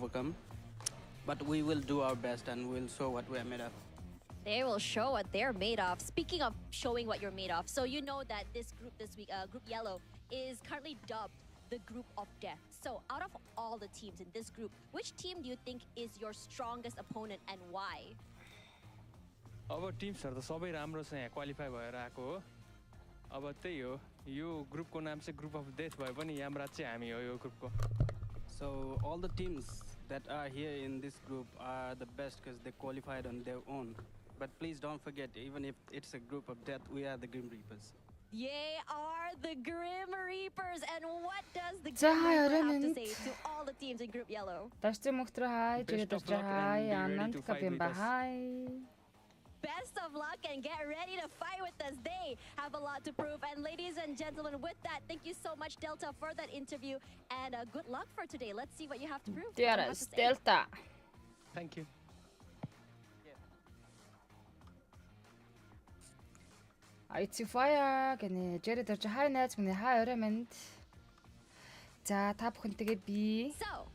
overcome. But we will do our best and we'll show what we're made of. They will show what they're made of. Speaking of showing what you're made of, so you know that this group this week, Group Yellow, is currently dubbed the Group of Death. So out of all the teams in this group, which team do you think is your strongest opponent and why? Our teams are the सबै राम्रोसँग क्वालिफाई भएर आएको हो. अब त्यही हो. यो ग्रुपको नाम चाहिँ Group of Death भए पनि यामराज चाहिँ हामी हो यो ग्रुपको. So all the teams that are here in this group are the best because they qualified on their own. But please don't forget, even if it's a group of death, we are the Grim Reapers. They are the Grim Reapers, and what does the Grim Reaper have to say to all the teams in Group Yellow? Best of luck and get ready to fight with us. They have a lot to prove. And ladies and gentlemen, with that, thank you so much, Delta, for that interview. And good luck for today. Let's see what you have to prove. Yes, Delta. Thank you. It's fire. Can Jerry touch a high net when the high element? Tap hunting be. So,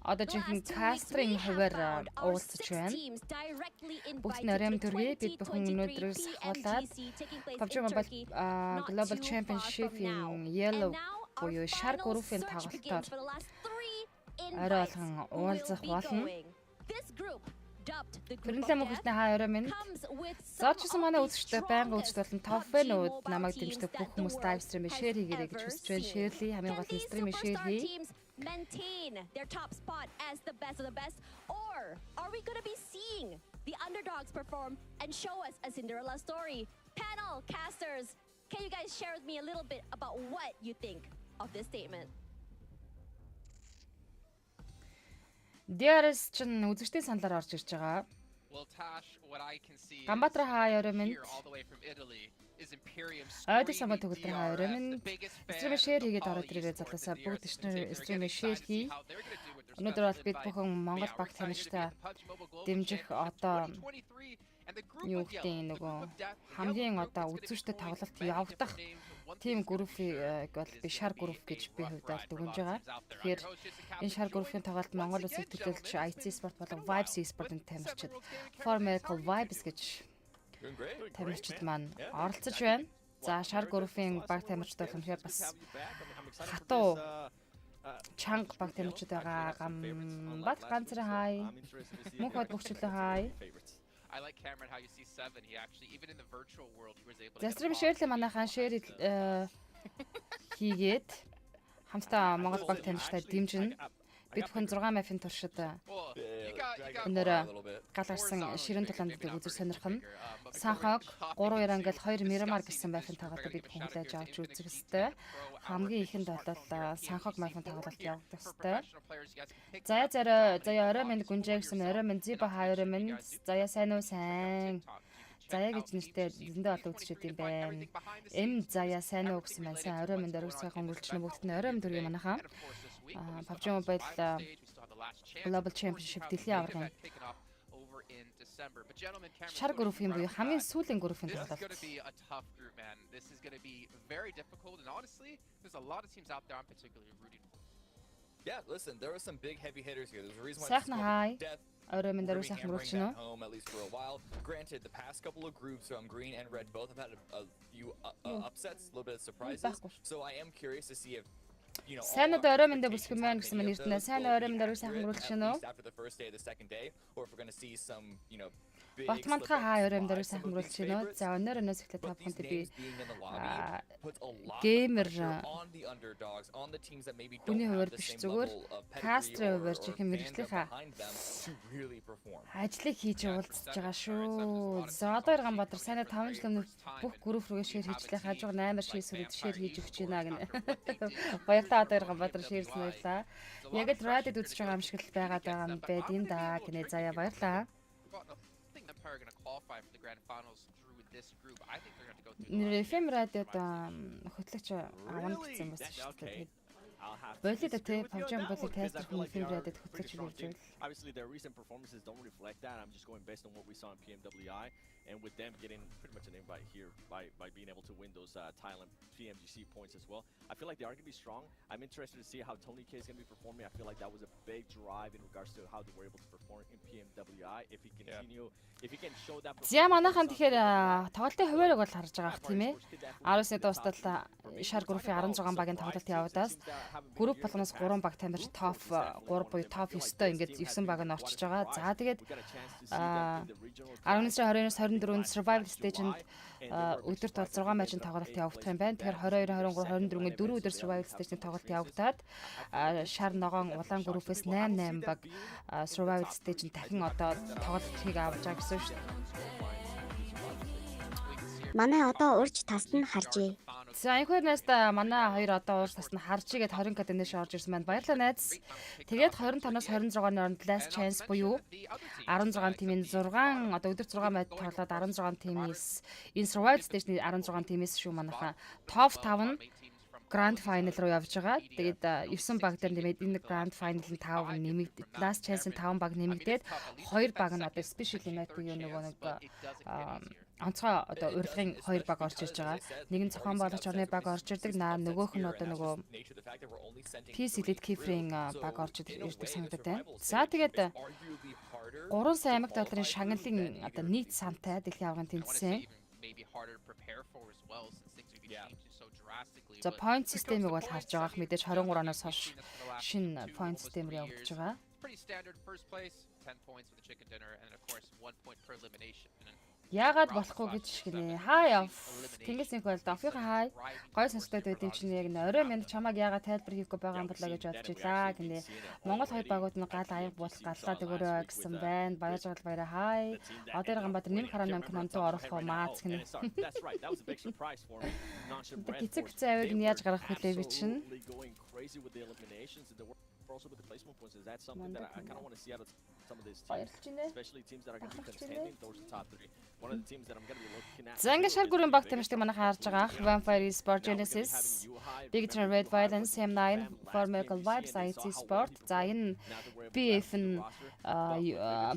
Одоо чихэн кастрын хуваар уулзч байна. Бүгд нарийн төргий бид бүхэн өнөөдрөөс хавуулаад PUBG Mobile Global Championship-ийн Yellow буюу шар группийн тоглолтоор орой болгон уулзах болно. Тэрнээ мөхөлтний хаа орой минь. Зоочсон манай үзэгчтэй байнга үзэгч болон топ фэнүүд намайг дэмждэг бүх хүмүүс live stream-ийг share хийгээрэй гэж хүсэж байна. Share-ий хамгийн гол нь stream-ийг share хий. Maintain their top spot as the best of the best, or are we going to be seeing the underdogs perform and show us a Cinderella story? Panel casters, can you guys share with me a little bit about what you think of this statement? Дээрс чин үзэгчдийн саналаар орж ирж байгаа. Гамбатра хаяа минь. Айд самбат төгөлдөр хаяа минь. Стрим шеэр хийгээд ороод ирээд залуусаа бүгд стрим шеэр хий. Өнөөдөр бол бид бүхэн Монгол баг таньжтай дэмжих одоо юу гэдэг нөгөө хамгийн одоо үзүүштэй тоглолт явагдах team группийг бол би шар групп гэж би хувьдаа дүгнж байгаа. Тэгэхээр энэ шар группийн тоглолт Монгол улсад төлөөлж IC спорт болон Vibes e-sport-ын тамирчид For Miracle Vibes гэж тамирчид маань оролцож байна. За шар группийн баг тамирчид болохоор бас хатуу чанга баг тамирчид байгаа. Гамбат ганцрын хай. Мөнхөд бүгчлээ хай. I like Cameron how you see Seven. He actually, even in the virtual world, he was able to. Застрим шеэрлээ манайхан шеэр хийгээд хамтдаа Монгол баг таньжтай дэмжинэ. Бид бүхэн 6 мафийн туршид өнөр галарсан ширэн тулаанд үзэр сонирхно. Санхаг 3-2 ангил 2 Мирамар гэсэн мафийн тоглолтод бид бүхэн хүлээж авч үзэх ёстой. Хамгийн ихэнд бол санхаг мафийн тоглолт явагдах ёстой. Заяа орой минь гүнжээ гэсэн орой минь зиба хаяа минь заяа сайн уу сайн. Заяа гэж нэртэй зөндөө олон үзчихэд юм байна. Заяа сайн уу гэсэн маань сайн орой минь дөрөвсгөө хөнгөлчнө бүгд нь орой минь дөрөв манайхаа. PUBG Mobile Global Championship дэлхийн аваргын шар группийн буюу хамгийн сүүлийн группийн тоглолт. This is going to be very difficult, and honestly, there's a lot of teams out there I'm particularly rooting for. Yeah, listen, there are some big heavy hitters here. There's a reason why Death орой минь дөрөв сайхан мөрөлчнө. Home at least for a while. Granted, the past couple of groups, green and red, both have had a few upsets, a little bit of surprises. So I am curious to see if сайн орой минь бүсгэн маань гэсэн мань нэртнэ. Сайн орой минь дөрөв сайхан мөрөлчнө. after the first day, the second day, or if we're going to see some, Батмантха хаа орой минь дөрөв сайхан мөрөлчнө. За өнөөс эхлээд та бүхэнд би геймер хүний хувьд биш зүгээр кастрын хувьд чихэн мэрэгчлийнхаа ажлыг хийж уулзж байгаа шүү. За одоо Ганбаатар сайн 5 жил өмнө бүх групп рүүгээ шеэр хийжлээ. Хажууг 8 шийсрүүд шеэр хийж өгч байна гэнэ. Баярлалаа одоо Ганбаатар шеэрсэн баярлалаа. Яг л радиод үзэж байгаа юм шиг л байгаад байгаа юм байд энэ да гинэ. Заяа баярлалаа. Empire are going to qualify for the grand finals through this group. I think they're going to go through. FM радиод хөтлөгч авна гэсэн байсан шүү дээ. I'll have to Болид disagree тэ with you on PUBG that болид one, 'cause тестер I feel like they хийгээд are a pretty хөтлөж strong ирж team. байна. Obviously, their recent performances don't reflect that. I'm just going based on what we saw in PMWI, and with them getting pretty much an invite here by being able to win those Thailand PMGC points as well. I feel like they are going to be strong. I'm interested to see how Tony K is going to be performing. I feel like that was a big drive in regards to how they were able to perform in PMWI. If he continue, if he can show that. За манайхан тэгэхээр тоглолтын хуваарийг бол харж байгаа тийм ээ. 19-ны дуустал шар группийн 16 багийн тоглолт явагдаас групп болгоноос 3 баг тамирч топ 3 буюу топ 9-той ингээд 9 баг нь орчиж байгаа. За тэгээд 19 сарын 22-оос 24-нд survival stage-нд өдөрт бол 6 матчын тоглолт явагдах юм байна. Тэгэхээр 22, 23, 24-ний 4 өдөр survival stage-ний тоглолт явагдаад шар ногоон улаан группээс 8 баг survival stage-нд дахин одоо тоглолтыг авч байгаа гэсэн шүү дээ. Манай одоо урьж таст нь харжээ. За энэхүүрнээс манай хоёр одоо урьж таст нь харжигээд 20 код нэш орж ирсэн байна. Баярлалаа найз. Тэгээд 25-наас 26-ны оронд last chance буюу 16 тимийн 6 одоо өдөр 6 матч тоглоод 16 тимээс энэ survival stage-ний 16 тимээс шүү манайхаа top 5 нь Grand Final руу явж байгаа. Тэгээд 9 баг дээр нэмээд энэ Grand Final-ын 5 нэмэгдээд Last Chance-ын 5 баг нэмэгдээд 2 баг нь одоо Special Limit буюу нөгөө нэг онцгой одоо урилгын 2 баг орж ирж байгаа. Нэг нь зохион байгуулагч орны баг орж ирдэг. Нөгөөх нь одоо нөгөө PC Elite Keyframe баг орж ирдэг санагдаад байна. За тэгээд 3 сая аймаг долларын шагналын одоо нийт сантай дэлхийн аваргын тэмцээн. За point system-ыг бол харж байгаах мэдээж 23 оноос хойш шинэ point system рүү явагдаж байгаа. Яагаад болохгүй гэж гинэ. Хай оф. Тэнгисийн хөл дофийн хай. Гой сонсогдоод байт юм чинь яг орой минь чамаг яагаад тайлбар хийхгүй байгаа юм болоо гэж бодож илаа гинэ. Монгол хоёр багууд нь гал аяг буулах галлаад өгөөрэй гэсэн байна. Баяж гал баяраа хай. Одоо Ганбаатар нэм хараан кинонд оруулах уу маац гинэ. Гитэг цаавыг нь яаж гаргах вүлээ би чинь. Also with the placement points, is that something that I kind of want to see out of some of these teams, especially teams that are going to be contending towards the top 3. One of the teams that I'm going to be looking at. Зангаш шар гүрэн баг тамирчдыг манайх харж байгаа. Vampire Sport Genesis, Big Turn Red Violence, M9, Formical Vibes, IC Sport. За энэ BF нь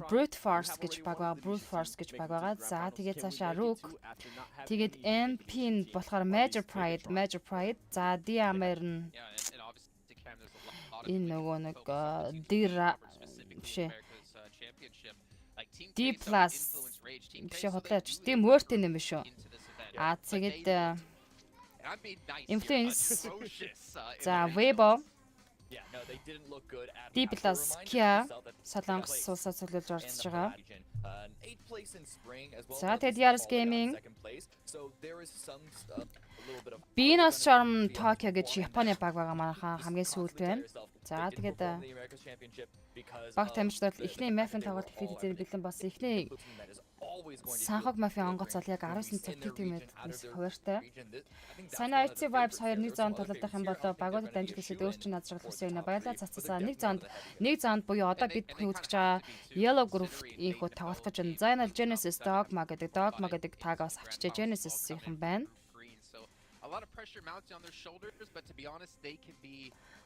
Brute Force гэж баг байгаа. Brute Force гэж баг байгаа. За тэгээд цаашаа Rook. Тэгээд MP нь болохоор Major Pride. За DMR нь энэ нөгөө нэг D plus биш хотлооч тийм өөртөө юм биш үү. Тэгээд influence за Weibo D plus Kia Солонгос улсаас цуглуулж орцож байгаа. За тэгээд Yaris Gaming Binos Charm Tokyo гэж Японы баг байгаа манайхаа хамгийн сүүлд байна. За тэгээд баг тамирчдад эхний мафийн тоглолт хэлээд бэлэн болсон. Эхний санхаг мафийн онгоцол яг 19 цаг тиймээс хуваартай. Санаа IC Vibes 2 зоонд тоглох юм бол багуудад дамжих хэсэд өөр чинь назрах болсон юм. Баялаа цацсаа нэг зоонд буюу одоо бид бүхэн үзэж байгаа Yellow Group ийхүү тоглох гэж байна. За энэ Genesis Dogma гэдэг тагаас авчиж Genesis-ийнхэн байна.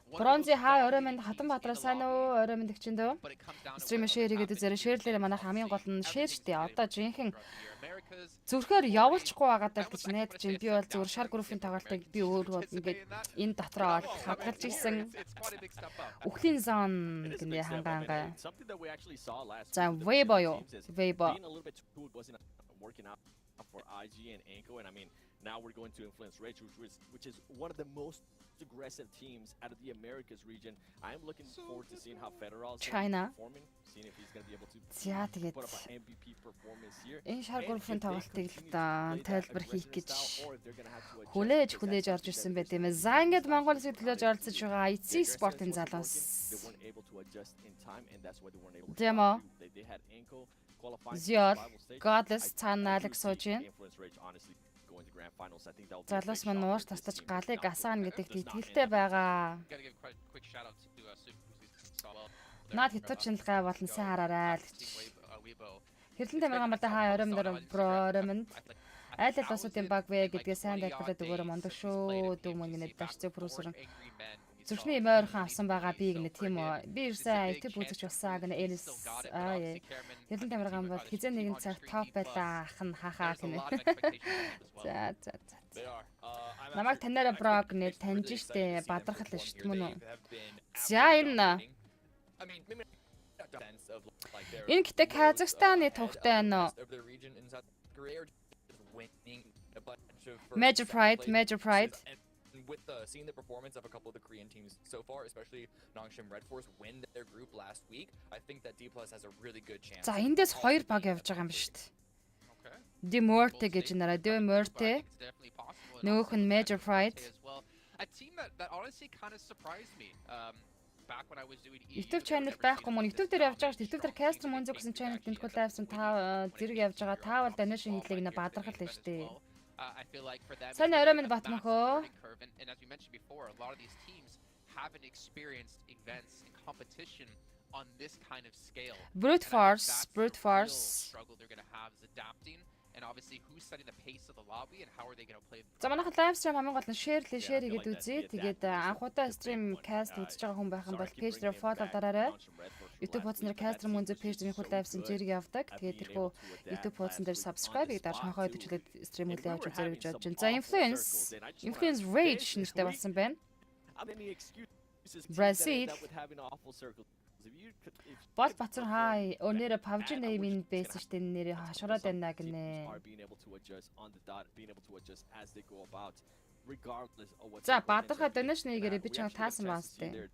Бронзи хай орой минь хатан бадраа сайн уу орой минь гिचэн дөө. Стримээ шеэр хийгээд зэрэг шеэрлээрээ манайх хамгийн гол нь шеэр штэ. Одоо жинхэнэ зүрхээр явуулчихгүй байгаад л гэж найдаж байна. Би бол зүгээр шар группийн тоглолтыг би өөрөө ингээд энэ дотроо хадгалж ирсэн. Үхлийн зон гэнэ хангаангаа. За Weibo юу? Weibo. For IG and Anko, and I mean now we're going to influence Rage, which is one of the most aggressive teams out of the Americas region. I am looking forward to seeing how Federal is performing, seeing if he's going to be able to put up an MVP performance here. Энэ шар группийн тоглолтыг л тайлбар хийх гэж хүлээж орж ирсэн байт юм. За ингээд Монгол улсыг төлөөж оролцож байгаа IC Sport-ын залуус. Демо Зиор Godless цаана Alex Sojin залуус мань нуур тастаж галыг асаана гэдэгт итгэлтэй байгаа. Наад хятад шинэлгээ болон сайн хараарай л гэж. Хэрлэн тамиргаан бата хаа орой мөр проремэнд айл аль улсуудын баг вэ гэдгээ сайн тайлбарлаад өгөөрэй мондог шүү. Дүү мөнгөний дашцэг продюсер Зүрхний мойрхон авсан байгаа би гэнэ тийм үү. Би ерөөсөө YouTube үзэж усаа гэнэ Элис Хэдэн камераган бол хизээ нэгэн цаг топ байлаа ах нь хахаа гэнэ. За. Намайг танаараа брог нэ таньж штэ бадрахал штэ мөн үү. За энэ гэтээ Казахстаны төвхтэй байна уу? Major Pride. With seeing the performance of a couple of the Korean teams so far, especially Nongshim Red Force win their group last week, I think that D+ has a really good chance. За эндээс хоёр баг явж байгаа юм шүү дээ. Demorte гэж нэрээ Demorte. Нөгөөх нь Major Pride. A team that honestly kind of surprised me. Back when I was doing YouTube channel байхгүй мөн YouTube дээр явж байгаа шүү. YouTube дээр Castro Monzo гэсэн channel тэнтгүүл лайвсан та зэрэг явж байгаа. Таавал donation хийлийг нэ бадрахал нь шүү дээ. I feel like for them, Сайн орой минь Батмөхөө. And as we mentioned before, a lot of these teams haven't experienced events and competition on this kind of scale. Brute force. Struggle they're going to have is adapting, and obviously who's setting the pace of the lobby and how are they going to play. За манайх live stream хамгийн гол нь share хийгээд үзье. Тэгээд анхудаа stream cast үзэж байгаа хүн байх юм бол page дээр follow дараарай. YouTube хуудас дээр Castro Monzo page дээр хөл live stream зэрэг явдаг. Тэгээд тэрхүү YouTube хуудас дээр subscribe гэж дарж хонхоо идэвхжүүлээд stream үйл явж үзэрэй гэж бодож байна. За influence rage нэртэй болсон байна. Brazil Бол Бацар хай өнөөрэ PUBG name-ийн бэйс штэ нэрээ хашгираад байна гинэ. За бадрахад donation хийгээрэй би чамд таасан баас тээ.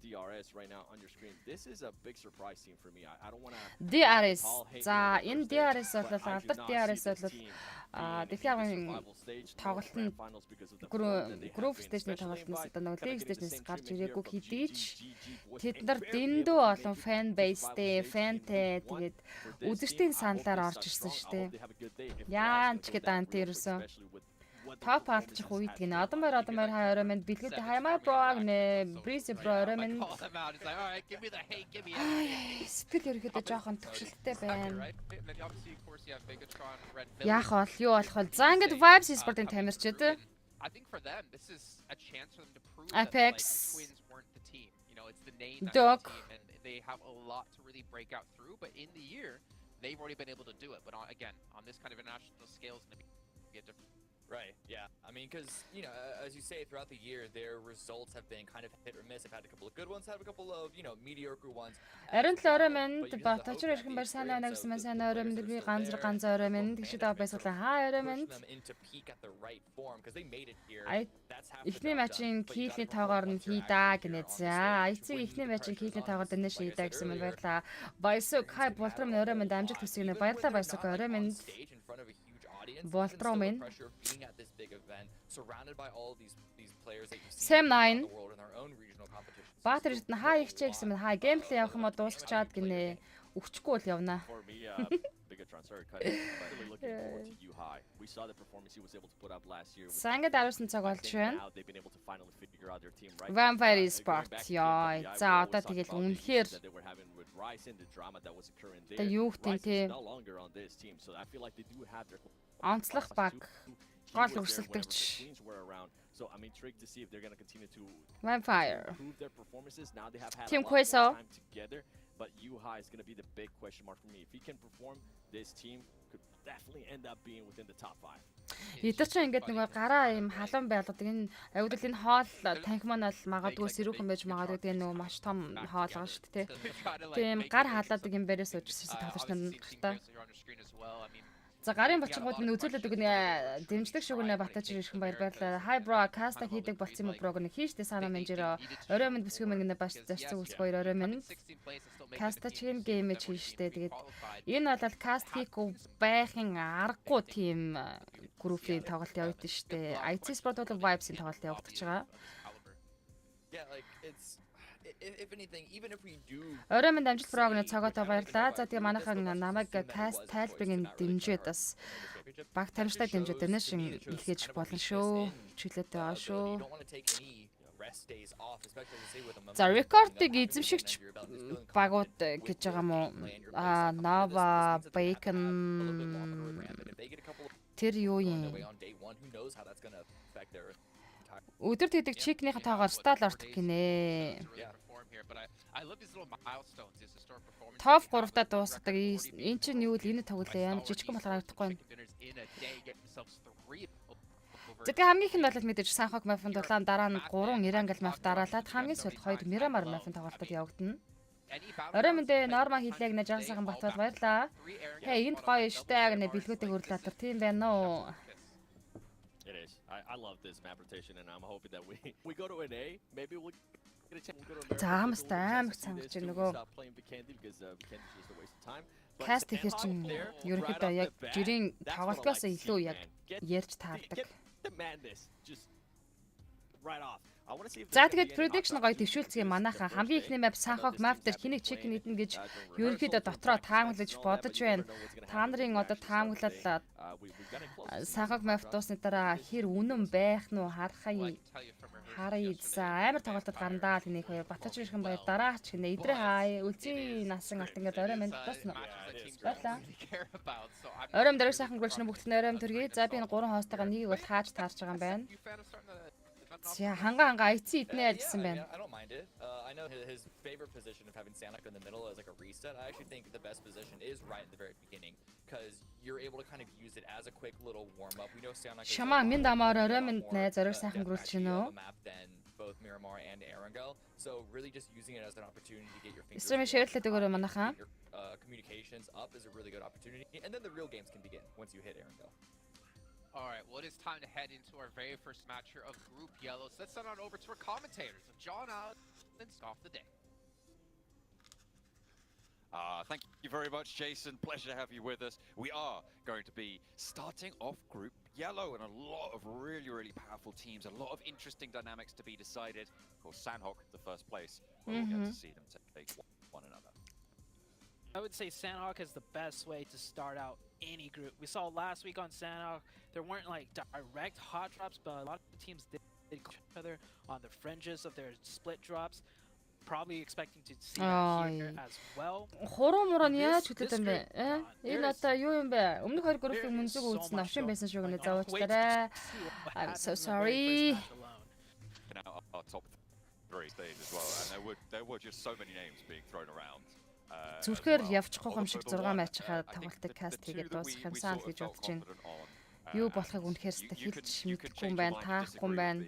DRS. За энэ DRS бол алдар DRS бол Дэлхийн тоглолт нь group stage-ний тоглолтноос одоо нэг league stage-нээс гарч ирээгүй хэдий ч тэд нар дэндүү олон fan base-тэй, fan-тэй тэгээд үзэгчдийн саналаар орж ирсэн шүү дээ. Яанч гэдэг ант ирсэн. Топ алдчих үед гинэ. Одон баяр хай орой минь бэлгүүд хаймаа бро гинэ. Breeze бро орой минь. Спил ерөөдөө жоохон төвшөлттэй байна. Яах бол юу болох вэ? За ингээд Vibes Sport-ын тамирчид. Apex. Dog. They have a lot to really break out through, but in the year they've already been able to do it. But again, on this kind of international scale, it's going to be a different. Right, yeah. I mean, because, you know, as you say, throughout the year, their results have been kind of hit or miss. They've had a couple of good ones, had a couple of, you know, mediocre ones. Арин л орой минь батачр ирхэн бар сайн байна гэсэн маань сайн орой минь би ганц орой минь тэгшид байсуулаа хаа орой минь. Эхний матчийн хийхний тоогоор нь хийдаа гинэ. За, эцэг эхний матчийн хийхний тоогоор дэнэ шийдаа гэсэн маань баярлаа. Баясук хай болтром орой минь амжилт хүсгэнэ. Баярлаа баясук орой минь. Voltron Sam 9 Батэрд нь хаа их ч гэсэн мэн хаа геймплей явах юм уу дуусчаад гинэ өгчихгүй л явна. Сангад аруулсан цаг болж байна. Vampire Sport яа. За одоо тэгэл үнэхээр та юу хтэн те онцлох баг гол өрсөлдөгч Vampire Team Queso but Yuhai is going to be the big question mark for me. If he can perform, this team could definitely end up being within the top 5. Эдгээр чинь ингээд нөгөө гараа юм халуун байлгадаг энэ аюулгүй энэ хоол танк маань бол магадгүй сэрүүхэн байж магадгүй тэгээ нөгөө маш том хоол байгаа шүү дээ. Тийм гар халаадаг юм бэрээс уучсан тоглогч нар гартаа. За гарын булчингууд минь үзүүлээд өгнө дэмжлэг шүгнэ батач ирхэн баярлалаа. Hi bro каста хийдэг болцсон юм бро гэнэ хийжтэй санаа менежер орой минь бүсгүй минь гэнэ баш зарцсан үс хоёр орой минь каста чин гейм хийжтэй. Тэгээд энэ бол каст хийхгүй байхын аргагүй тийм группийн тоглолт явуулдаг штэ. IT Sport бол Vibes-ийн тоглолт явагдаж байгаа. Орой минь амжилт програмны цагаатаа баярлаа. За тэгээ манайхан намайг каст тайлбарыг дэмжиж бас баг таримжтай дэмжиж donation хийх болно шүү. Чиглэлтэй байгаа шүү. За рекордыг эзэмшигч багууд гэж байгаа мó Nova Bacon тэр юу юм Өдөр тэгдэг чикнийхээ тоогоор стал ордог гинэ. Топ 3-та дуусгадаг. Энд чинь юу л энэ тоглоё. Ямар жижигхэн болохоор харагдахгүй байна. Зэдгээ хамгийн их нь бол мэдээж Санхок мафын дулаан дараа нь 3 Ирангл маф дараалаад хамгийн сүүлд 2 Мирамар мафын тоглолтод явагдана. Орой мэндэ норма хийлээг нэ жан сайхан батвал баярлаа. Хей энд гоё штэ гэнэ бэлгүүдийг хөрлөтөр тийм байна уу? It is. I love this map rotation and I'm hoping that we go to an A. Maybe we'll get a chance to go to America. Заамстай цангаж нөгөө каст ихэр чинь ерөнхийдөө яг жирийн тоглолтоос илүү яг ярьж таардаг. За тэгээд prediction гоё төвшүүлцгий манайхаа хамгийн ихний map Санхок map дээр хэнийг чек нийтнэ гэж ерөнхийдөө дотроо таамаглаж бодож байна. Та нарын одоо таамаглал Санхок map дуусны дараа хэр үнэн байх нь харахаа харъя. За амар тоглолтод гарандаа л нэг хоёр батаж ирхэн баяр дараач гинэ. Идрээ хаа үлзий насан алт ингээд орой мэнд дуусна. Баярлаа. Оройм дээр сайхан гүйлчнэ бүгд оройм төргий. За би энэ 3 хоостойгоо нэгийг бол хааж таарч байгаа юм байна. Yeah, hanga IC idnэ гэсэн байна. I don't mind it. I know his favorite position of having Sanok in the middle as like a reset. I actually think the best position is right at the very beginning because you're able to kind of use it as a quick little warm up. We know Sanok is Шамаа минь дамаар орой минь нэ зориг сайхан гүйлч нөө. Both Miramar and Erangel. So really just using it as an opportunity to get your fingers. Stream share-лээд өгөөрэй манайхаа. Communications up is a really good opportunity and then the real games can begin once you hit Erangel. All right, well, it is time to head into our very first match here of Group Yellow. So let's send on over to our commentators. So John Allen, off the day. Thank you very much, Jason. Pleasure to have you with us. We are going to be starting off Group Yellow and a lot of really powerful teams, a lot of interesting dynamics to be decided. Of course, Sanhok, the first place, we'll get to see them take one another. I would say Sanhok is the best way to start out any group. We saw last week on Sanhok, there weren't like direct hot drops, but a lot of teams did each other on the fringes of their split drops. Probably expecting to see that here as well. Хороморон яаж хөтлөд юм бэ? Энэ одоо юу юм бэ? Өмнөх 2 группийн мөнзөг үзсэн навшин байсан шүү гэнэ заавчлаарай. I'm so sorry. Our top 3 stage as well, and there were just so many names being thrown around. Зүрхээр явчихгүй юм шиг 6 матчхаа тоглолтыг каст хийгээд дуусгах юмсан л гэж бодож байна. Юу болохыг үнэхээр хэлж мэдэхгүй юм байна, таахгүй юм байна.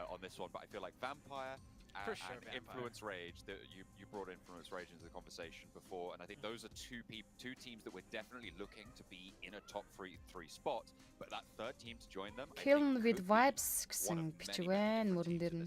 On this one, but I feel like Vampire and Influence Rage, that you brought Influence Rage into the conversation before, and I think those are two teams that we're definitely looking to be in a top 3 spot, but that third team to join them. Killing with vibes гэсэн бичиг байна мөрөн дээр нь.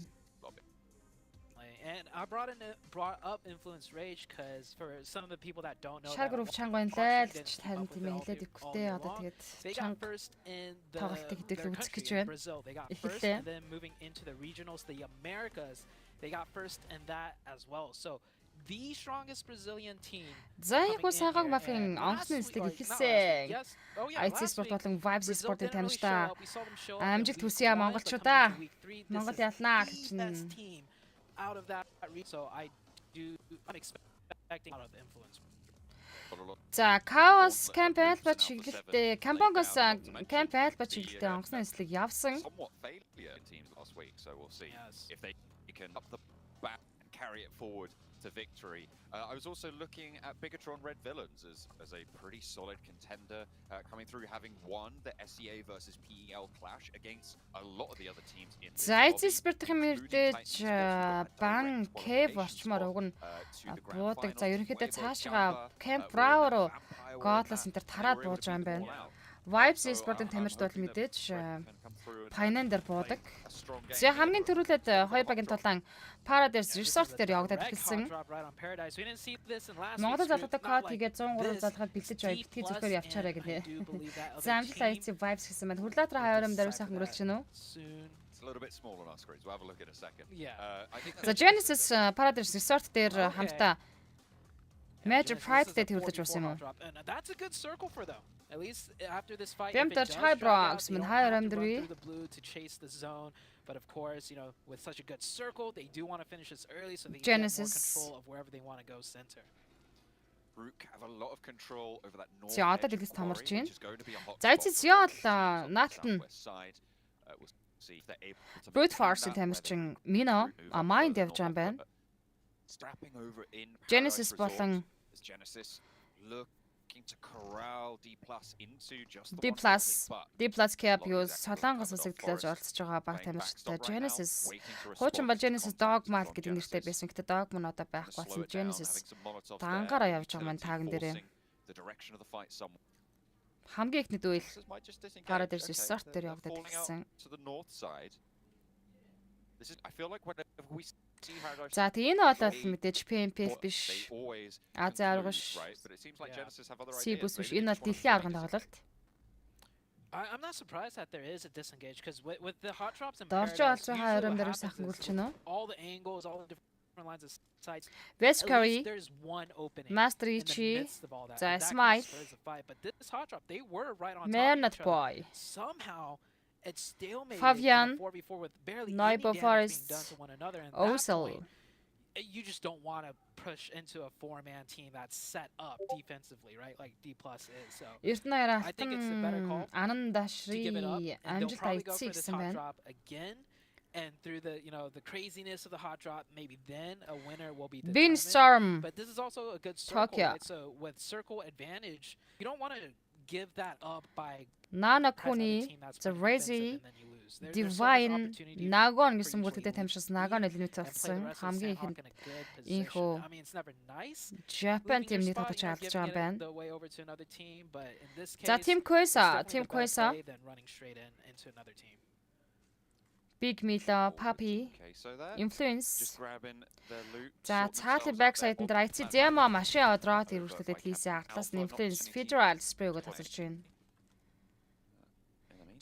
And I brought up Influence Rage because for some of the people that don't know, Шар гroup чанга байна л гэж харин тийм хэлээд өгөхтэй одоо тэгээд they got first in the үзэх гэж байна. Brazil. They got first, and then moving into the regionals, the Americas, they got first in that as well. So the strongest Brazilian team. За яг Санхок мафын онцны эслэг ихэлсэн. IT спорт болон Vibes спортыг таних та. Амжилт хүсье монголчуудаа. Монгол ялнаа гэж чинь. Out of that, so I'm expecting a lot of influence. За Chaos campaign ба чиглэлтэй Campongos campaign ба чиглэлтэй онгоцны эслэг явсан. Somewhat failure teams last week, so we'll see if they can up the back and carry it forward to victory. I was also looking at Bigatron Red Villains as a pretty solid contender, coming through having won the SEA versus PEL clash against a lot of the other teams in this. Зайц спортын мэрдэж бан Cave орчмоор уг нь буудаг. За ерөнхийдөө цаашгаа Camp Bravo руу Godless энэ тараад бууж байгаа юм байна. Vibes спортын тамирчид бол мэдээж Pioneer буудаг. За хамгийн түрүүлээд хоёр багийн тулаан Paradise Resort дээр явагдаад эхэлсэн. Монгол залуутай код хийгээд 103 залгахад бэлдэж бай. Битгий зөвхөр явчаарай гэнэ. За амжилт IC Vibes гэсэн байна. Хүрлаатра хаяарам дээр сайхан гөрүүлж гинөө. A little bit small on our screens. We'll have a look in a second. За Genesis Paradise Resort дээр хамтаа Major Pride дээр төрүүлж байсан юм уу? That's a good circle for them. At least after this fight, Бэмтэр High Bronx мен хаяар амдэрвээ. To chase the zone, but of course, you know, with such a good circle, they do want to finish this early so they get more control of wherever they want to go center. Rook have a lot of control over that north. За одоо дэлгэц тамарч байна. За эцэс яал наалтна. see if they're able to Brute maintain Force-ийн that, whether тамирчин they Mino move up Mind further явж байгаа юм байна. north, but strapping over in Genesis Paradise Resort болон as Genesis looking to corral D+ into just the D+, one building, but D+ Cap not юу exactly Солонгос covered улсыг off төлөөж Forest. оролцож байгаа баг Playing тамирчтай backstop right now, Genesis waiting to хуучин бол respond to Genesis contact Dogmat from гэдэг нэртэй Genesis. байсан. Гэтэ Dogman одоо байхгүй Slow болсон. it down, Genesis having some Molotovs дангаараа there, явж байгаа маань utility тааган дээрээ. forcing the direction of the fight somewhat. Хамгийн ихний дүүл Genesis might just disengage. Paradise Okay, Resort дээр they're явагдаад falling out ирсэн. to the north side. This is, I feel like whenever we see Paradise За тэгээ энэ бол мэдээж PMPL they биш. always Азийн conclude, аргаш right? But it seems like Genesis have other Cbus ideas. биш. Maybe Энэ they бол just wanna дэлхийн арган make тоглолт. I'm not surprised that there is a disengage because with the hot drops and Дорж Paradise, олж usually байгаа what ариун дээр happens сайхан is гүйлч нь. all the angles, all the different lines of sights. West At Curry, least there's one opening Master in the Ichi, midst of all that. за And that Smile, kind of spurs the fight. But this hot drop, they were right on top Marinette of each other. Boy, Somehow, it's stalemated Fabian, in a 4v4 with barely Noibo any damage Forest, being done to one another. And at that Osel. point, you just don't want to push into a four-man team that's set up defensively, right? Like D+ is. So Эрдэнэ I think it's the better call Анан to give it up, Дашри and they'll амжилт probably go аялцсан for this гэсэн hot байна. drop again. And through the the craziness of the hot drop, maybe then a winner will be Bean determined. Storm, But this is also a good circle, Tokyo. right? So with circle advantage, you don't want to give that up by Nana press out a Kuni, team that's The playing defensive Rezi, and then you lose. There's so much Divine, opportunity Nagon for гэсэн you бүлэгтэй to тамирчилсан lead Nagon элемент and play the болсон. rest of Хамгийн Sandhawk ихэнд in a good инхүү position. I mean, it's never nice Japan leaving your team-ний spot, татаж you know, алдаж giving байгаа юм it байна. the way over to another team, but in this case, За Team it's Quesa, definitely Team the better Quesa, play than running straight into another team. Big Mila, Papi, Okay, so there. Influence. Just grabbing their loot. За sorting цаалын themselves back out there. side-нд IC Zemo машин одроод ирүүлэлтэд хийсэн артлаас нь Influence Federal Spray-год тасарч байна.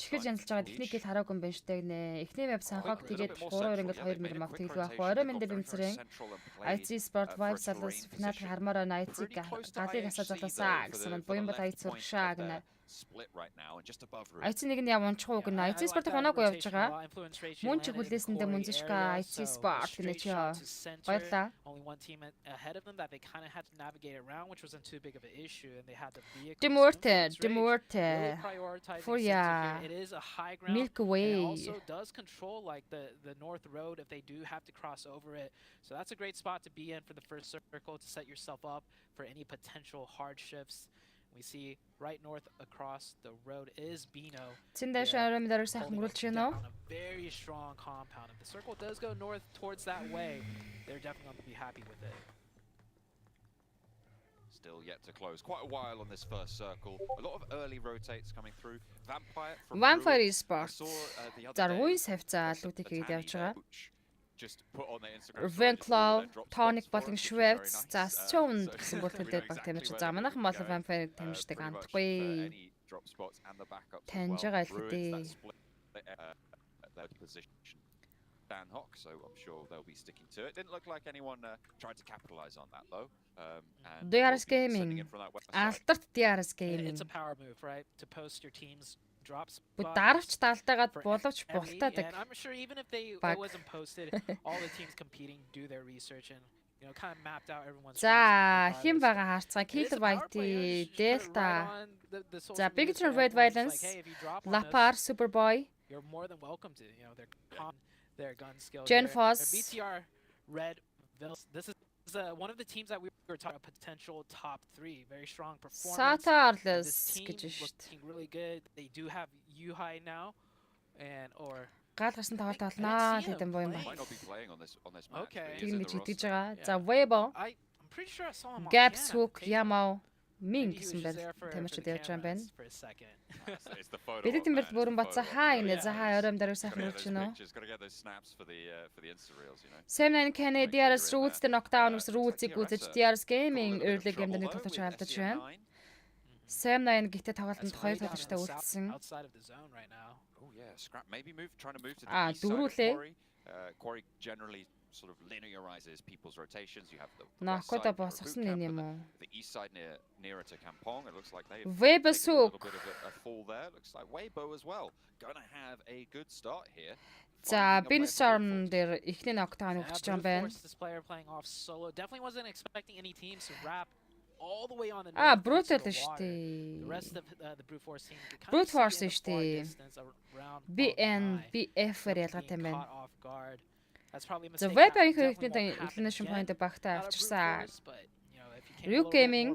Чихэж янзлж байгаа техникийг хараагүй юм байна штэ гинэ. Эхний веб санхаг тэгээд 3-2 ингээд 2 мөр мав тэглэх байхгүй. Орой мэндэ бэмцэрэн. IC Sport Vibe салаас финал хармаараа IC гадыг асаа залаасаа гэсэн нь буян бол IC урагшаа гинэ. Split right now and just above room. IC нэг нь явж унчихгүй гинэ. IC Sport хоноогүй явж байгаа. Мөн ч хүлээсэндээ мөнзөшка IC Sport гинэ чи баярлаа. Only one team ahead of them that they kind of had to navigate around, which wasn't too big of an issue, and they had the vehicle. Demurte, Really prioritizing for center ya. here. It is a high ground. Milky And Way. it also does control like the north road if they do have to cross over it. So that's a great spot to be in for the first circle to set yourself up for any potential hardships. We see right north across the road is Bino. Цэндэ шаарам дээр сайхан Holding мөрөлж it байна уу? down, a very strong compound. If the circle does go north towards that way, they're definitely going to be happy with it. Still yet to close. Quite a while on this first circle. A lot of early rotates coming through. Vampire from Vampire Ruin. I Esports. saw the other За day, Ruin савцаа алуудыг хийгээд явж байгаа. just put on their Instagram Raven stories, Claw, all their drop Tonic spots for болон us, which is very Schwartz. nice. За So Stone we гэсэн know бүлэгтэй баг exactly тамирч. where За they're манайхан gonna бол go, Vampire тамирчдаг pretty much андахгүй. for any drop spots and the backups as Таньж well. байгаа л Ruins хэдий. that split, their position. Dan Hock, so I'm sure they'll be sticking to it. Didn't look like anyone tried to capitalize on that though. And DRS will be sending Gaming. in from that west side. Алдарт DRS It's Gaming. a power move, right? To post your team's drop Бу spot даравч талдаагаад for боловч every- бултаадаг. And I'm sure even if it баг. wasn't posted, all the teams competing do their research and kind of mapped out everyone's За drops хэн regardless. байгаа харцгаа It is Kill a power play, Whitey, just put it right Delta, on the social За media Big so Red everyone's Violence, like, hey, if you drop on Lapar, us, Superboy, you're more than welcome to. Their gun skill. Gen here. Foss. Their BTR Red Vills. This is one of the teams that we were talking about, potential top 3. Very strong performance. Sata And this Arles team гэж шүү дээ. looking really good. They do have Yuhai now, and or Гал гарсан тоглолт I олноо didn't see гэдэг him буян playing. ба. Might not be playing on this match. Okay. But he is Тийм in гэж the итгэж roster. байгаа. Yeah. За Weibo, I'm pretty sure I saw him on Gaps Can Hook, at the table. Ямау, Мин Maybe he was гэсэн just байл there for тамирчид the явж байгаа юм байна. cameras for a second. It's the photo Бидний op, тэмрэлт man, it's бүрэн the бацаа photo хаа op. инэ за хаа оройм дээр сайхан Gotta get мөрч those гинөө. pictures, gotta get those snaps for the Insta reels, you know. Сэмнэн Кэнэ Make sure DRS you're in Roots дээр knockdown ус Looks Roots-ийг like үзэж DRS DRS got a Gaming little bit of early game дээр trouble, тоглож though, with хаалдаж байна. SCN9. Сэмнэн гэтээ тоглолтод That's хоёр way down in тоглолттой the south- үлдсэн. outside of the zone right now. Oh yeah, scrap. Maybe trying to move to the Ah, east side of дөрүүлээ. Quarry. Quarry generally sort of linearizes people's rotations. You have the west Ноккодо side near a boot босгосон camp, нэг and юм then уу? the east side nearer to Kampong. It looks like they've Weibo taken a little Sook. bit of a fall there. Looks like Weibo as well. Gonna have a good start here. За Finding a Bin way to Storm move forward. дээр эхний knockdown Yeah, өгч байгаа юм brute байна. force this player playing off solo. Definitely wasn't expecting any teams to wrap all the way on the Brutal the штэ. rest of the Brute Force team Brute Force штэ. BNBF-ээр ялгаатай юм байна. За Vibe-ийн хэрэгтний inclination point багтаа авчирсан. Ryu Gaming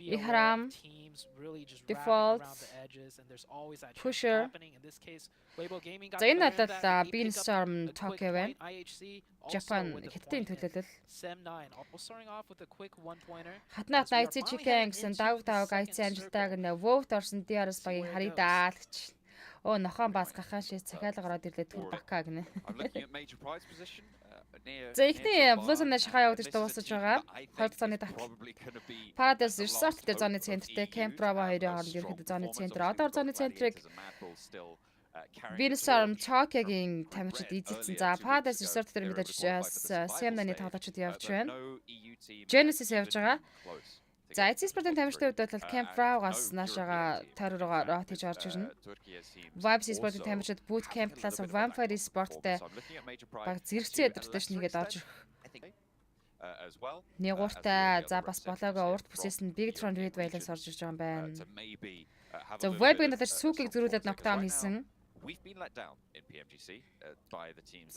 Ihram Default Pusher. За энэ бол Beanstorm Tokyo байна. Japan хятадын төлөөлөл. Хатнат IC Chicken гэсэн давг IC амжилтааг нэ vote орсон DRS багийг харъя даа л гэж. Оо нохон бас гахаа шээ цахиалга гараад ирлээ түр бака гинэ. За ихний Blossom-ны шахаа явагдаж дуусаж байгаа. 2 зооны татал. Paradise Resort дээр зооны центртэй Camp Bravo 2-ын хооронд ерөнхийдөө зооны центр. Одоо зооны центрыг Beanstorm Tokyo-гийн тамирчид эзэлсэн. За Paradise Resort дээр мэдээж Sam-ны тоглогчид явж байна. Genesis явж байгаа. За Sport-ын тамирчдын хувьд бол Camp Bravo-гаас наашаага тойрогоор рот хийж орж ирнэ. Vibe Sport-ын тамирчид Bootcamp талаас Vampire Sport-тай баг зэрэгцээ өдөртөж нэгээд орж ирэх. Нэгууртай за бас болоогоо урд бүсээс нь Big Tron Red Whale-аас орж ирж байгаа юм байна. За Web-ийн талаас Сүүкийг зөрүүлээд нокдаун хийсэн.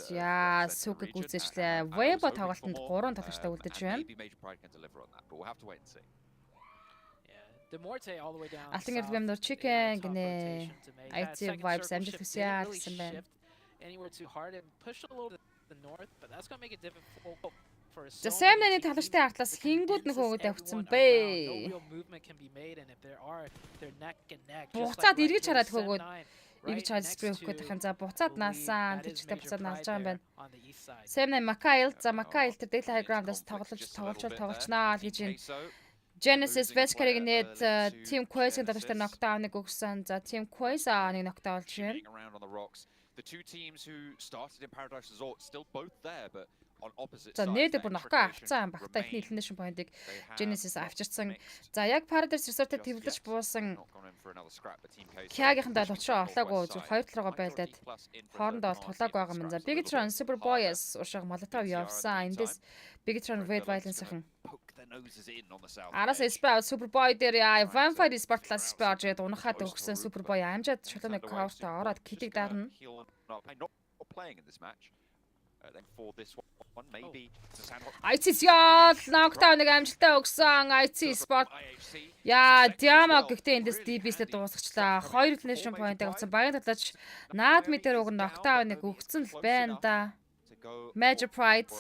За Сүүкийг гүйцээчлээ. Web тоглолтод 3 тоглогчтой үлдэж байна. Алтан эрдэмтэн Chicken гинэ IT Vibes амжилт хүсье гэсэн байна. За Sam-ны тоглогчтой артлаас хингүүд нөхөөгд авчихсан бэ. Буцаад эргэж хараад хөгөөд эргэж хараад спрей өгөх гэдэг юм. За буцаад наасан тэжигтэй буцаад наалж байгаа юм байна. Sam-ны Makail за Makail тэр Daily High Ground-аас тоглолцнаа гэж байна. Genesis Vescar-ыг нээд Team Quest-ийн тоглогчтой нокдауныг өгсөн. За Team Quest-ыг нокдаун болж байна. За нээд бүр нокоо авцсан багтаа ихний elimination point-ыг Genesis авчирсан. За яг Paradise Resort-д төвлөж буусан Kya-гийнхандаа лучроо олоогүй зөв 2-2 байлдаад хоорондоо тоглоагүй байгаа юм. За Bigetron Superboy-с ушиг Molotov явсан. Эндээс Bigetron Red Violence-ийн Араас Spy Superboy дээр Vampire Sport-лаас Spy орж ирээд унахад өгсөн Superboy амжаад шулууныг cover-таа ороод китийг даарна. IC ял нокдауныг амжилтаа өгсөн IC Sport. Яа, Diama гэхдээ эндээс DB-сээ дуусгачлаа. 2 elimination point-ыг авсан. Багийн талаач наадми дээр уг нокдауныг өгсөн л байна да. Major Pride.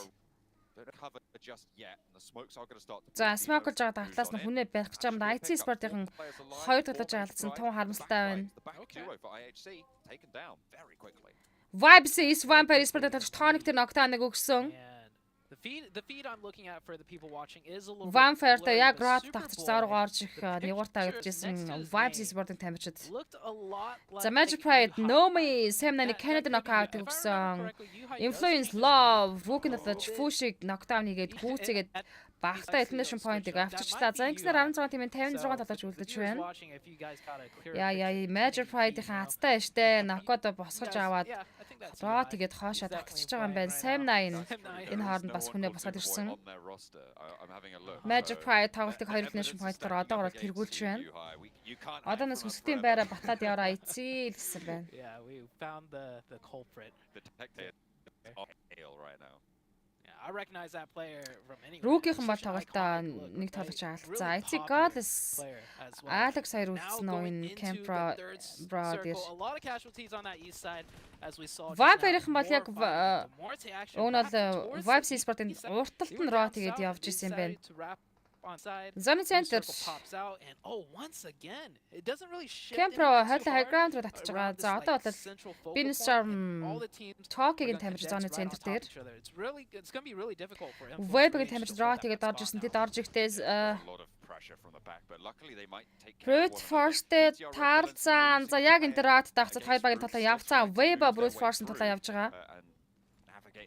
За Smoke-ж байгаа таглаас нь хүнээ барих гэж юм да. IC Sport-ийн 2 талааж алдсан тун харамсалтай байна. Vibes is Vampire Sport талж тооник тэр нокдауныг өгсөн. The feed I'm looking at for the people watching is a little Vampire та яг рот тагч зааргаар орж их нэгууртаа гэдчихсэн Vibes Sport-ын тамирчид. За Magic Pride Nomi Sam-ны Canada knockout өгсөн. Influence Love Woken талж Fushig нокдаун хийгээд гүйцээгээд багтаа elimination point-ыг авчирчлаа. За ингэснээр 16 тимийн 56 талаач үлдэж байна. Яа Magic Pride-ийн хацтай штэ нокодо босгож аваад роо тэгээд хоошоо татчихж байгаа юм байна. Sam 9 энэ хооронд бас хүнээ босгоод ирсэн. Magic Pride тоглолтыг 2 elimination point-оор одоогоор тэргүүлж байна. Одоо нас өсөлтийн байраа батлаад яваараа эцээ л гэсэн байна. Yeah, we found the culprit. The detective right now. I recognize that player from anywhere. Rookie-хэн бол тоглолтоо нэг тоглож алдсан. IT Goddess Alex хоёр үлдсэн нь Camp Bravo дээр. A lot of casualties on that east side as we saw. Vampire-хэн бол яг өөнөл Vibes Sport-ын урталт нь роо тэгээд явж исэн юм байна. Zone Center Camp Bravo хойлоо high ground руу татж байгаа. За одоо бол Beanstorm Tokyo-гийн тамирч Zone Center дээр. Web-ийн тамирч роо тэгээд орж ирсэн. Тэд орж ихдээ Brute Force-тэй таарлцсан. За яг энэ рот дагцад хоёр багийн талаа явцсан. Web Brute Force-ын талаа явж байгаа.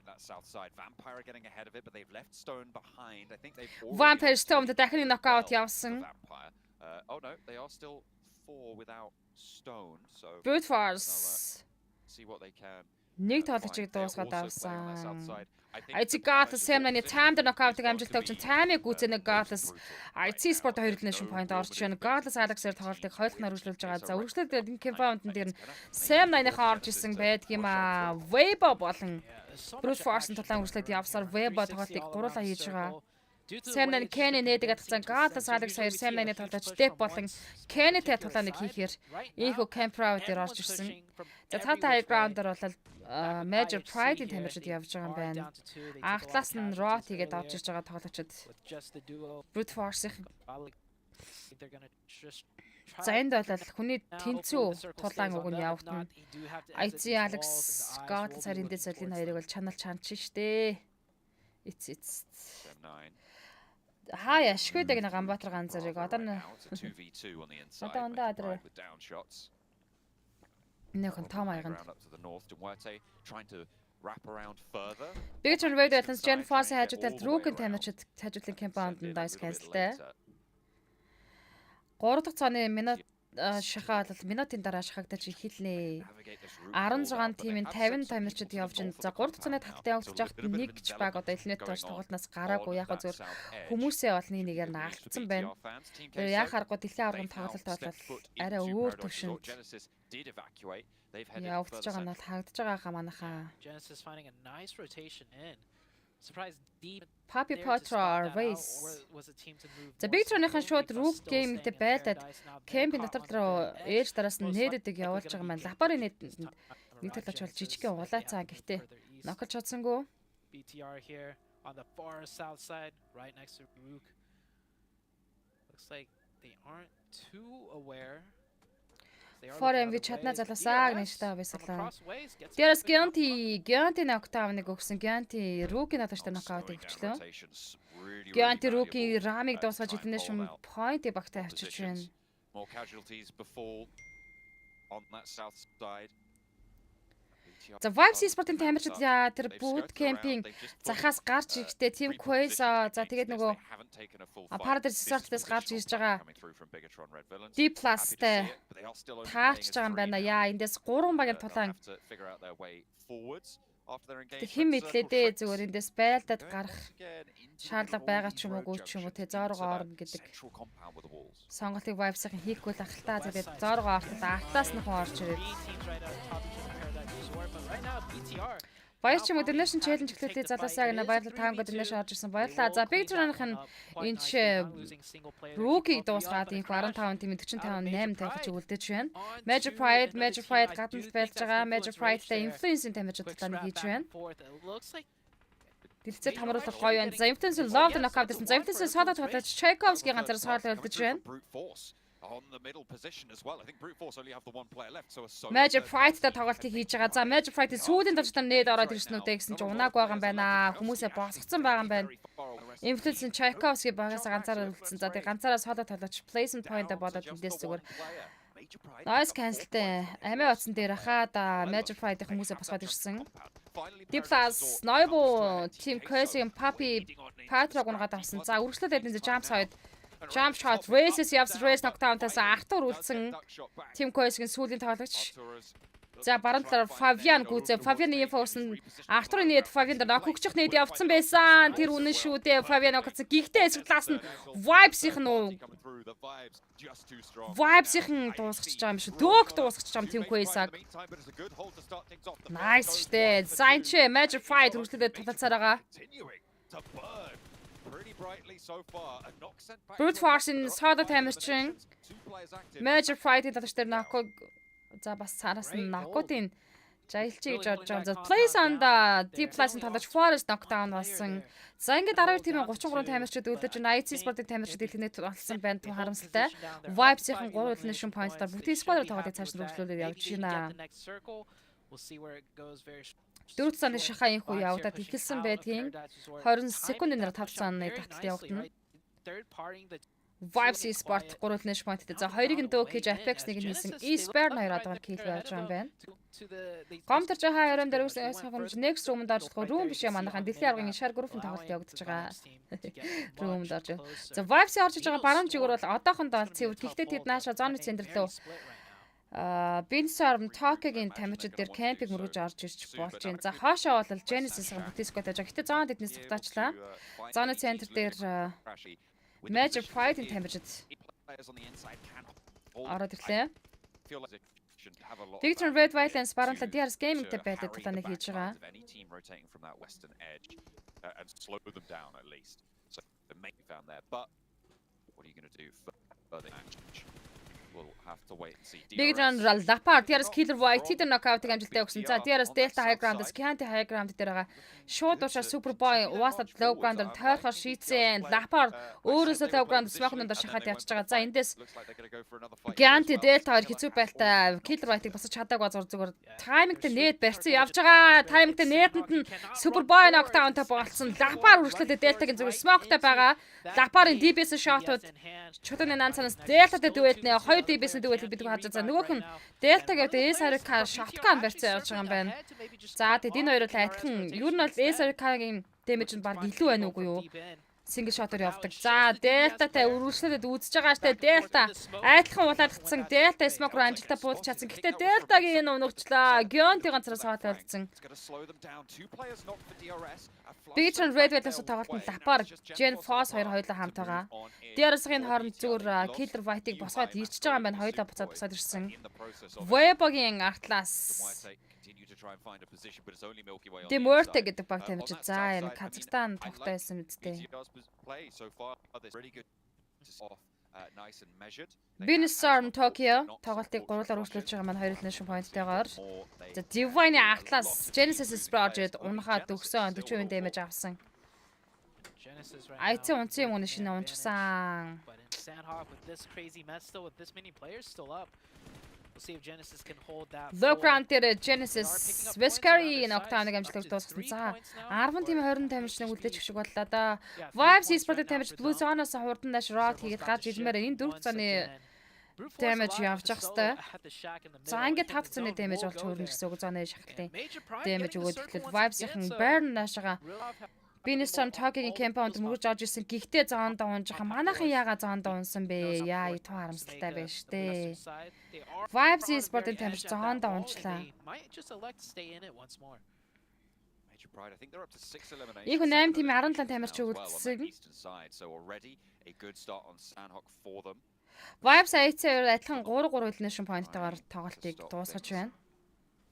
That south side Vampire getting ahead of it but they've left Stone behind. I think they've Vampire Stone дахин knockout явсан. Oh no, they are still 4 without Stone. So Brute Force see what they can Нэг тоглогчийг дуусгаад авсан. IC Gatlas Sam-ны таймд нокаутыг амжилттай өгч таймыг гүйцэнэ Gatlas IC Sport 2 elimination point орж ирсэн. Gatlas Alex-ээр тоглолтыг хойлохноор үргэлжлүүлж байгаа. За үргэлжлээд Kempound дээр Sam-ныхаа орж ирсэн байдаг юм аа. Webo болон Brute Force-ын талаан үргэлжлээд явсаар Webo тоглолтыг гуруулаа хийж байгаа. Sam-ны Kenny нээдэг атгсан Gatlas Alex 2 Sam-ны тоглож Step болон Kenny-тэй тулааныг хийхээр ийхүү Kempound дээр орж ирсэн. За цаатаа high ground-аар бол Major Pride-ийн тамирчид явж байгаа юм байна. Анхлаас нь Rot хийгээд авч ирж байгаа тоглогчид Brute Force-ийн за энд бол хүний тэнцүү тулаан уг нь явагдана. IC Alex God царийн дэс солин хоёрыг бол чанал чанч штэ. It's хаяа шгүйдэг нэг Ганбаатар ганцарыг одоо одоо Нэг том аяганд. Big Turn Radio Atlas Gen Foss хажуудаар Rookie тамирчид хажуудлын Kempound-д Dice cancelтэй. 3 дахь цааны минут шахаа бол минутын дараа шахагдаж ихэлнэ. 16 тимийн 50 тамирчид явж байна. За 3 дахь цааны таталтай явагдаж байхад нэг ч баг одоо элнэт тооч тоглолтноос гараагүй. Яг зөв хүмүүсээ бол нэгээр нь алдсан байна. Тэр яг харахгүй дэлхийн аваргын тоглолт бол арай өөр төвшөнд явагдаж байгаа нь бол хагдаж байгаа манайхаа. Papi Potter Race. За Big Turn-ийн шууд Rook game-тэй байлаад кемпийн дотор руу ээж дараас нь нээдэг явуулж байгаа маань лабарын нээдэнд нэг талаач бол жижигхэн угалаацаа гэхдээ ноколж чадсангүй. BTR here on the far south side right next to Rook. Looks like they aren't too aware. ForMV чадна залуусаа гэж таа байсалаа. Дээрээс Gyanti нокдауныг өгсөн. Gyanti Rook-ийн надагчтай нокаутыг өчлөө. Gyanti Rook-ийн Ram-ыг дуусгаж elimination point-ийг багтаа авчирч байна. За Vibes Sport-ын тамирчид тэр boot camping захаас гарч ирэхдээ Team Quace за тэгээд нөгөө Paradise Resort-ээс гарч ирж байгаа D+ тай таарч байгаа юм байна. Эндээс 3 багийн тулаан хэн мэдлээ дээ зүгээр эндээс байлдаад гарах шаардлага байгаа ч юм уу ч юм уу те зоргоо орно гэдэг сонголтыг Vibes-ийн хийхгүй л ахалтаа тэгээд зоргоо ортод артаас нь хүн орж ирээд Баяр ч юм уу Donation Challenge эхлэлтэй залуусаа гэнэ баярлалаа таамаг donation орж ирсэн баярлалаа. За Big Turn-ын энэ жишээ Rookie дуусгаад ийм 15 тийм 45 8 тавьж үлдээж байна. Major Pride гаднад байлж байгаа. Major Pride-тай Influence-ийн тамирчид талааны хийж байна. Дэлгэцэд хамруулах гоё байна. За Influence Love knockout гэсэн. За Influence содод тоглож Tchaikovsky ганцаар соолоо үлдээж байна. On the middle position as well. I think Brute Force only have the one player left, so a solo. Major Pride-тай тоглолтыг хийж байгаа. За Major Pride-ийн сүүлийн давчтаар нээд ороод ирснүүдээ гэсэн чинь унааг байгаа юм байна. Хүмүүсээ босгоцсон байгаа юм байна. Influence Tchaikovsky багаас ганцаараа үлдсэн. За тэг ганцаараа соло тоглож placement point-а болоод эндээс зүгээр Noise cancelтэй. Амиа утсан дээр хаа Major Pride-ийн хүмүүсээ босгоод ирсэн. D+ Noibo Team Quace-ийн Papi Patra гунгаад авсан. За үргэлжлээд эдний jump side Jump shot races явсан race knockdown-таас Артур үлдсэн Team Quace-ийн сүүлийн тоглогч. За баруун талаар Fabian гүзээ. Fabian-ийн force нь Артурын нээд Fabian дээр нокогчих нээд явцсан байсан. Тэр үнэн шүү дээ. Fabian нокогцсон. Гихтээ эсрэг талаас нь Vibes-ийн нөө Vibes-ийн дуусгач байгаа юм шүү. Дөөх дуусгач байгаа Team Quace-аг. Nice штэ. За энэ ч Major Fight үргэлжлүүлээд тулалцаар байгаа. Brute Force-ийн содо тамирчин Major Fight-ийн талч дээр ноког за бас цаараас нь нокотын жаялчи гэж орж байгаа. За Place on the D+-ийн талч Forest knockdown болсон. За ингээд 12 тимийн 33 тамирчид үлдэж байна. IC Sport-ийн тамирчид дэлгэнэт болсон байна. Түн харамсалтай. Vibes-ийн 3 elimination point-аар бүгд squad-аар тоглолтыг цааш нь үргэлжлүүлээд явж байна. 4 цааны шахаа инхүү явагдаад ихэлсэн байдгийн 20 секундын дараа 5 цааны таталт явагдана. Vibes Sport 3 elimination point-тэй. За хоёрыг нь дөө хийж Apex нэг нь хийсэн. E-Spare 2 одоор kill болж байгаа юм байна. Комтер жахаа ярам дээр үс хэмж next room-д орж room биш юм манайхан дэлхийн аргын шар группын тоглолт явагдаж байгаа. Room-д орж. За Vibes орж иж байгаа баруун жигүүр бол одоохондоо цэвэр. Гэхдээ тэд нааша зоны центр лөө Binsarm Tokyoгийн тамирчид дээр кемпиг мөргөж орж ирж болж байна. За хоошоо бол Genesis-ийн бүтээсгот байж байгаа. Гэтэ зоон тэднээс цогтаачлаа. Зооны центр дээр Major Pride-ийн тамирчид ороод ирлээ. Victor Red Violence баруунтаа DRS Gaming-тэй байдаг талааныг хийж байгаа. Big Run Lapar DRS Killer White тэр нокаутыг амжилттай өгсөн. За DRS Delta High Ground-с Chianti High Ground дээр байгаа. Шууд уушаа Superboy угаасаа low ground-аар тойрохоор шийдсэн. Lapar өөрөөсөө low ground смокнуудаар шахаад явчихж байгаа. За эндээс Chianti Delta хоёр хэцүү байлтай Killer White-ыг босож чадаагүй зүгээр таймингтэй нээд барьсан явж байгаа. Таймингтэй нээдэнд нь Superboy нокдаунтай болцсон. Lapar үргэлжлүүлээд Delta-гийн зүгээр смоктай байгаа. Lapar-ын DBS shot-ууд чулууны нанцанаас Delta-тэй дүүэлнэ. 2 DBS-ийн дүүэлийг бид хажаа. За нөгөөх нь Delta гэдэг S-Arc shotgun барьсан явж байгаа юм байна. За тэгэд энэ хоёроо адилхан ер нь бол S-Arc-ийн damage нь баг илүү байна уугүй юу? Single shot-оор явдаг. За Delta-тай үргэлжлүүлээд үзэж байгаа штэ Delta айдлахын улаалгацсан Delta smoke руу амжилттай буулж чадсан. Гэхдээ Delta-гийн энэ унагчлаа. Gionti ганцаараа саад байлцсан. Beach-ын Red Whale-с тоглолтод Lapar, Gen Force хоёр хоёулаа хамт байгаа. DRS-ийн хооронд зүгээр Killer White-ыг босгоод ирчихэж байгаа юм байна. Хоёулаа буцаад ирсэн. Weibo-гийн Atlas Demorte гэдэг баг тамирчид. За энэ Казахстан тогтоо байсан үсттэй. Binsarm Tokyo тоглолтыг 3-аар үргэлжлүүлж байгаа маань 2 elimination point-тойгоор. За Divine Atlas Genesis Project унахад өгсөн 40% damage авсан. Айц унцын юм уу шинэ унчсан. Low ground дээр Genesis Vescari нокдауныг амжилттай дуусгасан. За 10 тийм 20 тамирчныг үлдээж өгч боллоо да. Vibes eSport тамирч Blue Zone-аас хурдан дааш рот хийгээд гарч ирмээр энэ 4 цааны damage явж ах хэвээр. За ингээд 5 цааны damage болж хөрнө гэсэн үг. Зоны шахалтын damage өгөөд тэгэхээр Vibes-ийн Burn наашаага Binsarm Tokyo-гийн компаунд мөрөж орж ирсэн. Гэхдээ зоондоо унжих манайхан яага зоондоо унсан бэ? Яа и туу харамсалтай байна штэ. Vibes eSport-ын тамирч зоондоо унчлаа. Их 8 тийм 17 тамирч үлдсэн. Vibes AIC-ээр адилхан 3 elimination point-тойгоор тоглолтыг дуусгаж байна.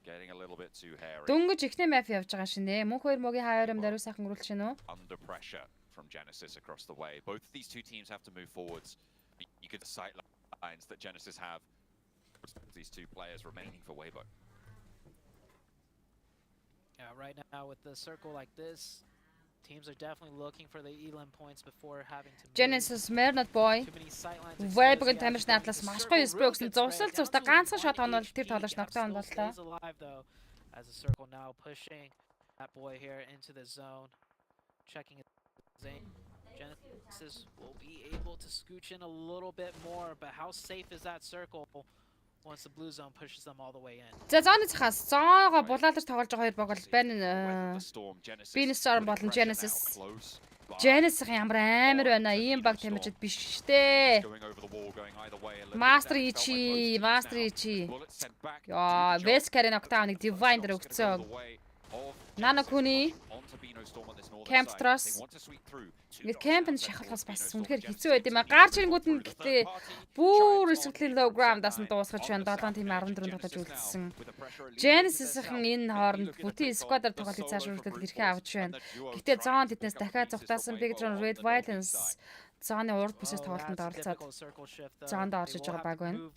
Дөнгөж ихний map явж байгаа шинэ. Мөнх хоёр могийн хаярамд ариу сайхан өрүүлж шинэ үү? Under pressure from Genesis across the way. Both of these two teams have to move forwards. You get the sight lines that Genesis have. These two players remaining for Weibo. Yeah, right now with the circle like this, teams are definitely looking for the elim points before having to Genesis Mernat Boy. Weibo-гийн тамирч Atlas маш гоё спрей өгсөн. Зурсалцаа ганцхан шот хонвол тэр тоглож нокдаун боллоо. As the circle now pushing that boy here into the zone, checking his aim. Genesis will be able to scooch in a little bit more, but how safe is that circle once the blue zone pushes them all the way in? За зооны цахаас зоогоо булаалж тоглож байгаа хоёр баг бол байна. Binsarm болон Genesis. Genesis ямар амар байна. Ийм баг тамирчид биш штэ. Master Ichi. Яа, Vescari нокдауныг Divine дээр өгцөө. Nanakuni Camp Trust. Ингээд camp-ын шахалхаас бас үнэхээр хэцүү байд юм а. Гарч ирэнгүүд нь гэтээ бүр эсрэглэн low ground-аас нь дуусгаж байна. 7 тийм 14 тоглож үлдсэн. Genesis-ийн энэ хооронд бүтэн squad-аар тоглолтыг цааш үргэлжлүүлээд хэрхэн авч байна. Гэтээ зоон тэднээс дахиад цугтаасан Big Drone Red Violence зооны урд бүсээс тоглолтод оролцоод зоонд орж иж байгаа баг байна.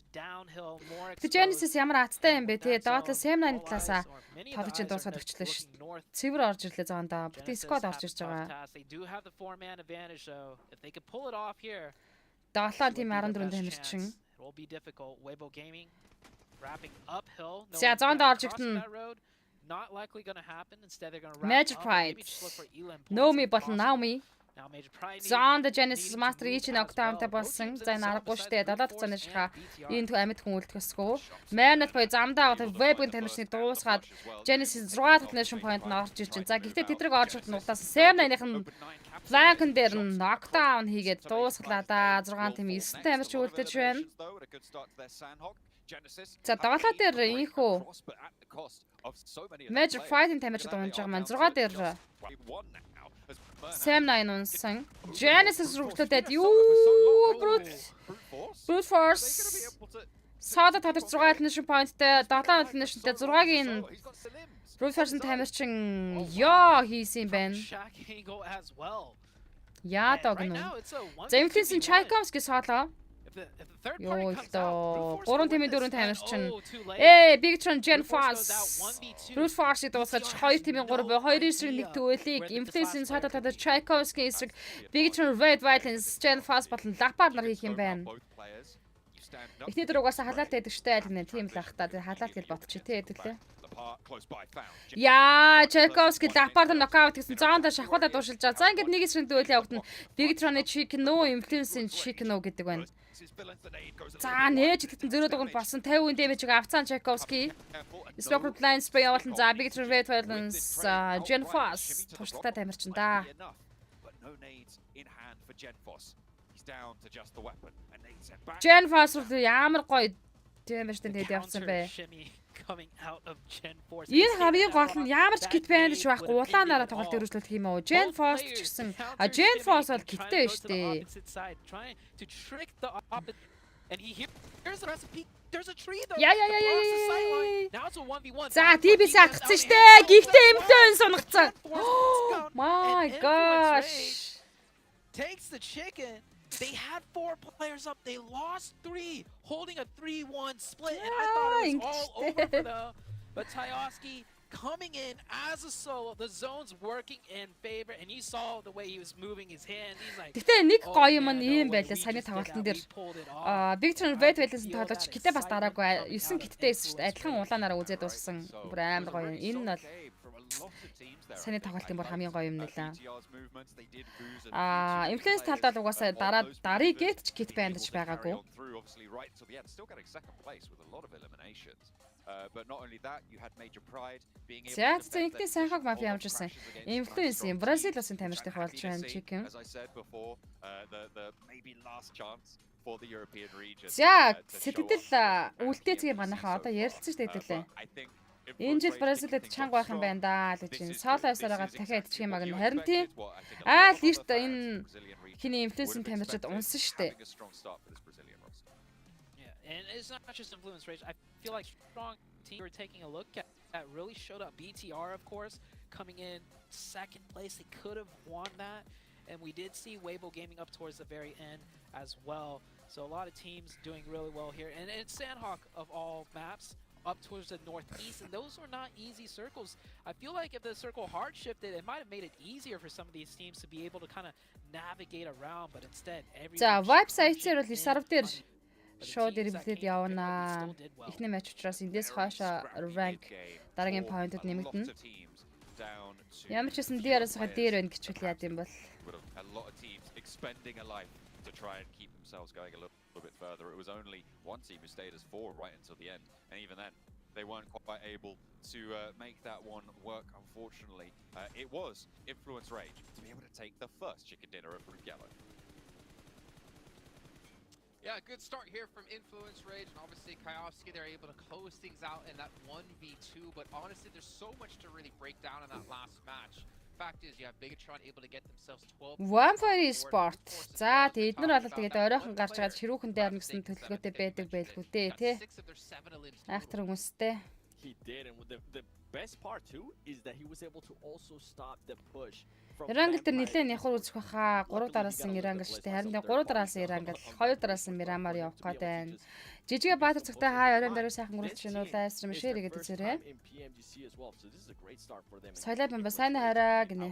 Тэг Genesis ямар аттай юм бэ те? Dota Sem9 талаасаа тоглолтыг дуусгаад өчлөө шүү. Цэвэр орж ирлээ зоондоо. Бүтэн squad орж ирж байгаа. 7 тийм 14 тамирчин. За зоонд орж игтэн. Major Pride. Nomi болон Naomi. Zone the Genesis Master Ichi нокдаунтай болсон. За энэ аргагүй штэ. 7 дахь цааны шаха энэ амьд хүн үлдэхсгүй. Manat боё замдаа Weibo-гийн тамирчныг дуусгаад Genesis 6 elimination point нь орж ирж байна. За гэхдээ тэдрэг орж ирэх нугтаас Sem9-ийн flank дээр нь knockdown хийгээд дуусглаа да. 6 тийм 9 тамирч үлдэж байна. За дагалаа дээр инхүү Magic Fight-ын тамирчид унж байгаа маань 6 дээр Sam 9 унсан. Genesis рүүхлүүдэд юу Brute Force Саада татар 6 elimination point-тэй 7 elimination-тэй 6-гийн Brute Force-ын тамирчин ёо хийсэн юм байна. Яа дог нь. За Influence-ийн Tchaikovsky соло. Ёо лоо. 3 тимийн 4 тамирчин. Bigtron Gen Force. Brute Force-ийг дуусгаж 2 тимийн 3 2 эсрэг нэг төвөлийг Influence-ийн Саада татар Tchaikovsky эсрэг Bigtron Red Violence Gen Force болон Lapar нар хийх юм байна. Эхний дөрөвгөөс халаалт байдаг штэ аль нэ тийм л ах та халаалт гэж бодчих тий хэвлээ. Яа, Tchaikovsky Lapar нокаут гэсэн зоондоо шахуулаад дуушилж байгаа. За ингээд нэг эсрэг дүүл явагдана. Bigtron-ы Chicken No, Influence-ийн Chicken No гэдэг байна. За нээж гэтэн зөрөө дуганд болсон 50 damage-ийг авцаан Tchaikovsky. Smoke Line Spray явуулсан. За Bigtron Red Violence Gen Force туршлагатай тамирчин да. Gen Force ямар гоё damage-тэй тэгээд явсан бэ. Энэ хамгийн гол нь ямар ч кит банд ч байхгүй улаанаараа тоглолт өргөжлөх юм уу? Gen Force ч гэсэн Gen Force бол киттэй шүү дээ. За TBS агцсан штэ. Гихтээ Influence сунгацсан. My gosh. Takes the chicken. They had 4 players up. They lost 3, holding a 3-1 split. And I thought it was all over for them. But Tchaikovsky coming in as a solo. The zone's working in favor. And you saw the way he was moving his hand. He's like, гэтээ нэг гоё юм нь ийм байлаа. Саяны тоглолтын дээр Bigtron Red Violence-ийн тоглолч гэтээ бас дараагүй 9 киттэй байсан шүү дээ. Адилхан улаанаараа үзээд дууссан. Бүр амар гоё. Энэ нь бол саяны тоглолтын бүр хамгийн гоё юм нэлээ. Influence талдаа л угаасаа дарыг гээч кит бандж байгаагүй. За нэгтээ сайхаг мафи явж ирсэн. Influence юм Бразил улсын тамирчдын болж байна Chicken. За сэтгэл үлдээцгийн манайхаа одоо ярилцсан шүү дээ хэлээ. Энэ жил Бразилд чанга байх юм байна да гэж чинь соло ясараагаар дахиад идчих юм аа гэн харин тийм айл эрт энэ хиний Influence-ийн тамирчид унсан штэ. And it's not just Influence Rage. I feel like strong team we're taking a look at really showed up. BTR, of course, coming in second place. They could have won that. And we did see Weibo Gaming up towards the very end as well. So a lot of teams doing really well here. And it's Sandhawk of all maps up towards the northeast, and those were not easy circles. I feel like if the circle hard shifted, it might have made it easier for some of these teams to be able to kind of navigate around, but instead everyone. За website-ээр бол сарв дээр шууд ирэмлээд явна. Эхний матч учраас эндээс хойшоо rank дараагийн point-ууд нэмэгдэнэ. Ямар ч гэсэн дээрээс хойш дээр байна гэж үл яад юм бол. To try and keep themselves going a little bit further. It was only one team who stayed as 4 right until the end, and even then they weren't quite able to make that one work, unfortunately. It was Influence Rage to be able to take the first chicken dinner of Group Yellow. Yeah, good start here from Influence Rage, and obviously Tchaikovsky, they're able to close things out in that 1v2, but honestly there's so much to really break down in that last match. Fact is, you have Bigatron able to get themselves 12. One for sport. За тэгээд эднэр бол тэгээд ойроохон гарч гад ширүүхэн дээр нэгсэн төлөвлөгөөтэй байдаг байлгүй дээ, тий. Айхтар хүмүүстэй. He did, and the best part too is that he was able to also stop the push. Ирангл дээр нэлээд явах үзэх баха 3 дараалсан Ирангл штэ харин 3 дараалсан Ирангл 2 дараалсан Мирамар явах гээд байна. Жижигэ баатар цагтаа хаа оройн дээр сайхан мөрөлж шинэ лайвстрим шеэр гэдэг үзээрэй. Соёлоо бамба сайн хараа гинэ.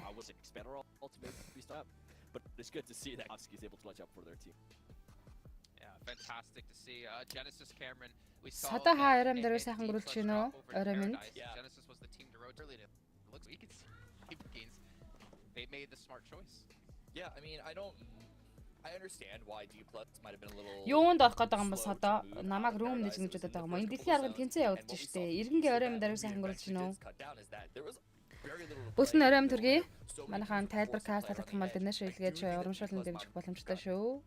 But it's good to see that Husky is able to latch up for their team. Yeah, fantastic to see. Genesis Cameron, we saw. Сада хаа оройн дээр сайхан мөрөлж шинэ оройн. Genesis was the team to rotate early. Looks we can see they made the smart choice. Yeah, I mean, I understand why D+ might have been a little. Юунд орох гэдэг юм бас одоо намайг room нэж ингэж бодоод байгаа юм. Энэ дэлхийн арганд тэнцээ явагдаж штэ. Иргэнгийн оройн дээр сайхан мөрөлж шинэ. Бүсн өрөөм төргий. Манайхан тайлбар каст талах юм бол дэнэ шилгээж урамшуулсан дэмжих боломжтой шүү.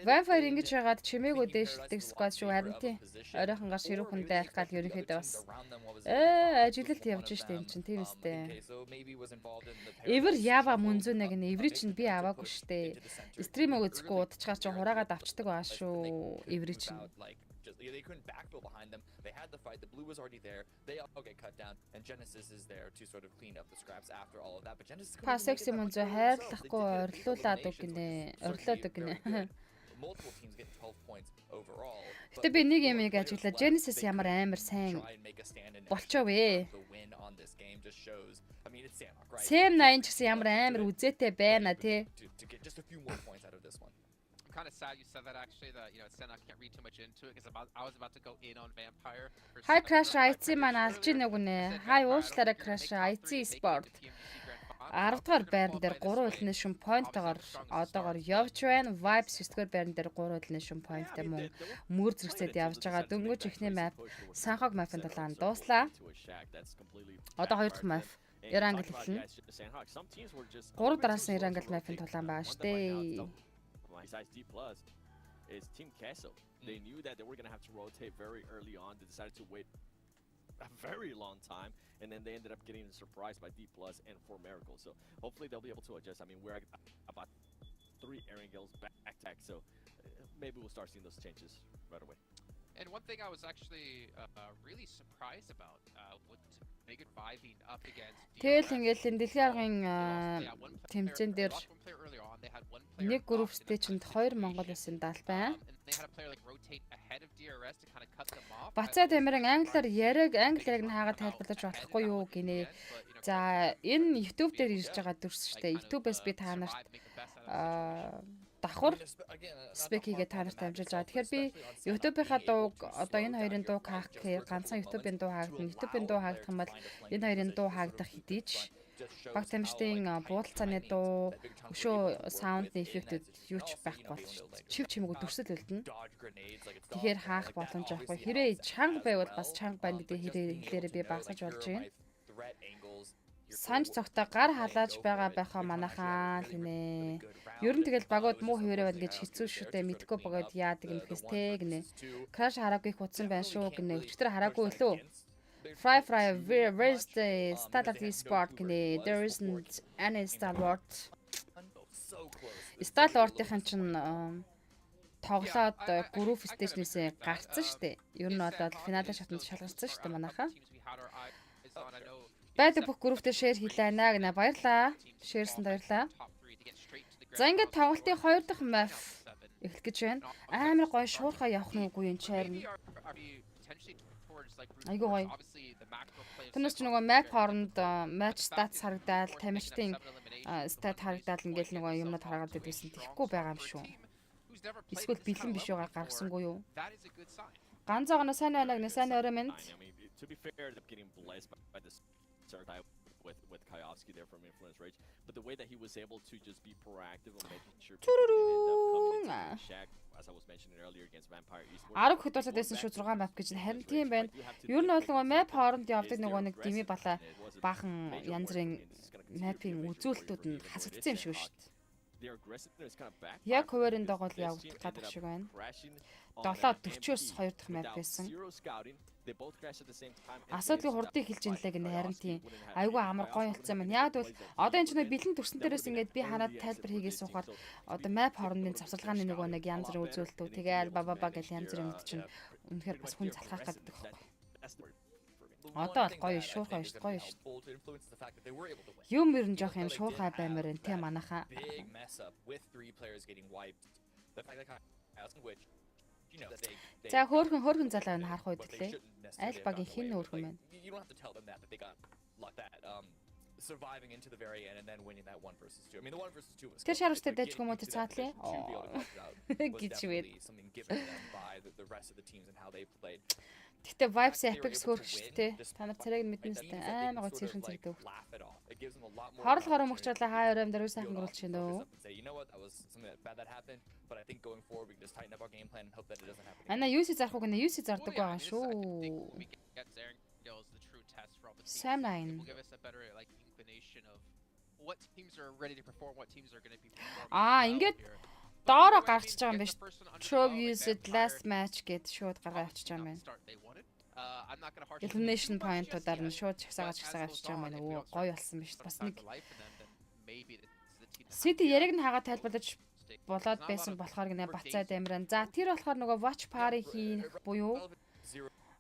Vampire ингэж яагаад чимээгүй дээшлдэг squad шүү харин тий. Оройхон гар ширүүхэн байх гал ерөнхийдөө бас ажилд явж штэ юм чинь тийм үстэй. Эвэр ява мөнзөнэг нэ эври чинь би аваагүй штэ. Стримээ үзэхгүй удачгаар чи хураагаад авчдаг баа шүү. Эври чинь. They couldn't backfill behind them. They had the fight. The blue was already there. They all get cut down, and Genesis is there to sort of clean up the scraps after all of that. But Genesis Passex юм зөө хайрлахгүй орлуулаад үг гинэ. Орлоод үг гинэ. Multiple teams get 12 points overall. Гэтэ би нэг юм ажиглаа. Genesis ямар амар сайн болчоо вэ? Сэм 8 ч гэсэн ямар амар үзээтэй байна тий. Just a few more points out of this one. Kind of sad you said that actually, that Senna can't read too much into it because I was about to go in on Vampire. Hi Crash IC маань алж ийн үгнэ. Hi уушлаараа Crash IC Sport. 10 дугаар байран дээр 3 үлнэ шин поинттойгоор одоогоор явж байна. Vibes 9 дугаар байран дээр 3 үлнэ шин поинттай мөн мөр зэрэгцээд явж байгаа. Дөнгөж ихний map Санхог map-ын дулаан дууслаа. Одоо 2 дахь map Ирангл эхэлнэ. 3 дараас нь Ирангл map-ын дулаан байгаа штэ. Besides D plus is Team Castle. They knew that they were going to have to rotate very early on. They decided to wait a very long time, and then they ended up getting surprised by D plus and 4 Miracles. So hopefully they'll be able to adjust. I mean, we're about 3 Aaron Gills back to back, so maybe we'll start seeing those changes right away. And one thing I was actually really surprised about with Big Viving up against Тэгэл ингээл энэ дэлхийн аргын тэмцээн дээр нэг групптэй чинь 2 Монгол улсын дал байна. Бацаа Тамирын англиар англи яриг нь хаагаад тайлбарлаж болохгүй юу гинэ. За энэ YouTube дээр ирж байгаа дүрс шүү дээ. YouTube-ээс би та нарт давхар спек хийгээ та нарт амжилж байгаа. Тэгэхээр би YouTube-ийнхаа дууг одоо энэ хоёрын дууг хаах гэхээр ганцхан YouTube-ийн дуу хаагдана. YouTube-ийн дуу хаагдах юм бол энэ хоёрын дуу хаагдах хэдий ч баг тамирчдын буудалцааны дуу, өшөө саундны эффектэд юу ч байхгүй болно шүү дээ. Чив чимээгөө дүрсэл үлдэнэ. Тэгэхээр хаах боломж авахгүй. Хэрэг чанга байвал бас чанга байна гэдэг хэлээрээ би багсаж болж байна. Санж цогтой гар халааж байгаа байхаа манайхаа гинэ. Ер нь тэгэл багууд муу хэвээрээ байна гэж хэцүү шүү дээ. Мэдгүй багууд яадаг юм гэхээс те гинэ. Crash хараагүй хутсан байна шүү гинэ. Өчтөр хараагүй лөө. Fry where's the start of this sport gini? There isn't any Star Wars. Star Wars-ийн чинь тоглоод group stage-нээсээ гарцсан шүү дээ. Ер нь бол финалийн шатанд шалгарсан шүү дээ манайхаа. Байдаг бүх group-тэй share хийлээ гэнэ. Баярлаа. Share-сэн баярлаа. За ингээд тоглолтын 2 дахь map эхлэх гэж байна. Амар гоё шуурхаа явах нь үгүй юм чарна. Айгуу гоё. Тэрнээс ч нөгөө map хооронд match stats харагдаад, тамирчдын stat харагдаад ингээл нөгөө юмнууд харагдаад байсан. Тэхгүй байгаа юм шүү. Эсвэл бэлэн биш байгаа гаргасангүй юу? Ганцаагаар сайн байна гэнэ сайн өрөө минь. To be fair, getting blessed by this with Kayovsky there from Influence Rage, but the way that he was able to just be proactive and making sure people didn't end up coming into the shack, as I was mentioning earlier against Vampire Esports. 10 хөдөлсөд байсан шүү 6 map гэж харин тийм байна. Ер нь бол нөгөө map хооронд явдаг нөгөө нэг дими бала баахан янз бүрийн map-ийн үзүүлэлтүүд нь хасагдсан юм шиг шүү дээ. Яг хуваарийн дагуул явагдах гадах шиг байна. 7:40-оос 2 дахь map байсан. Асуудлыг хурдыг хэлж ин лээ гэнэ харин тийм айгүй амар гоё болцсон юм. Яг бол одоо энэ ч нэг бэлэн төгсөн дээрээс ингээд би хараад тайлбар хийгээ суухаар одоо map хоорондын завсарлагын нөгөө нэг янз бүрийн үзүүлэлтүүд тэгээл баба гэл янз бүрийн мэд чинь үнэхээр бас хүн залхах гэдэг байхгүй. Одоо бол гоё шуурхай шүү гоё шүү. Юм ер нь жоох юм шуурхай баймаар энэ тийм манайхаа. За хөөрхөн залаа нь харах үед лээ. Аль багийн хин хөөрхөн байна. Surviving into the very end and then winning that 1 versus 2. I mean the 1 versus 2 was Тэр шарустай дэж хүмүүст цаатлаа. Гэж вэ. Something given them by the rest of the teams and how they played. Гэтэ vibes epic хөөрх шүү дээ. Та нар царайг мэднэ сте аймаг гоё цэрхэн цэрдэг. Хорл хором мөгчрлээ хаа өрөөм дээр сайхан гөрүүлж чинь дөө. You know what? That was something that bad that happened, but I think going forward we can just tighten up our game plan and hope that it doesn't happen. Ана UC зарах уу гэнэ UC зардаг байгаа шүү. Sam 9. indication of what teams are ready to perform, what teams are going to be performing. Ингээд доороо гарч байгаа юм байна шүү. Trove used last match гэд шууд гаргаа авчиж байгаа юм байна. Elimination point-удаар нь шууд чагсаагаад авчиж байгаа юм байна. Өө гоё болсон биз. Бас нэг City яриг нь хагаа тайлбарлаж болоод байсан болохоор гинэ бацаа дамиран. За тэр болохоор нөгөө watch party хийх буюу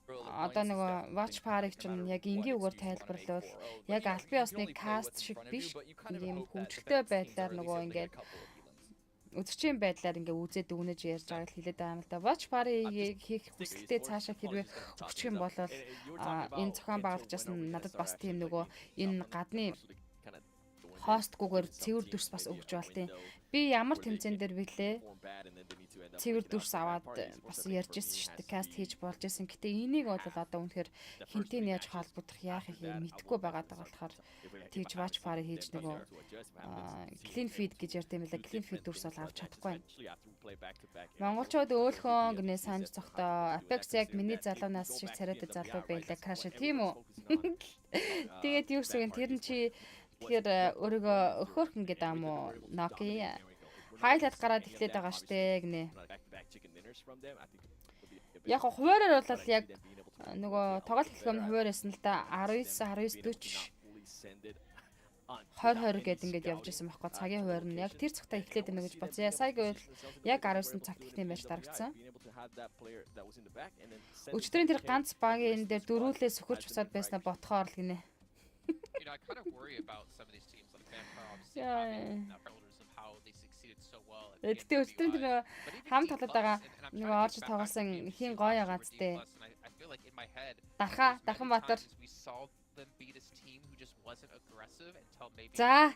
одоо нөгөө watch party чинь яг энгийн үгээр тайлбарлавал яг албан ёсны cast шиг биш. Ийм хөгжөлтэй байдлаар нөгөө ингээд өдөрчийн байдлаар ингээ үзээд дүгнэж ярьж байгааг хэлээд байгаа юм л да. Watch party хийх хүсэлтэд цаашаа хэрвээ өгчих юм бол энэ зохион байгуулагчаас нь надад бас тийм нөгөө энэ гадны хостгүйгээр цэвэр дүрс бас өгж болтیں۔ Би ямар тэмцээн дээр билээ цэвэр дүрс аваад бас ярьж ирсэн шүү дээ. Каст хийж болж ирсэн. Гэтэ энийг бол одоо үнэхээр хинтээ яаж холбогдох яахыг мэдэхгүй байгаад байгаа болохоор тэгж watch party хийж нөгөө clean feed гэж ярьд юм лээ. Clean feed дүрс бол авч чадахгүй байна. Монголчууд өөлхөн гинэ санаж цогтоо Apex яг миний залуунаас шиг царайтай залуу байлаа. Краш тийм үү? Тэгээд юу гэсэн тэр нь чи тэгэхээр өөрийгөө өхөөрхөн гэдэг юм уу? Ноки хайлт гараад эхлээд байгаа штэ гинэ. Яг хуваараар бол яг нөгөө тоглолт хэлхүүм хуваар байсан л да 19 гэд ингээд явж исэн байхгүй цагийн хуваар нь яг тэр цагтаа эхлээд байна гэж бодъё. Сая гэвэл яг 19 цагт ихний байж дарагдсан. Өчигдрийн тэр ганц багийн энэ дээр дөрүүлээ сөхөрч бусаад байснаа ботхоор л гинэ. You know, I kind of worry about some of these teams like Vampire obviously having shoulders of how they succeeded so well. Тэгтээ өчтөр тэр хамт тоглоод байгаа нөгөө орж тоглосон хин гоё гац тээ. I feel like in my head Дархан Баатар we saw them beat this team who just wasn't aggressive until maybe За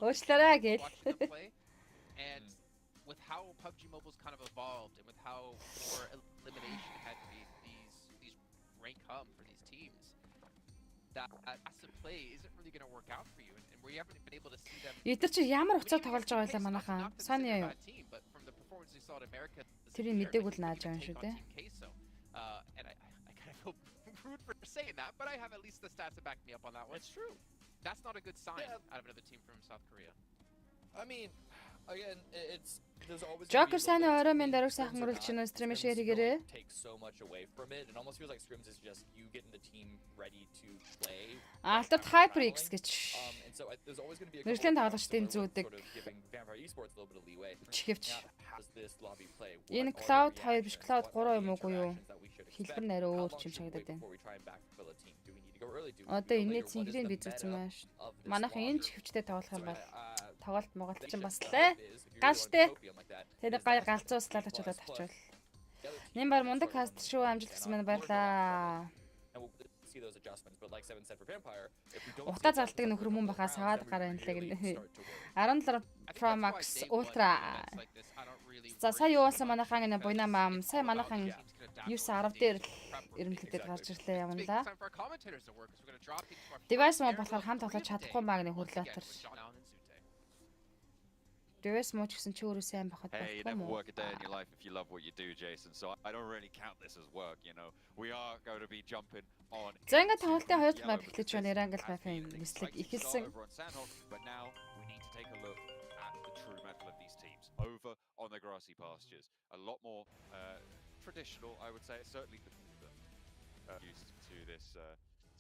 уучлаарай гээл. And with how PUBG Mobile's kind of evolved and with how more elimination had these rank hum for these teams. That passive play isn't really going to work out for you, and we haven't been able to see them. Эдгээр чи ямар хуцаар тоглож байгаа байлаа манайхаа. Сайн яа юу? Тэрийг мдэггүй л нааж байгаа юм шүү дээ. And I kind of feel rude for saying that, but I have at least the stats to back me up on that one. It's true. That's not a good sign out of another team from South Korea. I mean, again, Joker сайн орой минь даруй сайхан өрөлж чинь стрим шеэр хийгээрэй. Take so much away from it. It almost feels like scrims is just you getting the team ready to play. Алтад HyperX гэж. And so there's always going to be a Мэргэжлийн тоглогчдын зүүдэг giving Vampire Esports a little bit of leeway. Чихвч. This lobby play. Энэ Cloud 2 биш Cloud 3 юм уу юу? Хэлбэр нэрээ өөр юм шигдээд байна. Одоо энэ цэнхрийн бид үзсэн маш. Манайхан энэ чихвчтэй тоглох юм бол тоглолт моголт чинь бас лээ. Гал штэ. Тэр гай галзууслаад очиод авчвал. Нэм бар мундаг каст шүү амжилт гэсэн мань баярлаа. Утаа залдаг нөхөр мөн бахаа саад гараа инлээ гэнэ. 17 Pro Max Ultra. За сая юусан манайхан гэнэ буйна мам. Сая манайхан 910 дээр ирэмлэгдээд гарч ирлээ юм да. Device мөн болохоор хамт тоглож чадахгүй маа гэнэ хөрлөтөр. Device мөн ч гэсэн чи өөрөө сайн байхад Hey, you never work a day in your life if you love what you do, Jason. So I don't really count this as work, you know. We are going to be jumping on. За ингээд тоглолтын хоёр дахь map эхлэж байна. Erangel map-ын нислэг эхэлсэн. But now we need to take a look at the true mettle of these teams over on the grassy pastures. A lot more traditional, I would say. It's certainly used to this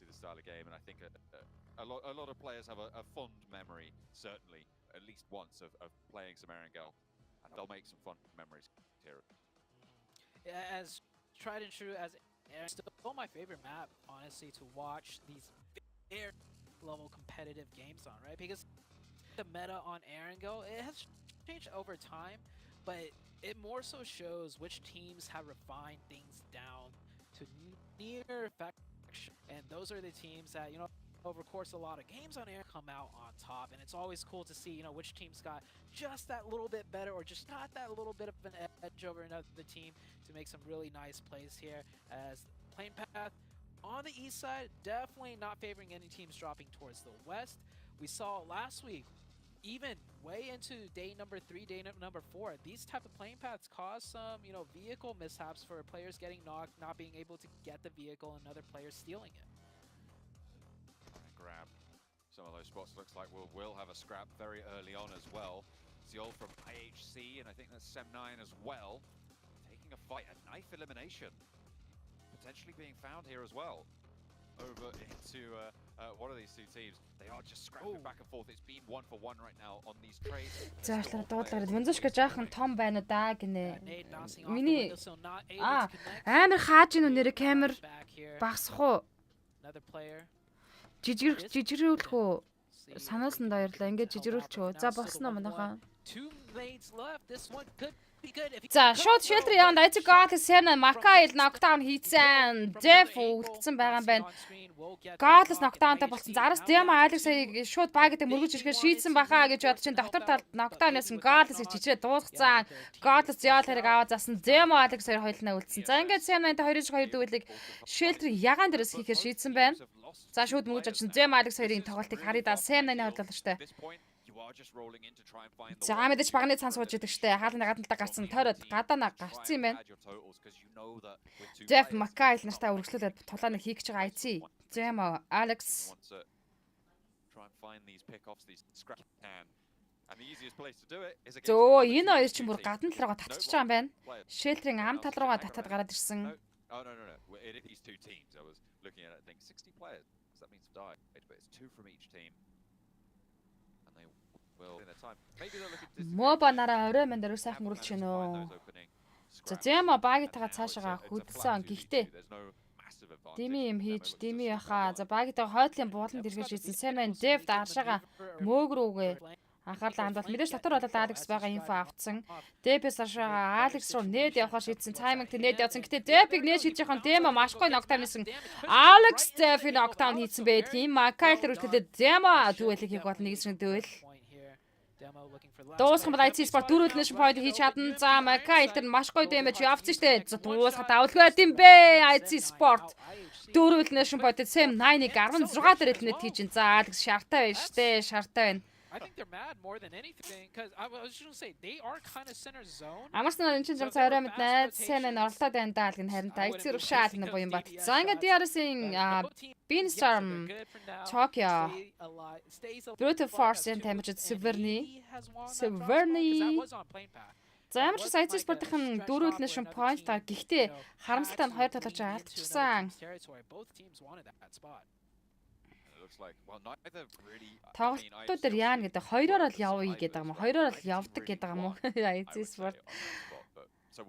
style of game, and I think a lot of players have a fond memory, certainly. At least once of playing some Erangel, and they'll make some fun memories here. As tried and true as still my favorite map, honestly, to watch these very level competitive games on, right? Because the meta on Erangel, it has changed over time, but it more so shows which teams have refined things down to near perfection, and those are the teams that, you know, over course a lot of games on air come out on top, and it's always cool to see, you know, which team's got just that little bit better or just got that little bit of an edge over another team to make some really nice plays here. As playing path on the east side, definitely not favoring any teams dropping towards the west. We saw last week, even way into day number 3, day number 4, these type of playing paths cause some, you know, vehicle mishaps for players getting knocked, not being able to get the vehicle, and other players stealing it. Grab some of those spots. Looks like we'll have a scrap very early on as well. Ziol from IHC, and I think that's Sem9 as well. Taking a fight, a knife elimination. Potentially being found here as well. Over into one of these two teams. They are just scrapping back and forth. It's been 1-for-1 right now on these trades. Зааштай дуудлаараа Мунзушка жаахан том байна уу даа гинэ. Миний амар хааж ийн нэр камер багсах уу? Жижигрүүлэх үү? Санаасан даярлаа. Ингээд жижигрүүлчихөө. За босноо манайхаа. За шууд шилтер яванд айц гол сэрнэ Макайл нокдаун хийцэн. Деф үлдсэн байгаа юм байна. Голс нокдаунтай болсон. Зараас Дема Алекс шууд багтай мөргөж ирэхээр шийдсэн бахаа гэж бод чинь дотор талд нокдаун ясан голс чичрээ дуусгацсан. Голс Зиол хэрэг аваа засан. Дема Алекс хоёр хоёулаа үлдсэн. За ингээд Сэмнайнтай 2-2 дүүлийг шилтер ягаан дээрээс хийхээр шийдсэн байна. За шууд мөргөж очин Дема Алекс хоёрын тоглолтыг харъя да. Сэмнайны хувьд л штэ. За мэдээж багны цан сууж идэг штэ. Хаалны гадналтай гарсан тойроод гадаана гарцсан юм байна. Jeff Макайл нартай үргэлжлүүлээд тулааныг хийх гэж байгаа IC. Зэма Алекс. Зөө энэ хоёр ч бүр гадна талруугаа татчихж байгаа юм байна. Шэлтрийн ам тал руугаа татаад гараад ирсэн. Моба нараа орой мэн дээр сайхан үргэлж гинэ үү. За Зэма багитайгаа цаашаага хөдөлсөн. Гэхдээ Дими юм хийж, Дими яхаа. За багитайгаа хойдлын бууланд иргэж ийсэн. Сэмэн Дев даашаага мөөгрүүгээ анхаарлаа хандвал мэдээж дотор болоод Алекс байгаа инфо авцсан. Депээс ашаага Алекс руу нээд явахаар шийдсэн. Тайминг нээд явсан. Гэтэ Депиг нээд шийдэж яхан Дема маш гоё нокдаун хийсэн. Алекс Депиг нокдаун хийсэн байдгийн. Макайлер үлдээд Дема дүүлийг хийх бол нэгсрэн дүүл. Дуусхан бол IC Sport дөрөвлөш point хийж чадна. За Макайлер маш гоё дэмэж явцсан штэ. За дуусгаад авалгүй байт юм бэ. IC Sport дөрөвлөш point Sem9-ыг 16 дээр хэлнэт хийж. За Алекс шартай байна штэ. Шартай байна. I think they're mad more than anything because I was just gonna say they are kind of center zone. Амарсан энэ чинь цаарай мэднэ. Сэмэн оролдоод байна даа гэн харин IC руу шаал нэг боён бат. За ингээд DRS-ийн Beanstorm Tokyo Brute Force-ийн тамирчид Severny. За ямар ч IC Sport-ын дөрөвлөш point та гэхдээ харамсалтай нь хоёр талаач алдчихсан. Тоглолтууд дээр яана гэдэг хоёроор л явъя гэдэг юм уу? Хоёроор л явдаг гэдэг юм уу? IC Sport.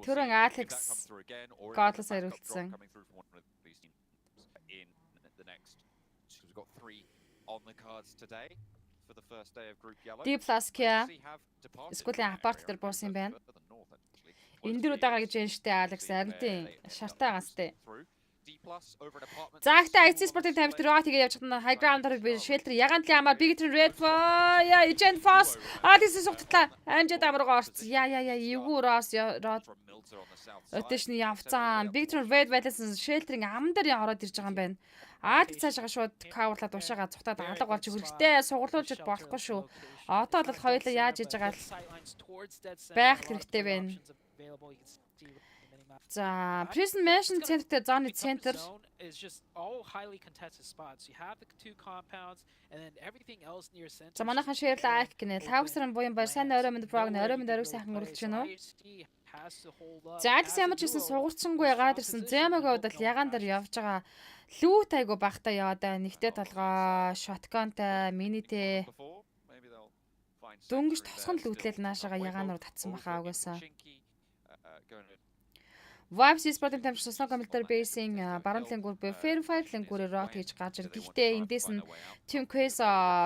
Түрэн Алекс Готлс хариулсан. Диплаския скуулийн апарт дээр буусан юм байна. Энэ дэр удаага гэж байна штэ Алекс харин шартаа гастай. Загтай IC Sport-ын тамирт руу тэгээ явж чадна. High ground-аар би shelter ягаан л ямаар Big Tree Red яа Agent Foss Addis сугтлаа. Амжид амруугаа орцсон. Яа эвгүй Ross Өтэшний явцсан. Big Tree Red байлсан shelter-ийн ам дээр ороод ирж байгаа юм байна. Аадик цаашаа шууд каверлаад ушаага цухтаад алга болж хэрэгтэй. Сугарлуулж болохгүй шүү. Одоо бол хоёулаа яаж иж байгаа л байх хэрэгтэй байна. За Prison Mansion центртэй зооны центр is just all highly contested spots. You have the two compounds and then everything else near center. За манайхан share like гинэ. Лавсрын буян бай сайн орой мэд прог орой мэд орой сайхан үргэлж байна уу? За Алекс ямар ч гэсэн сугарцсангүй гараад ирсэн. Зэмэгийн хувьд л ягаан дээр явж байгаа. Лүүт айгу багтаа яваад байна. Нэгтэй толгой, шотконтой, минитэй. Дөнгөж тосгон лүүтлэл наашаага ягаан руу татсан баха угаасаа. Vibes Sport-ын тамирч Snow Military Base-ийн баруун гүр Fair Fire гүрээр рот хийж гарч ир. Гэхдээ эндээс нь Team Quest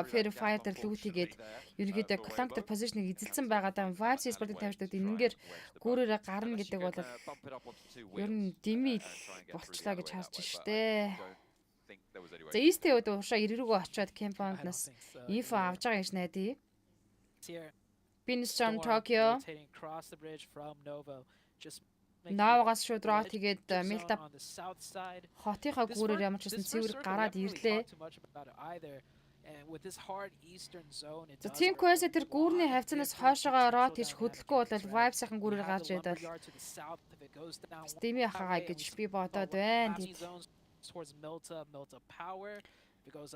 Fair Fire дээр лүүтгээд ерөнхийдөө Clank-тер позишныг эзэлсэн байгаа даа. Vibes Sport-ын тамирчдад энэнгээр гүрээрээ гарна гэдэг бол ер нь димил болчлаа гэж харж штэ. За East-ийн үед уушаа иргэрүүгөө очиод Campbell-наас инфо авч байгаа гэж найдаа. Beanstorm Tokyo Навгаас шууд рот тэгээд Милта хотынхаа гүүрээр ямар ч гэсэн цэвэр гараад ирлээ. За Team Quest тэр гүүрний хавцанаас хойшоогоо рот хийж хөдлөхгүй бол Vibes-ийн гүүрээр гарч ирээд бол Steam-ийн хаагаа гэж би бодоод байна.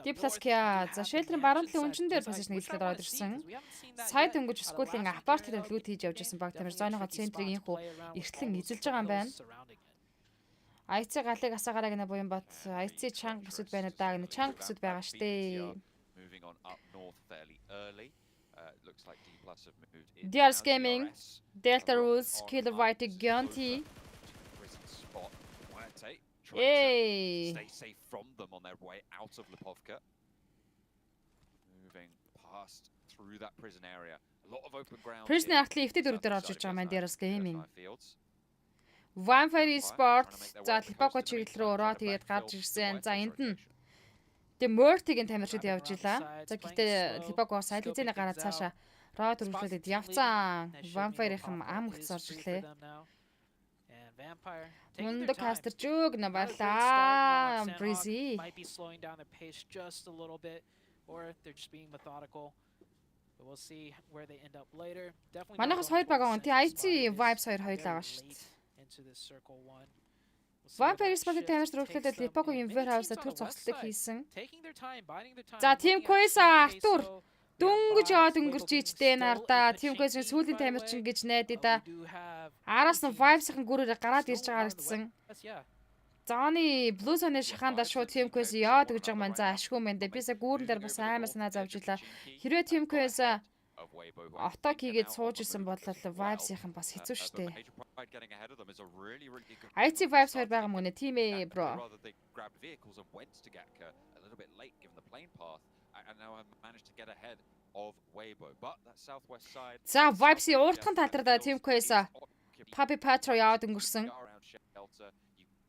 Диплаския за Shelter-ын баруун талын өнчин дээр позишн хийлгээд ороод ирсэн. Сая дөнгөж School-ийн апарт дээр лут хийж явж байсан баг тамир зооныхоо центрийг инхүү эртлэн эзэлж байгаа юм байна. IC галыг асаагаараа гэнэ буян бат IC чанга бүсэд байна даа гэнэ чанга бүсэд байгаа штэ. DRS Gaming, Delta Rules, Killer White Gionti. Yay! Stay safe from them on their way out of Lipovka. Moving past through that prison area. A lot of open ground. Prison actually ifтэй дөрөв дээр орж иж байгаа маань DRS Gaming. Vampire Sports за Lipovka чиглэл рүү ороо тэгээд гарч ирсэн. За энд нь The Murtig-ийн тамирчид явж илаа. За гэхдээ Lipovka сайд эзэний гараад цаашаа роод үргэлжлүүлээд явцсан. Vampire-ийн ам гүц орж ирлээ. Мундаг кастер жүг на баярлаа. Breezy. Might be slowing down their pace just a little bit, or they're just being methodical. But we'll see where they end up later. Definitely. Манайхаас хоёр баг он тий IT Vibes хоёр хоёлаа байгаа шүү дээ. Into this circle one. Vampire Sport-ийн тамирчид үргэлжлүүлээд Lipovka-ийн warehouse-д төр зогсолтыг хийсэн. За Team Quest Артур дөнгөж яваад өнгөрч ичтэй нардаа Team Quest-ийн сүүлийн тамирчин гэж найдаа да. Араас нь Vibes-ийн гүрээр гараад ирж байгаа харагдсан. Зааны Blue Zone-ийн шахаандаа шууд Team Quest яваад өгж байгаа маань за ашгүй мэн дээ. Бисаа гүүрэн дээр бас аймаа санаа зовж илаа. Хэрвээ Team Quest авток хийгээд сууж исэн бол Vibes-ийн бас хэцүү шттэ. IT Vibes хоёр байгаа мөн Team A bro. За Vibes-ийн уртхан талдаа Team Quest Puppy Patro яваад өнгөрсөн.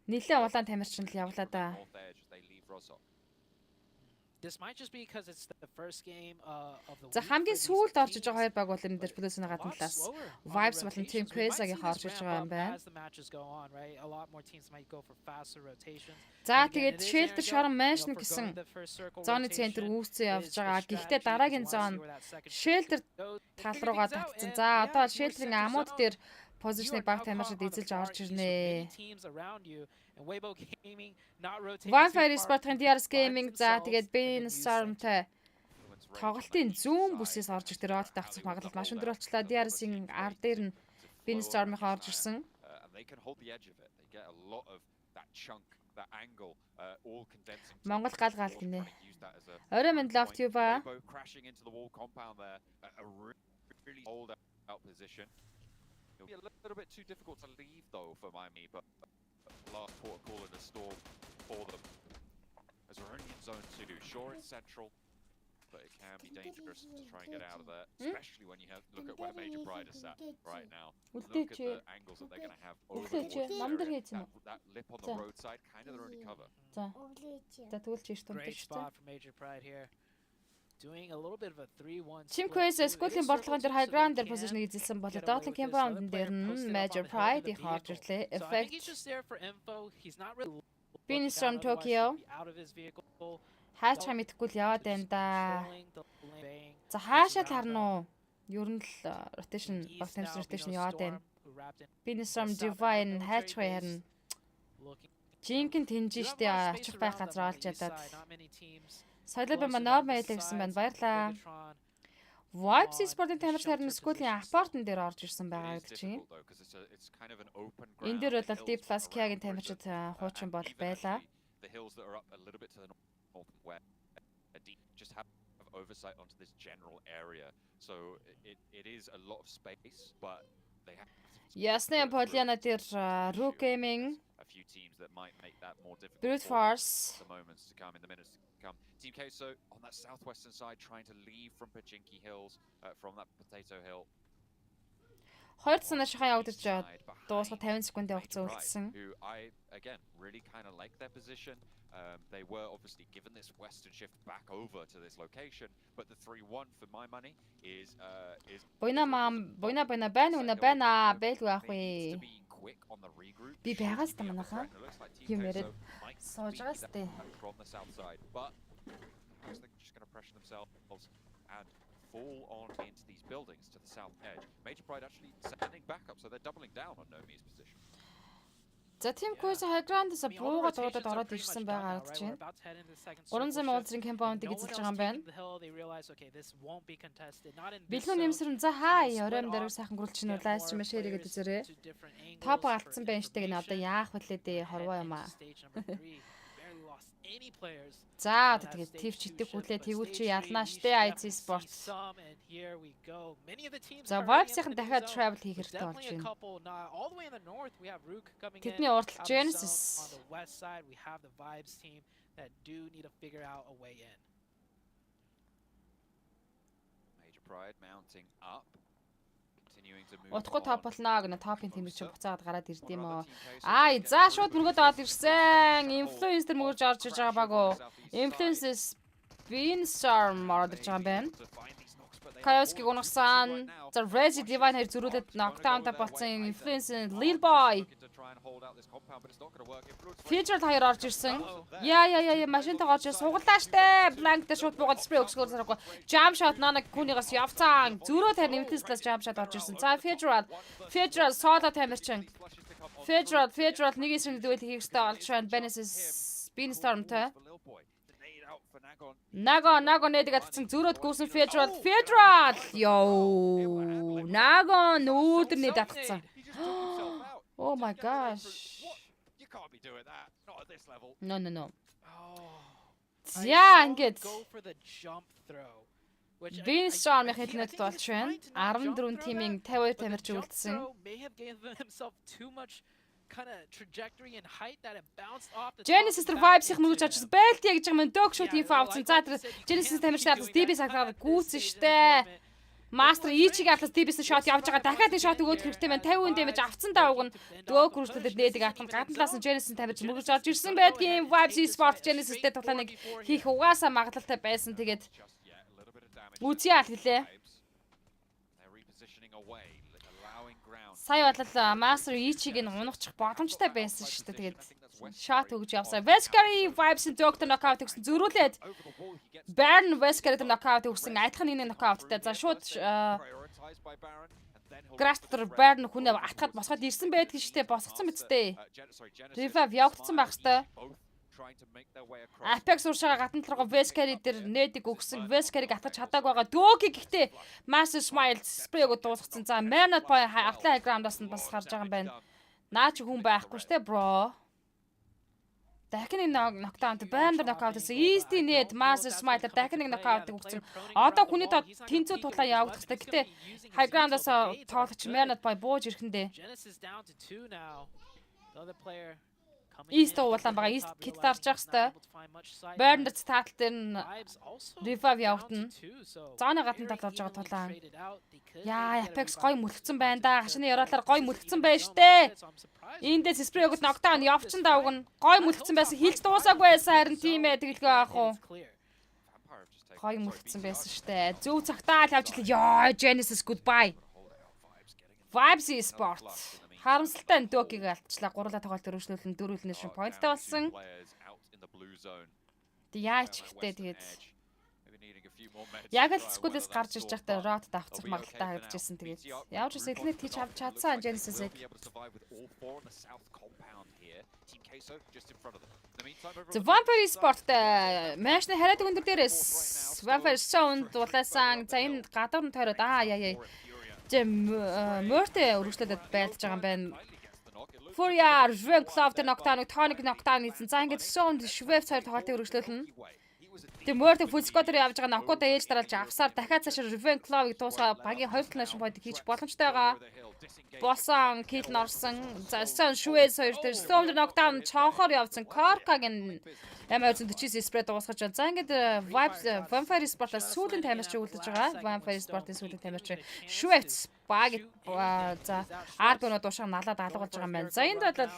Нилээ улаан тамирчин л явлаа да. This might just be because it's the first game of the. За хамгийн сүүлд орж иж байгаа хоёр баг бол энэ дээр Plus-ийн гадна талаас Vibes болон Team Quest-ийг харж иж байгаа юм байна. За тэгээд Shelter Sharon Mansion гэсэн зооны центр үүсцэн явж байгаа. Гэхдээ дараагийн зоон Shelter тал руугаа татсан. За одоо Shelter-ийн амууд дээр позишныг баг тамирчид эзэлж орж ирнэ. Vampire Sport-ын DRS Gaming за тэгээд Bean Storm-тай тоглолтын зүүн бүсээс орж ирдээ род тагцах магадлал маш өндөр болчлаа. DRS-ийн ар дээр нь Bean Storm-ийнхаа орж ирсэн. Монгол гал гал гинэ. Орой мэнд love you ба. It'll be a little bit too difficult to leave though for Miami, but last port call in a storm for them. As we're only in zone 2, sure it's central, but it can be dangerous to try and get out of there, especially when you have look at where Major Pride is sat right now. Look at the angles that they're going to have over the water. That lip on the roadside, kind of their only cover. Great spot for Major Pride here. Doing a little bit of a 3-1. Team Quest School-ийн борлогон дээр high ground дээр position-ыг эзэлсэн бол Dotlan Compound дээр нь Major Pride-ийг харж ирлээ. Effect. Phoenix from Tokyo. Хаач хамитгүй л яваад байна да. За хаашаа л харна уу? Ер нь л rotation, back rotation яваад байна. Phoenix from Divine хайчгүй харна. Жинхэнэ тэнжин штэ очих байх газар олж ядаад. Соёлоо ба нормал гэсэн байна. Баярлаа. Vibes Sport-ын тамирч харин School-ийн апартн дээр орж ирсэн байгаа гэж чинь. Энэ дээр бол Diplus-ийн тамирчид хуучин бол байлаа. Just have oversight onto this general area. So it is a lot of space, but they have Ясны Полиана дээр Rook Gaming a few teams that might make that more difficult. Brute Force. The moments to come, in the minutes to come. Team Queso on that southwestern side trying to leave from Pachinki Hills, from that Potato Hill. Хоёр цанаа шахаа явагдаж дуусах 50 секундын хугацаа үлдсэн. Who I again really kind of like their position. They were obviously given this western shift back over to this location, but the 3-1 for my money is Бойна байна бэлгүй ах вэ. Би байгаас та манайхаа юм яриад сууж байгаа сте. From the south side, but they're just going to pressure themselves and fall on into these buildings to the south edge. Major Pride actually sending back up, so they're doubling down on Nomi's position. За Team Quiz High-Ground-аас бууга дуудаад ороод ирсэн байгаа харагдаж байна. 300 уулзрын кампаундыг эзэлж байгаа юм байна. Бэлгүүн нэмсрэн за хай оройн дээр сайхан гүрэлж чинь лайв стрим шеэрэгээд үзээрэй. Топ алдсан байна штэ гэнэ одоо яах вүлээ дээ хорвоо юм аа. За тэгээд твч идэх хүлээ тэгвэл чи ялнаа штэ IC Sports. За Vibes-ийн дахиад travel хийх хэрэгтэй болж байна. Тэдний уртл Genesis. Major Pride mounting up. Утгагүй топ болно гэнэ топын тэмдэг чинь буцаад гараад ирд юм оо. Аа за шууд мөргөд аваад ирсэн. Influencer мөрж орж иж байгаа багөө. Influences Beanstorm орж ирж байгаа юм байна. Chaos-ыг унагсан. За Rezi Divine хэр зөрүүлээд knockdown-та болсон Influencer Lil Boy. Feature хоёр орж ирсэн. Яа машинтай орж сугалаа штэ. Blank дээр шууд буугаад спрей өгсгөр зарахгүй. Jump shot нанаг күнийгээс явцсан. Зөрөө тарин Influencer-аас jump shot орж ирсэн. За Feature solo тамирчин. Feature нэг эсрэг дүүл хийх хэрэгтэй олж байна. Beanstorm-тай. Nago нэдэг атсан зөрөөд гүйсэн Feature ёо. Nago нүүдэр нэд атсан. Oh my gosh. You can't be doing that. Not at this level. No. За ингээд Beanstorm хэлнэд болж байна. 14 тимийн 52 тамирч үлдсэн. Genesis Vibes-ийн мөрөж очсон. Бэлт яг гэж юм дөг шүт инфо авсан. За тэр Genesis тамирчдаас DB саграад гүйцэн штэ. Master Ichi-г атлас DB-с shot явж байгаа. Дахиад нэг shot өгөөд хэрэгтэй байна. 50 damage авцсан даавг нь дөг хүрүүлээд нээдэг атган гадна талаас нь Genesis тамирч мөрөж орж ирсэн байдгийн Vibes Sport Genesis-тэй тоглоо нэг хийх угаасаа магадлалтай байсан. Тэгээд үзье аль гэлээ. Сая бодлоо Master Ichi-г нь унагчих боломжтой байсан шүү дээ. Тэгээд shot өгж явсаа. Vescary Vibes-ийн Doctor knockout өгсөн. Зөрүүлээд Baron Vescary-д knockout өгсөн. Адилхан нэг knockout-тай. За шууд Grastor Baron хүнээ атгаад босгоод ирсэн байдаг шүү дээ. Босгоцсон мэдтэй. Revive явагдсан байх шүү дээ. Apex уршаага гадна талраа Vescary дээр нээдэг өгсөн. Vescary-г атгаж чадаагүй байгаа. Дөөгийн гэхдээ Master Smile spray-г дуусгацсан. За Manot Boy автлаа ground-аас нь бас харж байгаа юм байна. Наач хүн байхгүй шүү дээ, bro. Дахин нэг knockdown бандер knockout гэсэн. Easy need Master Smile дахин нэг knockout өгсөн. Одоо хүний тоо тэнцүү тулаа явагдах хэрэгтэй. Гэтэ high ground-аас тоолч Manot Boy бууж ирэхэндээ. East уулан байгаа. East кит дарж явах хэрэгтэй. Baron татал дээр нь revive явагдана. Зоны гадна талж байгаа тулаан. Яа, Apex гой мөлгцэн байна да. Гашны яраалаар гой мөлгцэн байна штэ. Эндээс spray өгöd knockdown явчихсан давг нь гой мөлгцэн байсан. Хилж дуусаагүй байсан харин тийм ээ тэгэлгүй аах уу. Гой мөлгцэн байсан штэ. Зөв цагтаа л явж ирлээ. Ёо, Genesis goodbye. Vibes Sport. Харамсалтай Дөгийг алдчихлаа. Гурлаа тоглолт өргөжлүүлэн дөрвөлнээ шин поинттай болсон. Яач ихтэй тэгээд яг л скулээс гарч ирж байхдаа рот давцах магадaltaй харагдчихсан. Тэгээд явж ирсэн эхлээд тийч авч чадсан Genesis-ийг. The Vampire Sport матчны хараад өндөр дээрээс Vampire Sound дулаасан. За энэ гадар нь тойроод яа. Мөртөө өргөжлөдөд байлж байгаа юм байна. Furia, Juven Club дээр knockdown, tonic knockdown хийсэн. За ингээд Sound Schwebs хоёр тоглолтыг өргөжлүүлнэ. Тэгээ мөртөө full squad-ээр явж байгаа ноккуудаа ээж дараалж авсаар дахиад цаашаа Juven Club-ыг дуусгаа багийн 2 nation point хийж боломжтой байгаа. Болсон kill норсон. За Sound Schwebs хоёр дээр Sound knockdown чонхоор явсан. Korka-гийн M249 spread дуусгаж байна. За ингээд Vibes Vampire Sport-аас сүүлийн тамирч үлдэж байгаа. Vampire Sport-ийн сүүлийн тамирч Schwebs баг за Arbon дуушаа налаад алга болж байгаа юм байна. За энд бол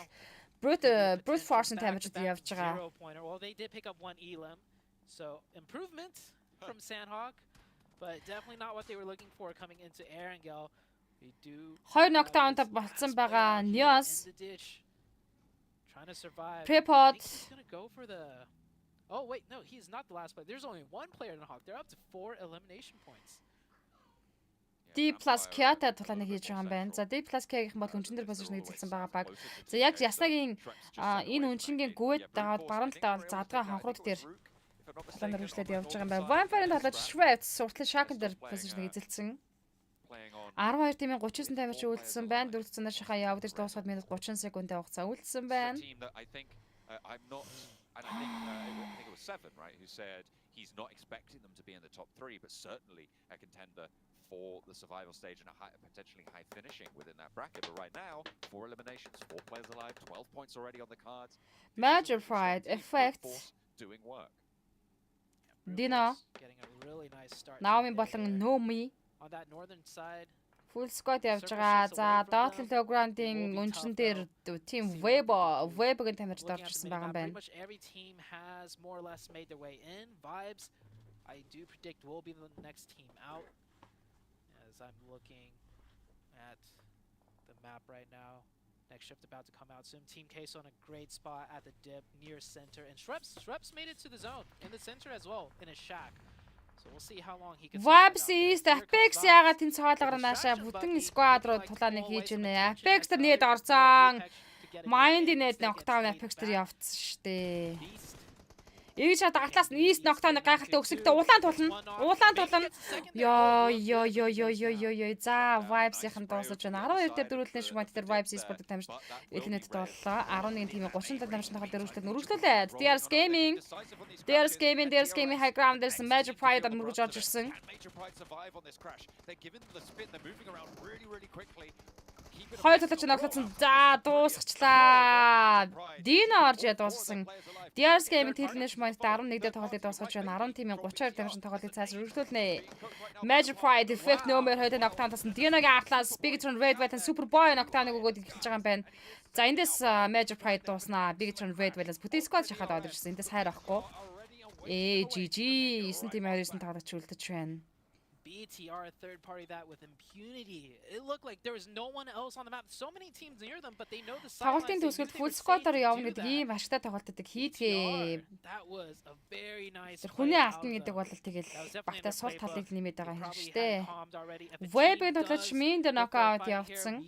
Brute Force-ын тамирчид явж байгаа. So improvement from Sandhawk, but definitely not what they were looking for coming into Erangel. They do. Хоёр knockdown-та болцсон байгаа Neos. Trying to survive. Prepot. He's gonna go for the. Oh wait, no, he's not the last player. There's only one player in Hawk. They're up to 4 elimination points. D+ Kya-тай тулааны хийж байгаа юм байна. За D+ Kya-гийнхэн бол өнчин дээр позишн эзэлсэн байгаа баг. За яг Яснагийн энэ өнчингийн гүйд дагаад баруун талд задгаа хонхрууд дээр тулаанаар хөршлээд явж байгаа юм байна. Vampire-ын толгойд Shred уртлын Shaken дээр позишн эзэлсэн. 12 тимийн 39 тамирч үлдсэн байна. Дөрөв цэнээр шахаа явагдаж дуусгаад минут 30 секундын хугацаа үлдсэн байна. And I think it was Seven, right, who said he's not expecting them to be in the top 3, but certainly a contender for the survival stage and a potentially high finishing within that bracket. But right now, 4 eliminations, 4 players alive, 12 points already on the cards. Major Pride effect. Doing work. Dina. Getting a really nice start. Naomi болон Nomi. On that northern side. Full squad явж байгаа. За доотлол Logrand-ийн өнчин дээр team Web-гийн тамирч орж ирсэн байгаа юм байна. Pretty much every team has more or less made their way in. Vibes, I do predict will be the next team out. As I'm looking at the map right now. Next shift about to come out soon. Team Case on a great spot at the dip near center. And Shreps made it to the zone in the center as well in a shack. So we'll see how long he can. Vibes is Apex яагаад энэ цоолгоор наашаа бүтэн squad руу тулааныг хийж байна. Apex тэр нээд орцсон. Mind нээд knockdown Apex тэр явцсан штэ. Ээж чад атлаас нь East knockdown гайхалтай өксөлтөд улаан тулна. Ёо. За Vibes-ийн дуусаж байна. 12 дээр дөрвөлний шмат дээр Vibes Esport тамирч элинэт боллоо. 11-ийн тимийн 37 тамирчны тохиол дээр үргэлжлүүлээд DRS Gaming High Ground there's some Major Pride at мөргөж орж ирсэн. Хоёр талч наглацсан. За дуусгачлаа. Дина орж дуусгасан. DRS Gaming Telnet Schmidt 11 дээр тоглолтыг дуусгаж байна. 10 тимийн 32 тамирчин тоглолтыг цааш үргэлжлүүлнэ. Major Pride effect номер 2-ын knockdown тасан Динагийн Atlas Bigatron Red White Superboy knockdown-ыг өгөөд эхэлж байгаа юм байна. За эндээс Major Pride дууснаа. Bigatron Red White-аас бүтэн squad шахаад орж ирсэн. Эндээс хайр авахгүй. GG 9 тимийн 29 тоглогч үлдэж байна. BTR third party that with impunity. It looked like there was no one else on the map. So many teams near them, but they know the sidelines. Тоглолтын төгсгөлд full squad-аар явна гэдэг ийм ашигтай тоглолтыг хийдгээ. That was a very nice. Хүний алтан гэдэг бол тэгэл багтаа сул талыг нэмээд байгаа юм шүү дээ. Web-ийн тоглолч Mind knockout явцсан.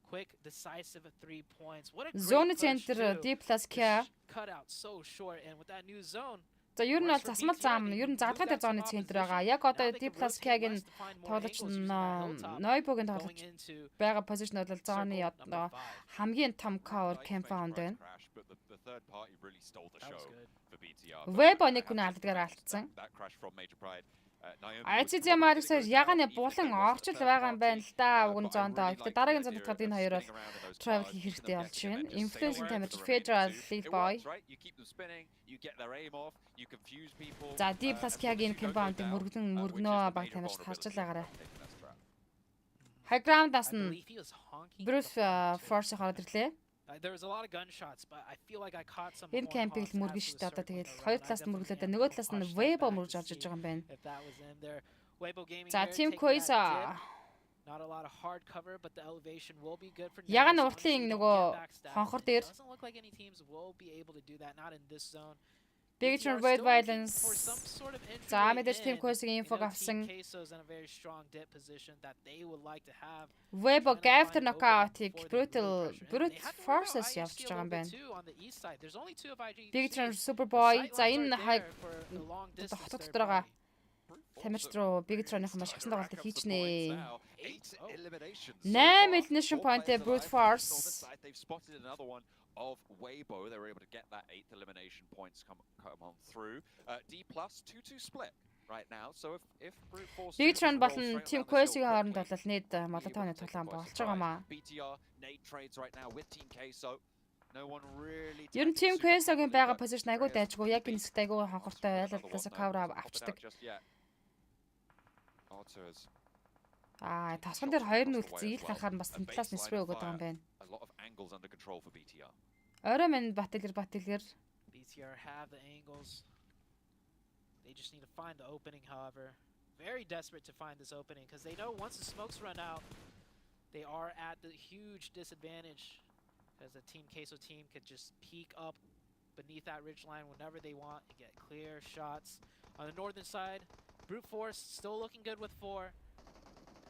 Quick decisive 3 points. What a Zone center D+ Kya. Cut out so short and with that new zone. За ер нь бол засмал зам ер нь задгай дээр зооны центр байгаа. Яг одоо D+ Kya-гийн тоглогч Noibo-гийн тоглогч байгаа позишн бол зооны одоо хамгийн том cover compound байна. Web оник хүн алддгаар алдсан. ICZ Marix-аар яганы булан орчил байгаа юм байна л да. Уг нь зоондоо. Гэхдээ дараагийн зоонд татгаад энэ хоёр бол travel хийх хэрэгтэй болж байна. Influence-ийн тамирч Federal Lead Boy. За D+ Kya-гийн compound-ыг мөргөнөө баг тамирч харж л байгаарай. High ground-аас нь Bruce Force хараад ирлээ. There was a lot of gunshots, but I feel like I caught some. Энэ кампиг л мөргөн шүү дээ. Одоо тэгэл хоёр талаас нь мөрглөөд нөгөө талаас нь Weibo мөргөж орж иж байгаа юм байна. За Team Quiz Not a lot of hard cover, but the elevation will be good for. Яган уртлын нөгөө хонхор дээр. Doesn't look like any teams will be able to do that, not in this zone. Bigatron Red Violence. За мэдээж Team Quiz-ийн инфог авсан. Weibo after knockout-ыг Brute Forces явж байгаа юм байна. Bigatron Superboy. За энэ хотод дотор байгаа тамирч руу Bigatron-ийн маш хагсан тоглолтыг хийчнэ. 8 elimination point Brute Force. Of Weibo, they were able to get that 8th elimination points come on through. D+ 2-2 split right now. So if Brute Force Bigatron болон Team Quiz-ийн хооронд бол нээд молотооны тулаан болж байгаа маа. BTR nade trades right now with Team Queso. No one really. Ер нь Team Queso-гийн байгаа позишн айгуу дайжгүй. Яг энэ хэсэгт айгуу хонхортой байлалаас cover авчдаг. Тасган дээр хоёр нь үлдсэн. Ил харахаар бас энэ талаас нь спрей өгöd байгаа юм байна. A lot of angles under control for BTR. Орой мен батлэр. BTR have the angles. They just need to find the opening, however. Very desperate to find this opening because they know once the smokes run out, they are at the huge disadvantage because the Team Queso team could just peek up beneath that ridge line whenever they want and get clear shots. On the northern side, Brute Force still looking good with 4.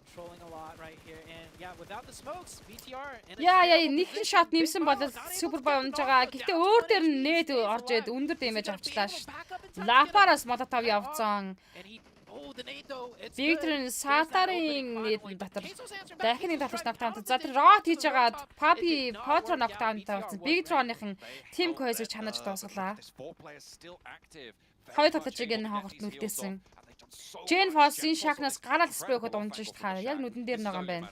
Controlling a lot right here, and yeah, without the smokes, BTR. Яа нэгэн шот нэмсэн бол супер бай унж байгаа. Гэхдээ өөр дээр нь нээд орж ирээд өндөр дэмэж авчлаа ш. Лапараас молотов явцсан. Victor-ын Сатарын нийт дотор дахин нэг талч ногтаант. За тэр рот хийж байгаа Papi Potro ногтаант тавцсан. Victor-ныхан Team Quest-ийг чанаж дуусгалаа. Хоёр талчиг энэ хогорт нүлдээсэн. Jane Foss-ийн шахнаас гараад спрей өгöd унж шít хаа. Яг нүдэн дээр байгаа юм байна.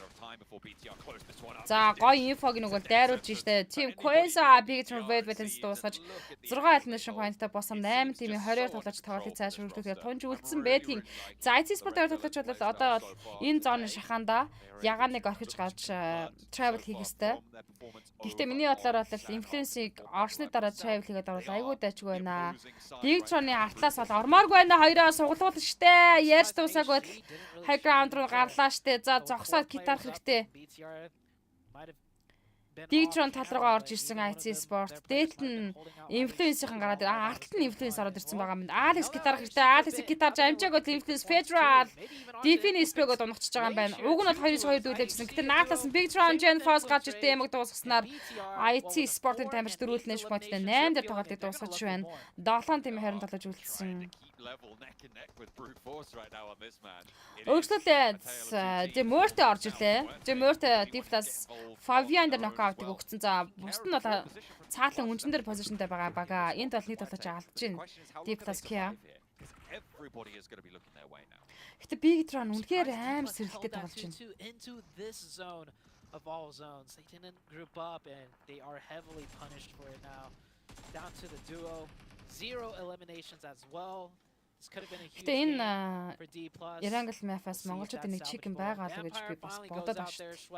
За гоё инфог нэг бол дайруулж штэ. Team Quest Victor Wade-с дуусгаж 6 elimination point-тай босом 8 тимийн 20-оор тоглож тоглолтыг цааш хөргөлтөөр тунж үлдсэн байдгийн. За IC Sport-оор тоглож бол одоо энэ зооны шахаанда ягаан нэг орхиж гарч travel хийх ёстой. Гэхдээ миний бодлоор бол influence-ийг орсны дараа travel хийгээд орвол айгүй дайчгүй байна. Victor-ны артлаас бол ормооргүй байна. Хоёроо сугалуул штэ. Ярьж дуусаагүй high ground руу гарлаа штэ. За зогсоод гитар хэрэгтэй. Victor тал руугаа орж ирсэн IC Sport. Дээлт нь influence-ийн гараад артлт нь influence ороод ирсэн байгаа юм. Alex гитар хэрэгтэй. Alex гитар жамжаагүй influence Federal Define Spray-год унахчихж байгаа юм байна. Уг нь бол 2-2 дүүлээжсэн. Гэтэ наатаас нь Victor Jane Foss гарч иртээ ямаг дуусгаснаар IC Sport-ын тамирч дөрүүлнэ шмоттой 8 дээр тоглолтыг дуусгаж байна. 7 тим 27 үлдсэн. Өөрчлөлт Demurte орж ирлээ. Demurte Deflas Fabian дээр нокаутыг өгсөн. За бусд нь бол цаалан үнжин дээр позишнтэй байгаа бага. Энд бол нэг толгойч алдаж байна. Deflas Kia. Гэтэ Victor үнэхээр амар сэрэлттэй тоглож байна. Of all zones, they didn't group up and they are heavily punished for it now. Down to the duo, 0 eliminations as well. Гэтэ энэ Erangel Mafas монголчуудын нэг чикен байгаа л гэж би бас бодоод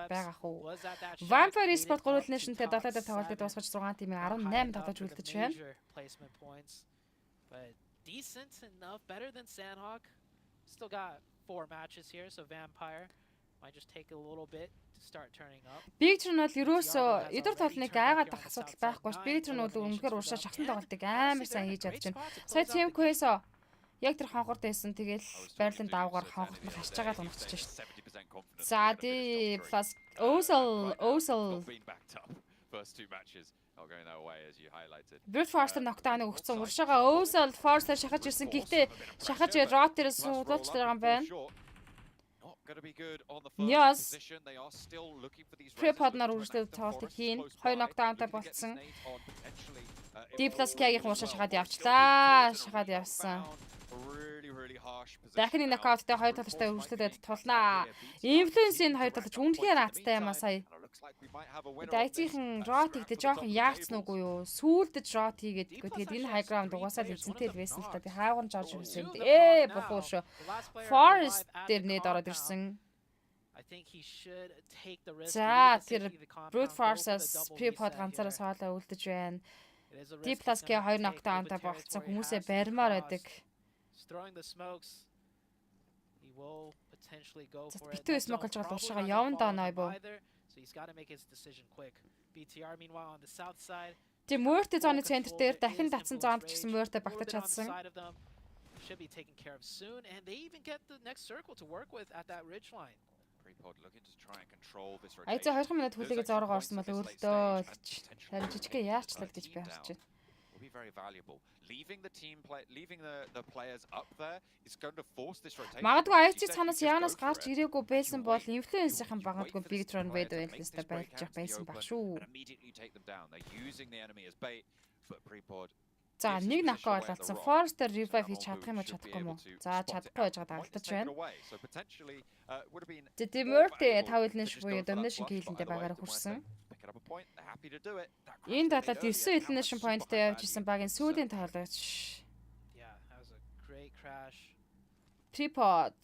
байгаа хөө. Vampire Esport 3 нэршинтэй 7 дээр тоглолтыг дуусгаж 6 тимийн 18 тоглож үлдэж байна. But decent enough, better than Sandhawk. Still got 4 matches here, so Vampire might just take a little bit to start turning up. Victor нь бол ерөөсөө эдгээр талныг айгаад ах асуудал байхгүй ш. Victor нь бол өмнөхөр уршаа шахсан тоглолтыг амар сайн хийж чадж байна. Сая Team Quest яг тэр хонхорд байсан тэгэл байрлалын давгаар хонхорт нь харж байгаа л унагчиж шээ. За тий plus Ozil Brute Force ногтааныг өгсөн. Уршаага Ozil Force шахаж ирсэн. Гэхдээ шахаж рот дээрээ суулж байгаа юм байна. Yes. Prepod-нар үргэлжлээд тоглолтыг хийн. 2 нокдаунтай болцсон. Deflas Kia-гийн уршаа шахаад явчлаа. Шахаад явсан. Дахин нокауттай 2 талчтай үргэлжлүүлээд тулнаа. Influence-ийн 2 талч үнэхээр наацтай юм аа сая. Дайцгийн рот хийхдээ жоохон яарцсан уугүй юу? Сүүлдэж рот хийгээд тэгээд энэ high ground угаасаа л эзэнтэй л байсан л та. Тэг хаагур жорж ирсэн. Бохоо шүү. Forest дээр нээд ороод ирсэн. За тэр Brute Force-аас Prepod ганцаараа соолоо үлдэж байна. Deflas Kia 2 нокдаунтай болцсон хүмүүсээ барьмаар байдаг. Throwing the smokes. He will potentially go for it. Битүү смок олж байгаа уршаага явна даа нойбо. So he's got to make his decision quick. BTR meanwhile on the south side. Тэг Murte зооны центр дээр дахин татсан зоонд ч гэсэн Murte багтаж чадсан. Should be taken care of soon and they even get the next circle to work with at that ridge line. Ай за 20 минут хүлээгээ зороо орсон бол өөртөө харин жижигхэн яарчлал гэж би харж байна. Very valuable. Leaving the players up there is going to force this rotation. Магадгүй IC цаанаас яанаас гарч ирээгүй байсан бол influence-ийн багадгүй Victor Wade байлстай байж байсан баг шүү. За нэг нокаут болцсон. Forrester revive хийж чадах юм уу чадахгүй юм уу? За чадахгүй байж байгаа алдаж байна. Demurte 5 elimination буюу domination kill-тэй багаараа хүрсэн. Энэ талаад 9 elimination point-тэй явж исэн багийн сүүлийн тоглогч. Yeah, that was a great crash. Tripod.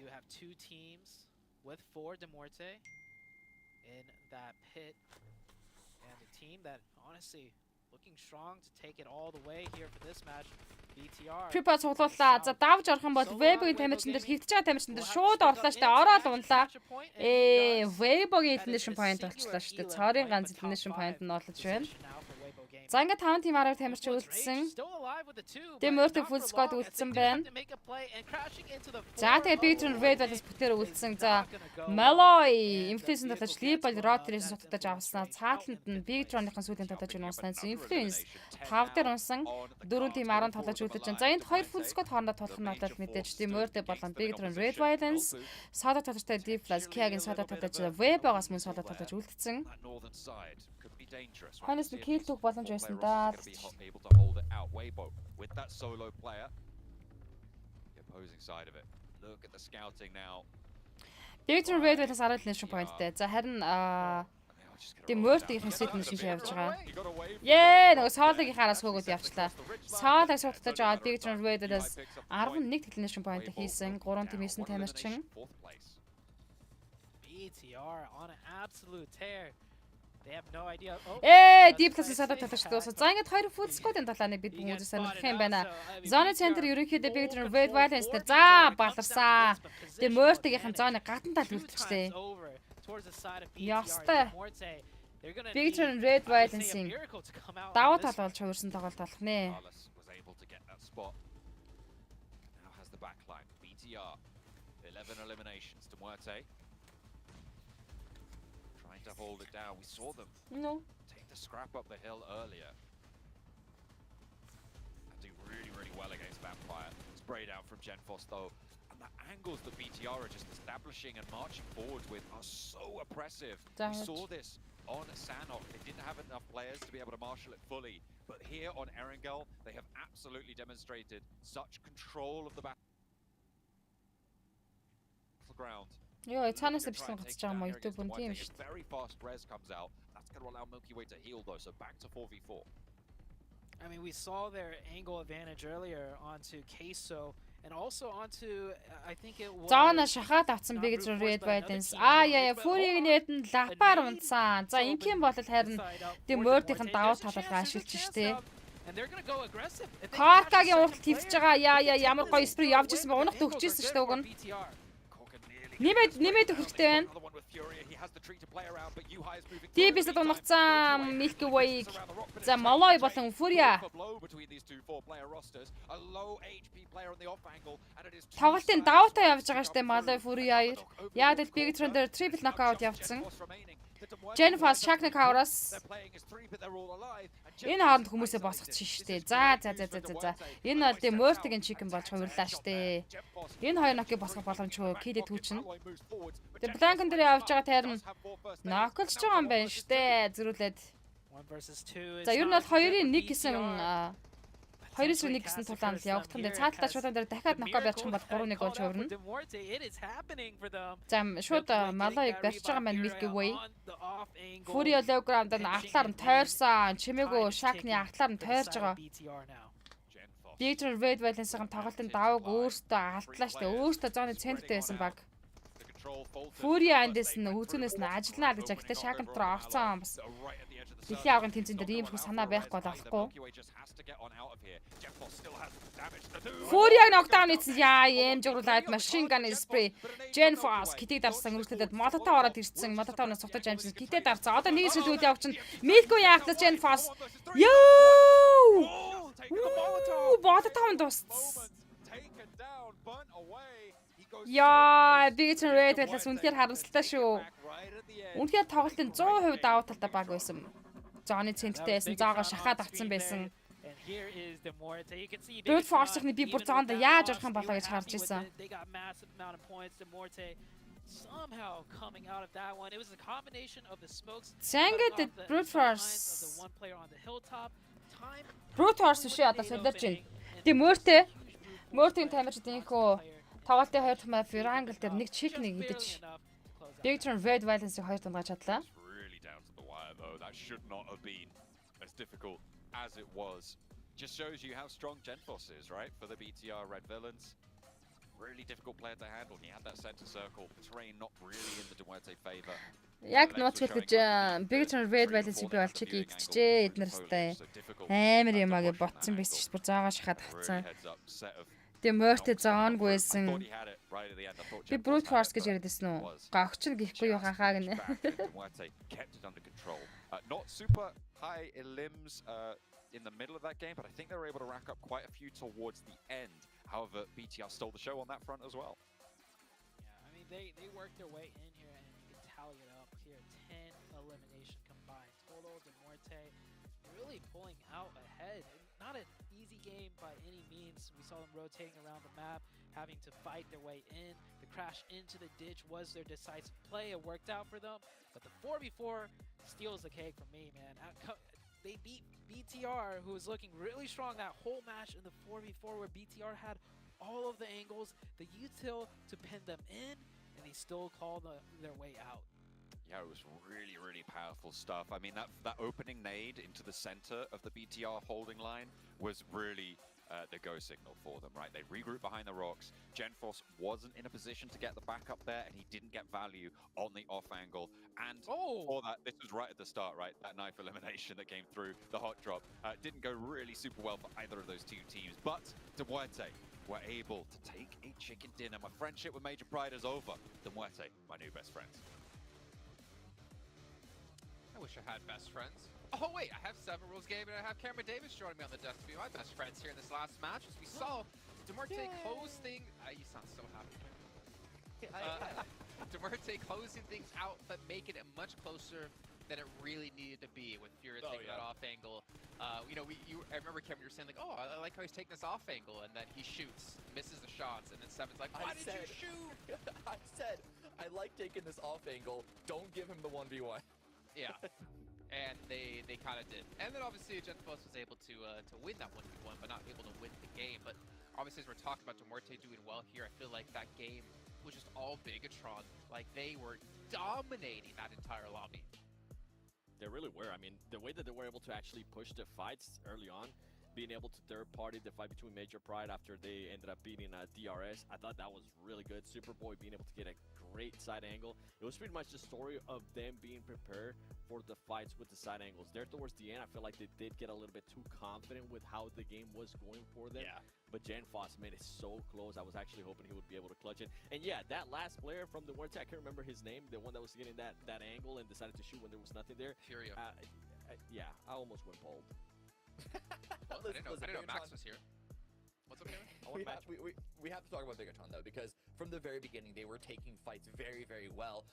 Do have 2 teams with 4 Demurte in that pit and a team that honestly looking strong to take it all the way here for this match. BTR. Tripod цуглууллаа. За давж орох юм бол Web-ийн тамирчин дээр хөвтж байгаа тамирчин дээр шууд орлоо штэ. Ороод унлаа. Web-ийн elimination point болчлаа штэ. Цорын ганц elimination point нь олж байна. За ингээд 5 team араар тамирч үлдсэн. Demurte full squad үлдсэн байна. За тэгээ Bigtron Red Valens бүтээр үлдсэн. За Malloy Influence татаж Leopold Rotterdam сутгаж авснаа. Цаатланд нь Bigtron-ийн сүүлийн татаж унснаа. Influence 5 дээр унсан. 4 team 10 тоглож үлдэж байна. За энд 2 full squad хоорондоо тоглох нь надад мэдээж Demurte болон Bigtron Red Valens Soda татажтай Deep Flash Kiaгийн Soda татаж Web-аас мөн Soda татаж үлдсэн. Ханаас нь kill түүх боломж байсан да. With that solo player, the opposing side of it. Look at the scouting now. Bigtron Red Valens 10 nation pointтэй. За харин Demurte-ийн сэт нишин явж байгаа. Нөгөө Soda-гийн хараас хөөгд явчлаа. Soda-г суудтаж аваад Bigtron Red Valens 11 nation point хийсэн. 3 team 9 тамирчин. BTR on an absolute tear. They have no idea. Deep Flash Soda татаж дууссан. За ингээд 2 full squad-ын талааны бид бүгд сонирхох юм байна. Zone center ерөнхийдөө Bigtron Red Valens дээр за баларсан. Demurte-ийн зоны гадна тал үлдчихлээ. Ястай. Bigtron Red Valens-ийн давуу тал болж хувирсан тоглолт болох нэ. Now has the backline. BTR 11 eliminations to Muerte. To hold it down. We saw them take the scrap up the hill earlier and do really, really well against Vampire. Sprayed out from Genfos though, and the angles that BTR are just establishing and marching forward with are so oppressive. We saw this on Sanok. They didn't have enough players to be able to marshal it fully, but here on Erangel, they have absolutely demonstrated such control of the battleground. Йоо, цаанаас бичлэн гацж байгаа юм YouTube үн тийм шүү дээ. Very fast res comes out. That's going to allow Milky Way to heal though, so back to 4v4. I mean, we saw their angle advantage earlier onto Queso and also onto I think it was Заана шахаад авсан Bigtron Red Valens. Яа, Fury-г нэтэн лапаар унтсан. За ингийн бол харин Demurte-ийн давуу талыг ашиглаж штэ. Каркагийн уртал твж байгаа. Яа, ямар гоё спрей явж исэн бэ? Унах төгчжсэн штэ уг нь. Нэмээд өгөхтэй байна. Дибис дунагцсан Milky Way. За Malloy болон Furia. Тоглолтын даваатай явж байгаа штэ Malloy Furia. Яад л Bigtron дээр triple knockout явцсан. Genfos Shaknak House. Энэ хаанд хүмүүсээ босгочих штэ. За. Энэ бол Demurte-ийн chicken болж хувирлаа штэ. Энэ хоёр нокыг босгох боломжгүй KD түүчин. Тэгээ Blank дээр явж байгаа тайрн ноколж байгаа юм байна штэ. Зөрүүлээд. За ер нь бол 2-1 гэсэн 2-1 гэсэн тулаанд явагдах юм дээр цаатлаа шууд дээр дахиад нокоо барьчих юм бол 3-1 болж хувирна. За шууд Malloy-г барьж байгаа маань Milky Way. Fury Lowground нь артлаар нь тойрсон. Чимээгүй Shakny артлаар нь тойрж байгаа. Bigtron Red Valens-ийн тоглолтын давааг өөртөө алдлаа штэ. Өөртөө зооны центртэй байсан баг. Fury андээс нь үзүүнээс нь ажиллана гэж гэхдээ Shakny руу орцсон бас. Дэлхийн авгын тэмцээн дээр ийм их санаа байхгүй болохгүй. Fury-г нокдаун хийсэн. Ийм жигруулаад машин ганы спрей. Genfos китийг дарсан үргэлжлүүлээд Molotov ороод ирсэн. Molotov-наас цогтож амжсан. Китээ дарсан. Одоо нэг шилүүд явчихна. Milky яахлаа Genfos. Ёо! Molotov дууссан. Яа, Bigtron Red Valens үнэхээр харамсалтай шүү. Үнэхээр тоглолтын 100% давуу талтай баг байсан. Зооны центртэй байсан. Зоогоо шахаад авсан байсан. Brute Force-ны би бүр зоонд яаж орох юм болоо гэж харж ирсэн. Сангад Brute Force. Brute Force шүү одоо солиорч байна. Demurte-ийн тамирчид инхүү тоглолтын 2 дахь мап Erangel дээр нэг чик нэг идэж Bigtron Red Valens-ийг 2 дундаж чадлаа. That should not have been as difficult as it was. Just shows you how strong Genfos is, right? For the BTR Red Villains. Really difficult player to handle. He had that center circle. Terrain not really in the Demurte favor. Яг нууцгүй гэж Bigtron Red Valens-ийг би олчиг идчихжээ эднэрстэй. Амар юм аа гэж ботсон байсан шүү. Бүр заагаа шахаад авцсан. Demurte заангүй байсан. Би Brute Force гэж яриадсэн үү? Гогч нь гихгүй юу хахаа гэнэ. Not super high elims in the middle of that game, but I think they were able to rack up quite a few towards the end. However, BTR stole the show on that front as well. Yeah, I mean, they worked their way in here, and you can tally it up here. 10 elimination combined total. Demorte really pulling out ahead. Not an easy game by any means. We saw them rotating around the map, having to fight their way in. The crash into the ditch was their decisive play. It worked out for them, but the 4v4 steals the cake for me, man. They beat BTR, who was looking really strong that whole match in the 4v4, where BTR had all of the angles, the util to pin them in, and they still called their way out. Yeah, it was really, really powerful stuff. I mean, that opening nade into the center of the BTR holding line was really the go signal for them, right? They regrouped behind the rocks. GenForce wasn't in a position to get the backup there, and he didn't get value on the off angle. And for that, this was right at the start, right? That knife elimination that came through, the hot drop, didn't go really super well for either of those two teams. But Demuerte were able to take a chicken dinner. My friendship with Major Pride is over. Demuerte, my new best friend. I wish I had best friends. Oh wait, I have 7 Rules Game and I have Cameron Davis joining me on the desk to be my best friends here in this last match. As we saw Demorte close things. You sound so happy. Demorte closing things out, but making it much closer than it really needed to be with Fura taking that off angle. You know, I remember Cameron, you were saying like, oh, I like how he's taking this off angle, and then he shoots, misses the shots, and then Seven's like, why did you shoot? I said, I like taking this off angle. Don't give him the 1v1. Yeah. And they kind of did. And then obviously GenForce was able to win that 1v1, but not able to win the game. But obviously, as we're talking about Demorte doing well here, I feel like that game was just all Bigatron. Like, they were dominating that entire lobby. They really were. I mean, the way that they were able to actually push the fights early on, being able to third-party the fight between Major Pride after they ended up beating DRS, I thought that was really good. Superboy being able to get a great side angle. It was pretty much the story of them being prepared for the fights with the side angles. There towards the end, I feel like they did get a little bit too confident with how the game was going for them. Yeah. But GenForce made it so close. I was actually hoping he would be able to clutch it. And yeah, that last player from the Wartech, I can't remember his name, the one that was getting that angle and decided to shoot when there was nothing there. Furio. Yeah, I almost went bold. Well, I didn't know Max was here. What's up, Kevin? We have to talk about Bigatron, though, because from the very beginning, they were taking fights very, very well.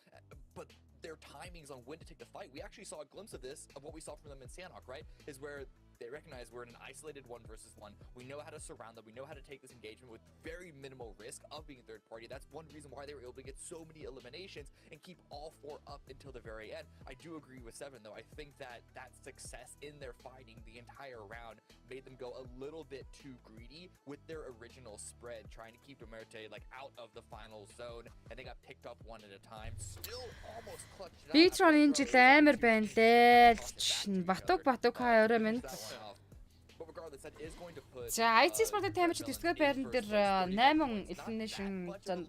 But their timings on when to take the fight, we actually saw a glimpse of this, of what we saw from them in Sanhok, right? Is where they recognize we're in an isolated 1 versus 1. We know how to surround them. We know how to take this engagement with very minimal risk of being third party. That's one reason why they were able to get so many eliminations and keep all 4 up until the very end. I do agree with 7, though. I think that success in their fighting the entire round made them go a little bit too greedy with their original spread, trying to keep Demorte like out of the final zone, and they got picked up one at a time. Still almost clutched it up. BTR энэ жил амар байна лээ. Батук хаа орой минь. За IC Sport-ын таймерчд 9-р байран дээр 8 elimination 7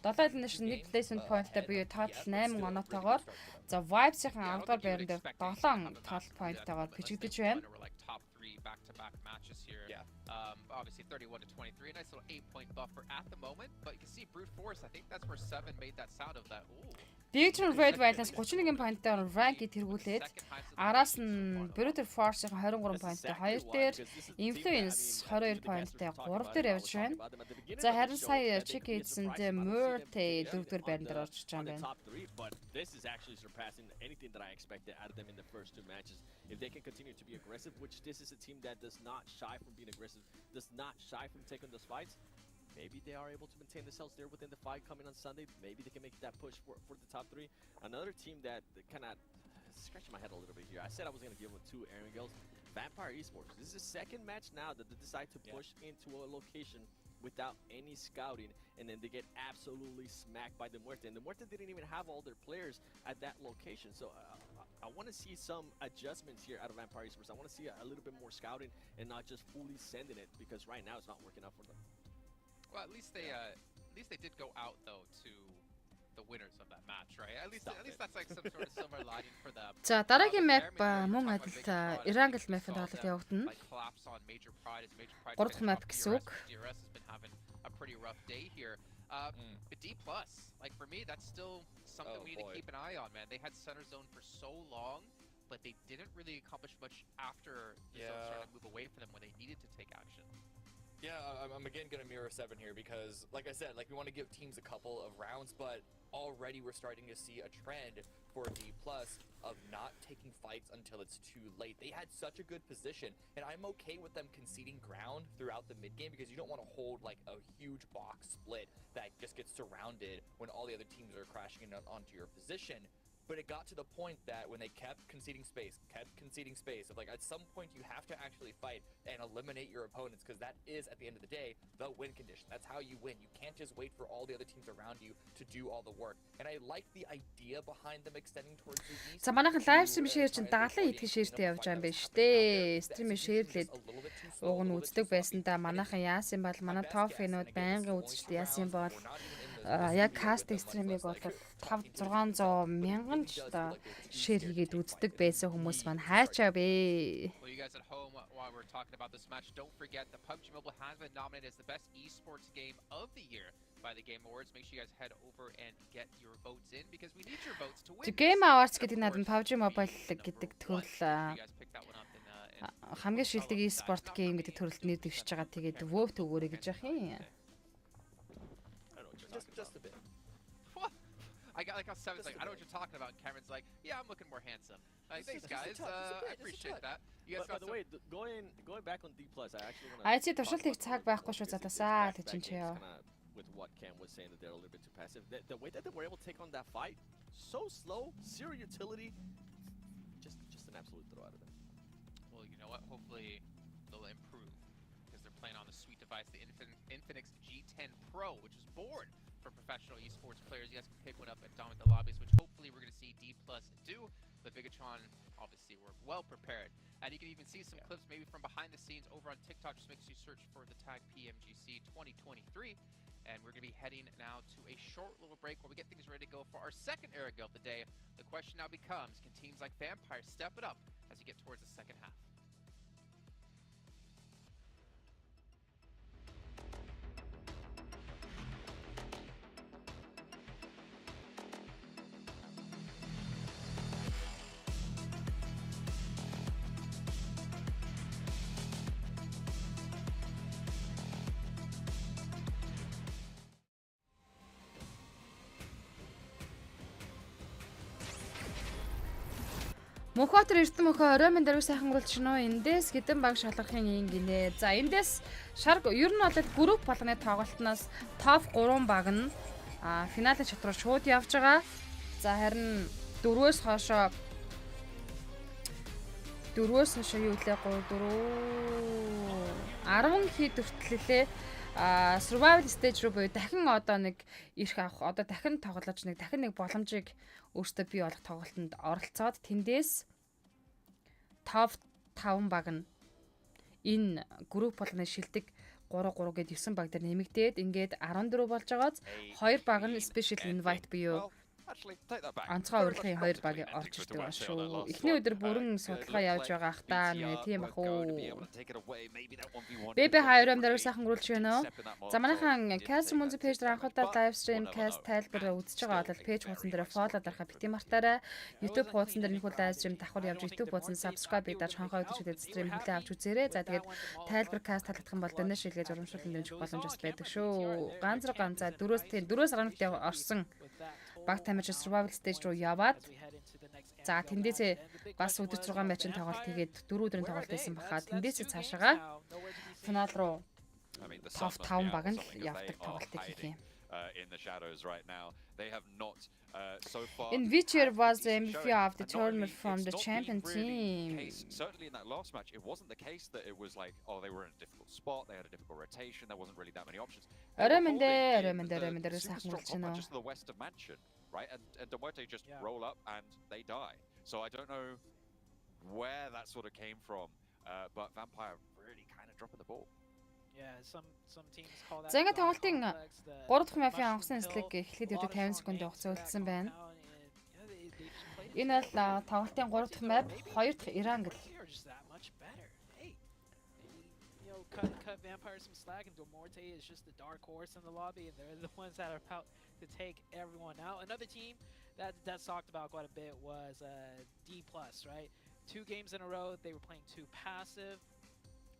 elimination 1 placement point-тай буюу total 8 оноотойгоор за Vibes-ийн 10-р байран дээр 7 total point-тайгаар бичигдэж байна. Top 3 back-to-back matches here. Yeah. Obviously 31 to 23, nice little 8-point buffer at the moment, but you can see brute force. I think that's where 7 made that sound of that. Ooh. BigTron Red Wildness 31 поинтаар rank тэргүүлээд араас нь Brute Force-ийн 23 поинттай 2 дээр, Influence 22 поинттай 3 дээр явж байна. За харин сая check хийсэн дэ Murte 4 дээр байран дээр орж байгаа юм байна. This is actually surpassing anything that I expected out of them in the first 2 matches. If they can continue to be aggressive, which this is a team that does not shy from being aggressive, does not shy from taking those fights, maybe they are able to maintain themselves there within the fight coming on Sunday. Maybe they can make that push for the top 3. Another team that kind of scratching my head a little bit here. I said I was going to give them 2 Aaron Girls. Vampire Esports. This is the second match now that they decide to push into a location without any scouting, and then they get absolutely smacked by the Muerte. And the Muerte didn't even have all their players at that location. So I want to see some adjustments here out of Vampire Esports. I want to see a little bit more scouting and not just fully sending it, because right now it's not working out for them. Well, at least they did go out though to the winners of that match, right? At least that's like some sort of silver lining for them. За дараагийн map мөн адил Irangel map-ын тоглолт явагдана. 3 дахь map гэсэн үг. DRS has been having a pretty rough day here. But D+, like for me, that's still something we need to keep an eye on, man. They had center zone for so long, but they didn't really accomplish much after the zone started to move away from them when they needed to take action. Yeah, I'm again going to mirror 7 here because, like I said, we want to give teams a couple of rounds, but already we're starting to see a trend for D+ of not taking fights until it's too late. They had such a good position, and I'm okay with them conceding ground throughout the mid game because you don't want to hold a huge box split that just gets surrounded when all the other teams are crashing in onto your position. But it got to the point that when they kept conceding space, of at some point you have to actually fight and eliminate your opponents because that is, at the end of the day, the win condition. That's how you win. You can't just wait for all the other teams around you to do all the work. And I like the idea behind them extending towards the east. За манайхан лайв стрим шеэр чинь дагалан идэх шеэртэй явж байгаа юм байна шүү дээ. Стрим шеэрлээд уг нь үздэг байсан да. Манайхан яасан бол манай топ фэнүүд байнгын үзэгчд яасан бол яг кастинг стримийг бол 500-600 мянган ч одоо шеэр хийгээд үздэг байсан хүмүүс маань хайчаа бэ. Well, you guys at home, while we're talking about this match, don't forget that PUBG Mobile has been nominated as the best esports game of the year by the Game Awards. Make sure you guys head over and get your votes in because we need your votes to win. Game Awards гэдэг надад PUBG Mobile гэдэг төрөл хамгийн шилдэг e-sport game гэдэг төрөлд нэр дэвшиж байгаа. Тэгээд vote өгөөрэй гэж яах юм. Just a bit. I got like 7's like, I know what you're talking about. Cameron's like, yeah, I'm looking more handsome. Thanks, guys. I appreciate that. You guys by got the way, going back on D+, I actually want to... Айци туршилтыг цаг байхгүй шүү затасаа тэг чинь чи яа. With what Cam was saying that they're a little bit too passive. The way that they were able to take on that fight, so slow, zero utility, just an absolute throw out of them. Well, you know what? Hopefully they'll improve because they're playing on the sweet device, the Infinix G10 Pro, which is born for professional esports players. You guys can pick one up at Dominate the Lobbies, which hopefully we're going to see D+ do. But Bigatron, obviously, we're well prepared. And you can even see some clips maybe from behind the scenes over on TikTok. Just make sure you search for the tag PMGC 2023. And we're going to be heading now to a short little break while we get things ready to go for our second Eric of the day. The question now becomes, can teams like Vampire step it up as you get towards the second half? Мөнхбаатар Эрдэнэ орой минь дөрөв сайхан уралж шинөө эндээс хэдэн баг шалгахын юм гинэ. За эндээс шар ер нь бол групп болгоны тоглолтноос топ 3 баг нь финалийн шат руу шууд явж байгаа. За харин дөрвөөс хойшоо юу лээ 10 хэд хүртэлээ survival stage руу буюу дахин одоо нэг ирэх авах одоо дахин тоглож нэг дахин нэг боломжийг өөртөө бий болох тоглолтод оролцоод тэндээс топ 5 баг нь энэ групп болгоны шилдэг 3 гээд 9 баг дээр нэмэгдээд ингээд 14 болж байгааз 2 баг нь special invite буюу онцгой урилгын 2 баг орж ирдэг байна шүү. Эхний өдөр бүрэн судалгаа явж байгаа хта нэ тийм ах уу. ББ хайрам дээр сайхан гөрүүлж байна уу? За манайхан cast мөнзө пэйж дээр анхудаа live stream cast тайлбар үзэж байгаа бол пэйж хуудсан дээр follow дарахаа бити мартаарай. YouTube хуудсан дээр нөхөд live stream давхар явж YouTube хуудсан subscribe-ийг даж хонхоо өдөрчөд stream хүлээн авч үзээрэй. За тэгээд тайлбар cast талдах юм бол донеш шилгээж урамшуулсан дэмжих боломж бас байдаг шүү. Ганцаар 4-өөс 11-д орсон баг тамирч survival stage руу яваад за тэндээсээ бас өдөр 6 матчин тоглолт хийгээд 4 өдрийн тоглолт хийсэн баха. Тэндээсээ цаашаага финал руу топ 5 баг нь явдаг тоглолтыг хийх юм. In which year was the MVP of the tournament from the champion team? Certainly in that last match, it wasn't the case that it was like, oh, they were in a difficult spot, they had a difficult rotation, there wasn't really that many options. Just the west of Mansion, right? And Demote just roll up and they die. So I don't know where that sort of came from, but Vampire really kind of dropping the ball. Yeah, some teams call that. За ингээд тоглолтын 3 дахь мафийн онгоцны эслэг эхлэхэд өдөө 50 секунд хугацаа үлдсэн байна. Энэ бол тоглолтын 3 дахь мап, 2 дахь Иран гэл. Cut Vampire some slack, and Domorte is just the dark horse in the lobby, and they're the ones that are about to take everyone out. Another team that's talked about quite a bit was D+, right? 2 games in a row, they were playing too passive.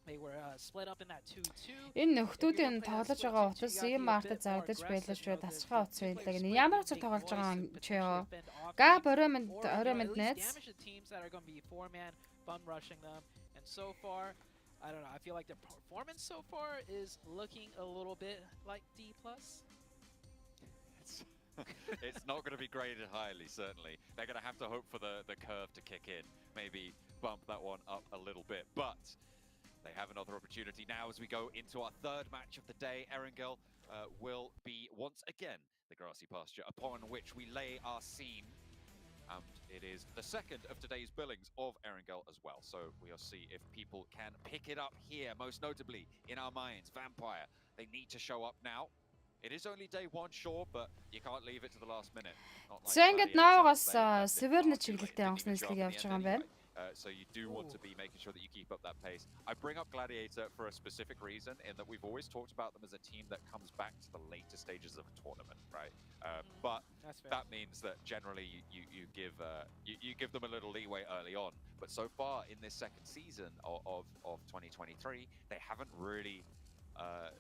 They were split up in that 2-2. Энэ нөхдүүдийн тоглож байгаа утас ийм мартад зардаж байлаа шүү. Тасчгаа утас байлаа гэнэ. Ямар ч тоглож байгаа юм чи ёо. Га ороймонд найз. Teams that are going to be 4-man bum rushing them. And so far, I don't know. I feel like the performance so far is looking a little bit like D+. It's not going to be graded highly, certainly. They're going to have to hope for the curve to kick in. Maybe bump that one up a little bit. But they have another opportunity now as we go into our third match of the day. Erangel will be once again the grassy pasture upon which we lay our scene. And it is the second of today's billings of Erangel as well. So we'll see if people can pick it up here, most notably in our minds. Vampire, they need to show up now. It is only day 1, sure, but you can't leave it to the last minute. За ингээд наавгаас Severna чиглэлтэй онгоц нийслэг явж байгаа юм байна. So you do want to be making sure that you keep up that pace. I bring up Gladiator for a specific reason, in that we've always talked about them as a team that comes back to the later stages of a tournament, right? But that means that generally you give them a little leeway early on. But so far in this second season of 2023, they haven't really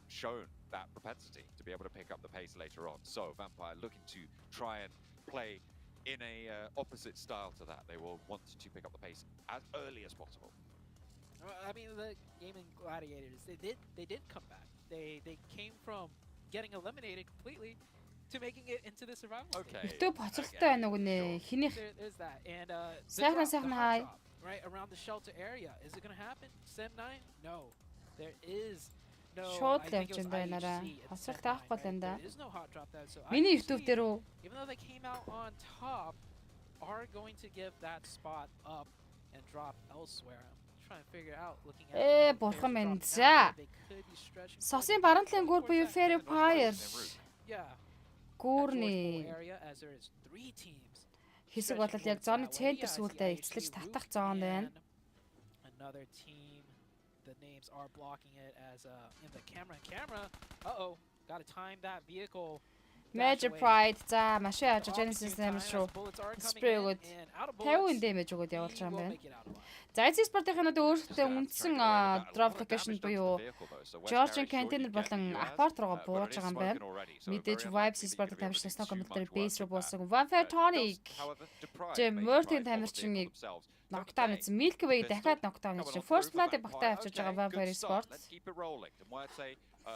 shown that propensity to be able to pick up the pace later on. So Vampire looking to try and play in a opposite style to that. They will want to pick up the pace as early as possible. I mean, the gaming gladiators, they did come back. They came from getting eliminated completely to making it into the survival stage. Итүү боцолтой байна уу гинэ. Хинийх. There's that. And сайхан хай. Right around the shelter area. Is it going to happen? Sem9? No. There is no. Шууд явж байна нараа. Хоцрол таахгүй л энэ да. Миний YouTube дээр үү? Even though they came out on top, are going to give that spot up and drop elsewhere. I'm trying to figure out looking at бурхан минь. За. Сосын барантлын гүр буюу Fairy Fire. Yeah. Гүрний хэсэг болол яг зооны центр сүлдээ эцлэж татах зоон байна. Another team, the names are blocking it as in the camera. Uh-oh, got to time that vehicle. Major Pride за машин яаж Genesis damage руу spray өгөөд 50 damage өгөөд явуулж байгаа юм байна. За Sport-ийн өөрсдөө үндсэн drop location буюу Georgian container болон apart руугаа бууж байгаа юм байна. Мэдээж Vibes Sport тамирчин Snow Computer base руу буусан Vampire Tonic Murphy тамирчиныг нокдаун хийсэн. Milky Way дахиад нокдаун хийсэн. First Blood-ыг багтаа авчирж байгаа Vampire Sport.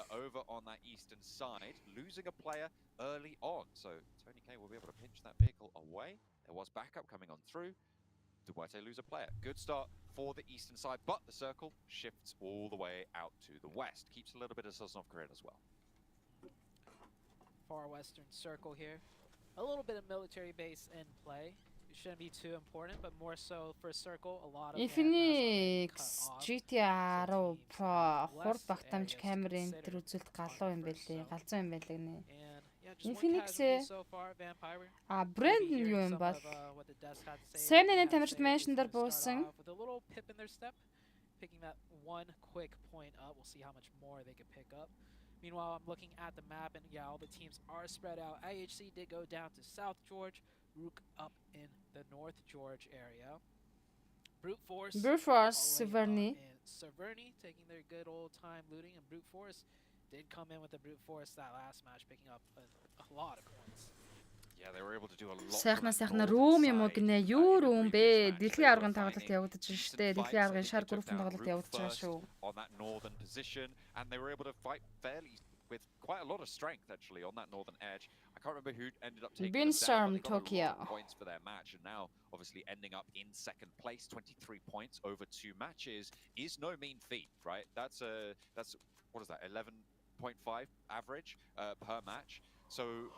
Over on that eastern side, losing a player early on. So Tony K will be able to pinch that vehicle away. There was backup coming on through. Duarte lose a player. Good start for the eastern side, but the circle shifts all the way out to the west. Keeps a little bit of Sosnov grid as well. Far western circle here. A little bit of military base in play. It shouldn't be too important, but more so for circle, a lot of Infinix GTA 10 Pro хурд багтаамж камерын тэр үзүүлэлт галуу юм байлээ. Галзуу юм байлаа гинэ. Infinix брэнд нь юу юм бол Sam-ийн тамирчид меншн дээр буусан. Picking that one quick point up. We'll see how much more they can pick up. Meanwhile, I'm looking at the map, and yeah, all the teams are spread out. IHC did go down to South George, Rook up in the North George area. Brute Force, Severny taking their good old time looting, and Brute Force did come in with the Brute Force that last match, picking up a lot of points. Yeah, they were able to do a lot. Сайхна room юм уу гинэ? Юу room бэ? Дэлхийн аргын тоглолт явагдаж байна шүү дээ. Дэлхийн аргын шар группын тоглолт явагдаж байгаа шүү. On that northern position, and they were able to fight fairly with quite a lot of strength actually on that northern edge. I can't remember who ended up taking Tokyo points for their match, and now obviously ending up in second place. 23 points over 2 matches is no mean feat, right? That's what is that? 11.5 average per match. So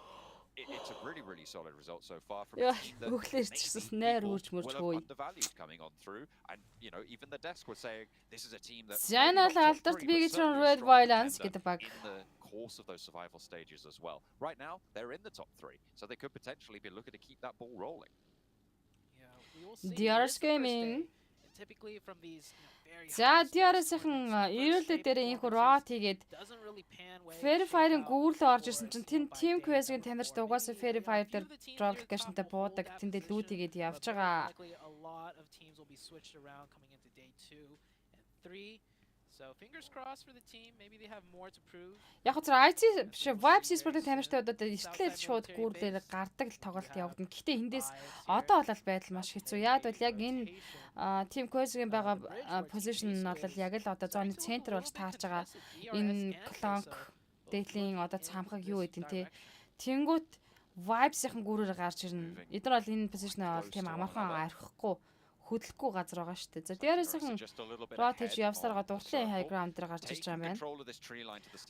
it's a really solid result so far from a team that will have undervalued coming on through, and you know, even the desk was saying this is a team that Red Violence in the course of those survival stages as well. Right now they're in the top 3, so they could potentially be looking to keep that ball rolling. Yeah, we will see. DRS gaming. typically from these very За DRS-ийн ирүүлээ дээр инх рот хийгээд Verify-ын гүүрлээ орж ирсэн чинь Team Quest-ийн танарч угаасаа Verify дээр drop location-тай буудаг тэндээ лүүд хийгээд явж байгаа. A lot of teams will be switched around coming into day 2 and 3. So fingers crossed for the team. Maybe they have more to prove. Яг хэвээр IT биш Vibe Sport-ийн тамирчтай удаад эртлэл шууд гүүрлээр гардаг л тоглолт явагдана. Гэхдээ эндээс одоо бол байдал маш хэцүү. Яг бол яг энэ Team Quest-ийн байгаа position нь бол яг л одоо зооны центр болж таарч байгаа. Энэ Clonk Date-ийн одоо цамхаг юу гэдэг те. Тэнгүүт Vibes-ийн гүүрээр гарч ирнэ. Эдгээр бол энэ position-аа бол тийм амархан архихгүй хөдлөхгүй газар байгаа шүү дээ. За дээрээсхэн рот хийж явсараа дуртлын high ground дээр гарч ирж байгаа юм байна.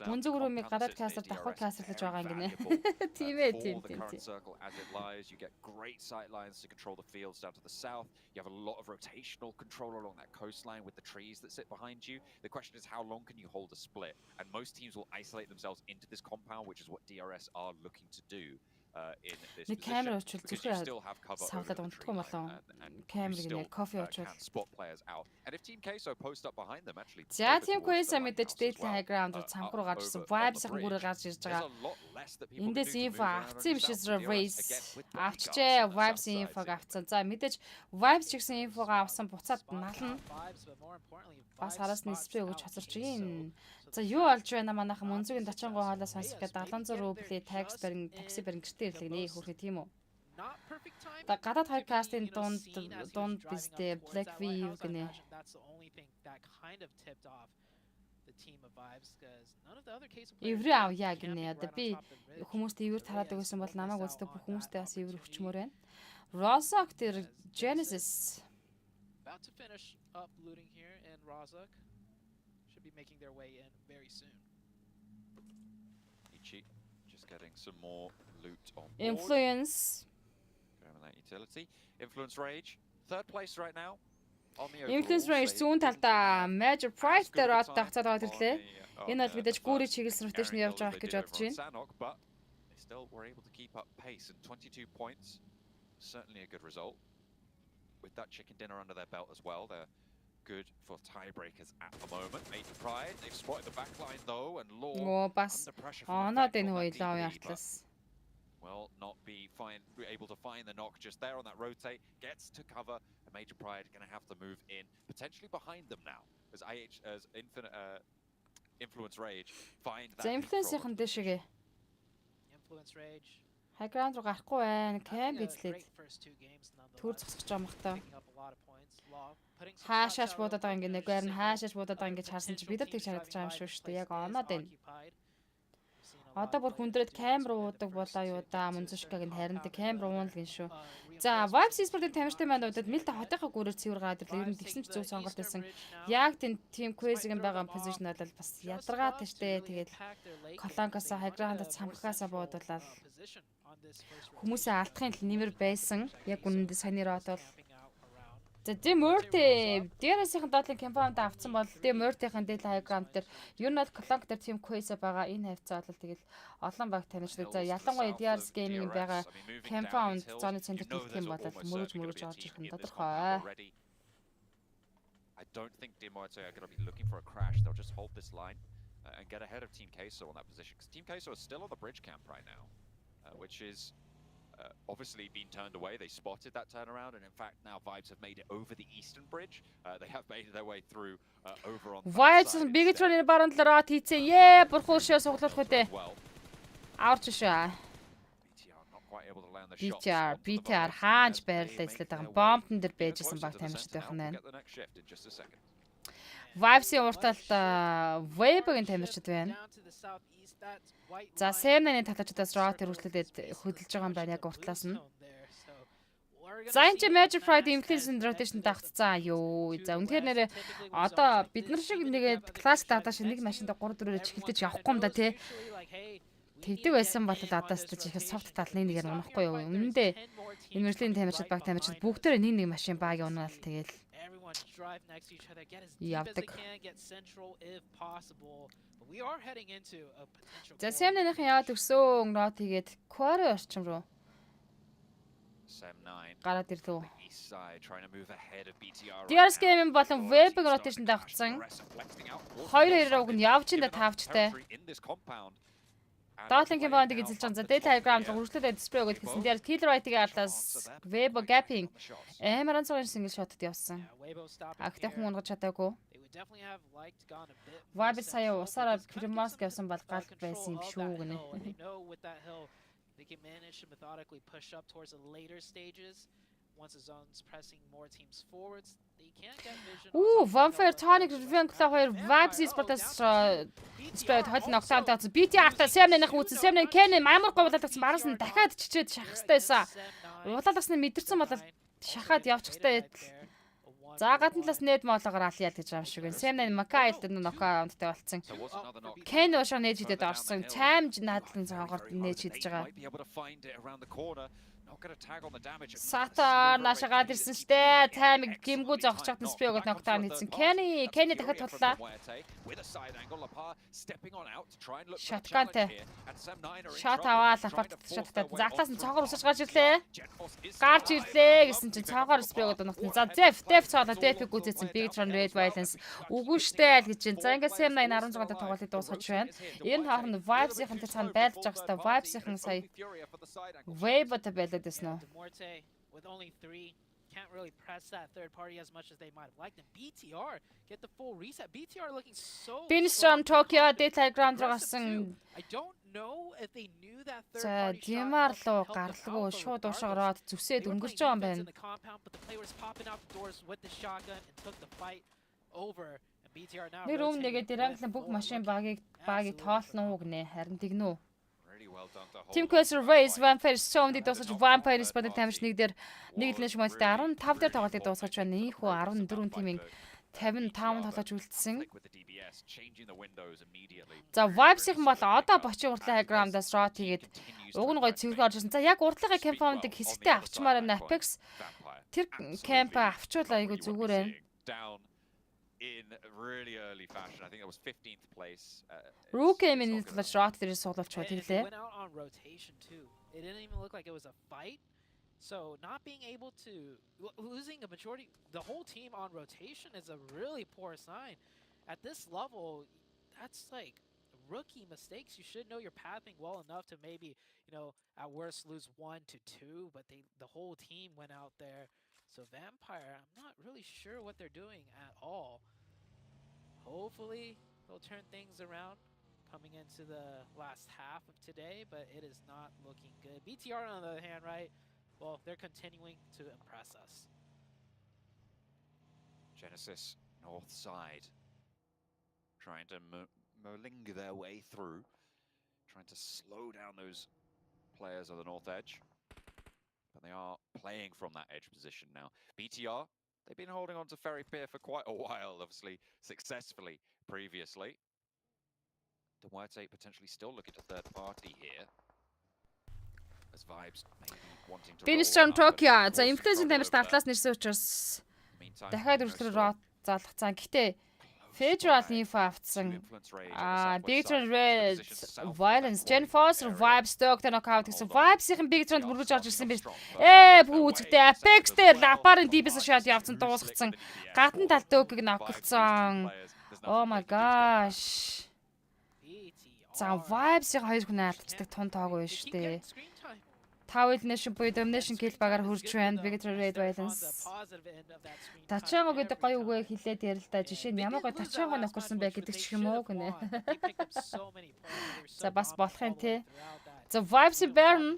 Мөн зөв рүүмийг гадаад кастер давхар кастерлаж байгаа юм гинэ. Тийм ээ, тийм. You get great sight lines to control the fields down to the south. You have a lot of rotational control along that coastline with the trees that sit behind you. The question is how long can you hold a split? And most teams will isolate themselves into this compound, which is what DRS are looking to do. In this camera position, you still have cover over the tree line, and you still can spot players out. And if Team Queso post up behind them, actually. За Team Queso мэдээж Date high ground руу цамх руу гарч ирсэн. Vibes-ийн гүрээр гарч ирж байгаа. Эндээс info авцсан юм шиг race авчжээ. Vibes-ийн info авцсан. За мэдээж Vibes ч гэсэн info-га авсан буцаад нална. Бас хараас нь спрей өгч хоцорч ийн. За юу олж байна манайхан мөнзөгийн дачаангуу хоолой сонсох гэдэг 700 рубль такси барин гэртээ ирлэгнэ хөрхий тийм үү. Та гадаад хоёр кастын дунд бистэй Black View гинэ. Эврэ авъя гинэ. Одоо би хүмүүст эвэр тараадаг байсан бол намайг үздэг бүх хүмүүстээ бас эвэр өчмөр байна. Rozok тэр Genesis about to finish up looting here and Rozok be making their way in very soon. Ichi just getting some more loot on board. Influence. Grabbing that utility. Influence Rage. Third place right now. On the Influence Rage зүүн талдаа Major Price дээр од тагцаад байгаа төрлөө. Энэ бол мэдээж гүүрийн чиглэсэн rotation явж байгаа гэж бодож байна. But they still were able to keep up pace and 22 points. Certainly a good result. With that chicken dinner under their belt as well. They're good for tiebreakers at the moment. Major Pride, they've spotted the back line though, and Law under pressure from the back line. Will not be able to find the knock just there on that rotate. Gets to cover, and Major Pride going to have to move in, potentially behind them now, as Influence Rage find that. Influence Rage. High ground руу гарахгүй байна. Cam эзлээд төр зогсож байгаа мохтой. Хаашаач буудаад байгаа ингэ нэг байр нь хаашаач буудаад байгаа ингэж харсан чи бид нар тэгж харагдаж байгаа юм шүү дээ. Яг оноод байна. Одоо бүр хүндрээд камер уудаг болоо юу да мөнзөшкаг нь хариндаг камер уун л гин шүү. За Vibes Sport-ийн тамирчтай маань удаад мэлдэ хотынхаа гүрээр цэвэр гараад ирлээ. Ер нь тэгсэн ч зөв сонголт байсан. Яг Team Quest-ийн байгаа позишн бол бас ядаргаатай штэ. Тэгээд Колонкоос хаграанда цамхаасаа буудуулаад хүмүүсээ алдахын нэмэр байсан. Яг үнэндээ саяны рот бол за Demurte DRS-ийн доотлын компаунд авцсан бол Demurte-ийн Date high ground дээр ер нь бол Clonk дээр Team Quest байгаа энэ хавцаа бол тэгэл олон баг танилцдаг. За ялангуяа DRS gaming байгаа компаунд зооны центр гэх юм бол мөрөж орж ирэх нь тодорхой. I don't think Demurte are going to be looking for a crash. They'll just hold this line and get ahead of Team Queso on that position, because Team Queso is still on the bridge camp right now, which is obviously been turned away. They spotted that turnaround, and in fact now Vibes have made it over the eastern bridge. They have made their way through over on Vibes Bigatron-ийн баруун талаар хийцэн. Ээ, бурхуушаа суглах үедээ. Аварч шээ. BTR хаанч байрлал ажиллаад байгаа бомбтон дээр байжсэн баг тамирчтай байна. Vibes-ийн урталт Web-ийн тамирчид байна. За Sena-ны татачдаас рот үргэлжлүүлээд хөдөлж байгаа юм байна яг уртлаас нь. За энэ чи Major Pride Influence rotation дагцсан юу. За үнэхээр нэрээ одоо бид нар шиг нэгээд классик дата шиг нэг машинд 3-4-ээр чихэлдэж явахгүй юм да тий. Тэгдэг байсан бол одоо ч их софт талны нэгээр унахгүй юу. Үнэндээ энэ мөрлийн тамирчид баг тамирчид бүгдээр нэг машин баг унаал тэгэл явдаг. За Sena-ныхын яваад өгсөн рот хийгээд Quarry орчим руу. гараад ирлээ. East side trying to move ahead of BTR. DRS game болон web rotation давхцсан. 2-2 уг нь явж инда тавчтай. Доотлын кембондыг эзэлж байгаа. За data diagram үргэлжлүүлээд display өгөх гэсэн. DRS killer right-ийг алдаас web gapping амар онцгой single shot-д явсан. Агтаа хүн унгаж чадаагүй. Vibe сая усаараа Primos гэсэн бол гал байсан юм шүү гэнэ. They can manage to methodically push up towards the later stages. Once the zone's pressing more teams forwards, they can't get vision. Vampire Tonic Revenge хоёр Vibes Sports Spread хоол ногтаан таацсан. BTR-та Sam-ных үүсэн. Sam-ны Ken амар говлаад тагсан. Мараас нь дахиад чичээд шахах хэрэгтэйсэн. Улаалгасны мэдэрсэн бол шахаад явчих хэрэгтэй. За гадна талаас нээд моолоогоор аль ял гэж байгаа юм шиг байна. Sam-ны Макайл дээр нокаунттай болцсон. Ken уушаа нээж хидэд орсон. Time наадлын цаангаар нээж хидэж байгаа. Сата нашагаад ирсэн штэ. Таймыг гимгүү зогсож чадсан спиогод ногтаан хийсэн. Kenny дахиад туллаа. Shotgunтэй. Shot аваад апарт shotтай. Заглаас нь цоогоор усаж гарч ирлээ. Гарч ирлээ гэсэн чинь цоогоор спиогод ногтсон. За Def цоолоо Def-ийг гүзээсэн Big Tron Red Violence. Үгүй штэ аль гэж чинь. За ингээд Sam 16-д тоглолтыг дуусгаж байна. Энэ хооронд Vibes-ийн тэр цаана байлж байгаа хэвээр Vibes-ийн сая Wave-д байлаад байсан. With only 3 can't really press that third party as much as they might have liked. And BTR get the full reset. BTR looking so Pinstrom Tokyo data ground гарсан. I don't know if they knew that third За Димар руу гарлгүй шууд уушаараад зүсээд өнгөрч байгаа юм байна. But the player was popping out the doors with the shotgun and took the fight over. And BTR now нэр өмнөгээ дэрэнглэн бүх машин багийг тоолно уу гинэ харин тэгнүү. Team Quest Race Vampire Storm-ыг дуусгаж Vampire Spot тамирч нэг дээр нэг лэш модтой 15 дээр тоглолтыг дуусгаж байна. Ийхүү 14 тимийн 55 тоглож үлдсэн. За Vibes-ийн бол одоо бочи уртлын хаграмдаас рот хийгээд уг нь гой цэвэрхэн орж ирсэн. За яг уртлын кампаундыг хэсэгтээ авчмаар байна. Apex тэр камп авчвал айгу зүгээр байна. In really early fashion. I think it was 15th place. Rookie minute л shot дээр суулж чөлөөлээ. Went out on rotation too. It didn't even look like it was a fight. So not being able to losing a majority, the whole team on rotation is a really poor sign. At this level, that's like rookie mistakes. You should know your pathing well enough to maybe, at worst lose 1 to 2, but the whole team went out there. So Vampire, I'm not really sure what they're doing at all. Hopefully, they'll turn things around coming into the last half of today, but it is not looking good. BTR, on the other hand, right? Well, they're continuing to impress us. Genesis, north side, trying to moling their way through, trying to slow down those players on the north edge. But they are playing from that edge position now. BTR, they've been holding on to Ferry Pier for quite a while, obviously successfully previously. The White potentially still looking to third party here. As Vibes maybe wanting to Pinstrom Tokyo. За инфлюенсинг тамирч дардлаас нэрсэн учраас дахиад үргэлжлэр рот залгацсан. Гэтэ Federal info авцсан. Big Tron Red Violence Gen Force Vibes Dog knockout гэсэн Vibes-ийн Big Tron бүргэж орж ирсэн биз. Бүх үзэгтэй Apex дээр лапарын DBS shot явцсан дуусгацсан. Гадна талд Dog-ыг ноколцсон. Oh my gosh. За Vibes-ийн хоёр хүн алдчихдаг тун тоогүй шүү дээ. Towel Nation буюу Domination kill багаар хурж байна. Big Tron Red Violence. Тачаанго гэдэг гоё үгээ хэлээд ярил та. Жишээ нь ямар гоё тачаанго нөхөрсөн бай гэдэг ч юм уу гэнэ. За бас болох юм те. За Vibes Baron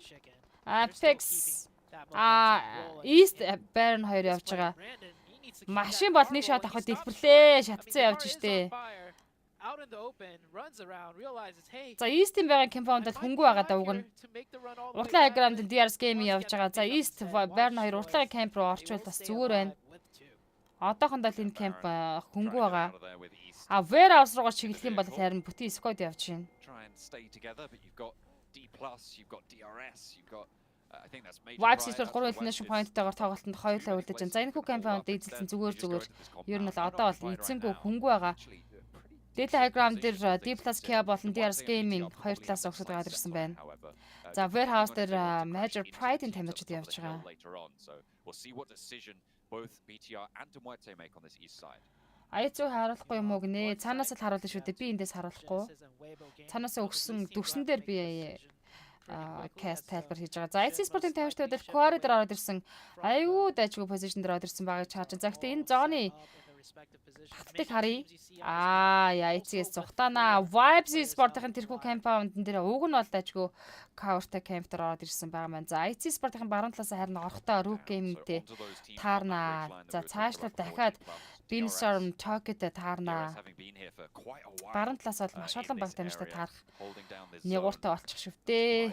Apex East Baron хоёр явж байгаа. Машин бол нэг шот авахд дэлбэрлээ. Шатцсан явж штэ. За East-ийн байгаа компаундд хөнгөө байгаа даа уг нь. Уртлын аграмд DRS game явж байгаа. За East Baron хоёр уртлын камп руу орчвол бас зүгээр байна. Одоохондоо л энэ камп хөнгөө байгаа. Warehouse руугаа чиглэх юм бол харин бүтэн squad явж байна. Vibes спорт 3 elimination point-тойгоор тоглолтод хоёулаа үлдэж байна. За энэ хүү кампаунд эзэлсэн зүгээр. Ер нь бол одоо бол эзэнгүй хөнгөө байгаа. Data diagram дээр D+ Kia болон DRS gaming хоёр талаас өгсөд гараад ирсэн байна. За warehouse дээр Major Pride-ийн тамирчид явж байгаа. So we'll see what decision both BTR and Demuerte make on this east side. Айцуу харуулахгүй юм уу гинэ? Цаанаас л харуулна шүү дээ. Би эндээс харуулахгүй. Цаанаас өгсөн дүрсэн дээр би cast тайлбар хийж байгаа. За IC Sport-ын тамирчдад Quarry дээр ороод ирсэн. Айгүй дайггүй position дээр ороод ирсэн байгааг чааж. За гэхдээ энэ зооны тактик харъя. Яйцээс цухтана. Vibes Sport-ын тэрхүү кампаунд дээр уг нь бол дайггүй cover-тай camp дээр ороод ирсэн байгаа маань. За IC Sport-ын баруун талаас харин орохдоо Rook Gaming-тэй таарна. За цаашлаад дахиад Beanstorm Talk-тэй таарна. Баруун талаас бол маш олон баг тамирчтай таарах нэгууртай болчих шивтэй.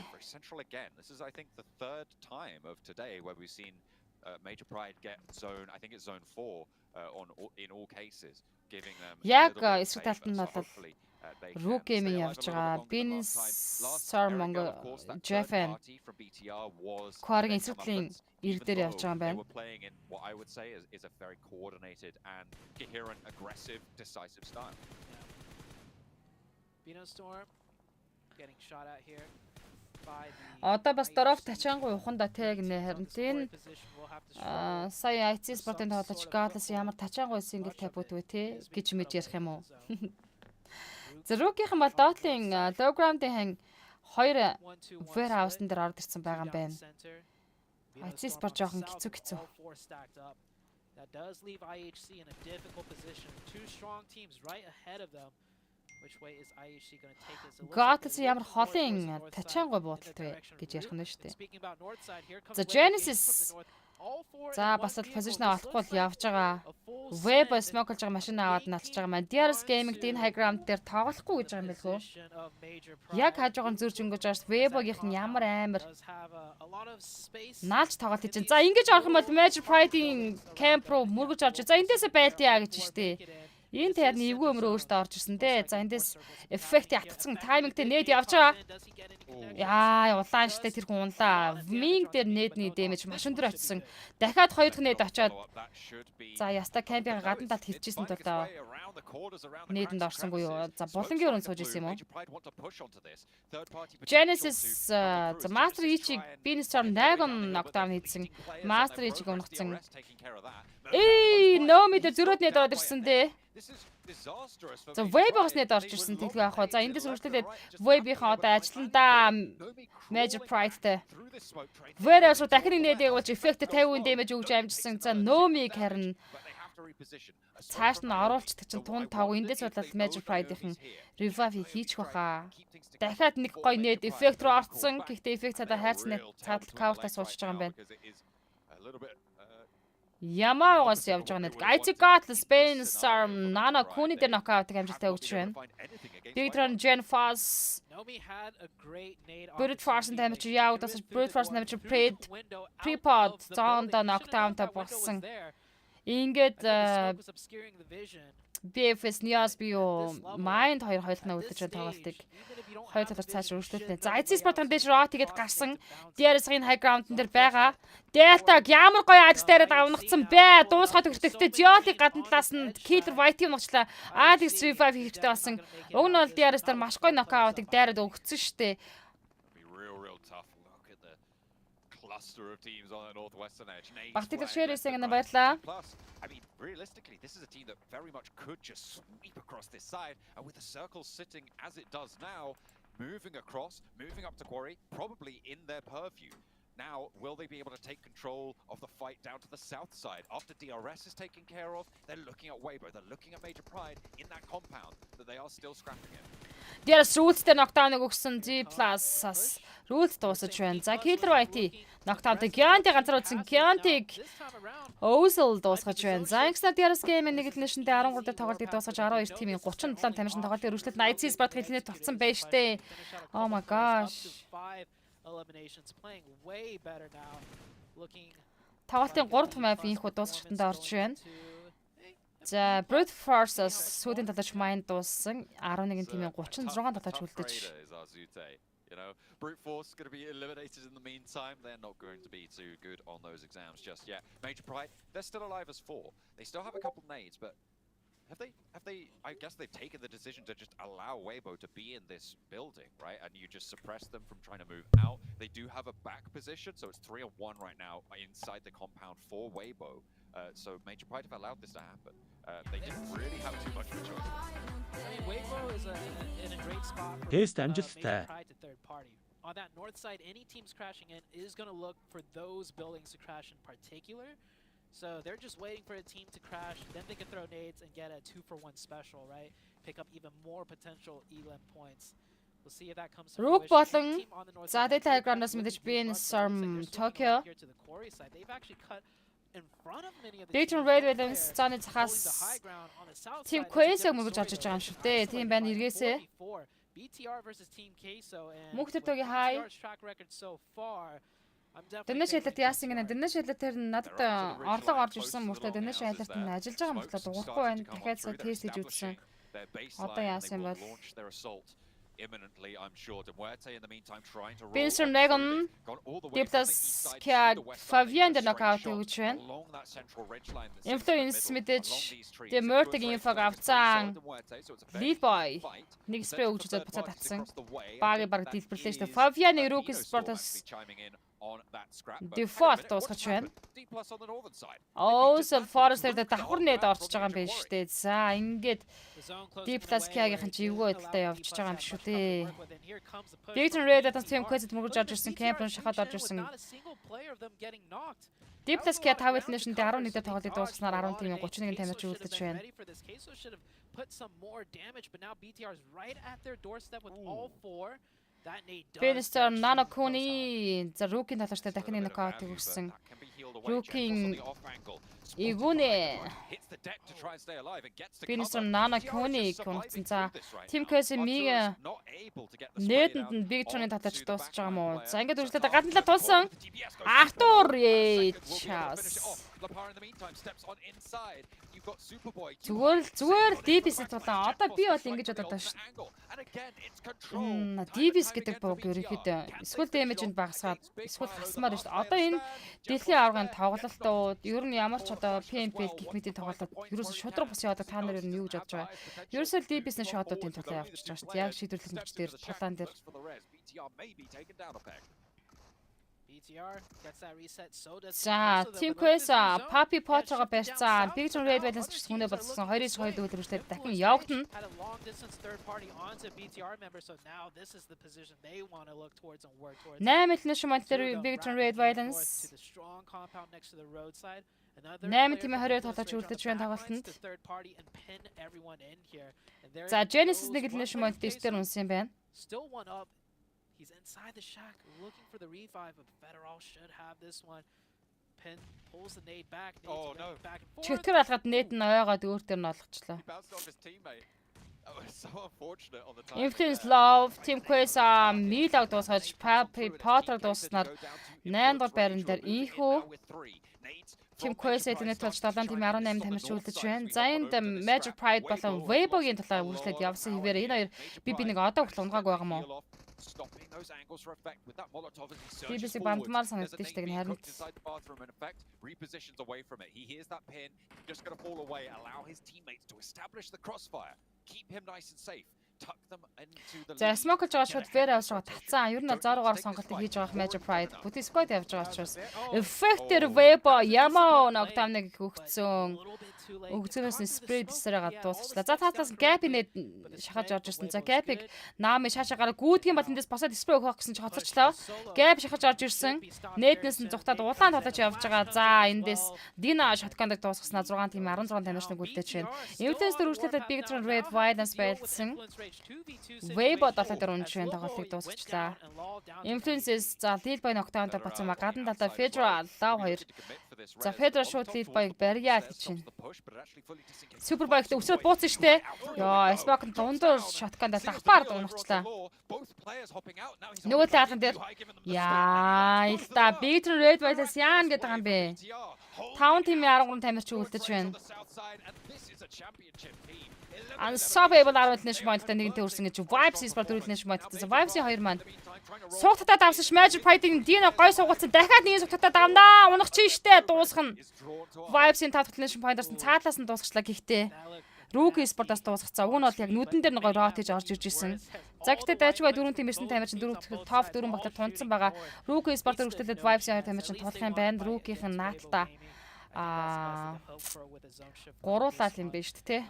This is I think the third time of today where we've seen Major Pride get zone, I think it's zone 4 in all cases, giving them яг эсрэг талд нь бол Rook Gaming явж байгаа. Beanstorm Mongo Jeffen Quarry-ийн эсрэг талын ирэг дээр явж байгаа юм байна. Playing in what I would say is a very coordinated and coherent, aggressive, decisive style. Beanstorm getting shot at here. Одоо бас дөрөв тачаангуй уханда тэг нэ харин тийм сая IC Sport-ын тоглож Галас ямар тачаангуй сингл тапут вэ те гэж мэд ярих юм уу. Зөрүүгийнхэн бол доотлын low ground-ийн хоёр warehouse-н дээр орж ирсэн байгаа юм байна. IC Sport жоохон хэцүү. That does leave IHC in a difficult position. Two strong teams right ahead of them. Which way is IHC going to take this? Галас ямар холын тачаангуй буудалтай гэж ярих нь шүү дээ. За Genesis за бас л позишн олохгүй л явж байгаа. Web smoke болж байгаа машин аваад налцж байгаа маань. DRS Gaming-д энэ high ground дээр тоглохгүй гэж байгаа юм байлгүй. Яг хажуугаар зөрж өнгөж байгаа Web-ийн ямар амар наалж тоглолт хийж. За ингэж орох юм бол Major Pride-ийн camp руу мөргөж орж. За эндээсээ байлтъя гэж штэ. Энэ тэр нэвгүй өмрөө өөртөө орж ирсэн те. За эндээс эффекти атгцсан таймингтэй нээд явж байгаа. Улаан штэ тэр хүн унлаа. Wing дээр нээдний дэмэж машин дээр очсон. Дахиад хоёр дахь нээд очоод за яста кампийн гадна талд хөвчээсэн тул даа. Нээдэнд орсонгүй юу? За булангийн өрөөнд сууж исэн юм уу? Genesis за Master Ichi Beanstorm 8 knockdown хийсэн. Master Ichi унагцсан. Номи дээр зөрөөд нээд ороод ирсэн дээ. За Web-оос нэд орж ирсэн тэглгүй авах. За эндээс үргэлжлүүлээд Web-ийн одоо ажилландаа Major Pride-тэй. Web-оос дахин нэдэг болж эффект 50% дэмэж өгж амжсан. За Номиг харин цааш нь оруулцдаг чинь тун тав. Эндээс болоод Major Pride-ийн revive хийчих واخа. Дахиад нэг гой нэд эффект руу орцсон. Гэхдээ эффект цаадаа хайрцны цаадал cover-таа суулж байгаа юм байна. Ямаагаас явж байгаа нэг IC Gatlas Beanstorm Nana Kuni дээр knockout амжилттай өгч байна. Bigtron Gen Foss Brute Force damage яа удаас Brute Force damage pre-pod зоонд knockdown-та болсон. Ингээд BFS Nias био Mind хоёр хойлохноо үлдэж байгаа тоглолтыг хоёр талаар цааш өргөжлөлтөө. За IC Sport-ын дэш рот игээд гарсан. DRS-ийн high ground-н дээр байгаа. Delta ямар гоё адс дээрээ давнагцсан бэ? Дуусгаад өгтөгтэй Jolly гадна талаас нь Killer White-ийг нугчлаа. Alex 35 хэрэгтэй болсон. Уг нь бол DRS дээр маш гоё knockout-ыг дайраад өгсөн штэ. Бактик ширээсээ гэнэ баярлаа. I mean, realistically, this is a team that very much could just sweep across this side, and with the circle sitting as it does now, moving across, moving up to Quarry, probably in their purview. Now, will they be able to take control of the fight down to the south side? After DRS is taken care of, they're looking at Weibo, they're looking at Major Pride in that compound that they are still scrapping in. DRS Roots-тэй knockdown-ыг өгсөн G+-аас Roots дуусаж байна. За Killer White knockdown-тэй Giant ганцаар үзсэн Giant-ыг Ozil дуусгаж байна. За X-на DRS Game-ийн нэг элнэшнтэй 13 дээр тоглолтыг дуусгаж 12 тимийн 37 тамирчин тоглолтыг өргөжлөлт IC Sport хэлнэт толцсон байж тээ. Oh my gosh. Тоглолтын 3 дахь map инх дуусгахтанд орж байна. За Brute Force-ос сүүдийн талаач Mind дууссан 11 тимийн 36 талаач үлдэж. You know, Brute Force going to be eliminated in the meantime. They're not going to be too good on those exams just yet. Major Pride, they're still alive as 4. They still have a couple nades, but have they? I guess they've taken the decision to just allow Weibo to be in this building, right? And you just suppress them from trying to move out. They do have a back position, so it's 3-on-1 right now inside the compound for Weibo. So Major Pride have allowed this to happen. They didn't really have too much of a choice. Weibo is in a great spot for Major Pride to third party. On that north side, any teams crashing in is going to look for those buildings to crash in particular. So they're just waiting for a team to crash, then they can throw nades and get a 2-for-1 special, right? Pick up even more potential ELEM points. We'll see if that comes to Rook fruition. болон за Telegram-аас мэдээж BNSRM Tokyo. They've actually cut in front of many of the Dayton Red Wildens цааны захаас Team Quace-ыг мөргөж авчиж байгаа юм шүү дээ. Тийм байна эргээсээ. BTR versus Team Queso and Мөхтөртөгийн хай. track record so far. Дэнэ шилэлт яасан гэнэ дэнэ шилэлт тэр надад орлого орж ирсэн мөртөө дэнэ шилэлт нь ажиллаж байгаа мөртөө дуурахгүй байна. Дахиад сая тест хийж үзсэн. Одоо яасан бол imminently, I'm sure. Demuerte in the meantime trying to roll. Benson Dragon Diplas Kiad Favian the knockout гэж байна. Influence мэдээж Demuerte-гийн инфог авцсан. Lead boy нэг спрей өгч үзээд буцаад татсан. Багы баг дэлбэрлээ шүү дээ. Favian-ы Rook Sports default дуусгаж байна. Also Forest-д давхар нэд орчиж байгаа юм байна шүү дээ. За ингээд Diplas Kiad-гийн чи эвгүй байдалтай явчихж байгаа юм шүү дээ. Dayton Red атас Team Quest мөргөж орж ирсэн, Camp-ын шахаад орж ирсэн. Diplas Kiad 5 нээшнтэй 11 дээр тоглолтыг дуусгаснаар 10 тимийн 31-ийн тамирч үлдэж байна. Put some more damage, but now BTR is right at their doorstep with all four. Finistar Nanokuni за Rook-ийн талааштай дахин нэг нокаутыг өгсөн. Rook-ийн Игүнэ Finistar Nanokuni гонцсон. За Team Quest миг нээдэнд нь Big Tron-ын талаач дуусч байгаа юм уу? За ингээд үргэлжлээд гадна талаа тулсан. Артур Чаус зүгээр DBS-д тулаа. Одоо би бол ингэж бодоод байна шүү. DBS гэдэг бог ерөнхийдөө эсвэл damage-нд багасгаад эсвэл хасмаар шүү. Одоо энэ дэлхийн аваргын тоглолтууд ер нь ямар ч одоо PMP гэх мэтийн тоглолтууд ерөөсөө шудраг бус яваад та нар ер нь юу гэж бодож байгаа. Ерөөсөө DBS-ийн шотуудын тулаа явчихж байгаа шүү. Яг шийдвэрлэх хүч дээр тулаан дээр За, Team Quest Papi Pot-ого барьцсан. Big Tron Red Balance гэж хүнээ болсон 2-2 дүүлрэлтэй дахин явагдана. Наймэлнэ шимантер Big Tron Red Balance 8 тимээ 20 тоглож үлдэж байна тоглолтод. За, Genesis нэг л шимант дэстер унсан юм байна. He's inside the shack looking for the revive, but Federal should have this one. Pin pulls the nade back. Oh no. Back and forth. Чөтгөр алгаад нээд нь ойгоод өөртөө нь олгочлоо. Influence Love Team Quest Милаг дуусгаж Papi Potter дуусснаар 8 дугаар байран дээр инхүү Team Quest-ийн төлж 7 тим 18 тамирч үлдэж байна. За энд Major Pride болон Weibo-гийн талаар үргэлжлээд явсан хэвээр энэ хоёр би нэг одоо хүртэл унгаагүй байгаа юм уу? BBC бандмаар санагддаг шүү дээ харин За Smoke-л жоо шууд Vera авч байгаа татсан. Ер нь бол 6-аар сонголтыг хийж байгаа Major Pride. Бүти squad явж байгаа учраас Effector Weibo Yamao ногтамныг өгцөн. Өгцөнөөс спрей бисрэгээ дуусчлаа. За таатаас Gap-ийг шахаж орж ирсэн. За Gap-ыг наамын шаашаагаар гүйдэг юм бол эндээс босоод спрей өгөх гэсэн чи хоцорчлаа. Gap шахаж орж ирсэн. Нэтнээс нь зүхтаад улаан тоглож явж байгаа. За эндээс Dina shotgun-ыг дуусгаснаа 6 тим 16 тамирчныг үлдээж байна. Influence дээр үргэлжлээд Big Tron Red Violence байлсан. Weibo 7 дээр унж байна тоглолтыг дуусгачлаа. Influences за lead boy ногтаанд бацсан ба гадна талаа Federal Love 2. За Federal шууд lead boy-г барьяа гэж байна. Super Boy-г өсрөөд бууцсан штэ. Яа, Smoke дундуур shotgun-д давхаар дуунагчлаа. Нөгөө талхан дээр яа, илта Big Tron Red Violence яан гэдэг юм бэ? 5 тимийн 13 тамирч үлдэж байна. Unstoppable 11 point-тай нэгэнтэй үрсэн гэж Vibes Sport 4 point-тай. Vibes-ийн 2 маань суугтатаа давсан Magic Pride-ийн Dina гой суугацсан дахиад нэг суугтатаа давнаа. Унах чинь штэ дуусгана. Vibes-ийн 5 point-аас нь цаатлаас нь дуусгачлаа гэхдээ Rookie спортоос дуусгацсан. Уг нь бол яг нүдэн дээр нэг рот хийж орж ирж исэн. За гэхдээ дайчгүй 4 тим 9 тамирчин 4 топ 4 багтар тунцсан байгаа. Rookie спортоор үргэлжлүүлээд Vibes-ийн 2 тамирчин тулах юм байна. Rookie-ийн наалтаа гуруулаад юм байна шүү дээ.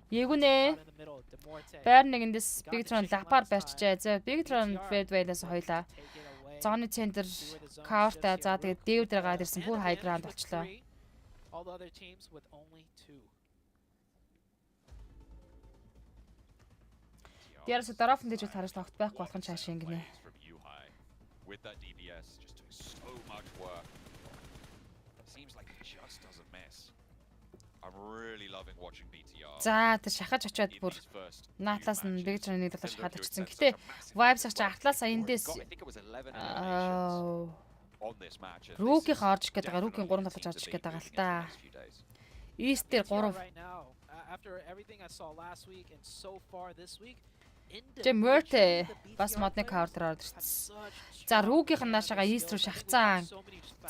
Егүнэ. Байр нэгэндээс Bigtron лапар барьчжээ. За Bigtron Fedway-наас хоёлаа. Зооны центр каурта за тэгээд дээвэр дээр гараад ирсэн бүр high ground болчлоо. Дээрээс дорофон дэж харж тогт байхгүй болох нь цааш ингэнэ. За тэр шахаж очиод бүр наатлаас нь Bigtron нэг талаар шахаад очсон. Гэтэ Vibes ч артлаасаа эндээс Rookie орж гээд байгаа. Rookie 3 талж орж гээд байгаа л та. East дээр 3 Jemerte бас модны каунтер орж ирсэн. За Rookie-ийн наашаага East руу шахацсан.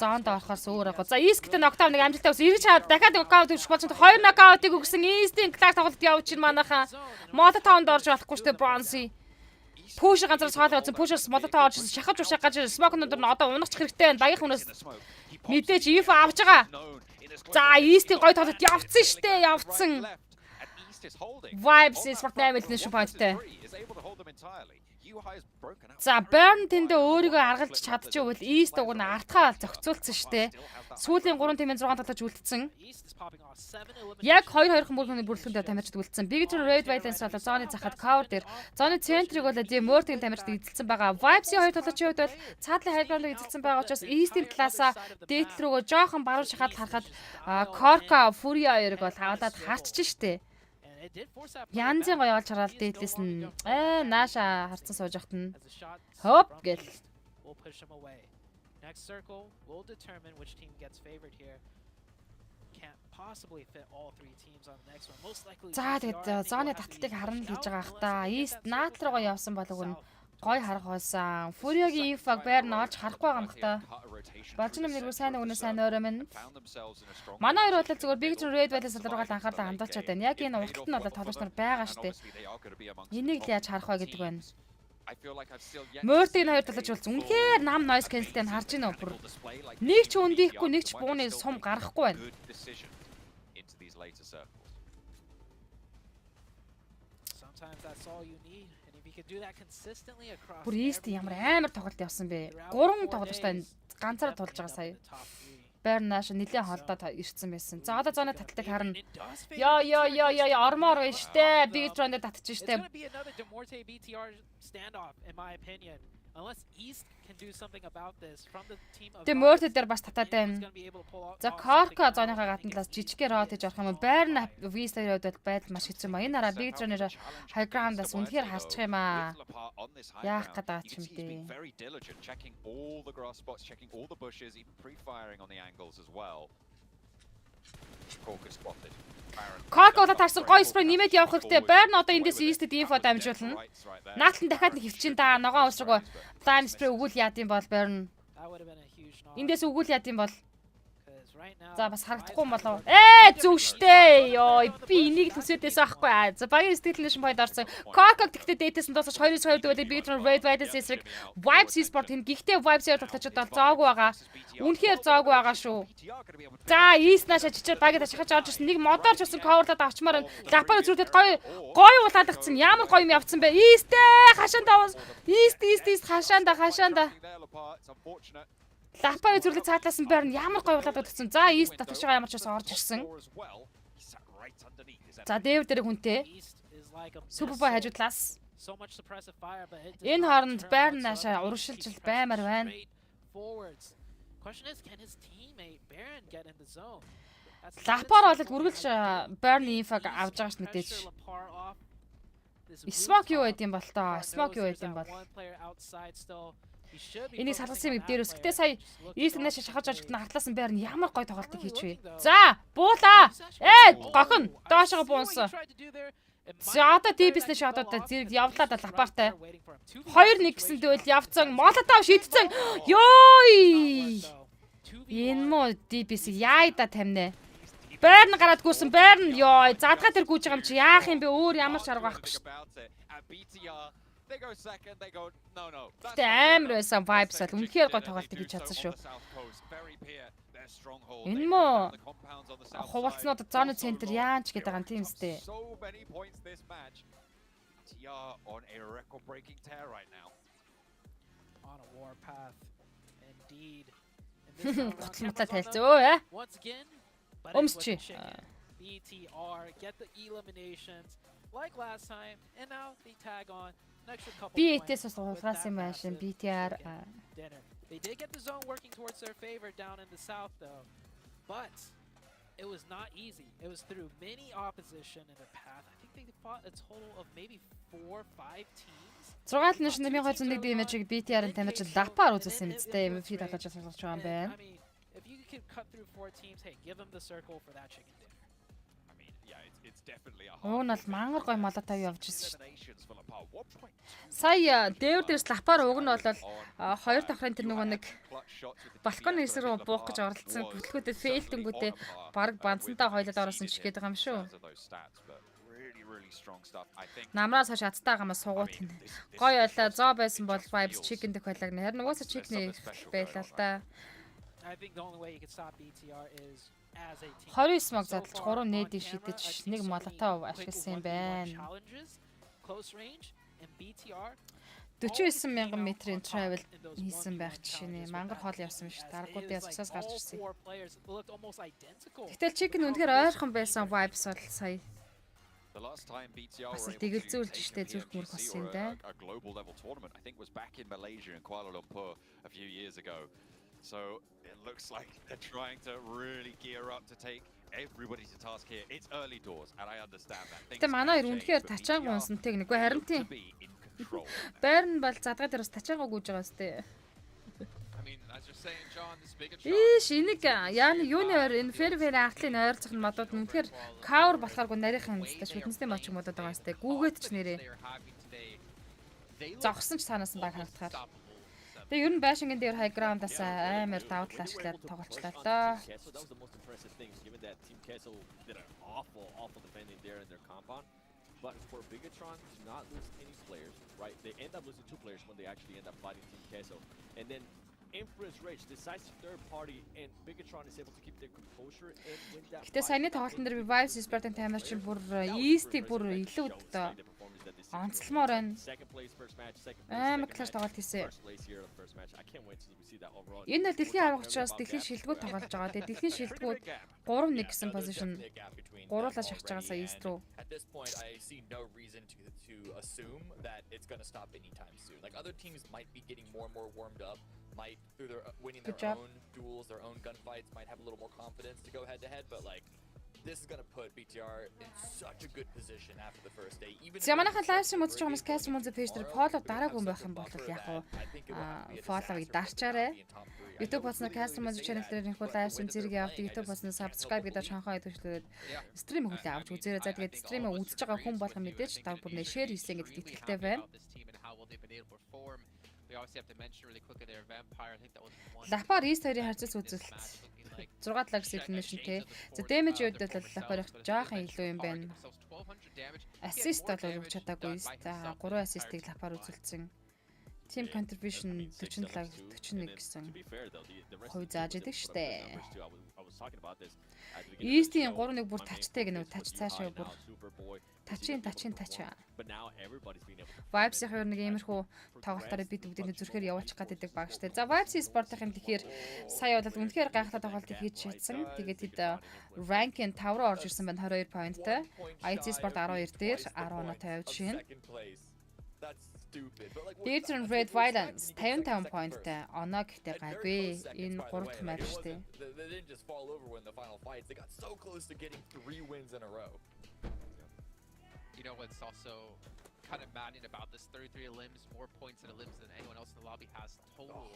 Зоонд орохоос өөр агаа. За East гэдэг нокдаун нэг амжилттай ус эргэж чаад дахиад нокаут өгөх болсон. 2 нокаутыг өгсөн East-ийн клак тоглолт явж ин манайхаа. Мото таунд орж болохгүй штэ Bronze. Push ганцаар цаалаа үзсэн. Push-ос мото таа орж шахаж ушаах гэж Smoke-нууд нь одоо унах хэрэгтэй байна. Багийнх хүнээс мэдээж info авч байгаа. За East-ийн гой тоглолт явцсан штэ явцсан. Vibes is what name it шүү поинттэй. За Burn тэндээ өөрийгөө аргалж чадчихвал East уг нь артхаа зохицуулсан штэ. Сүүлийн 3 тимийн 6 талж үлдсэн. Яг 2-2хан бүрхний бүрэлдэхүүн дээр тамирчид үлдсэн. Bigtron Red White-аас болоод зооны захад cover дээр зооны центрийг бол Demorting тамирчид эзэлсэн байгаа. Vibes-ийн 2 талчийн хувьд бол цаадлын хайграунд эзэлсэн байгаа учраас East-ийн талаасаа дээдл рүүгөө жоохон баруун шахаад харахад Corka Fury 2-ыг бол хаваад харчиж штэ. Янзын гоё олж хараад дээдлээс нь нааша харцсан сууж явахт нь хоп гэл. За тэгээд зооны таталтыг харна л гэж байгаа ах та. East наат руугаа явсан болов нь гой харах байсан. Fury-гийн info байр нь олж харахгүй байгаа юм хта. Болж юм нэг сайн өгнө сайн өрөө минь. Манай хоёр бол зүгээр Bigtron Red White-аас руугаа анхаарлаа хандуулчаад байна. Яг энэ урталт нь бол тоглогч нар байгаа штэ. Энийг л яаж харах вэ гэдэг байна. Мөртийн хоёр талж болсон. Үнэхээр нам noise cancel-тэй харж гинөө бүр. Нэг ч үндихгүй, нэг ч бууны сум гарахгүй байна. Бүр East ямар амар тоглолт явсан бэ? 3 тоглолттой ганцаараа тулж байгаа сая. Байр нааш нэлээд холдоод ирсэн байсан. За одоо зооны таталтыг харна. Ёо ормоор байна штэ. Bigtron дээр татчих штэ. Demorted дээр бас татаад байна. За Corka зооныхаа гадна талаас жижигээр рот хийж орох юм. Байр нь V-сээр хувьд байдал маш хэцүү юм а. Энэ хараа Bigtron-ээр high ground-аас үнэхээр харчих юм а. Яах гэдэг ч юм дээ. Corka удаа тарсан гой спрей нэмээд явах хэрэгтэй. Байр нь одоо эндээс East-д info дамжуулна. Наатан дахиад нэг хөвчин да ногоон уусраг time spray өгүүл яад юм бол байр нь. Эндээс өгүүл яад юм бол. За бас харагдахгүй юм болов. Зүг штэ. Йоо би энийг л хүсэдээс аахгүй. За багийн сэтгэлийн point орсон. Corka гэхдээ дээтэс нь дуусаж 2-2 дүүлээ Bigtron Red White-ээс эсрэг Vibes Esport хин гэхдээ Vibes-ээр тоглолцоод бол зоогүй байгаа. Үнэхээр зоогүй байгаа шүү. За East наашаа чичээд багийн ташхаж орж ирсэн. Нэг модорч болсон cover-лаад авчмаар лапаар зүрхтэд гоё улаалгацсан. Ямар гоё юм явцсан бэ? East-ээ хашаанда East хашаанда. Лапаар зүрлэг цаатлаас нь байр нь ямар гоё болоод өгсөн. За East татгашгаа ямар ч бас орж ирсэн. За дээвэр дээр хүнтэй. Супербой хажуудлаас. Энэ хооронд байр наашаа урагшилж баймаар байна. Лапаар болоод үргэлж байрны инфог авж байгаа ш мэдээж. Smoke юу байд юм бол тоо? Smoke юу байд юм бол? Энийг салгасан юм дээр өсгтээ сая East наашаа шахаж орж ирсэн хартлаас нь байр нь ямар гоё тоглолтыг хийчихвэ. За буулаа. Гохин доошоо буунсан. За одоо TB-снэ шатуудаа зэрэг явлаа да лапартай. 2-1 гэсэн дэвэл явцсан. Молотов шидсэн. Ёй! Энэ муу DPS яайда тамина. Байрн гараад гүйсэн байрн ёо задгаа тэр гүйж байгаа юм чи яах юм бэ өөр ямар ч арга байхгүй шүү. Тэ амар байсан vibes бол үнэхээр гой тоглолт хийж чадсан шүү. Энэ муу хуваалцнууд зоны центр яанч гэдэг байгаа юм тийм үстэй. On a record breaking tear right now. On a warpath indeed. Once again, but BTR get the eliminations like last time, and now they tag on an extra couple points. BTR. They did get the zone working towards their favor down in the south though, but it was not easy. It was through many opposition in the path. I think they fought a total of maybe 4 or 5 teams. 6 нэшний 1201 имижийг BTR-ын тамирч лапаар үзүүлсэн юм зтэй MVP талж асууж байгаа юм байна. I mean, if you could cut through 4 teams, hey, give them the circle for that chicken dinner. I mean, yeah, it's definitely a Уунал мангар гой молотоо явж ирсэн шүү. Сая дээвэр дээрс лапаар уг нь бол 2 давхрын тэр нөгөө нэг балконы хэсэг рүү буух гэж оролцсон. Бүтлгүүдэд фейлтэнгүүдээ баг банцсантаа хойлоод орсон ч гээд байгаа юм шүү. Намраас хаш ацтаагаамаа сугуут гин. Гой ойлаа зоо байсан бол vibes chicken дэх байлаа гэнэ. Харин угаасаа chicken байлаа л да. I think the only way you can stop BTR is as a team. 29 мог задлж 3 нээдийг шидэж нэг молотоо ашигласан юм байна. Close range and BTR 49,000 метрийн travel хийсэн байх жишээ. Мангар хоол явсан биш. Даргуудаас цусаас гарч ирсэн. Гэтэл chicken үнэхээр ойрхон байсан vibes бол сая. The last time BTR were able to a global level tournament, I think, was back in Malaysia in Kuala Lumpur a few years ago. So it looks like they're trying to really gear up to take everybody to task here. It's early doors, and I understand that. Тэ манай үнэхээр тачааг унсантай нэггүй харин тийм. Байрн бол задгаа дээрс тачаагаа гүйж байгаа сте. Шинэг яаны юуны ойр энэ фервер артлын ойрцох нь модод үнэхээр кавер болохооргүй нарийнхан юмстай шүтэнстэй мочиг модод байгаа сте. Гүүгээд ч нэрээ. Зогсон ч цаанаас нь баг харагдахаар. Тэгээ ер нь байшингийн дээр high ground-аас амар давуу тал ашиглаад тоглолчлаа доо. But for Bigatron to not lose any players, right? They end up losing 2 players when they actually end up fighting Team Queso. And then Inference Rage decides to third party, and Bigatron is able to keep their composure and win that fight. Гэтэ саяны тоглолтын дээр Revive Sport-ын таймер чинь бүр East-ийг бүр илүү одоо онцлмоор байна. Амар класс тоглолт хийсэн. Энэ бол дэлхийн авах учраас дэлхийн шилдэгүүд тоглож байгаа. Тэгээ дэлхийн шилдэгүүд 3-1 гэсэн position гуруулаа шахаж байгаа сая East руу. At this point, I see no reason to assume that it's going to stop anytime soon. Like other teams might be getting more and more warmed up, might through their winning their own duels, their own gunfights, might have a little more confidence to go head to head, but like this is going to put BTR in such a good position after the first day. Even Яманахан live stream үзэж байгаа хүмүүс cast мөн page дээр follow дараагүй байх юм бол яг follow-ыг дарчаарай. YouTube босноо cast мөн channel дээр инхүү live stream зэрэг явдаг. YouTube босноо subscribe гэдэг шанхаа идэвхлээд stream хүлээ авч үзээрэй. За тэгээд stream-ийг үзэж байгаа хүн болох мэдээж та бүр нэ share хийсэн гэдэгт итгэлтэй байна. Лапар East 2-ын харьцаж үзэлт 6 лагс elimination те. За damage үед бол Лапар их жоохон илүү юм байна. Assist бол өгч чадаагүй. За 3 assist-ийг Лапар үзүүлсэн. Team contribution 40 lag 41 гэсэн. Хувь зааж идэг штэ. East-ийн 3-1 бүр тачтай гэнэ. Тач цаашаа бүр тачин. Vibes-ийн хоёр нэг иймэрхүү тоглолтоор бид бүгдээ зүрхээр явуулчих гэдэг баг штэ. За Vibes спортын тэгэхээр сая бол үнэхээр гайхалтай тоглолт хийж чадсан. Тэгээд хэд rank-ын 5 руу орж ирсэн байна 22 поинттай. IC спорт 12 дээр 10 оноотой явж байна. Deadron Red Violence 55 pointтай оноо гэхдээ гайгүй. Энэ 3 дахь матч штэ. They didn't just fall over when the final fights. They got so close to getting 3 wins in a row. You know what's also kind of maddening about this 33 limbs, more points in limbs than anyone else in the lobby has total.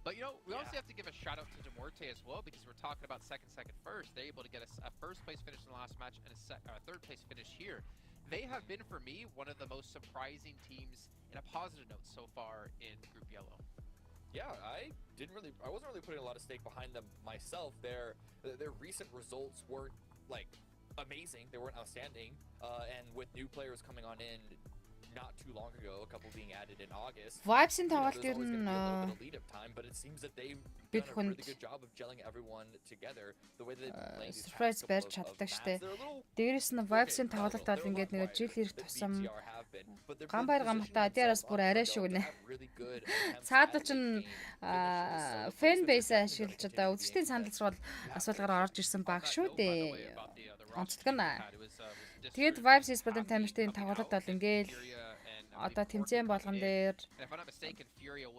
But you know, we also have to give a shout out to Demorte as well because we're talking about second, first. They're able to get a first place finish in the last match and a third place finish here. They have been, for me, one of the most surprising teams in a positive note so far in Group Yellow. Yeah, I wasn't really putting a lot of stake behind them myself. Their recent results weren't like amazing. They weren't outstanding. And with new players coming on in not too long ago, a couple being added in August. Vibes-ийн there's тоглолт always ер gonna нь be a little bit of lead up time, but it seems that they've done a really good job of gelling everyone together the way that they've been playing these surprise past couple барьж чаддаг штэ. Дээрээс нь Vibes-ийн тоглолт бол ингээд нэг жил ирэх тусам ган баяр гамтаа адяраас бүр арай шүү гинэ. Цаадал чинь фэн бейс ашиглаж одоо үзэгчдийн санал асуулгаар орж ирсэн баг шүү дээ. Онцлог нь. Тэгээд Vibes Esports-ын тамирчдын тоглолт бол ингээл одоо тэмцээн болгон дээр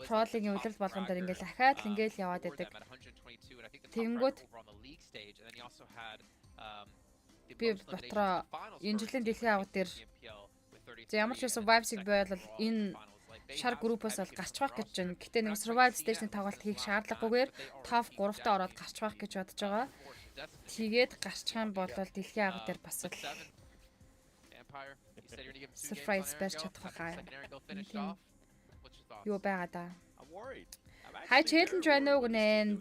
Pro-ийн үйлрэл болгон дээр ингээл ахаад ингээл яваад байдаг. Тэнгүүд би дотроо энэ жилийн дэлхийн аваад дээр ямар ч байсан Vibes-ийг бойлол энэ шар группаас бол гарч байх гэж байна. Гэтэ нэг survival stage-ний тоглолт хийх шаардлагагүйгээр top 3-таа ороод гарч байх гэж бодож байгаа. Тэгээд гарчих юм бол дэлхийн аваад дээр бас л surprise барьж чадах байгаа. Юу байгаа да. Хай challenge байна уу гэнэ.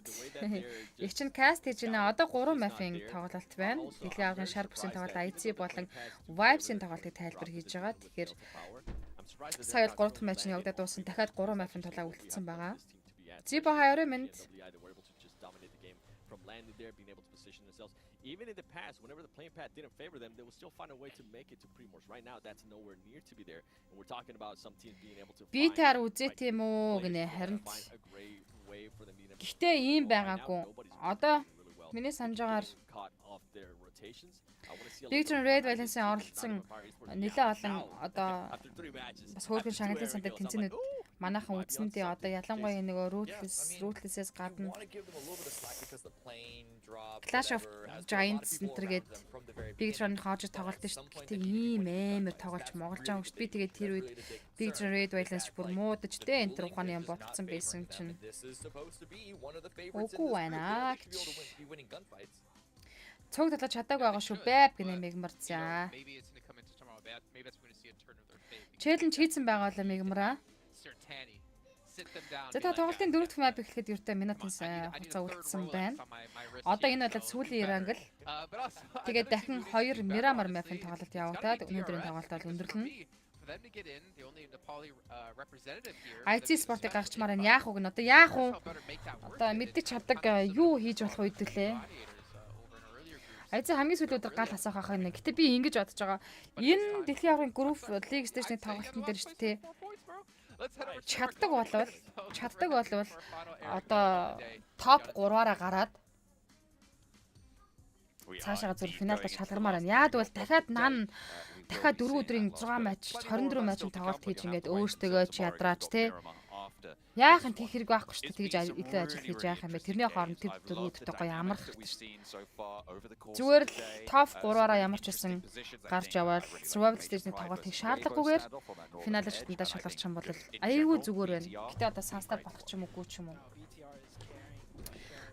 Их чинь cast хийж байна. Одоо 3 map-ийн тоглолт байна. Дэлхийн аврагын шар бүсийн тоглолт IC болон Vibes-ийн тоглолтыг тайлбар хийж байгаа. Тэгэхээр сая 3 дахь матч нь явагдаад дууссан. Дахиад 3 map-ийн тоглолт үлдсэн байгаа. Zibo 20 минут. Even in the past, whenever the playing path didn't favor them, they will still find a way to make it to Primors. Right now, that's nowhere near to be there. And we're talking about some teams being able to Битэр үзээ тийм үү гинэ харин. Гэхдээ ийм байгаагүй. Одоо миний санджаагаар Victor Red Valence-ийн оролцсон нэлээд олон одоо бас хөөрхөн шагналын сандаг тэмцээнүүд манайхан үзсэндээ одоо ялангуяа нөгөө Ruthless-ээс гадна Clash of Giants энтергээд Victor-ын хоож тоглолт шүү дээ. Гэтэ ийм амар тоглож моголж байгаа юм шүү дээ. Би тэгээд тэр үед Victor Red Valence бүр муудаж дээ энтер ухааны юм бодсон байсан чинь. Үгүй байна гэж. Цог талж чадаагүй байгаа шүү байв гэнэ мегмар за. Challenge хийсэн байгаа л мегмара. За та тоглолтын 4 дахь map эхлэхэд ердөө минутын хугацаа үлдсэн байна. Одоо энэ болоод сүүлийн ирангл. Тэгээд дахин 2 Miramar map-ын тоглолт явагдаад өнөөдрийн тоглолт бол өндөрлөнө. IC спортыг гаргачмаар нь яах вэ гэнэ одоо яах вэ? Одоо мэддэг чаддаг юу хийж болох үед лээ. IC хамгийн сүүлийн өдөр гал асаах ахаа нэ. Гэтэ би ингэж бодож байгаа. Энэ дэлхийн аврагын group league stage-ний тоглолтын дээр шүү дээ. Чаддаг болвол одоо топ 3-аараа гараад цаашаа зүр финалд шалгармаар байна. Яад бол дахиад 4 өдрийн 6 матч 24 матчын тоглолт хийж ингээд өөртөө ч ядраач те. Яах нь тийх хэрэг байхгүй шүү дээ. Тэгж илүү ажил хийж яах юм бэ? Тэрний хооронд тэр дөрвүүдтэй гоё амрах хэрэгтэй шүү дээ. Зүгээр л топ 3-аараа ямар ч байсан гарч яваад survival stage-ний тоглолт хийх шаардлагагүйгээр финалд шатандаа шалгарч юм бол аюулгүй зүгээр байна. Гэтэ одоо санстаар болох ч юм уу, гүч юм уу.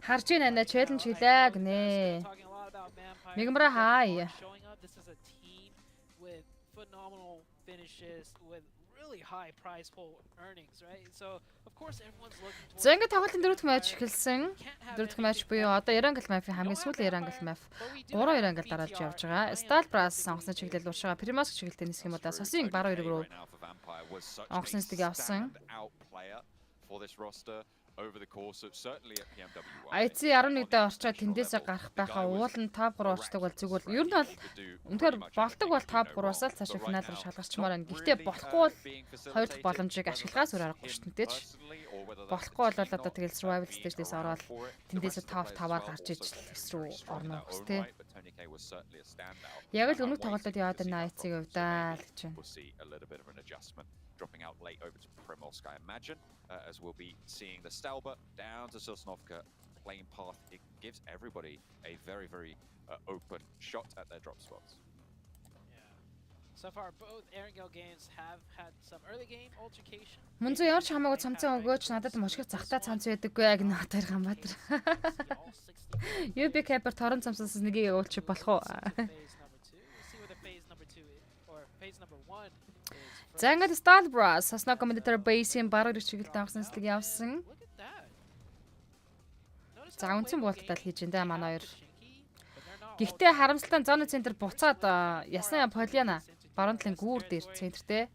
Харж байна challenge хийлээ гинэ. Мегмара хай. Phenomenal finishes with really high prize pool earnings, right? So of course everyone's looking towards. За ингээд тоглолтын 4 дахь матч эхэлсэн. 4 дахь матч буюу одоо Erangel map-ийн хамгийн сүүлийн Erangel map 3 Erangel дараалж явж байгаа. Stalbras сонгосон чиглэл уушгаа Primus чиглэлтэй нисэх юм уу да. Сосын баруун эрэг рүү онгоцны стиг явсан. Over the course of certainly at PMWI. IC 11 дэ орчоод тэндээсээ гарах байхаа уул нь топ 3 орчдог бол зүгээр. Ер нь бол үнэхээр болдог бол топ 3-аас л цаашаа финал руу шалгарчмаар байна. Гэхдээ болохгүй бол хоёр дахь боломжийг ашиглахаас өөр аргагүй шүү дээ. Болохгүй бол одоо тэгэл survival stage-дээс ороод тэндээсээ топ 5-аар гарч иж хэс рүү орно гэс тээ. Яг л өнөг тоглолтод яваад байна IC-ийн хувьдаа л гэж байна. Dropping out late over to Primorsk, I imagine, as we'll be seeing the Stalber down to Sosnovka playing path. It gives everybody a very, very open shot at their drop spots. Yeah. So far, both Erangel games have had some early game altercation. Мөн зөө ямар ч хамаагүй цамцан өгөөч надад мушгид захтаа цамц байдаггүй яг надад Ганбаатар. UB Camper торон цамцаас нэгийг уулчих болох уу? За ингээд Stalbras Sosno Commentator Base-ийн баруун эрх чиглэлд авсан нэслэг явсан. За үнцэн буулталтай хийж энэ манай хоёр. Гэхдээ харамсалтай зоны центр буцаад ясна Полиана баруун талын гүүр дээр центртэй.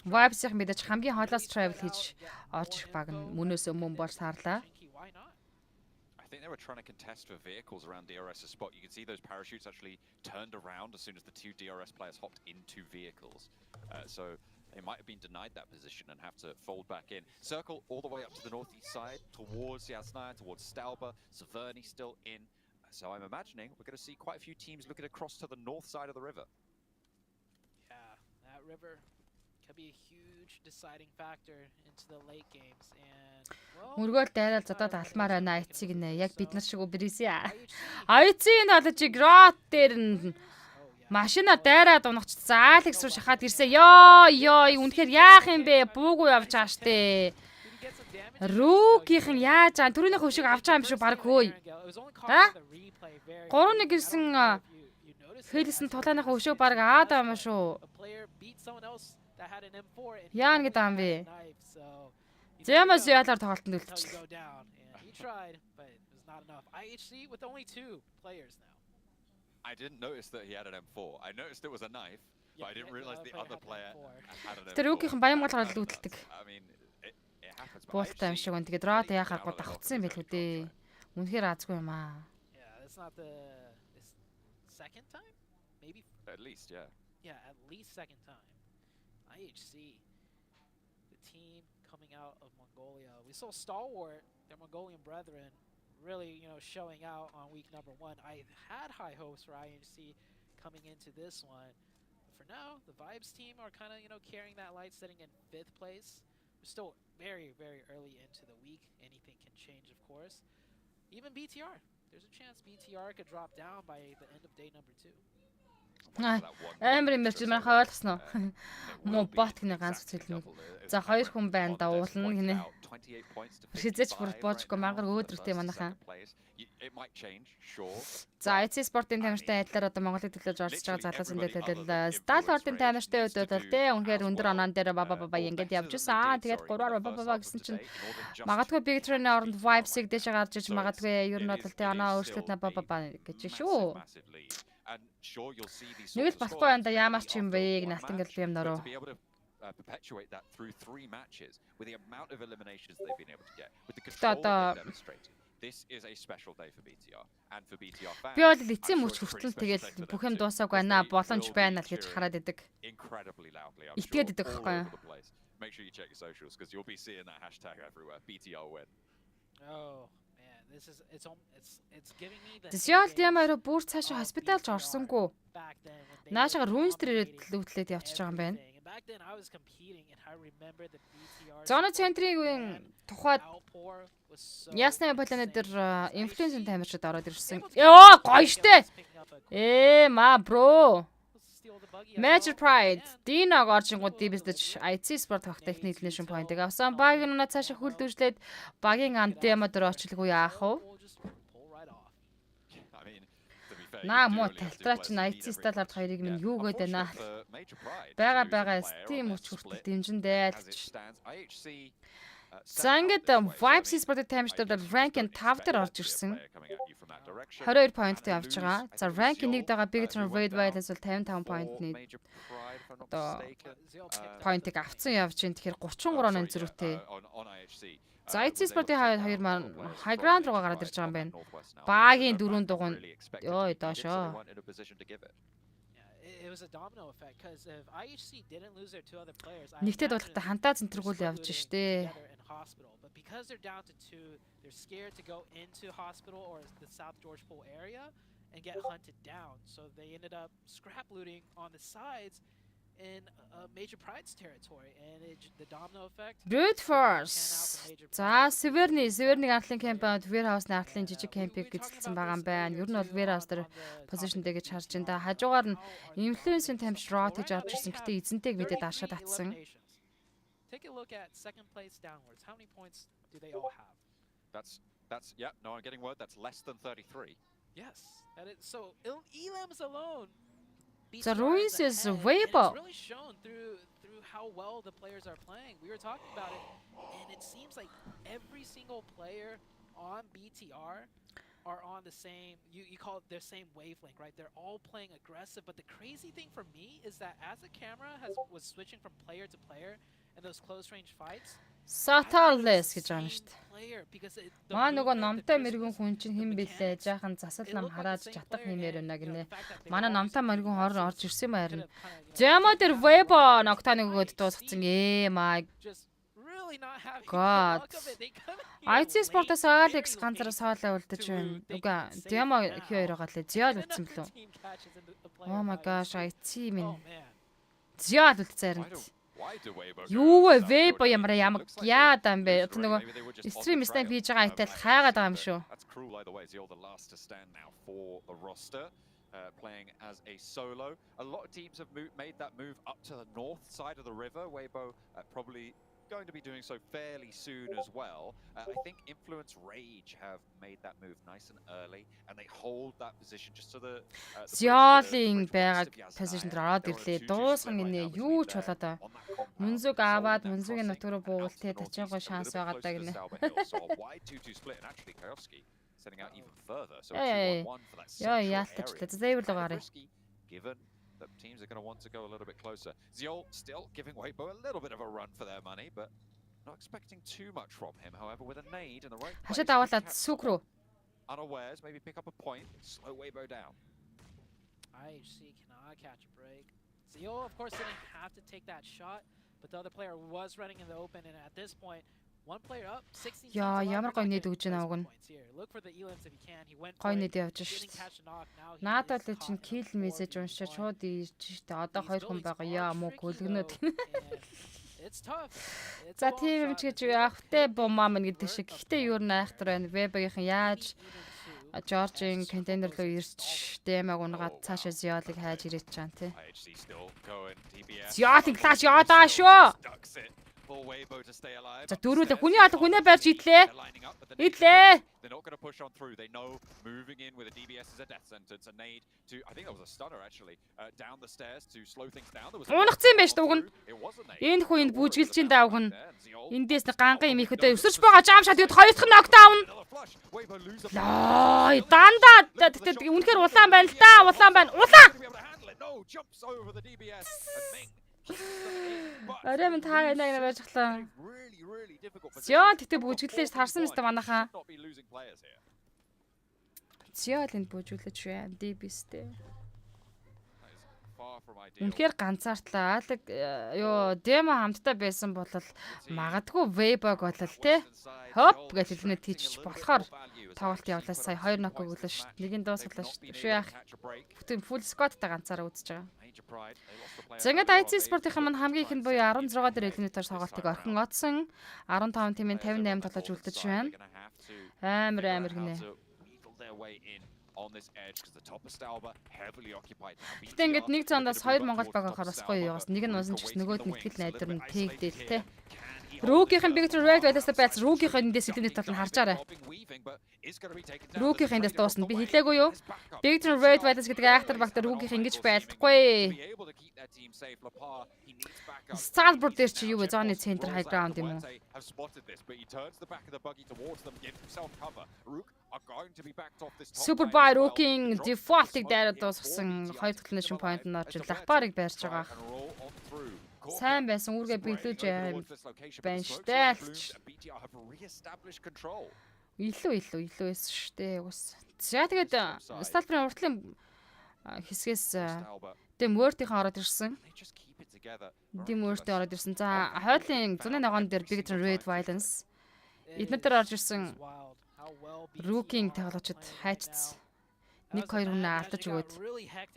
Vibes-ийн мэдээж хамгийн холоос travel хийж орж ирэх баг нь мөнөөс өмнө болж таарлаа. I think they were trying to contest for vehicles around DRS's spot. You can see those parachutes actually turned around as soon as the two DRS players hopped into vehicles. So they might have been denied that position and have to fold back in. Circle all the way up to the northeast side, towards Yasnaya, towards Stauber. Severny still in. So I'm imagining we're going to see quite a few teams looking across to the north side of the river. Yeah, that river could be a huge deciding factor into the late games. And Мөргөөл дайрал задаад алмаар байна айцыг нэ. Яг бид нар шиг үбрээсэ. Айцын толж грот дээр нь машинаар дайраад унагч заалыг суу шахаад ирсэн. Ёо, үнэхээр яах юм бэ? Буугүй явж байгаа штэ. Рүүкийнхэн яаж аа түрүүний хөвшиг авч байгаа юм шүү баг хөөе. 3-1 гэсэн хэлсэн тулааных хөвшиг баг аад байгаа юм шүү. Яан гэдэг юм бэ? Зэмэс яалаар тоглолтод үлдчихлээ. I didn't notice that he had an M4. I noticed it was a knife, but I didn't realize the other player had an M4. Тэр рүүкийнхэн баян голгоод үлддэг. I mean, it happens. Буултай юм шиг байна. Тэгээд рот яхахгүй давхцсан байлгүй дээ. Үнэхээр аазгүй юм аа. Yeah, that's not the second time? Maybe At least, yeah. Yeah, at least second time. IHC, the team coming out of Mongolia. We saw Stalwart, their Mongolian brethren, really, showing out on week number 1. I had high hopes for IHC coming into this one. But for now, the Vibes team are kind of, carrying that light, sitting in 5th place. We're still very, very early into the week. Anything can change, of course. Even BTR. There's a chance BTR could drop down by the end of day number 2. Амир мэрч маань хойлсон уу? Муу бот гинэ ганц цэлмэг. За 2 хүн байна да уулна гинэ. Хизээч бүр боожгүй мангар өөдрөгтэй манайхан. За IC спортын тамиртай адилаар одоо Монголыг төлөөж орж байгаа залуу зөндөлөл Сталвартын тамиртай үед бол тэ үнэхээр өндөр оноон дээр баба ингэж явж байсан. Тэгээд 3-аар баба гэсэн чинь магадгүй Big Train-ийн оронд Vibes-ийг дэше гарч иж магадгүй ер нь бол тэ оноо өөрчлөлт на баба гэж шүү. Нэг л болохгүй байна да яамаар ч юм бэ гэх налтан гэл би юм нөрөө. Perpetuate that through 3 matches with the amount of eliminations they've been able to get with the control they've demonstrated. This is a special day for BTR and for BTR fans. Би бол эцсийн мөч хүртэл тэгээд бүх юм дуусаагүй байна боломж байна л гэж хараад идэг. Incredibly loudly. Итгээд идэг байхгүй юу? Make sure you check your socials because you'll be seeing that hashtag everywhere. BTR win. Oh man, this is it's giving me the Зял ямаар бүр цаашаа хоспиталж орсонгүй. Наашаа руинс дээр лүүтлээд явчихж байгаа юм байна. Зоны центрийн тухайд ясны планет дээр инфлюенсийн тамирчид ороод ирсэн. Ёо гоё штэ. Ма бро. Major Pride Динаг оржингууд дибэсдэж IC спорт хах техник нишн поинтыг авсан. Багийн унаа цаашаа хүлдвэжлээд багийн антема дээр очлгүй яах вэ? Наа мо талтраач IC сталард хоёрыг минь юу гээд байна. Бага Steam өч хүртэл дэмжиндээ альч. За ингээд Vibes спортын тамирчдад rank-ын 5 дээр орж ирсэн. 22 поинттай явж байгаа. За rank-ийн 1-д байгаа Big Turn Raid Violence бол 55 поинтны одоо поинтыг авсан явж байна. Тэгэхээр 33 оноо зэрэгтэй. За IC спортын хоёр маань high ground руу гараад ирж байгаа юм байна. Багийн 4 дугуй ёо доошоо. It was a domino effect because if IHC didn't lose their 2 other players, нэгтэд болохтой хантаа центргүүл явж штэ. But because they're down to 2, they're scared to go into hospital or the South George Pool area and get hunted down. So they ended up scrap looting on the sides in Major Pride's territory, and the domino effect. Brute Force. За Severny артлын кампаунд Warehouse-ны артлын жижиг кампыг гизэлсэн байгаа юм байна. Ер нь бол Warehouse дээр position дээр гэж харж байна. Хажуугаар нь influence-ийн тамирч Rot гэж орж ирсэн. Гэтэ эзэнтэйг мэдээд ашаад татсан. Take a look at second place downwards. How many points do they all have? That's yeah, no, I'm getting word that's less than 33. Yes. That is so Elam's alone. The Ruins is way above. It's really shown through through how well the players are playing. We were talking about it, and it seems like every single player on BTR are on the same, you call it their same wavelength, right? They're all playing aggressive, but the crazy thing for me is that as the camera was switching from player to player in those close range fights, Sateless гэж байгаа шүү дээ. Маа нөгөө номтой мэрэгэн хүн чинь хэн бэлээ? Жаахан засал нам харааж чатах хэмээр байна гинэ. Манай номтой мэрэгэн орж ирсэн байрна. Жамо дээр Weibo ногтаны өгөөд дуусгацсан. My God. IT спортоос Alex ганцаараа соолоо үлдэж байна. Үгүй Демо хоёр байгаа лээ. Зяал үлдсэн блүү? Oh my gosh, IT минь. Зяал үлдсэн харин. Юу вэ? Weibo ямар яа даам бэ? Одоо нөгөө стрим стейм хийж байгаа айтал хайгаад байгаа юм шүү. Playing as a solo. A lot of teams have made that move up to the north side of the river. Weibo probably going to be doing so fairly soon as well. I think Influence Rage have made that move nice and early, and they hold that position just to the Зяалын байгааг position дээр ороод ирлээ. Дуусган гинэ юу ч болоо да. Мөнзөг аваад мөнзөгийн нутг руу буувал тэ тачаагүй шанс байгаа даа гинэ. Setting out even further, so it's 2-1 for that given that teams are going to want to go a little bit closer. Ziol still giving Weibo a little bit of a run for their money, but not expecting too much from him. However, with a nade in the right place, unawares, maybe pick up a point, slow Weibo down. IHC cannot catch a break. Ziol, of course, didn't have to take that shot, but the other player was running in the open, and at this point, one player up, 16 Яа, ямар гоё нийт өгч байна уг нь. Гоё нийт явж шít. Наадад л чинь kill message уншиж шууд ийж шít. Одоо хоёр хүн байгаа. Яа муу гөлгнөд. За тийм юм ч гэж яах вэ? Бумаа мэн гэдэг шиг. Гэхдээ юу найхтар байна. Weibo-ийн яаж George-ийн контейнер руу ирч дэмаг унгаад цаашаа Ziol-ыг хайж ирээд чаана тий. Ziol-ийн класс яадаа шүү. За дөрүүлээ хүний алга хүнээ барьж идлээ. Идлээ. They're not going to push on through. They know moving in with a DBS is a death sentence. A nade to, I think that was a stunner actually, down the stairs to slow things down. There was унагцсан байж дуг нь. Энэ хүн бүжгэлж ин даавг нь. Эндээс ганхан юм ихэдэ өсөрч байгаа жам шат гээд хоёр дахь нокдаун. Лай дандаа үнэхээр улаан байна л да. Улаан байна. Улаан. Арай минь таа гэнэ байж глаа. Зяа тэгтээ бүжгэлээс харсан мэт манайхаа. Зяа л энд бүжгэлж байна. DB-стэй. Үнэхээр ганцаартлаа. Алэг ёо демо хамттай байсан бол магадгүй Weibo-г болол те. Хоп гэж хэлнэ тийч болохоор тоглолт явлаа. Сая 2 нок өглөө шүү. Нэгийг дуусглаа шүү. Шүү яах. Бүтэн full squad-тай ганцаараа үзэж байгаа. За ингээд IT спортын маань хамгийн ихэнд буюу 16 дээр элементээр тоглолтыг орхин оцсон. 15 тимийн 58 тоглож үлдэж байна. Амар гинэ. Гэтэ ингээд нэг цаандаас 2 Монгол баг авахар бас гоё яваас. Нэг нь унсан ч гэсэн нөгөөд нэгтгэл найдар нь тэгдээл те. Рүүкийн бигтэр red байлаас байц рүүкийн эндээс элемент тал нь харж арай. Рүүкийн эндээс дуусна. Би хэлээгүй юу? Бигтэр red байлаас гэдэг айхтар багтар рүүкийн ингэж байлдахгүй. Salbur дээр чи юу вэ? Зооны центр high ground юм уу? Super by rooking default-ыг дайраад дуусгасан 2 exclamation point нь орж лапарыг байрж байгаа. Сайн байсан үүргээ биелүүлж байна штэ. Илүү байсан штэ. За тэгээд Stalper-ын уртлын хэсгээс тэм word-ийн ороод ирсэн. Дэм word-ийн ороод ирсэн. За хойдлын 108 дээр Bigtron Red Violence эднэр дээр орж ирсэн. Rookie тоглогчид хайчсан. 1-2 хүн алдаж өгөөд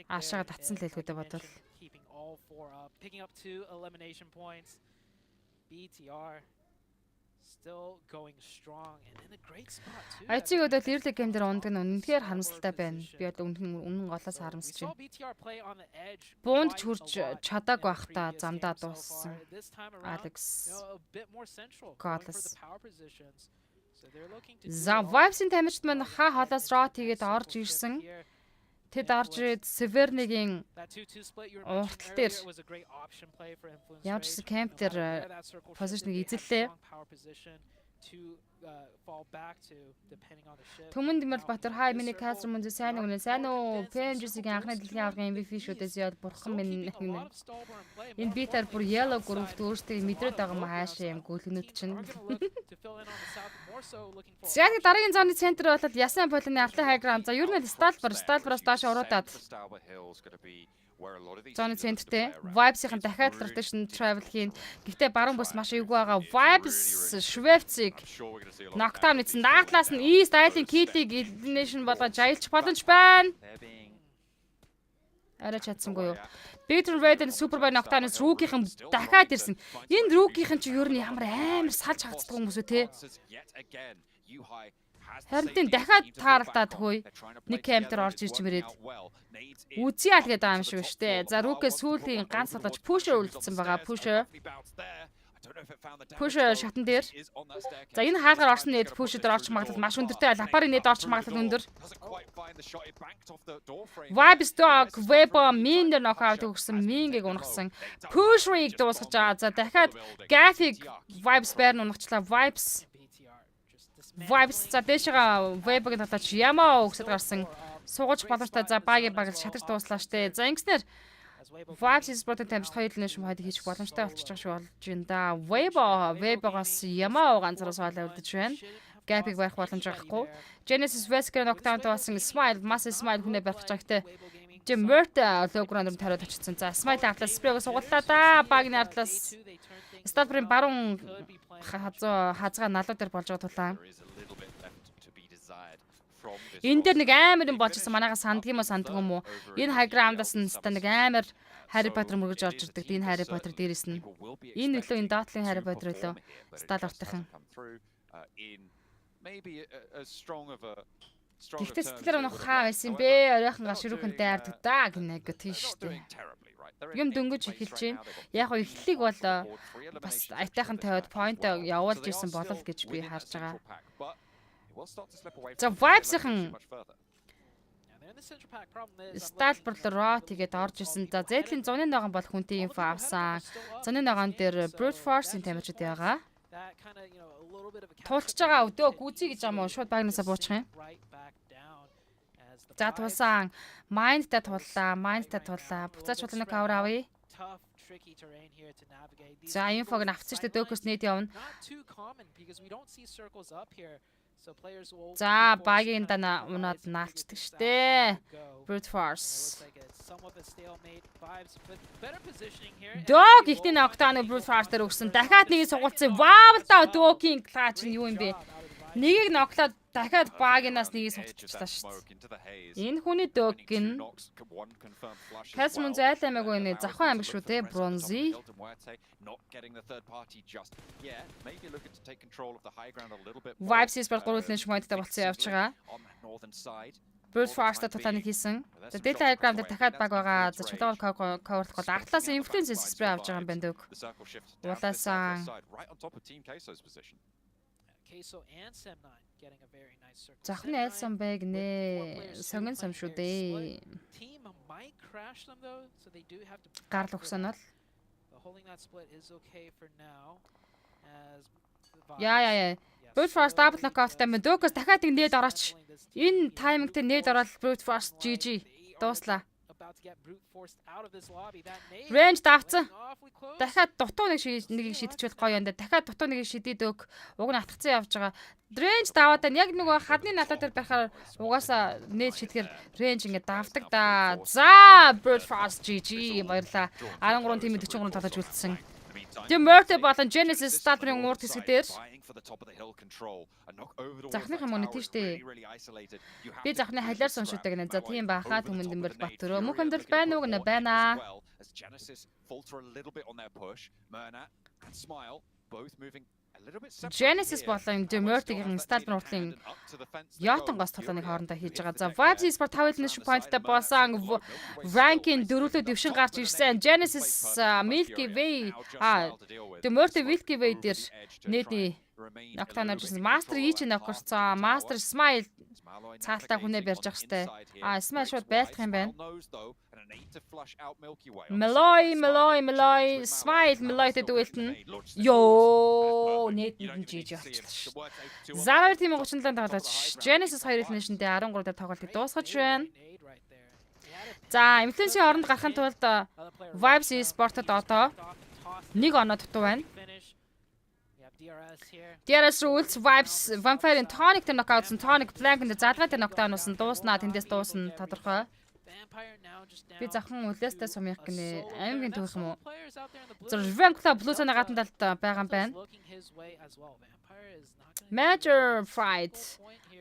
аашаага татсан л хэлгүүдээ бодвол picking up 2 elimination points. BTR still going strong and in a great spot too. IT өдөл ирлэг гейм дээр ундаг нь үнэхээр харамсалтай байна. Би одоо үнэн голоос харамсаж байна. Буунд ч хурж чадааг байх та замдаа дууссан. Alex Godless. За Vibes-ийн тамирчид маань хаа холоос рот хийгээд орж ирсэн. Тэд орж ирээд Severny-гийн That 2-2 split you were уртал mentioning дээр earlier was a great option play for Influence ямар ч Rage. camp дээр Where that circle shifted, position-ыг they had эзэллээ. strong power position to fall back to depending on the ship. Түмэн Димэл Now, Батар in хай this миний circle, Каср мөн сайн Mark уу сайн уу Morgan Dance PMGC-гийн анхны circle дэлхийн аваргын MVP doing шүүдээс his яд бурхан минь still keeping a гинэ. lot of Stallborn play. Энэ Mark битэр Morgan бүр is yellow outside. гүрвт өөртөө There's a мэдрээд lot of байгаа юм low хаашаа ground юм side. гүйлгэнүүд Teams чинь. are gonna look to fill in on the south, more so looking for Яг options. дараагийн зооны центр болоод ясан полины алтан хайграм. За ер нь Сталбараас доош уруудаад зооны центртэй Vibes-ийн дахиад rotation travel хийн. Гэхдээ баруун бүс маш эвгүй байгаа. Vibes Швейцыг knockdown хийсэн. Наадлаас нь East Island Kid-ийг elimination болгож аялчих боломж байна. Арай чадсангүй юу? Peter Red-ийн Superboy knockdown-аас Rookie-ийн дахиад ирсэн. Энэ Rookie-ийн чи ер нь ямар амар салж хавцдаг хүмүүс үү те? Харин тийм дахиад тааралдаад хөөе. Нэг кампер орж ирж мэрээд. Үзье аль гэдэг юм шиг штэ. За Rookie сүүлийн ганц болооч Pusher үлдсэн байгаа. Pusher шатан дээр. За энэ хаалгаар орсон нэт Pusher дээр орчих магадлал маш өндөртэй. Лапарын нэт орчих магадлал өндөр. Vibes Dog Weapon Min дээр knockout өгсөн. Minгийг унагсан. Pusher-ыг дуусгаж байгаа. За дахиад Gaffy Vibes Bear унагчлаа. Vibes за дэшега Weapon-ыг татаач Ямаа өгсөд гарсан. Суугаж боломжтой. За багийг шатаж дууслаа штэ. За ингэснээр Vibes Sport-ын тамирчид хоёулын шум хойд хийчих боломжтой болчих шиг болж байна да. Web-оос Ямаа ганцаараа соолоо үлдэж байна. Gap-ыг барих боломж авахгүй. Genesis Wesker knockdown болсон Smile, Massive Smile хүнээ барих цагтай. Mert логранд тариад очсон. За Smile атлас спрейг сугаллаа да. Багны атлас Сталбрын баруун хазгаа налуу дээр болж байгаа тулаа. Энэ дээр нэг амар юм болчихсон. Манайгаа санддаг юм уу? Энэ high ground-аас нь нэг амар Harry Potter мөргөж орж ирдэг. Энэ Harry Potter дээрээс нь. Энэ нөлөө энэ доотлын Harry Potter лөө Стал ортойхон. Гэхдээ сэтгэлээр нэг хаа байсан бэ? Оройхон гашрүүхэнтэй арддаг да гинэ гэх тийш штэ. Юм дөнгөж эхэлж байна. Яг нь эхлэлийг бол бас айтайхан тавиад point явуулж ирсэн болол гэж би харж байгаа. За Vibes-ийн Сталбар роо тэгээд орж исэн. За Зэтлийн 101 бол хүнтэй инфо авсан. 101 дээр Brute Force-ийн тамирчид байгаа. Тулчж байгаа өдөө гүзий гэж юм уу? Шууд багнасаа буучих юм. За тулсан. Mind-тай туллаа. Буцаач болно cover авъя. За инфог нь авцсан шүү дээ дөөхөөс нийт явна. За багийн дана унаад наалцдаг штэ. Brute Force. Dog ихний knockdown Brute Force дээр өгсөн. Дахиад нэг сугалцсан. Вау л да Dog-ийн клаач нь юу юм бэ? Нэгийг ноклоод дахиад багийнаас нэгийг сутчихлаа штэ. Энэ хүний Dog-ийн Касмун зайлаймаагүй нэ завхан амиг шүү те Bronzy. Vibes Sport гурван шмойдтай болцсон явж байгаа. Brute Force-тай тулааныг хийсэн. За Delta Diagram дээр дахиад баг байгаа. За чулуугаар cover-лох бол артлаас influence spray авч байгаа юм байна дөг. Улаасан. Захны айлсан байг нэ. Сонгон сум шүү дээ. Гарл өгсөн бол. Яа. Brute Force double knockout-тай мэн дөөгөөс дахиад нэг нээд орооч. Энэ таймингтэй нээд ороод Brute Force GG дууслаа. Range давцсан. Дахиад дутуу нэгийг шидчихвэл гоё юм да. Дахиад дутуу нэгийг шидээд өг. Уг нь атгцсан явж байгаа. Range даваад яг нөгөө хадны налуу дээр байхаар угаасаа нээд шидгээр range ингэ давдаг да. За Brute Force GG баярлаа. 13 тим 43 тоглож үлдсэн. Tim Murty болон Genesis Start-ын урд хэсэг дээр захных юм үнэ тийштэй. Би захны халиар сон шүдэг нэ. За тийм баха Түмэн Дэмбэл Баттөрөө мөнх амьдрал байна уу гэнэ байна. Genesis болон Murty-гийн Start-ын урдлын Ятон гос толгойн хоорондоо хийж байгаа. За Vibes Sport 5 финиш point-тай болсон. Ranking дөрвөлөө дэвшин гарч ирсэн. Genesis Milky Way Murty Milky Way дээр нээдний Nocturne оржсэн. Master Each нөхөрцөө. Master Smile цаалтаа хүнээ барьж ах штэ. Smile шууд байлдах юм байна. Meloy, Smile, Meloy-тэй дуэлтэн. Йоо, нийтэнд жиж явчихлаа ш. Zara team 37 тоглож. Genesis 2 elimination-тэй 13 дээр тоглолтыг дуусгаж байна. За, Influence-ийн оронд гарахын тулд Vibes Sport-д одоо 1 оноо дутуу байна. DRS rules Vibes Vampire-ийн Tonic тэр нокаутсан Tonic Blank-д залгаатай нокдаунуусан дууснаа тэндээс дуусна тодорхой. Би захан үлээстэй сумях гинэ аймгийн төвх юм уу? Зөв Vampire Blue-ны гадна талд байгаа юм байна. Major Pride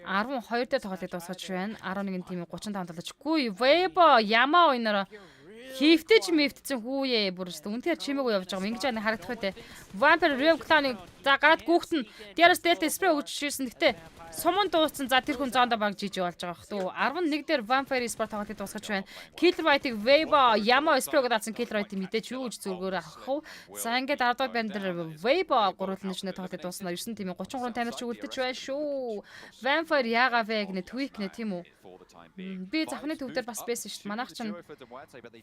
12 дээр тоглолтыг дуусгаж байна. 11 тим 35 тоглож. Гүй Weibo Yama ойноор хифтэж мифтсэн хүүе бүр өстө үнээр чимээгүй явж байгаа юм. Ингэж яана харагдах үү те. Vampire Rev Clan-ыг за гараад гүөхтэн DRS Delta spray өгч ширсэн. Гэтэ суман дууссан. За тэр хүн зоондоо баг жиж болж байгаа хтүү. 11 дээр Vampire Sport тоглолтыг дуусгаж байна. Killer White-ыг Weibo Yama spray өгөөд авсан Killer White мэдээж юу гэж зүргээр авах вэ? За ингээд 10 дахь банд дээр Weibo гурвалжны тоглолтыг дуусна. 9 тимийн 33 тамирч үлдэж байна шүү. Vampire яага вэ гэнэ tweak нэ тийм үү? Би захны төв дээр бас байсан шүү дээ. Манайх чинь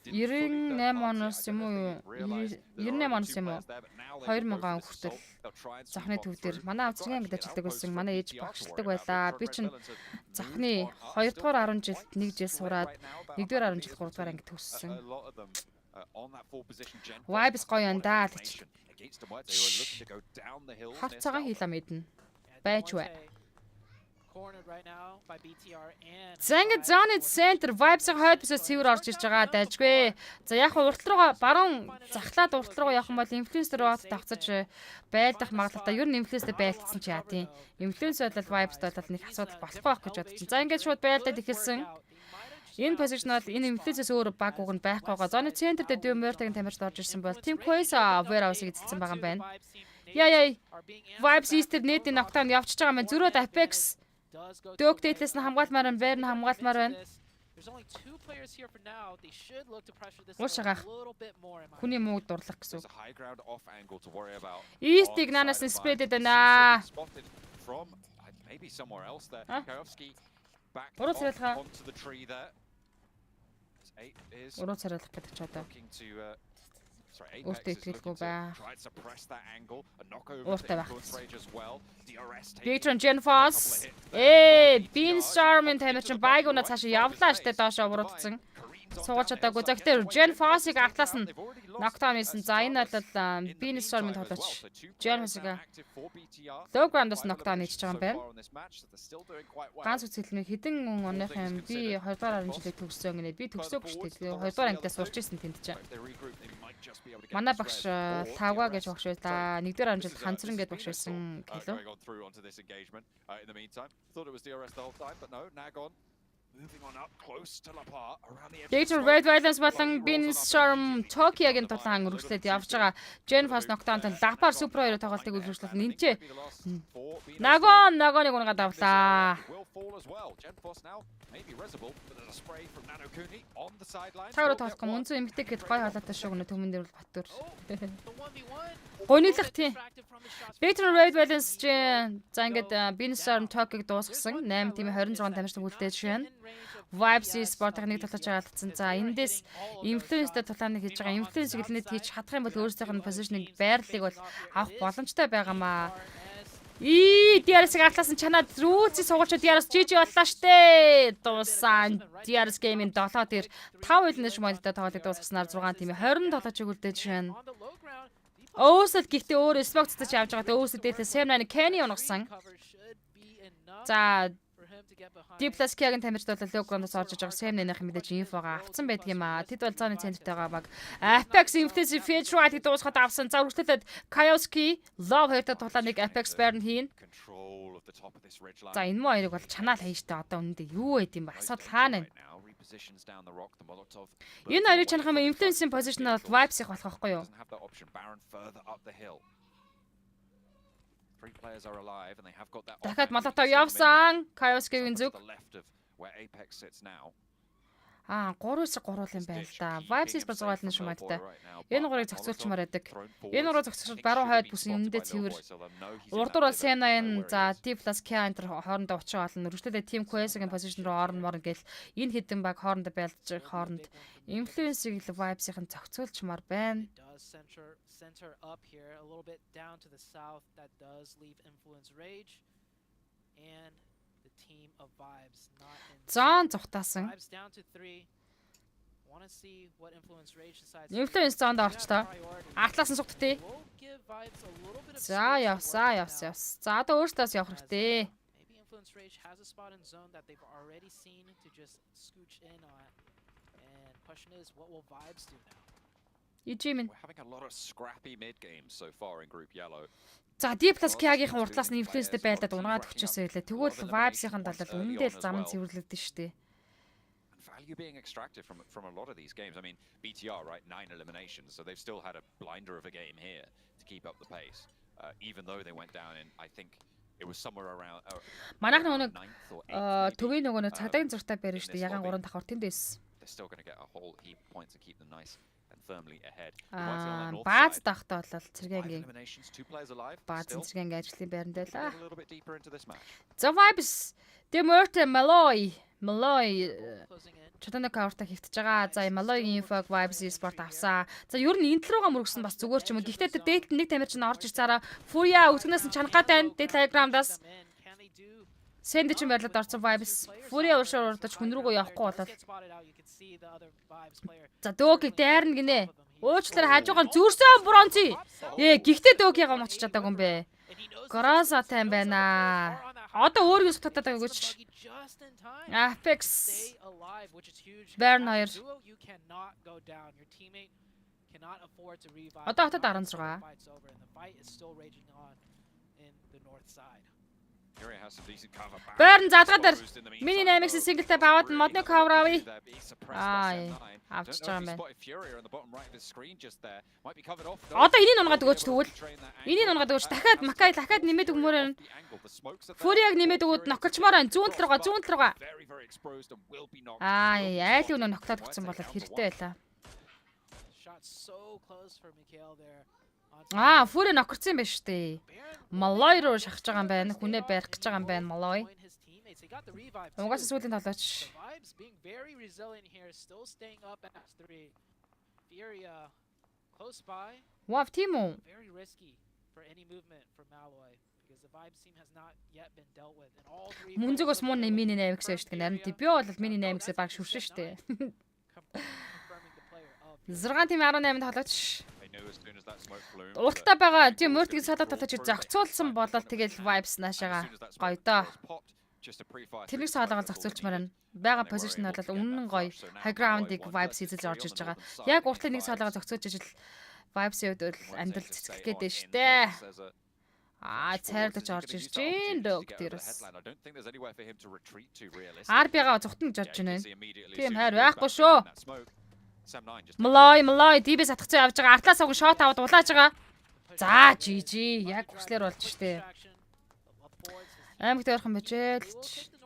98 оноос юм уу? 98 оноос юм уу? 2000 он хүртэл захны төв дээр манай авцгийн ангид ажилладаг байсан. Манай ээж багшилдаг байлаа. Би чинь захны 2 дугаар 10 жилд 1 жил сураад 1 дугаар 10 жил 3 дугаар ангид төгссөн. Vibes гоё юм даа гэж. Хавцаага хийлаа мэднэ. Байж вэ? За ингээд Zone Center Vibes-ийн хойд бисээс цэвэр орж ирж байгаа дайжгүй. За яг уртл руугаа баруун захлаад уртл руугаа явах юм бол инфлюенсер руу тавцаж байлдах магадлалтай. Ер нь инфлюенсер байлдсан ч яа тийм. Инфлюенсер бол Vibes-д бол нэг асуудал болохгүй байх гэж бодож байна. За ингээд шууд байлдаад ихэлсэн. Энэ позишн бол энэ инфлюенсээс өөр баг уг нь байхгүй байгаа. Zone Center дээр Murtag-ын тамирчид орж ирсэн бол Team Quest Warehouse-ыг эзэлсэн байгаа юм байна. Яа. Vibes Easter нийтийн ногтоон явчихж байгаа юм. Зөрөөд Apex Дök дэтлээс нь хамгаалмаар байна, Вэр нь хамгаалмаар байна. Уушагаах. Хүний мууг дурлах гэсэн. East-ийг нанаас нь спрейдэд байна. Уруу царайлгаа. Уруу царайлах гэдэг ч одоо. Өөртөө итгэлгүй бай. Ууртай байх. Patron Gen Foss. Bean Storm-ын тамирчин байгууна цаашаа явлаа штэ доошоо уруудсан. Сууж чадаагүй. За гэтээ Gen Foss-ыг атлаас нь нокдаун хийсэн. За энэ бол Bean Storm-ын тоглогч. Gen Foss-ыг low ground-аас нокдаун хийж байгаа юм байна. Ганц үсгэлмээ хэдэн оных юм. Би 2 дугаар 10 жилиг төгссөн гинэ. Би төгсөөгүй штэ. 2 дугаар ангиас сурч ирсэн тэнд чинь. Манай багш 5-га гэж багш байлаа. 1 дээр 10 жилд ганцран гэж багш байсан гэлөө. Data Red Violence болон Bean Storm Tokyo-гийн тулаан үргэлжлээд явж байгаа. Gen Foss нокдаунтай Lapar Super 2 тоглолтыг үргэлжлүүлсэн. Нэмчээ. Нагоныг унгаад авлаа. Цааруу тоглох юм. Үнэн эмгтэй гэд гой халаатай шүү гэнэ төмөн дээр бол Баттүр. Гонилах тийм. Data Red Violence за ингээд Bean Storm Tokyo-г дуусгасан. 8 тийм 26 тамирчид үлдээж байна. Vibes Sport-ыг нэг тулж алдсан. За эндээс influence-тэй тулааныг хийж байгаа. Influence гэлнэт хийж чадах юм бол өөрсдийнх нь position-ыг байрлалыг бол авах боломжтой байгаамаа. DRS-ыг атлаас нь чанаад рүүцээ суулчаад DRS GG боллоо штэ. Дууссан. DRS game-ийн 7 дээр 5 элнэш модтой тоглолтыг дуусгаснаар 6 тийм 27-ыг үлдээж байна. Өөсөл гэхдээ өөр Xbox цэцэж авч байгаа. Өөсөл дээдлээ Sam9 Kenny унагсан. За Дипласкиагийн тамирчид бол логоноос орж иж байгаа Sam9-ийн мэдээж инфога авцсан байдаг юм аа. Тэд бол зооны центртэйгаа баг Apex Influence Feature-ыг дуусгаад авсан. За үргэлжлүүлээд Kyoski Love хоёртой тулааныг Apex Burn хийн. За энэ муу хоёрыг бол чанаал хаяа штэ. Одоо үнэндээ юу байд юм бэ? Асуудал хаана вэ? Энэ хоёрыг чанах юм Influence-ийн position бол Vibes их болох байхгүй юу? Дахиад молотоо явсан. Kyoski-гийн зүг. 3-3 гуруулын байна л да. Vibes Esports зугаалны шумаадтай. Энэ гурыг зохицуулчмаар байдаг. Энэ гурыг зохицуулж баруун хойд бүсийн үнэндээ цэвэр. Урдуур Sen9 за T+ K enter хоорондоо учраа олон өргөжлөлтэй team Quest-ийн position руу орно гэл энэ хэдэн баг хоорондоо байлдаж хооронд influence-ийг л Vibes-ийн зохицуулчмаар байна. Center up here a little bit down to the south that does leave influence rage and the team of Vibes not in Зон зүхтаасан. Vibes down to 3. Want to see what influence rage decides. Influence зонд орчлоо. Артлаас нь сугтдээ. За явс. За одоо өөртөөс явах хэрэгтэй. Maybe influence rage has a spot in zone that they've already seen to just scooch in on. And question is what will Vibes do now? We're having a lot of scrappy mid games so far in group yellow. За D+ K-гийн уртлаас нь инфлюенстэй байлдаад унаад өчөөсөө хэлээ. Тэгвэл Vibes-ийн талаар үнэндээ л зам цэвэрлэгдэн штэ. Value being extracted from a lot of these games. I mean, BTR, right? 9 eliminations, so they've still had a blinder of a game here to keep up the pace. Even though they went down in, I think it was somewhere around. Манайх нэг төвийн нөгөө цадагийн зуртай барина штэ. Ягаан 3 давхар тэндээс. They're still going to get a whole heap of points and keep them nice and firmly ahead. Бааз дахтаа бол цэргэнгийн бааз цэргэнгийн ажлын байранд байлаа. За Vibes Demert Malloy Чотоног каурта хөвтөж байгаа. За Malloy-ийн info Vibes Esports авсан. За ер нь энэ руугаа мөргсөн бас зүгээр ч юм уу. Гэхдээ дээд нэг тамир чинь орж ирцаараа Furia үсгнээс нь чангатай байна. Telegram-даас Сэнд чинь байрлаад орсон Vibes. Furia уушаар урдаж хүн рүүгөө явахгүй болол. За Дөөгийг дайрна гинэ. Уучлаарай хажуугаар зүрсэн бронзи. Гэхдээ Дөөгийг онцож чадаагүй юм бэ. Гороса тайм байна. Одоо өөрийгөө сутгаад байгаагүй. Apex Burn 2. Одоо хотод 16. Burn задгаа дээр миний 8x single-тай баваад модны cover авъя. Авч байгаа юм байна. Одоо энийг унгаад өгөөч тэгвэл. Энийг унгаад өгөөч. Дахиад Макай дахиад нэмээд өгмөр байна. Fury-аг нэмээд өгөөд ноколчмоор байна. Зүүн руугаа. Айл өнөө ноклоод өгсөн бол хэрэгтэй байлаа. Fury нокорсон юм байна шүү дээ. Malloy руу шахаж байгаа юм байна. Хүнээ барих гэж байгаа юм байна Malloy. Угаасаа сүүлийн толооч. Wow, team үү? Мөнзөгөөс муу миний 8x шүү дээ. Нарийн би бол миний 8x баг шүршин шүү дээ. 6 тим 18-нд толооч. Уртаа байгаа тийм мөртгийг садаа татаж зохицуулсан болол тэгэл Vibes наашаага гоё доо. Тэрийг саалгаа зохицуулчмаар байгаа позишн бол үнэн гоё. High ground-ыг Vibes хийж орж ирж байгаа. Яг уртлын нэг саалгаа зохицуулж ижил Vibes-ийн хувьд бол амьдрал цэцгэх гээд штэ. Цайрлаж орж ирж гин дөг дээрс. RB-га зүхтэн гэж бодож байна. Тийм хайр байхгүй шүү. Malloy DB сатгцсан явж байгаа. Артлаас авах шот аваад улааж байгаа. За GG яг хүслэр болж штэ. Аймагт ойрхон бижээл.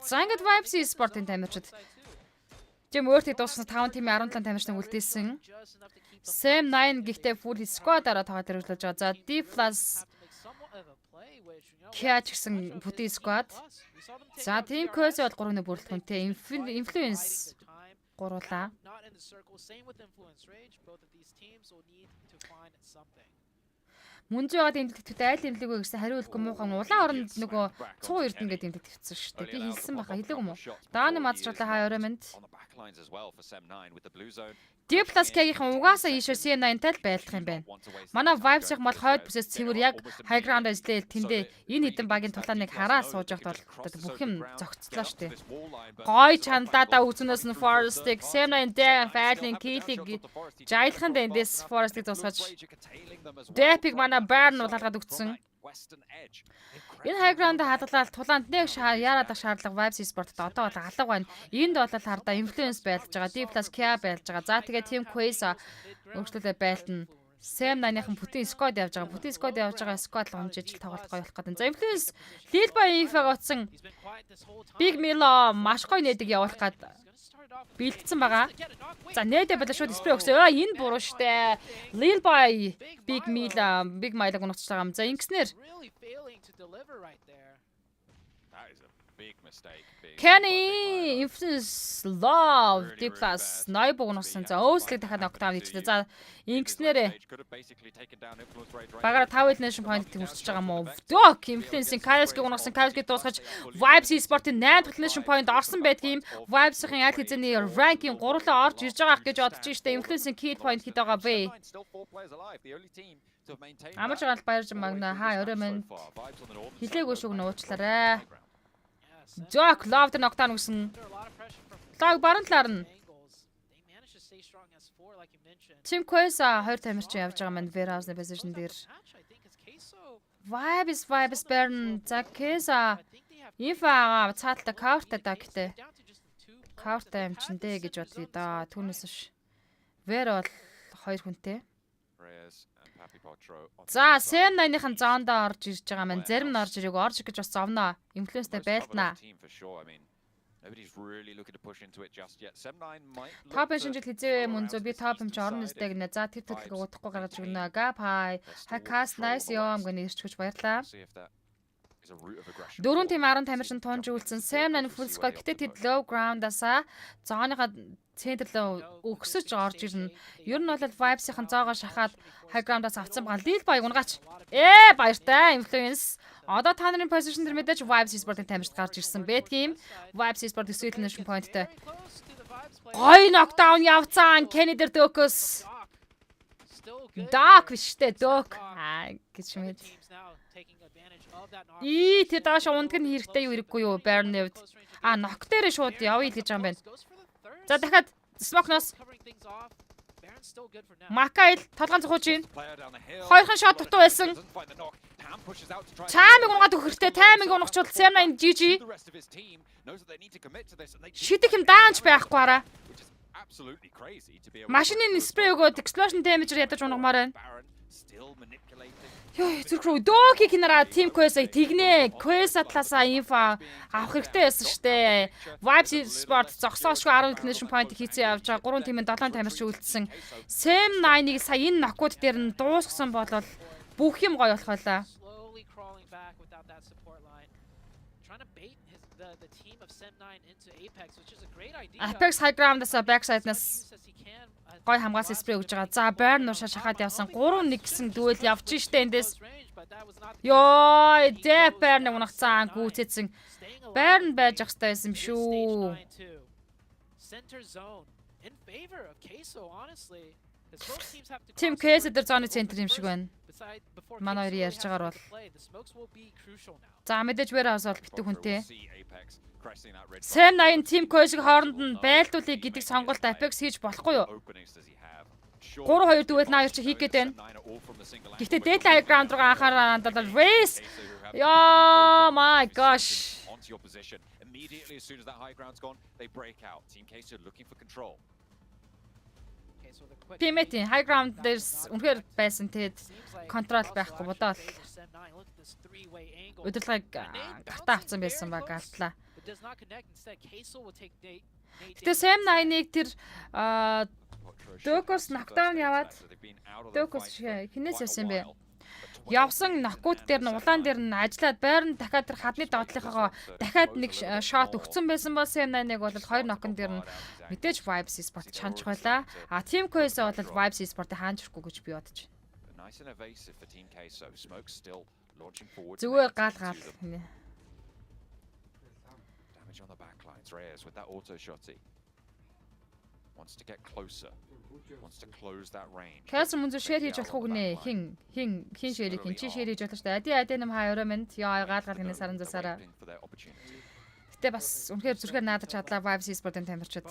За ингээд Vibes Esports-ын тамирчид. Жим өөртөө дууссан 5 тимийн 17 тамирчныг үлдээсэн. Sem9 гэхдээ full squad-аараа тоглож хэрэглэж байгаа. За D+ Catch гэсэн бүдий squad. За team Quest бол 3-ны бүрэлдэхүүнтэй influence гуруулаа. Мөнзөө яваад имлэгтүүд айл имлэг вэ гэсэн хариу өгөхгүй муухан улаан оронд нөгөө 100 эрдэн гэдэг имлэг тавьчихсан шүү дээ. Би хэлсэн баха хэлээгүй юм уу? Дааны мадчлаа хай ороймонд. D+ K-ийн угаасаа ийшээ C9-тай л байлдах юм байна. Манай Vibes-ийн бол хойд бүсээс цэвэр яг high ground ажиллал тэндээ энэ хэдэн багийн тулааныг хараа сууж явахд бол бүх юм зогцлоо шүү дээ. Гой чандаа үзүнээс нь Forest-ыг C9 дээр файлын килийг жайлхан дэндээс Forest-ыг зусгаж Depig манай Burn улаалгаад өгсөн. Энэ high ground хадгалаад тулаанд нэг яарад шаардлага Vibes Esports одоо бол алга байна. Энд бол хардаа influence байлж байгаа. D+ K байлж байгаа. За тэгээ team Quest өөрчлөлөө байлтана. Сэм 9-ын бүтэн сквад явж байгаа. Бүтэн сквад явж байгаа сквад л хэмжиж тоглох гоё болох гэдэг. За Influence Lil Boy Infag оцсон Big Milo маш гоё нэдэг явуулах гээд бэлдсэн байгаа. За нээдэ бэлээ шууд спрей өгсөн. Энэ буруу штэ. Lil Boy Big Milo гоногч байгаа юм. За ингэснээр Kenny Influence Love D+ ной богносон. За өөслөг дахиад нокдаун хийчихлээ. За ингэснээр багаар 5 elimination point хүрчихэж байгаа мó. Док Influence-ийн Kaios-г гоногсон. Kaios-г дуусгаж Vibes Esports-ийн 8 дахь elimination point орсон байдгийн Vibes-ийн аль хэзээний ranking 3-лоо орж ирж байгаа гэж бодож штэ. Influence-ийн key point хэд байгаа бэ? Амарч гал баярж магна хаа өрөө минь хилээгүй шүүг нуучлаарай. Jock Love the knockdown гэсэн. Log баруун талаар нь. Team Quesa 2 тамирч явж байгаа маань warehouse-ны position дээр. Vibes Burn за Quesa Infa цааталта counter та гэдэг. Counter юм чин дээ гэж бодлоо да. Түүнээс ш. Вэр бол 2 хүнтэй. За Сэм 9-ын зоондоо орж ирж байгаа маань зарим нь орж ирээг орж гэж бас зовноо. Инфлюенстэй байлтнаа. Топ шинжил хизээ мөнзөө би топ юм чи орно өстэй гинэ. За тэр төлөв удахгүй гаргаж өгнө. Gap high. Hakas nice юм гэнэ ирч хүч баярлаа. 4 тим 10 тамирчин тунж үлдсэн Сэм 9 full squad гэтээ тэд low ground-асаа зооныхаа центрлөө өгсөж орж ирнэ. Ер нь бол Vibes-ийн зоогоо шахаад high ground-аас авцсан байгаа. Lil Boy унгаач. Баяртай Influence. Одоо та нарын position дээр мэдээж Vibes Esports-ийн тамирчид гарч ирсэн байдгийн. Vibes Esports elimination point-тэй. Гой knockdown явцсан. Kenny дээр дөкөс. Dark биштэй дөк. Гэж мэд. Тэр дааш ундаг нь хэрэгтэй юу хэрэггүй юу Baron-д. Knock дээр шууд явъя л гэж байгаа юм байна. За дахиад Smoke-ноос Макайл толгоон зохиож байна. Хоёрхан шот дутуу байсан. Таймыг унгаад өгөх хэрэгтэй. Таймыг унахчвал Сэм 9 GG. Шидэх юм даанч байхгүй хараа. Машины спрей өгөөд explosion damage-ээр ядаж унагмаар байна. Ёо зүрхрүү дөөки кинараа team Quesa тэгнэ. Quesa талаасаа инфа авах хэрэгтэй байсан штэ. Vibes Esports зогсоошгүй 10 elimination point хийцээ явж байгаа. 3 тимийн 7 тамирч үлдсэн. Сэм 9-ыг сая энэ нокууд дээр нь дуусгасан бол бүх юм гоё болох байлаа. Apex high ground-аас backside-наас гой хамгаалсан спрей өгж байгаа. За Baron нуушаа шахаад явсан. 3-1 гэсэн дүүл явж штэ эндээс. Ёо, Baron унагцсан гүцээдсэн. Baron байж ах хэвээр байсан шүү. Team Quesa дээр зооны центр юм шиг байна. Манай хоёр ярьж байгаагаар бол. За мэдээж warehouse бол битүү хүнтэй. Сэм 9 Team Quesa-г хооронд нь байлдуулъя гэдэг сонголт Apex хийж болохгүй юу? 3-2 дүүл наа чи хийх гээд байна. Гэхдээ deadline ground руу анхаарал хандаад race. Ёо my gosh. Immediately as soon as that high ground's gone, they break out. Team Quesa looking for control. PMT high ground there's үнэхээр байсан тэгэд контрол байхгүй бодоол. Өдөрлөг гартаа авсан байсан баг алтлаа. Гэтэ Сэм 9-ыг тэр Дөкос knockdown яваад Дөкос хинээс явсан бэ? Явсан ноккууд дээр нь улаан дээр нь ажиллаад Baron дахиад тэр хадны доотлохоо дахиад нэг шот өгцөн байсан бол Сэм 9-ыг бол 2 нокон дээр нь мэдээж Vibes Esports чанж байлаа. Team Quesa бол Vibes Esports хаанч ирэхгүй гэж би бодож байна. Зүгээр гал нэ. Damage on the backlines. Reyes with that auto shotty. Wants to get closer. Wants to close that range. Кэс мөн зөв шэр хийж болох уу гинэ? Хин шэр хийх, чи шэр хийж болох шүү дээ. Ади нам хаа өрөө минь яа гал гинэ саран засараа. Гэтэ бас үнэхээр зүрхээр наадаж чадлаа Vibes Esports-ын тамирчид.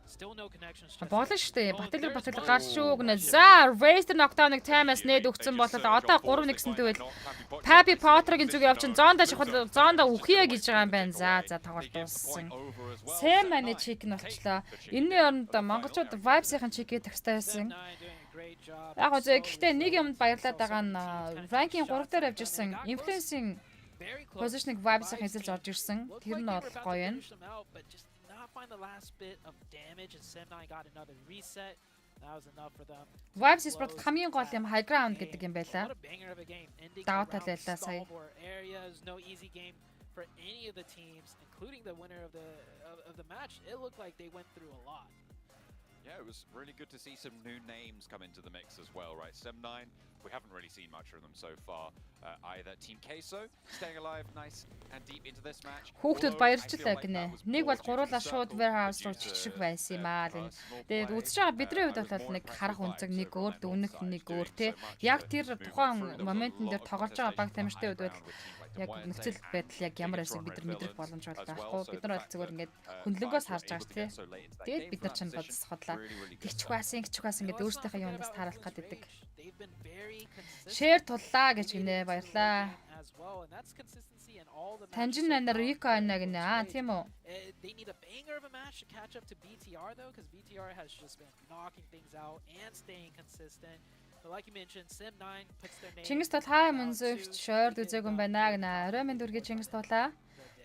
Still no connections. Болно штэ. Батлер гарч шүү гэнэ. За, Razer knockdown-ыг таймаас нээд өгсөн бол одоо 3-1-тэй байл. Pappy Potter-гийн зүг явчин зоонда шахал зоонда үхье гэж байгаа юм байна. За тоглолт дууссан. Сэм манай чик нь болчлоо. Энэний оронд монголчууд Vibes-ийн чикийг тагстай байсан. Яг гоо гэхдээ нэг юмд баярлаад байгаа нь ранкинг 3 дээр авч ирсэн. Influence-ing position-ыг Vibes-ийн эзэлж орж ирсэн. Тэр нь бол гоё юм. Find the last bit of damage and Sem9 got another reset. That was enough for them. Vibes Sport хамгийн гол юм high ground гэдэг юм байлаа. Даваа талайлаа сая. No easy game for any of the teams, including the winner of the match. It looked like they went through a lot. Yeah, it was really good to see some new names come into the mix as well, right? Sem9, we haven't really seen much of them so far either. Team Queso staying alive nice and deep into this match. Хүүхдүүд баярлчлаа гинэ. Нэг бол гуруулаа шууд warehouse руу чичрэх байсан юм аа. Тэгээд үзэж байгаа бидний хувьд бол нэг харах үнцэг, нэг өөр дүнэх, нэг өөр те. Яг тэр тухайн моментын дээр тоглож байгаа баг тамирчтай үед бол яг нөхцөл байдал яг ямар байсан бид нар мэдрэх боломж бол байхгүй. Бид нар бол зөвхөн ингээд хөндлөнгөөс харж байгаа ч тий. Тэгээд бид нар ч бодсоходлаа. Тэгчхваасан гэдэг өөрсдийнхээ юундаас тааруулах гэдэг. Share туллаа гэж гинэ баярлаа. Танжин нанаар Rico ана гинэ. Аа тийм үү. They need a banger of a match to catch up to BTR though, because BTR has just been knocking things out and staying consistent. But like you mentioned, Sem9 puts their name. Чингис тул хаа мөнзөгч шорд үзег юм байна гинэ. Орой минь дүргээ Чингис тулаа.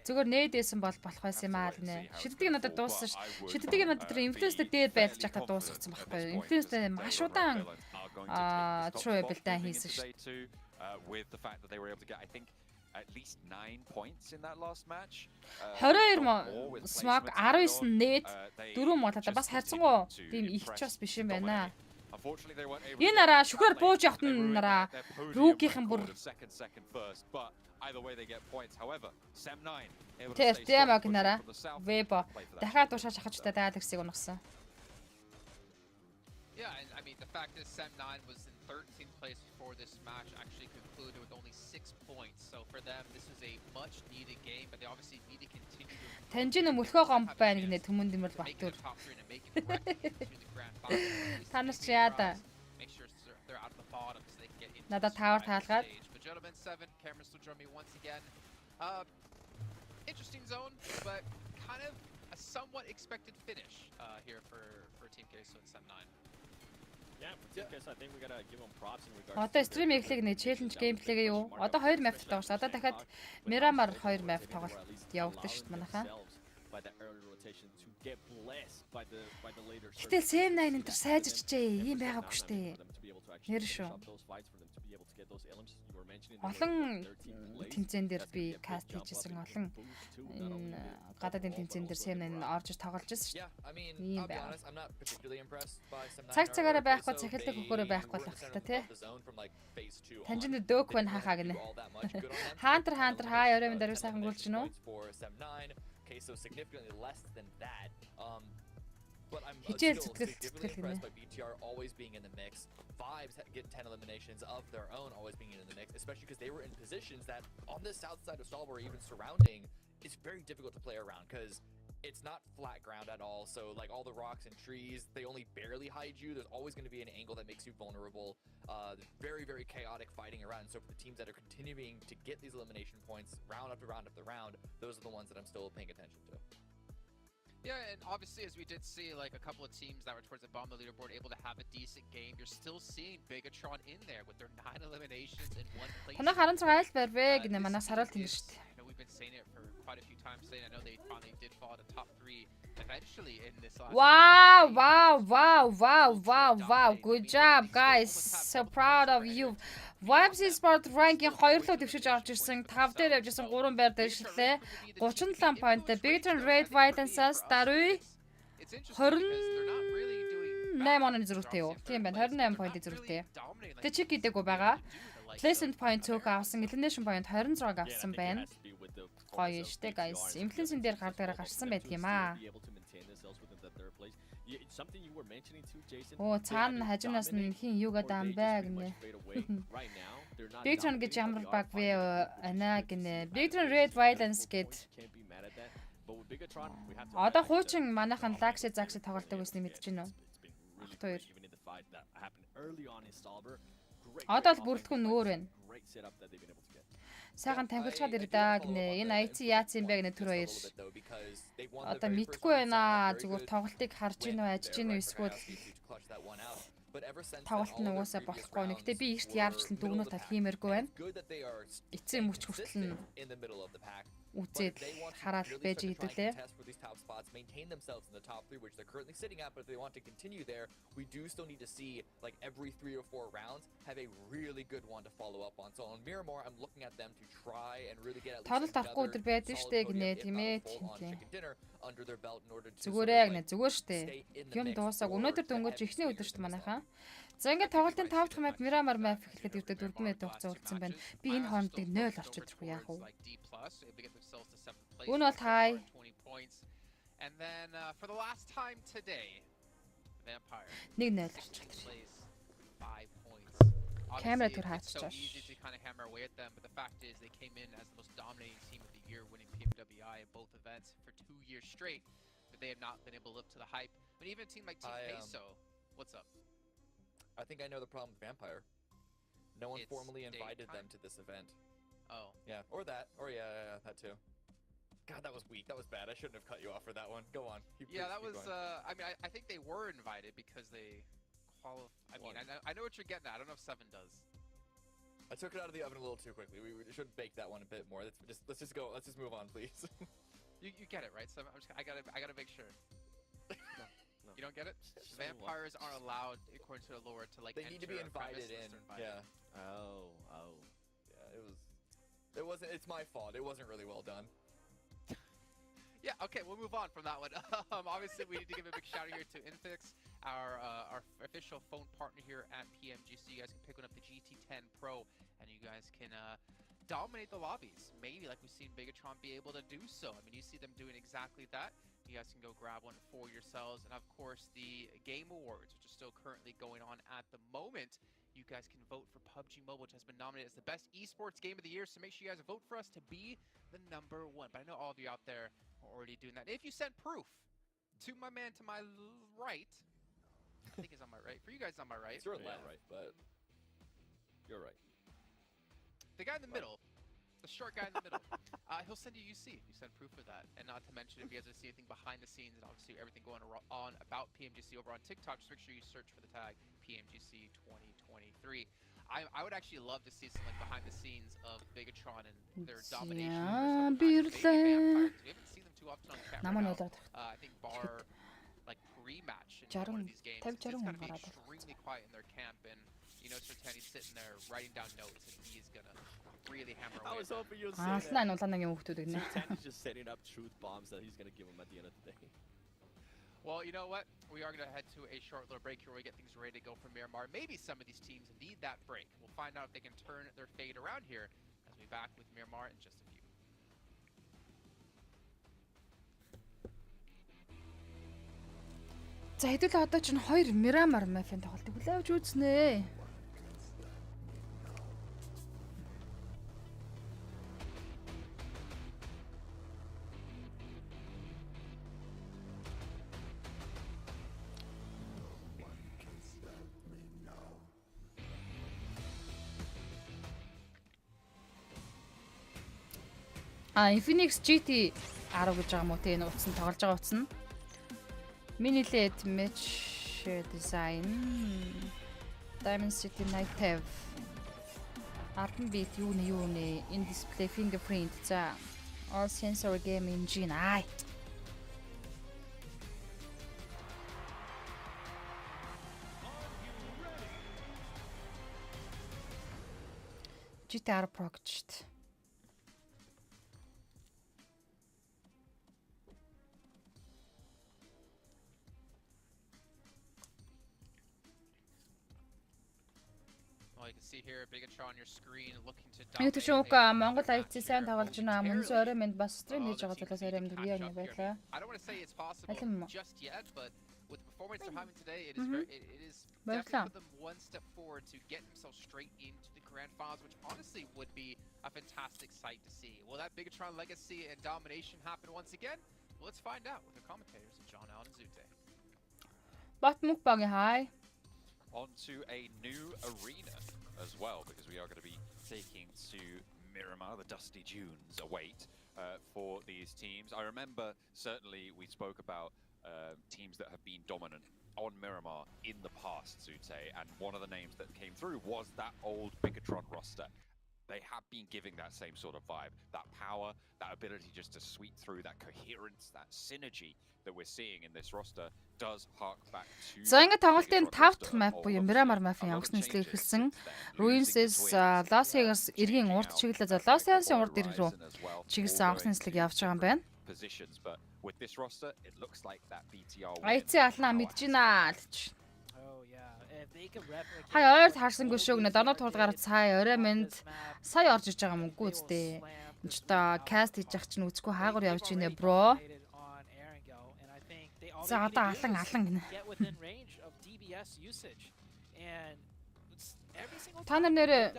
Зүгээр нээдсэн бол болох байсан юм аа гинэ. Шиддэг надад дууссан ш. Шиддэг надад тэр инфлюенстэй дээр байлж хата дуусгацсан байхгүй. Инфлюенстэй маш удаан true билдэн хийсэн ш. With the fact that they were able to get, I think, at least 9 points in that last match. 22 Smoke 19 нээд 4 муулаа бас харьцангуй тийм их ч бас биш юм байна. Энэ нараа шүхрээр бууж явахт нь нараа рүүкийнхэн бүр тийм аа гинараа вебо дахиад дуушаа шахажтай даалгсыг унагсан. Yeah, and I mean the fact is Sem9 was in 13th place before this match actually concluded with only 6 points. So for them this was a much needed game, but they obviously need to continue to Танжин мөлхөө гомб байна гинэ түмэн димэл баттур. Танаас яада. Надад тавар таалгаад. Interesting zone, but kind of a somewhat expected finish here for Team Queso and Sem9. Yeah, for Team Queso, I think we gotta give them props in regards. Одоо стрим эхлэх нэ challenge gameplay юу? Одоо 2 map тоглож. Одоо дахиад Miramar 2 map тоглолт явагдаж шít манайхаа. Гэтэл Sem9 энэ төр сайжирчээ. Ийм байгаагүй штэ. Нэр шүү. Олон тэмцээн дээр би каст хийжсэн олон энэ гадаадын тэмцээн дээр Sem9 орж тоглож байсан шүү дээ. Ийм байна. Цагаараа байхгүй, цахилдаг хөхөөрөө байхгүй болох л та тий. Танжин дөөх байна хахаа гинэ. Хантер хаа орой минь даруй сайхан гүйлж гинөө. So significantly less than that. But I'm impressed by BTR always being in the mix. Vibes get 10 eliminations of their own, always being in the mix, especially because they were in positions that on the south side of Stalwart, even surrounding, it's very difficult to play around because it's not flat ground at all. So like all the rocks and trees, they only barely hide you. There's always going to be an angle that makes you vulnerable. Very, very chaotic fighting around. So for the teams that are continuing to get these elimination points round after round after round, those are the ones that I'm still paying attention to. Yeah, and obviously as we did see like a couple of teams that were towards the bottom of the leaderboard able to have a decent game, you're still seeing Bigatron in there with their 9 eliminations in one place. We've been saying it for quite a few times today. I know they finally did fall to top 3 eventually in this last. Wow. Good job, guys. So proud of you. Vibes Sport ranking 2 руу дэвшиж орж ирсэн. 5 дээр явж ирсэн 3 байр дэвшлээ. 37 point. Bigatron Red White-аас даруй 28 оны зөрүүтэй юу? Тийм байна. 28 point зөрүүтэй. Тэ чек хийдэггүй байгаа. Placement point цөөх авсан, elimination point 26 авсан байна. Гоё штэ guys. Influence дээр гарсан байдаг юм аа. Оо цаана хажуунаас нь хин юугаа даан бай гинэ. Bigatron гэж ямар баг вэ ана гинэ. Bigatron Red Violence гэд But with Bigatron, we have to Одоо highlight хуучин манайхан Laxi Zaxi тоглодог байсан мэдэж байна уу? it's been really great, even in the fight that happened early on in Stalber. Одоо л бүрддэхүүн нөөр байна. Great setup that they've been able to get. Сайхан тамхилчаад ирдаа гинэ. Энэ IT яац юм бэ гинэ түр баяр. Одоо мэдгүй байна. Зүгээр тоглолтыг харж ийн үү, ажиж ийн үү эсвэл тоглолт нь угаасаа болохгүй нэ. Гэтэ би ихт яарчлан дүгнөө тал хиймээргүй байна. Эцсийн мөч хүртэл нь үзээд хараад байж идүүлээ. Maintain themselves in the top 3, which they're currently sitting at, but if they want to continue there, we do still need to see like every 3 or 4 rounds have a really good one to follow up on. So on Miramar, I'm looking at them to try and really get at least another solid chicken dinner under their belt in order to зүгээр яг нэ зүгээр штэ. Юм дуусаг өнөөдөр дөнгөж ихний өдөр штэ манайхаа. За ингээд тоглолтын 5 дахь map Miramar map гэхэд өвдө 4 минут хугацаа үлдсэн байна. Би энэ хоорондыг 0 орчод ирэхгүй яах вэ? Үн бол хай. And then for the last time today, Vampire 1-0 орчод. 5 points. Camera Obviously, tur it's so хаачих. easy to kind of hammer away at them, but the fact is they came in as the most dominating team of the year, winning PMWI in both events for 2 years straight, but they have not been able to live to the hype. But even a team like Team Peso, what's up? I think I know the problem with Vampire. No one It's formally invited them daytime? to this event. Oh. Yeah, or that. Or yeah, that too. God, that was weak. That was bad. I shouldn't have cut you off for that one. Go on. Yeah, that was. I mean, I think they were invited because they qualify. I mean, I know what you're getting at. I don't know if 7 does. I took it out of the oven a little too quickly. We should bake that one a bit more. Let's just go. Let's just move on, please. You get it, right? So I gotta make sure. No. You don't get it? Vampires aren't allowed, according to the lore, to like. They need to be invited in. Yeah. Oh. Yeah, it wasn't. It's my fault. It wasn't really well done. Yeah, okay, we'll move on from that one. Obviously, we need to give a big shout out here to Infix, our official phone partner here at PMGC. You guys can pick one up the GT10 Pro, and you guys can dominate the lobbies. Maybe like we've seen Bigatron be able to do so. I mean, you see them doing exactly that. You guys can go grab one for yourselves. And of course, the Game Awards, which are still currently going on at the moment. You guys can vote for PUBG Mobile, which has been nominated as the best esports game of the year. So make sure you guys vote for us to be the #1. But I know all of you out there are already doing that. If you sent proof to my man to my right, I think he's on my right. For you guys, on my right. It's your left, right, but you're right. The guy in the middle, the short guy in the middle, he'll send you UC if you send proof of that. And not to mention, if you guys want to see anything behind the scenes and obviously everything going on about PMGC over on TikTok, just make sure you search for the tag PMGC 2023. I would actually love to see some like behind the scenes of Bigatron and their domination. We haven't seen them too often on camera now. I think bar like pre-match in one of these games. It's gonna be extremely quiet in their camp, and you know Sertani's sitting there writing down notes, and he's gonna really hammer away. I was hoping you'd say that. Sertani's just setting up truth bombs that he's gonna give him at the end of the day. Well, you know what? We are going to head to a short little break here where we get things ready to go for Miramar. Maybe some of these teams need that break. We'll find out if they can turn their fate around here as we back with Miramar in just a few. За хэдүүлээ одоо чинь 2 Miramar map-ын тоглолтыг хүлээвч үзнэ. Infinix GT 10 гэж байгаа мó тэ энэ утсан тоглож байгаа утсан. Mini LED match design Diamond City Night Have Артн бит юу нэ in display fingerprint за all sensor game engine ай GT 10 Pro гэж шүү дээ. You can see here Bigatron on your screen looking to dominate. Ito show ka Монгол IT сайн тоглож байна. Мөнс орой минь бас стрим хийж байгаа талаас арай мэдгүй юм байлаа. I don't want to say it's possible just yet, but with the performance they're having today, it is definitely put them one step forward to get themselves straight into the grand finals, which honestly would be a fantastic sight to see. Will that Bigatron legacy and domination happen once again? Well, let's find out with the commentators, John Allen and Zute. Bot mukbang hi. Onto a new arena as well, because we are going to be taking to Miramar. The dusty dunes await for these teams. I remember certainly we spoke about teams that have been dominant on Miramar in the past, Zute, and one of the names that came through was that old Bigatron roster. They have been giving that same sort of vibe, that power, that ability just to sweep through, that coherence, that synergy that we're seeing in this roster does hark back to. За ингээд тоглолтын 5 дахь map буюу Miramar map-ын явагчны нислэгийг эхэлсэн. Ruins-с Los Vegas эргийн урд чиглэлээ за Los Vegas-ын урд ирэг рүү чиглэсэн авагчны нислэг явж байгаа юм байна. IC алнаа мэдэж байна л гэж. Хай ойр харсангүй шүү гэнэ доноо тулгаар цаа орой минь сая орж иж байгаа юм үгүй үстэй. Энд ч та каст хийж ах чинь үзгүй хаагур явж гинэ бро. За одоо алан гинэ. Та нар нэр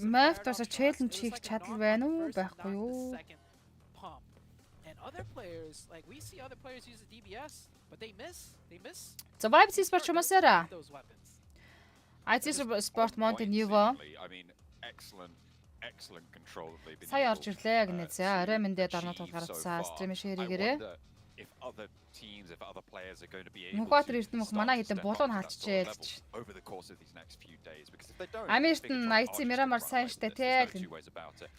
map доос challenge хийх чадал байна уу байхгүй юу? Other players, like we see other players use the DBS, but they miss. За Vibe Sport чумасара. IT Sport Mountain Nuvo. I mean, excellent control that they've been. Сая орж ирлээ гинэ. За орой минь дээр дорноо тулгарцсан стрим ширэгээрээ. If other teams, if other players are going to be able Мухбатэр эрдэм мөх манай хэдэн булуун хаачихжээ л гэж. over the course of these next few days, because if they don't, Америкт IT Miramar сайн штэ те.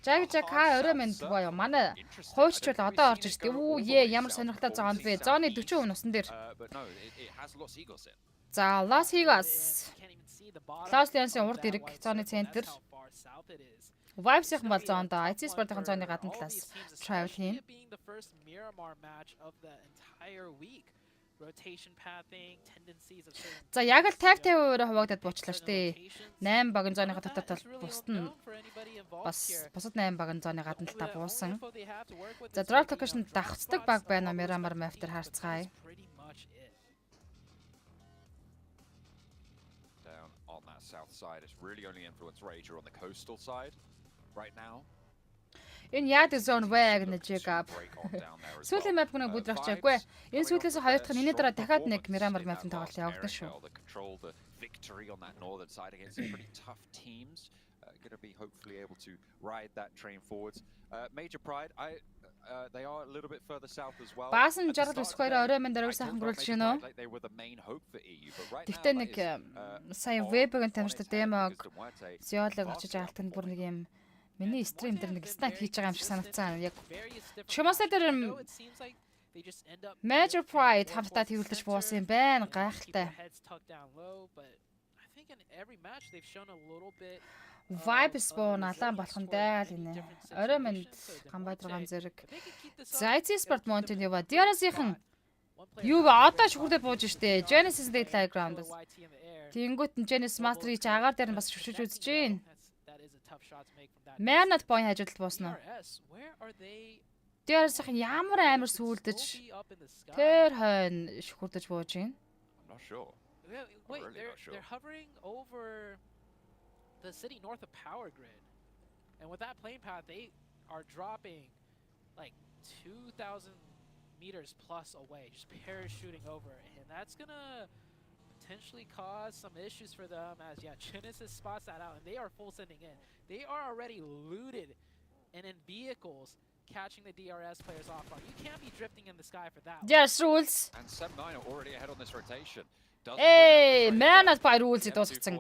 Жаг ха орой минь боё манай хууччул одоо орж ирдэ. Үү ямар сонирхолтой зоонд бэ? Зооны 40% нусан дээр. За Las Vegas. Los Vegas-ын урд ирэг зооны центр. Vibes-ийн бол зоонд IT Sport-ын зооны гадна талаас travel хийн. За яг л 50-50% хуваагдаад буучлаа штэ. 8 багийн зооныхаа дотор тал бусд нь бас бусад 8 багийн зооны гадна талаа буусан. За drop location давхцдаг баг байна Miramar map дээр харцгаая. Down on that south side, it's really only influence Rager on the coastal side right now. Энэ яад зон вэ гэж жигап. Сүүлийн map гүнэ бүдрахчаагүй. Энэ сүүлээс хоёр дахь энэ дараа дахиад нэг Miramar map-ын тоглолт явагдана шүү. Victory on that northern side against some pretty tough teams. Going to be hopefully able to ride that train forwards. Major Pride, they are a little bit further south as well. Баасан жаргал өсөхөөр орой минь дээр сайхан гөрүүлж гинөө. Тэгтээ нэг сая веб-ийн тамирчтай демог зиолог очиж аалтанд бүр нэг юм миний стрим дээр нэг снайп хийж байгаа юм шиг санагдсан. Яг чумасаа дээр Major Pride хамтдаа тэрүүлж буусан юм байна. Гайхалтай. Vibe Sport алаан болох нь даа л инэ. Орой минь гамбайдраган зэрэг. IT Sport Mountain ява. DRS-ийн юу одоо шүхрдээ бууж штэ. Genesis Playground-аас. Тэнгүүт нь Genesis Master-ийг агаар дээр нь бас шүшиж үзэж гин. Манад point хажуудалд бууснаа. DRS-ийн ямар амар сүулдэж тэр хойно шүхрдэж бууж гин. I'm not sure. Wait, they're hovering over the city north of Power Grid, and with that plane path, they are dropping like 2,000 meters plus away, just parachuting over, and that's gonna potentially cause some issues for them. As Genesis spots that out, and they are full sending in. They are already looted and in vehicles, catching the DRS players off guard. You can't be drifting in the sky for that. Yes, rules. And 7-9 are already ahead on this rotation. Hey, man, that's by rules it дуусгацсан.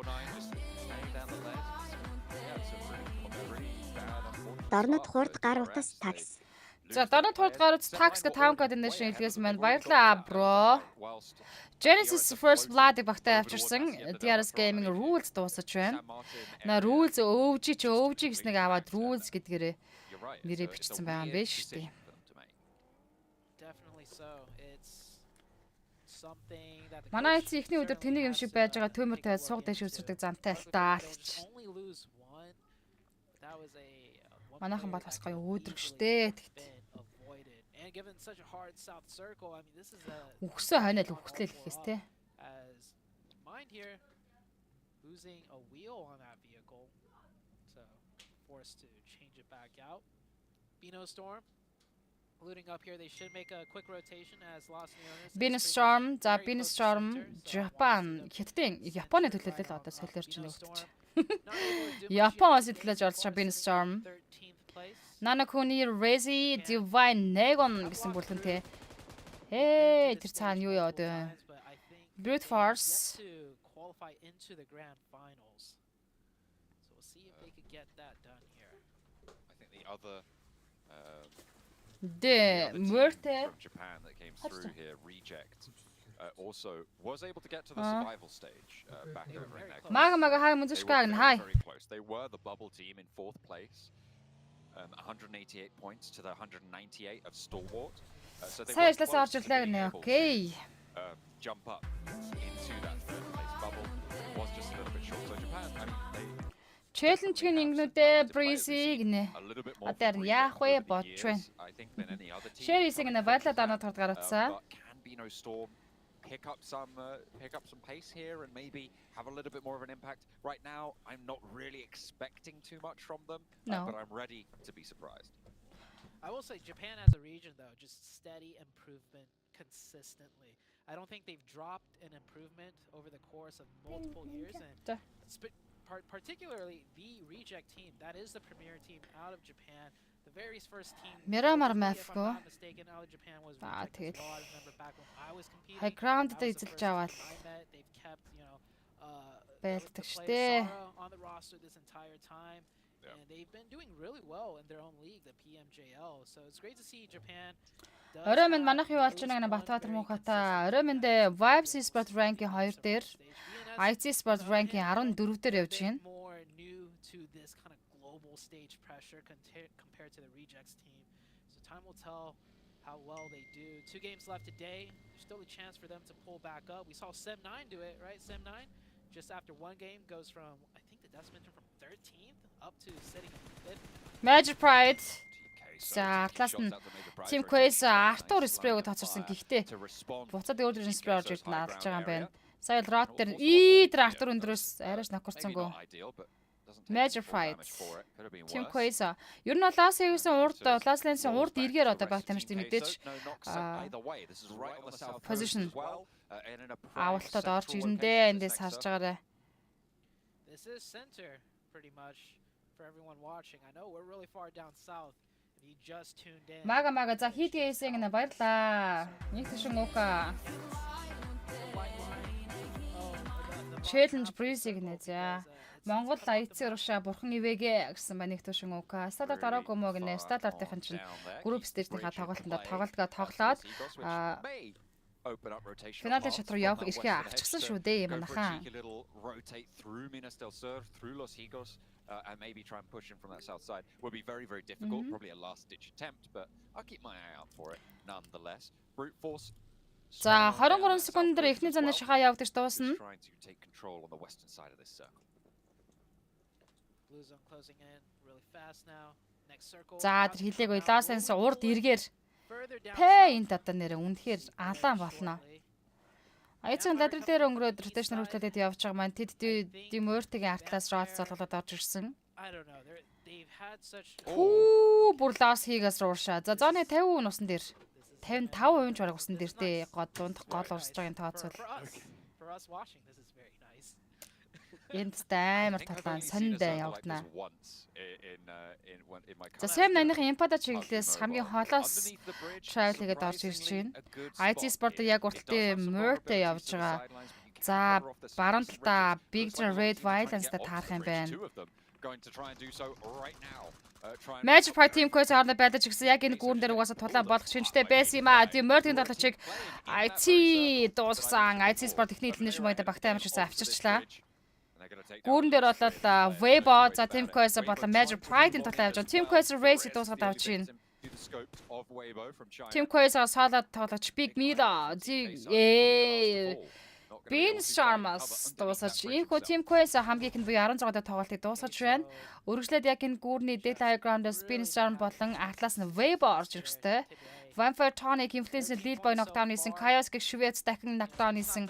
Дорнод хурд гар утас такс. За дорнод хурд гар утас такс гэ 5 код энэ шинжилгээс маань баярлаа бро. Genesis First Blood-ыг багтаа авчирсан. DRS Gaming Rules дуусаж байна. На Rules өвжи гэснэг аваад Rules гэдгээрээ нэрээ бичсэн байгаа юм биш үү? Манай эцэг ихний өдөр тэнийг юм шиг байж байгаа төмөр тавиад сууг дэш үсэрдэг зантай алтаач. Манайхан бол бас гоё өөдрөгштэй тэгт. Үхсээ хойно л үхтлээ л гэхээс те. Losing a wheel on that vehicle, so forced to change it back out. Bino Storm looting up here. They should make a quick rotation as Lost Neoners. Beanstorm, за Beanstorm, Japan, Хятадын Японы төлөөлөл одоо солиорч нөхдөж. Японоос төлөөлж орж Beanstorm. Nanakuni Rezi Divine Negon гэсэн бүлгэнтэй. Тэр цаана юу яваад вэ? Brute Force. Qualify into the grand finals. So we'll see if they could get that done here. I think the other The Murte from Japan that came through here, Reject, also was able to get to the survival stage back over in their Мага хай музычкаг хай. very close. They were the bubble team in 4th place. 188 points to the 198 of Stalwart. So they were close to being able to jump up into that 3rd place bubble. It was just a little bit short. So Japan, I mean, they Challenge-ийн ингэнүүдээ Breezy гинэ. Атаар яах вэ бодч байна. Share-ийг нэ байдлаа данаад гаргацсан. Can be no storm. Pick up some pace here and maybe have a little bit more of an impact. Right now, I'm not really expecting too much from them, but I'm ready to be surprised. I will say Japan as a region, though, just steady improvement consistently. I don't think they've dropped an improvement over the course of multiple years, and particularly the Reject team, that is the premier team out of Japan. The very first team, if I'm not mistaken, out of Japan was Reject. I remember back when I was competing. High ground дээр эзэлж аваад. They've kept, байлдаг the штэ. on the roster this entire time. And they've been doing really well in their own league, the PMGL. So it's great to see Japan. Орой минь манайх юу болж байна гэнэ Батбаатар муухата. Орой минь дэ Vibes Sport ranking 2 дээр, IT Sport ranking 14 дээр явж байна. More new to this kind of global stage pressure compared to the Rejects team. So time will tell how well they do. 2 games left today. There's still a chance for them to pull back up. We saw Sem9 do it, right? Sem9 just after 1 game goes from, I think the Dust mentioned, from 13th up to sitting in 5th. Magic Pride. За класс нь Team Quest Артур спрейг тооцорсон гэхдээ буцаад өөр спрей орж ирж наалж байгаа юм байна. Сая рот дээр тэр Артур өндрөөс арайш нокорсонгүй. Magic Pride. Team Quest ер нь Last Lance-ийн урд эргээр одоо баг тамирчдын мэдээж position авалтад орж ирэндээ эндээс харж байгаарай. This is center pretty much for everyone watching. I know we're really far down south. You just tuned in. Мага за хийдгээсээ гэнэ баярлаа. Нэг тишин уука. Challenge Breezy гэнэ за. Монгол IC Russia бурхан ивэгэ гэсэн ба нэг тишин уука. Стандарт ороогүй мó гэнэ. Стандартын чинь group stage-ийн тоглолтод тоглоод финалын шат руу явах эрхээ авчихсан шүү дээ манайхан. And maybe try and push him from that south side would be very, very difficult. Probably a last-ditch attempt, but I'll keep my eye out for it nonetheless. Brute force. За 23 секундээр эхний занаа шахаа явагдаж дуусна. Trying to take control on the western side of this circle. Blue zone closing in really fast now. Next circle. За тэр хилээгөө Ласенс урд эргээр энэ одоо нэрээ үнэхээр алаан болно. Айцэн ладрал дээр өнгөрөөд rotation хүртэлээд явж байгаа маань тэд Dimurtгийн артлаас Rods олголоод орж ирсэн. Бүр лас хийгээс ууршаа. За зооны 50% усан дээр 55% бараг усан дээр дээ гол урсж байгааг тооцвол. Энд амар талаан сониндээ явагдана. За Sem9-ийн Impada чиглэлээс хамгийн холоос travel хийгээд орж ирж байна. IT Sport яг урталтын Murte явж байгаа. За баруун талдаа Big Red Violence-тай таарах юм байна. Magic Pride Team Quest хооронд байдаж гисэн яг энэ гүүрэн дээр угаасаа тулаан болох шинжтэй байсан юм аа. Тийм Murte-ийн тоглогчийг IT дуусгасан. IT Sport техник хэлний шмойда багтаа амжирсан авчирчлаа. Гүүрэн дээр болол Weibo за Team Quest болон Magic Pride-ийн тоглоо явж байгаа. Team Quest Race дуусгаад авч байна. Team Quest солод тоглогч Big Mila Beanstorm-аас дуусаж ийхүү Team Quest хамгийн ихэнд буюу 16-д тоглолтыг дуусгаж байна. Үргэлжлээд яг энэ гүүрний Data Ground-аас Beanstorm болон Atlas нь Weibo орж ирэх ёстой. Vampire Tonic Influence Lead Boy knockdown хийсэн, Chaos гэх Швец дахин knockdown хийсэн.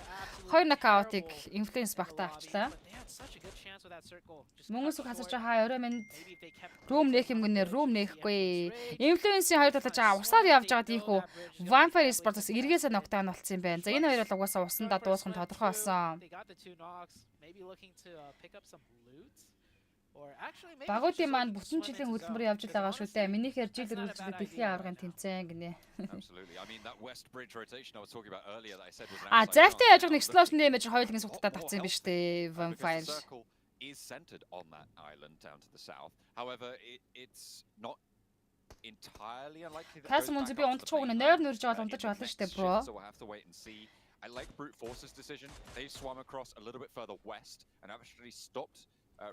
2 knockout-ыг Influence багтаа авчлаа. Мөнгөс хасаж хаа орой минь room нэх юм гэнэ room нэхгүй. Influence-ийн хоёр талаас усаар явж байгаад ийхүү Vampire Sports эргээсээ knockdown болсон юм байна. За энэ хоёр бол угаасаа усандаа дуусах нь тодорхой болсон. Багуудын маань бүтэн жилийн хөдөлмөр явж байгаа шүү дээ. Минийхээр жил үргэлжлэх дэлхийн аваргын тэмцээн гинэ. Заахтай яаж нэг explosion damage хоёулын сутгатаа тавцсан юм биш үү? Vampire is centered on that island down to the south. However, it's not entirely unlikely that Касмон би унтчихгүй нээр нүрж бол унтаж болно шүү дээ, bro. So we'll have to wait and see. I like Brute Force's decision. They swam across a little bit further west and actually stopped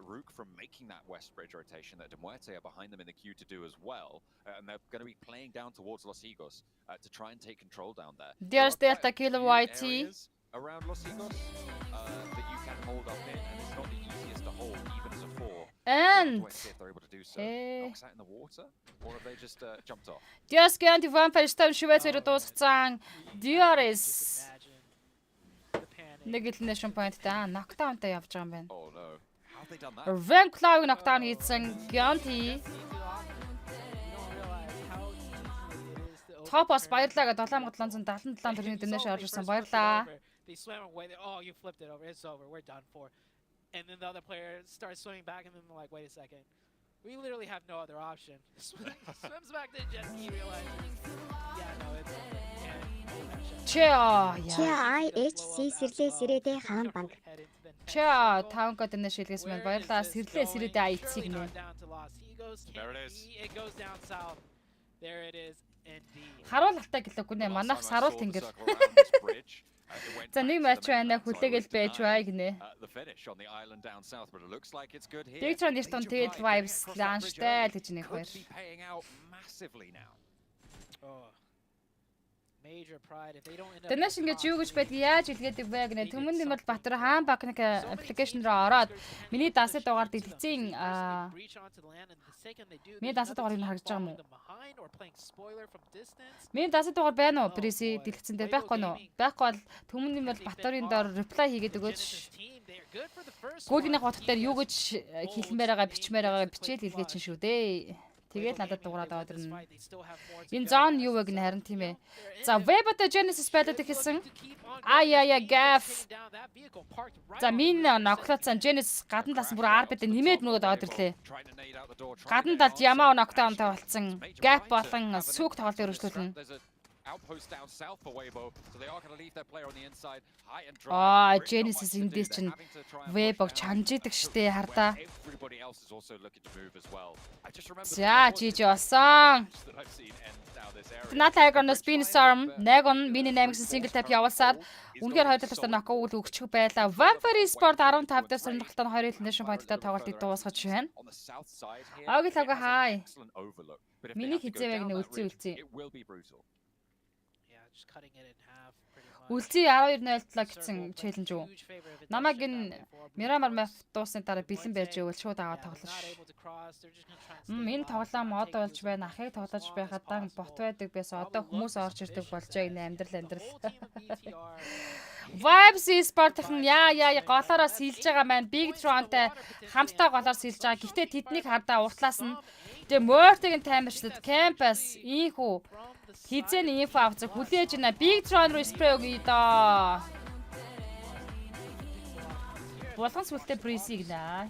Rook from making that west bridge rotation that Demuerte are behind them in the queue to do as well. And they're going to be playing down towards Los Higos to try and take control down there. There's Delta Killer YT. Around Los Higos that you can hold up in, and it's not the easiest to hold, even as a 4. And if they're able to do so. Knocks out in the water, or have they just jumped off? Just going to Vampire Stone Швейцарь дуусгацсан. DRS нэг elimination point та knockdown-тай явж байгаа юм байна. Oh no. How have they done that? Rank Cloud knockdown хийсэн Gyanti. Top-ос баярлаа гэ 7777 төгрөгийн donation орж ирсэн баярлаа. They swam away. Oh, you flipped it over. It's over. We're done for. And then the other player starts swimming back, and then they're like, wait a second. We literally have no other option. Swims back to jet ski, realizes, yeah, no, it's over. IHC сэрлээ сэрээдээ хаан банк. Ча таунка дэнэ шилгэс мэн баярлаа сэрлээ сэрээдээ IHC гинэ. There it is. It goes down south. There it is. Харуул алтаа гэлээгүй нэ манайх саруул тэнгэр. За нэг матч байна хүлээгээл байж бай гинэ. Victor нэртон тэгээд vibes лаанштай л гэж нэг хоёр. Тэнэш ингэж юу гэж байдгийг яаж илгээдэг вэ гэнэ. Түмэн нэмэл Батар хаан банкны аппликейшн руу ороод миний дасад дугаар дэлгэцийн миний дасад дугаарыг харж байгаа юм уу? Миний дасад дугаар байна уу? Преси дэлгэцэн дээр байхгүй нь уу? Байхгүй бол түмэн нэмэл Батарын доор reply хийгээд өгөөч. Гүлгний хотод дээр юу гэж хэлмээр байгаа бичмээр байгаа бичээл илгээч шүү дээ. Тэгээд надад дуурайд аваад ирнэ. Энэ зон юу вэ гэнэ харин тийм ээ. За Webota Genesis байдаг гэсэн. Яа gaff. За min ноклоцсон Genesis гадна талаас бүр RB-д нэмээд нөгөөд аваад ирлээ. Гадна талд Yamao knockdown-тай болцсон. Gap болон сүг тоглолтыг өргөжлүүлнэ. Outpost down south for Weibo, so they are going to leave their player on the inside high and Ah, dry. Genesis эндээс чинь Weibo чанжидаг штэ хардаа. Everybody else is also looking to move as well. I just remember За жиж болсон. Натайгоноос Beanstorm Nagon миний 8-ын single tap явуулсаар үнэхээр хоёр талаас нокаут өгчих байлаа. Vampire Sport 15 дээр сонирхолтой 20 elimination point-тай тоглолтыг дуусгаж байна. Агилага хай. Миний хизээвэг нэ үлцээ. Үлцээ 12-0 гэсэн челленж үү. Намайг энэ Miramar map дуусны дараа бэлэн байж ивэл шууд аваад тоглоно ш. Энэ тоглоом мод болж байна. Ахыг тоглож байхадан бот байдаг байсан. Одоо хүмүүс орж ирдэг болжээ гэнэ амьдрал. Vibes Sport-ын яа голоороо сэлж байгаа маань Big Tron-тай хамтдаа голоор сэлж байгаа. Гэхдээ тэднийг хардаа уртлаас нь тэгээ Мортигийн таймерчдад Campus ийхүү хизээний инфо авцаг хүлээж байна. Big Tron руу спрей өгье доо. Болгон сүлтэй пресиг наа.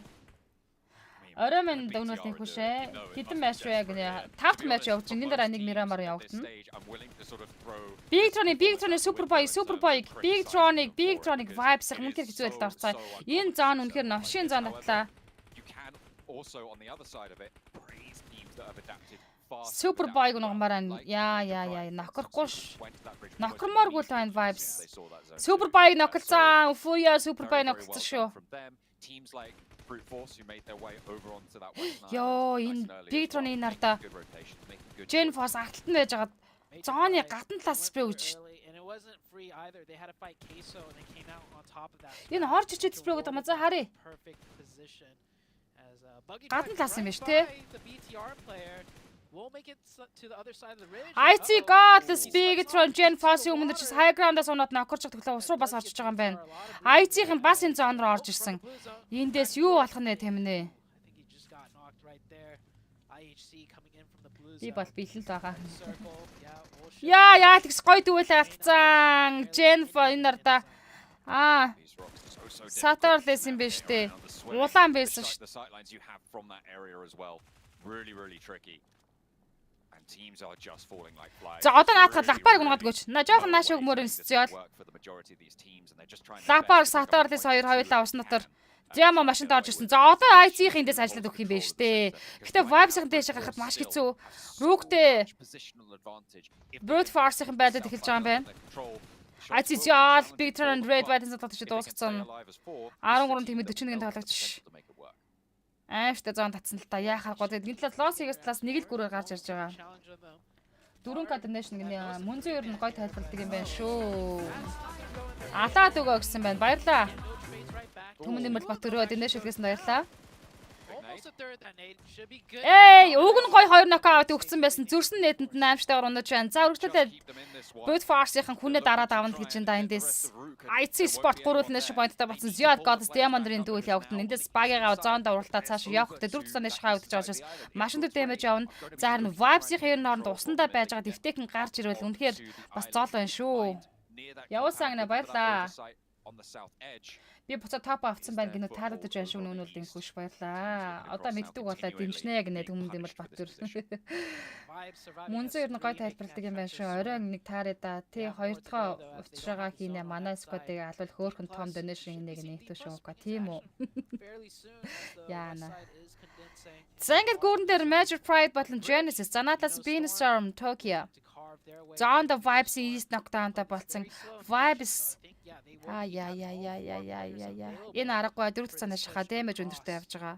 Орой минь дөгнөлт нэг хүшээ. Хэдэн матч вэ гэнэ? 5 матч явуулж энэ дараа нэг Miramar явагдана. Big Tron Superboy, Big Tronic vibes үнэхээр хэцүү байдалд орцоо. Энэ зон үнэхээр новшийн зон татлаа. Superboy гономараа яа нокорхгүй ш. Нокормооргүй л байна vibes. Superboy ноклцсан, Furia Superboy ноклцсан шүү. Йоо энэ Big Tron-ы нарта Gen Force агталт нь байж байгаа. Зооны гадна талаас спрей өгч. Энэ хорч ичээд спрей өгөх юм за харъя. Гадна талаас юм биш те. We'll make it to the other side of the ridge. IT God Bigetron Gen Foss өмнө ч high ground-аас унаад нокорч төглөө ус руу бас орчиж байгаа юм байна. IT-ийн бас энэ зоон руу орж ирсэн. Эндээс юу болох нэ тэмнэ. Би бол бэлэн л байгаа. Яа тэгс гой дүүл алдцсан. Gen энэ нарда Сатарлес юм биш үү? Улаан байсан шүү. Really tricky. And teams are just falling like flies. За одоо наадах лапарыг унгадгүйч. На жоохон нааш өгмөр институциол. Лапар Сатарлес хоёулаа ус дотор Жама машинд орж ирсэн. За одоо IT-ийн дэс ажиллаад өгөх юм байна штэ. Гэхдээ Vibes-ийн дэш гахад маш хэцүү. Рүүгтэй Brute Force-ийн байдлаар эхэлж байгаа юм байна. IT Jal Big Turn Red White-ын дотор ч дуусгацсан. 13 тэмээ 41-ийн тоглогч. Ааштай зоон татсан л та. Яахаар гоо тэгээд энэ талаас Лос Вегас талаас нэг л гүрээр гарч ирж байгаа. Дөрвөн coordination гэнэ мөнзөө ер нь гой тайлбарладаг юм байна шүү. Алаад өгөө гэсэн байна. Баярлаа. Түмэн нэмэл Батөрөө дэнэ шүлгээс баярлаа. Эй, уг нь гой 2 нокаут өгсөн байсан. Зүрсэн нэтэнд 8 штайгаар унаж байна. За үргэлжлүүлээд Brute Force-ийн хүнээ дараад авна гэж энэ эндээс IC Sport 3 нэш поинттай болсон. Ziad Goddess Diamond-ын дүүл явагдана. Эндээс багыгаа зоонд уралдаа цааш явах. Тэгээд 4 цааны шахаа удаж байгаа учраас машин дээр damage авна. За харин Vibes-ийн ер нь оронд усандаа байж байгаа дэвтэйхэн гарч ирвэл үнэхээр бас зоол байна шүү. Явуулсан гэнэ баярлаа. Би буцаа топ авцсан байна гинэ таарадаж байна шүү нүүнүүд энэ хүш баярлаа. Одоо мэддэг болоо дэмжнэ гинэ түмэн дэмэл Батөр. Мөнзөө ер нь гой тайлбарладаг юм байна шүү. Оройн нэг таарада тий 2 дахь уучраага хийнэ манай сквадыг алвал хөөхөн том donation хийнэ гинэ нэгтүү шүү. Тийм үү. Яана. Зангид гүрэн дээр Major Pride болон Genesis Zanatas Beanstorm Tokyo. Zone the Vibes East knockdown-та болцсон. Vibes яа. Энэ аргагүй 4 цаанаа шахаа damage өндөртэй явж байгаа.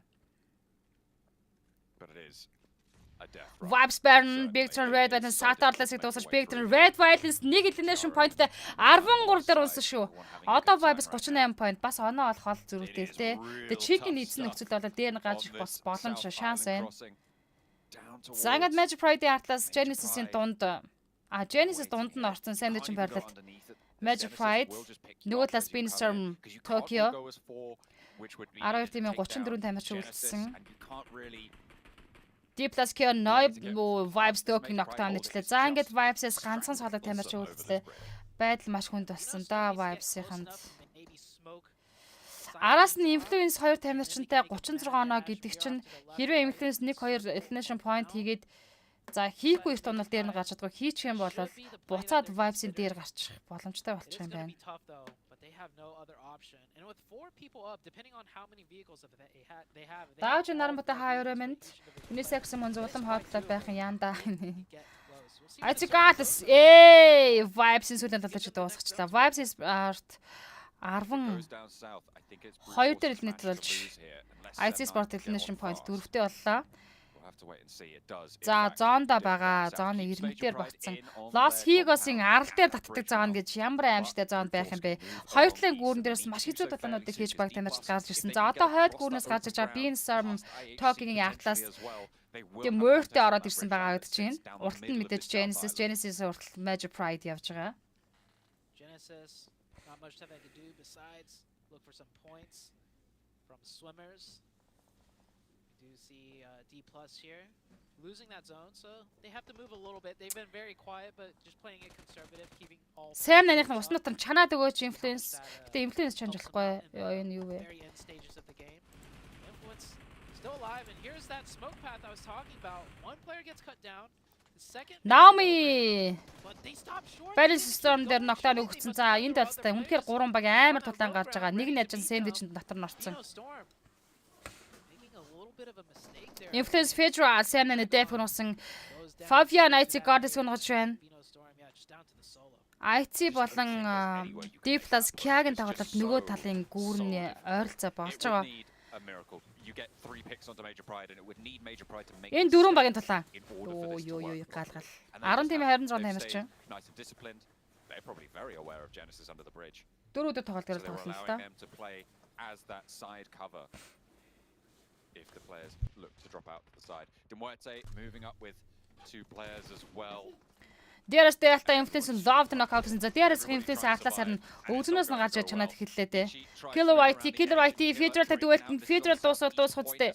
Vibes Burn, Big Turn Red White Satarless-ыг дуусгаж Big Turn Red White-с нэг elimination point-тэй 13 дээр унсан шүү. Одоо Vibes 38 point бас оноо олох хол зөрүүтэй л дээ. Тэгээ Chicken эзэн нөхцөл болоод дээр нь гарч ирэх бас боломж шанс байна. Зангад Magic Pride-ийн артлаас Genesis-ийн дунд Genesis дунд нь орсон сайн дэчин байрлалд Magic Pride нөгөө талаас Beanstorm Tokyo 12 тимийн 34 тамирч үлдсэн. D+ K Noib Vibes Tokyo knockdown нэчлээ. За ингээд Vibes-с ганцхан солог тамирч үлдлээ. Байдал маш хүнд болсон да Vibes-ийнхэнд. Араас нь Influence 2 тамирчинтай 36 оноо гэдэг чинь хэрвээ Influence 1-2 elimination point хийгээд за хийхгүй их тунал дээр нь гарч чадгүй хийчих юм бол буцаад Vibes-ийн дээр гарчих боломжтой болчих юм байна. Дааж нарамбата хаяа минь Unisex мөн зулам хоодлоо байх юм яанда. Ачигаас Vibes-ийн сүлэн талж дуусгачлаа. Vibes-ийн арт 10 2 дээр элнэт болж IC Sport elimination point 4-тэй боллоо. За зоонда байгаа. Зооны ирмэтээр багтсан. Лос Хигосын арал дээр татдаг зоон гэж ямар аимшигтай зоонд байх юм бэ? Хоёр талын гүүрэн дээрээс маш хэцүү талаануудыг хийж баг тамирчид гарч ирсэн. За одоо хойд гүүрнээс гарч иж байгаа Beanstorm Tokyo-гийн артлаас тийм мөртөө ороод ирсэн байгаа гэдэг чинь. Урталт нь мэдээж Genesis урталт Major Pride явж байгаа. Genesis not much to do besides look for some points from swimmers. We do see D+ here losing that zone, so they have to move a little bit. They've been very quiet, but just playing it conservative, keeping all. Сэм нанийхан ус нутар чанаад өгөөч Influence. Гэтэ Influence чанж болохгүй. Энэ юу вэ? Very end stages of the game. Influence still alive, and here's that smoke path I was talking about. One player gets cut down. Наоми Balance Storm дээр knockdown өгсөн. За энд талцтай үнэхээр 3 баг амар тулаан гарч байгаа. Нэг нь яжин сэндвичэнд дотор нь орсон. Influence Fedra Sam-ны дэф гонсон. Fabian IT Goddess гонож байна. IT болон D+ Kyaгийн тоглолт нөгөө талын гүүрний ойролцоо болж байгаа. Энэ дөрвөн багийн тулаан. Юу гаалгал. 10 тим 26 тамирч. Дөрөвдөд тоглолт дээр тоглоно л да. If the players look to drop out the side. Demuerte moving up with two players as well. Дээрээс Delta Influence loved knockout гэсэн. За дээрээс Influence хаалтлаас харна өвгнөөс нь гарч яж чанаад эхэллээ те. Killer YT Feature та дуэлт Feature дуусах үстэй.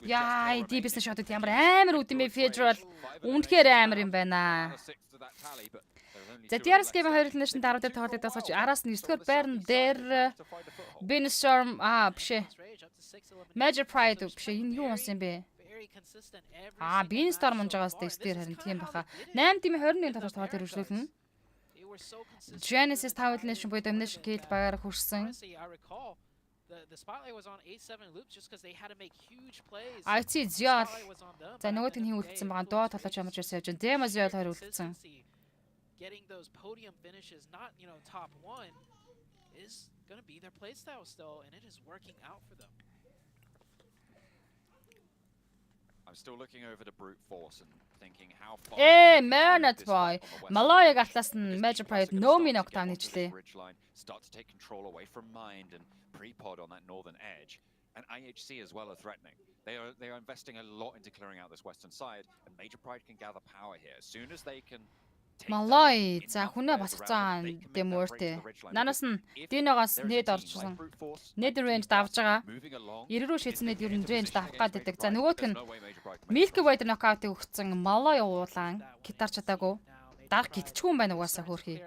Яа, ди бизнес шотод ямар амар үдэмэ Feature үнэхээр амар юм байна. За дээрээс гейм хоёр нэшн дараа дээр тоглоод тасгаж араас нь 9-р байрн дээр Beanstorm биш. Major Pride биш. Энэ юу унсан бэ? Beanstorm унжаагаас дэстэр харин тийм баха. 8-21 тоглож тоглоод ирүүлсэн. Genesis Tower Nation буюу Domination Gate багаар хүрсэн. IT Zial. За нөгөөд нь хин үлдсэн байгаа. Доо тоглож ямарч байсан яаж. Demo Zial хоёр үлдсэн. Getting those podium finishes, not top 1, is going to be their playstyle still, and it is working out for them. I'm still looking over the brute force and thinking how far. Marinette boy. Malaya гатлаас нь Major Pride no knockdown хийчлээ. Start to take control away from Mind and pre-pod on that northern edge, and IHC as well are threatening. They are investing a lot into clearing out this western side, and Major Pride can gather power here as soon as they can. Малой за хүнээ басцаан дэмөртэй. Нанаас нь Диногоос нэд орчихсон. Нэд range давж байгаа. 90 рүү шийдснээр ер нь range давах гэдэг. За нөгөөх нь Milky Way knockout-ыг өгсөн Малой уулаан гитар чадаагүй. Дарах гитчгүй юм байна угаасаа хөөрхий.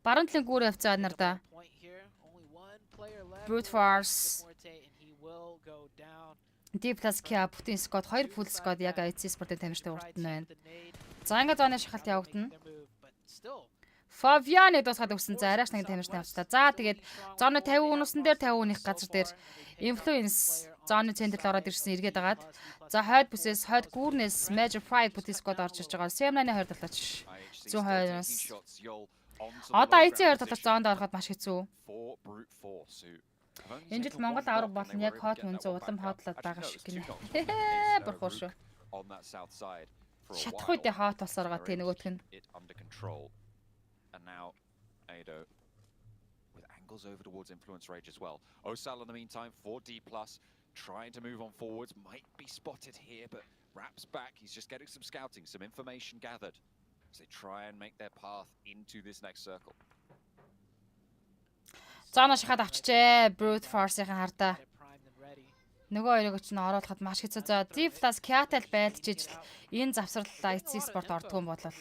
Барантлын гүүр явцаа нарда. Brute Force Deep Plus Kia Putin Scott 2 full Scott яг IC спортын тамирчтай урд нь байна. За ингээд зооны шахалт явагдана. Favian-ыг дуусгаад өгсөн. За арайш нэг тамирчтай авчлаа. За тэгээд зооны 50 үнусан дээр 50 үнийх газар дээр Influence зооны центр л ороод ирсэн эргээд агаад. За хойд бүсээс хойд гүүрнээс Major Pride Putin Scott орж ирж байгаа. Semna-ны хоёр талаач. 120-оос. Одоо IC хоёр талаач зоонд ороход маш хэцүү. Энэ жил Монгол авраг болно яг хот үнцэн улам хотлоод байгаа шиг гинэ. Бурхан шүү. Шатах үедээ хот болсоор байгаа тий нөгөөх нь. And now Ado with angles over towards Influence Rage as well. Osal in the meantime 4D plus trying to move on forwards, might be spotted here, but Rap's back. He's just getting some scouting, some information gathered as they try and make their path into this next circle. Зоно шахаад авчижээ. Brute Force-ийн хардаа. Нөгөө хоёрыг ч н оруулахад маш хэцүү. За D+ Kiatel байлж ижил энэ завсрал IC спорт ордгоо болол.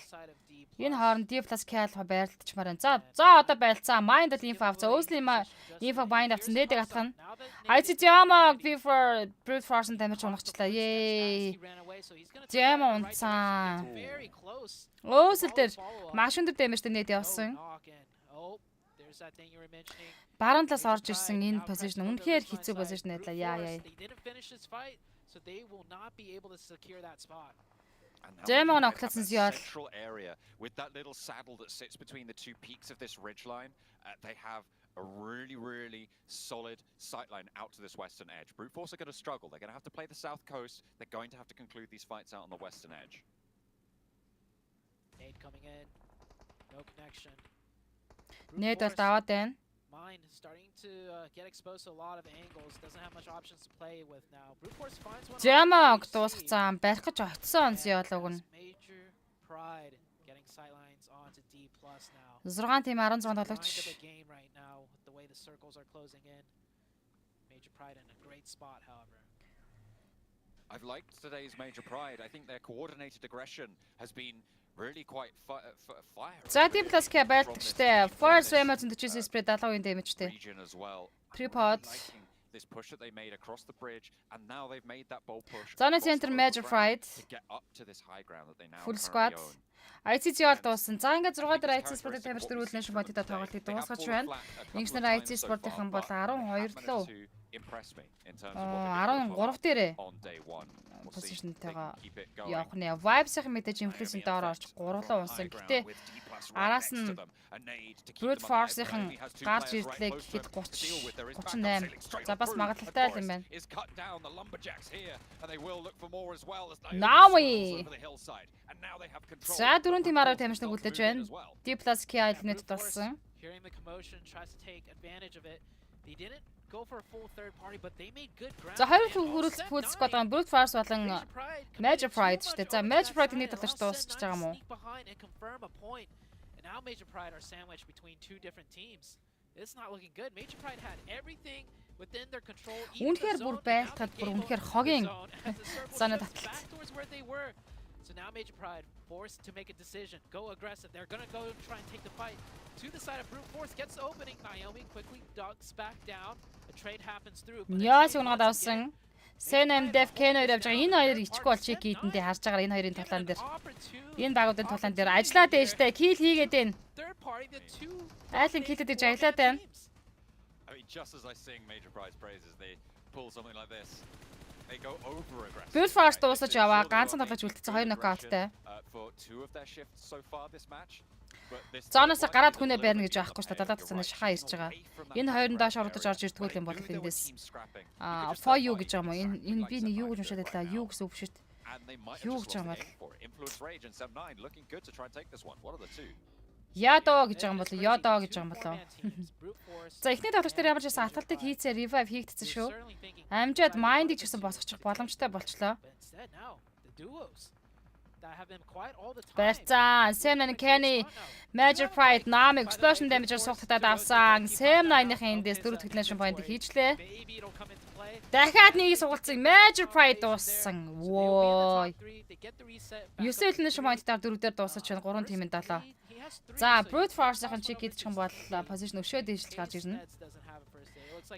Энэ хооронд D+ Kiatel байрлалчмаар байна. За одоо байлцаа. Mind л info авцаа. Өөслийн info bind авсан дээдэг атгана. IC Jama before Brute Force-ын тамирч унагчлаа. Yay. Jama унцсан. Өөсөл дээр маш өндөр дэмэжтэй нэт явсан. Баруун талаас орж ирсэн энэ позишн үнэхээр хэцүү позишн байлаа. Яа. Jam-ыг оклацсан Zial. With that little saddle that sits between the two peaks of this ridge line, they have a really solid sightline out to this western edge. Brute Force are going to struggle. They're going to have to play the south coast. They're going to have to conclude these fights out on the western edge. Nade coming in. No connection. Nade бол даваад байна. Mind starting to get exposed to a lot of angles. Doesn't have much options to play with now. Brute Force finds one. Jam-ыг дуусгацсан барих гэж очсон Zial-ыг нь. Major Pride getting sightlines onto D+ now. 6 тим 16 тоглогч. Right now with the way the circles are closing in. Major Pride in a great spot, however. I've liked today's Major Pride. I think their coordinated aggression has been really quite fire. За D+ Kia байлдаг штэ. Force Emergency Chase Spray 70% дэмэжтэй. Prepod. This push that they made across the bridge, and now they've made that bold push. Zone Center Major Pride. To get up to this high ground that they now Full squad. IC-Zial дууссан. За ингээд 6 дээр IC спортын тамирч дөрвөлнэ шимбатида тоглолтыг дуусгаж байна. Инженер IC спортынхан бол 12 лөө. 13 дээрээ позишнтэйгээ явах нэ. Vibes-ийн мэдээж Influence-ийн доор орж 3 лөө унсан. Гэтэ араас нь Brute Force-ийн гарч ирлээ гэхэд 38. За бас магадлалтай юм байна. Нави. За 4 тимаараа тамирчныг үлдээж байна. D+ Kia элнэт болсон. Hearing the commotion, tries to take advantage of it. They didn't go for a full third party, but they made good ground. За 20 хүрэлт пүүлс болон Brute Force болон Major Pride шүү дээ. За Major Pride-ийн нэг талаар дуусчихж байгаа юм уу? And now Major Pride are sandwiched between two different teams. It's not looking good. Major Pride had everything within their control. Үнэхээр бүр байлтаад бүр үнэхээр хогийн санаа таталт. So now Major Pride forced to make a decision. Go aggressive. They're gonna go try and take the fight to the side of Brute Force. Gets the opening. Naomi quickly ducks back down. A trade happens through. Яас унаад авсан. Sen Def Keno явж байгаа. Энэ хоёр ичихгүй бол чек хийдэндээ харж байгаа энэ хоёрын тулаан дээр. Энэ багуудын тулаан дээр ажиллаад дэжтэй кил хийгээд байна. Айлын килэд иж ажиллаад байна. I mean, just as I sing Major Pride's praises, they pull something like this. They go over aggressive. Brute Force дуусаж яваа. Ганцхан тоглож үлдсэн 2 нокауттай. For two of their shifts so far this match. Зоноос гараад хүнээ барьна гэж байхгүй шүү дээ. Далаад цаана шахаа ирж байгаа. Энэ хоёрын доош ордож орж ирдгүүл юм бол эндээс for you гэж юм уу? Энэ би нэг юу гэж уншаад байлаа. Юу гэсэн үг шít. Юу гэж юм бол Ядо гэж байгаа юм болоо. Ядо гэж байгаа юм болоо. За эхний тоглогч дээр ямар ч байсан аталтыг хийцээ revive хийгдсэн шүү. Амжаад mind-ийг ч гэсэн босгочих боломжтой болчлоо. Барцаа, Sam and Kenny, Major Pride, Nam explosion damage-ээр суултаад авсан. Sam 9-ийн эндээс 4 technician point хийчлээ. Дахиад нэг суулцсан Major Pride дууссан. Воо. 9 technician point-аар 4 дээр дуусаж байна. 3 тимийн 7. За, Brute Force-ын чек хийчих юм бол position өшөөд ижлж гарч ирнэ.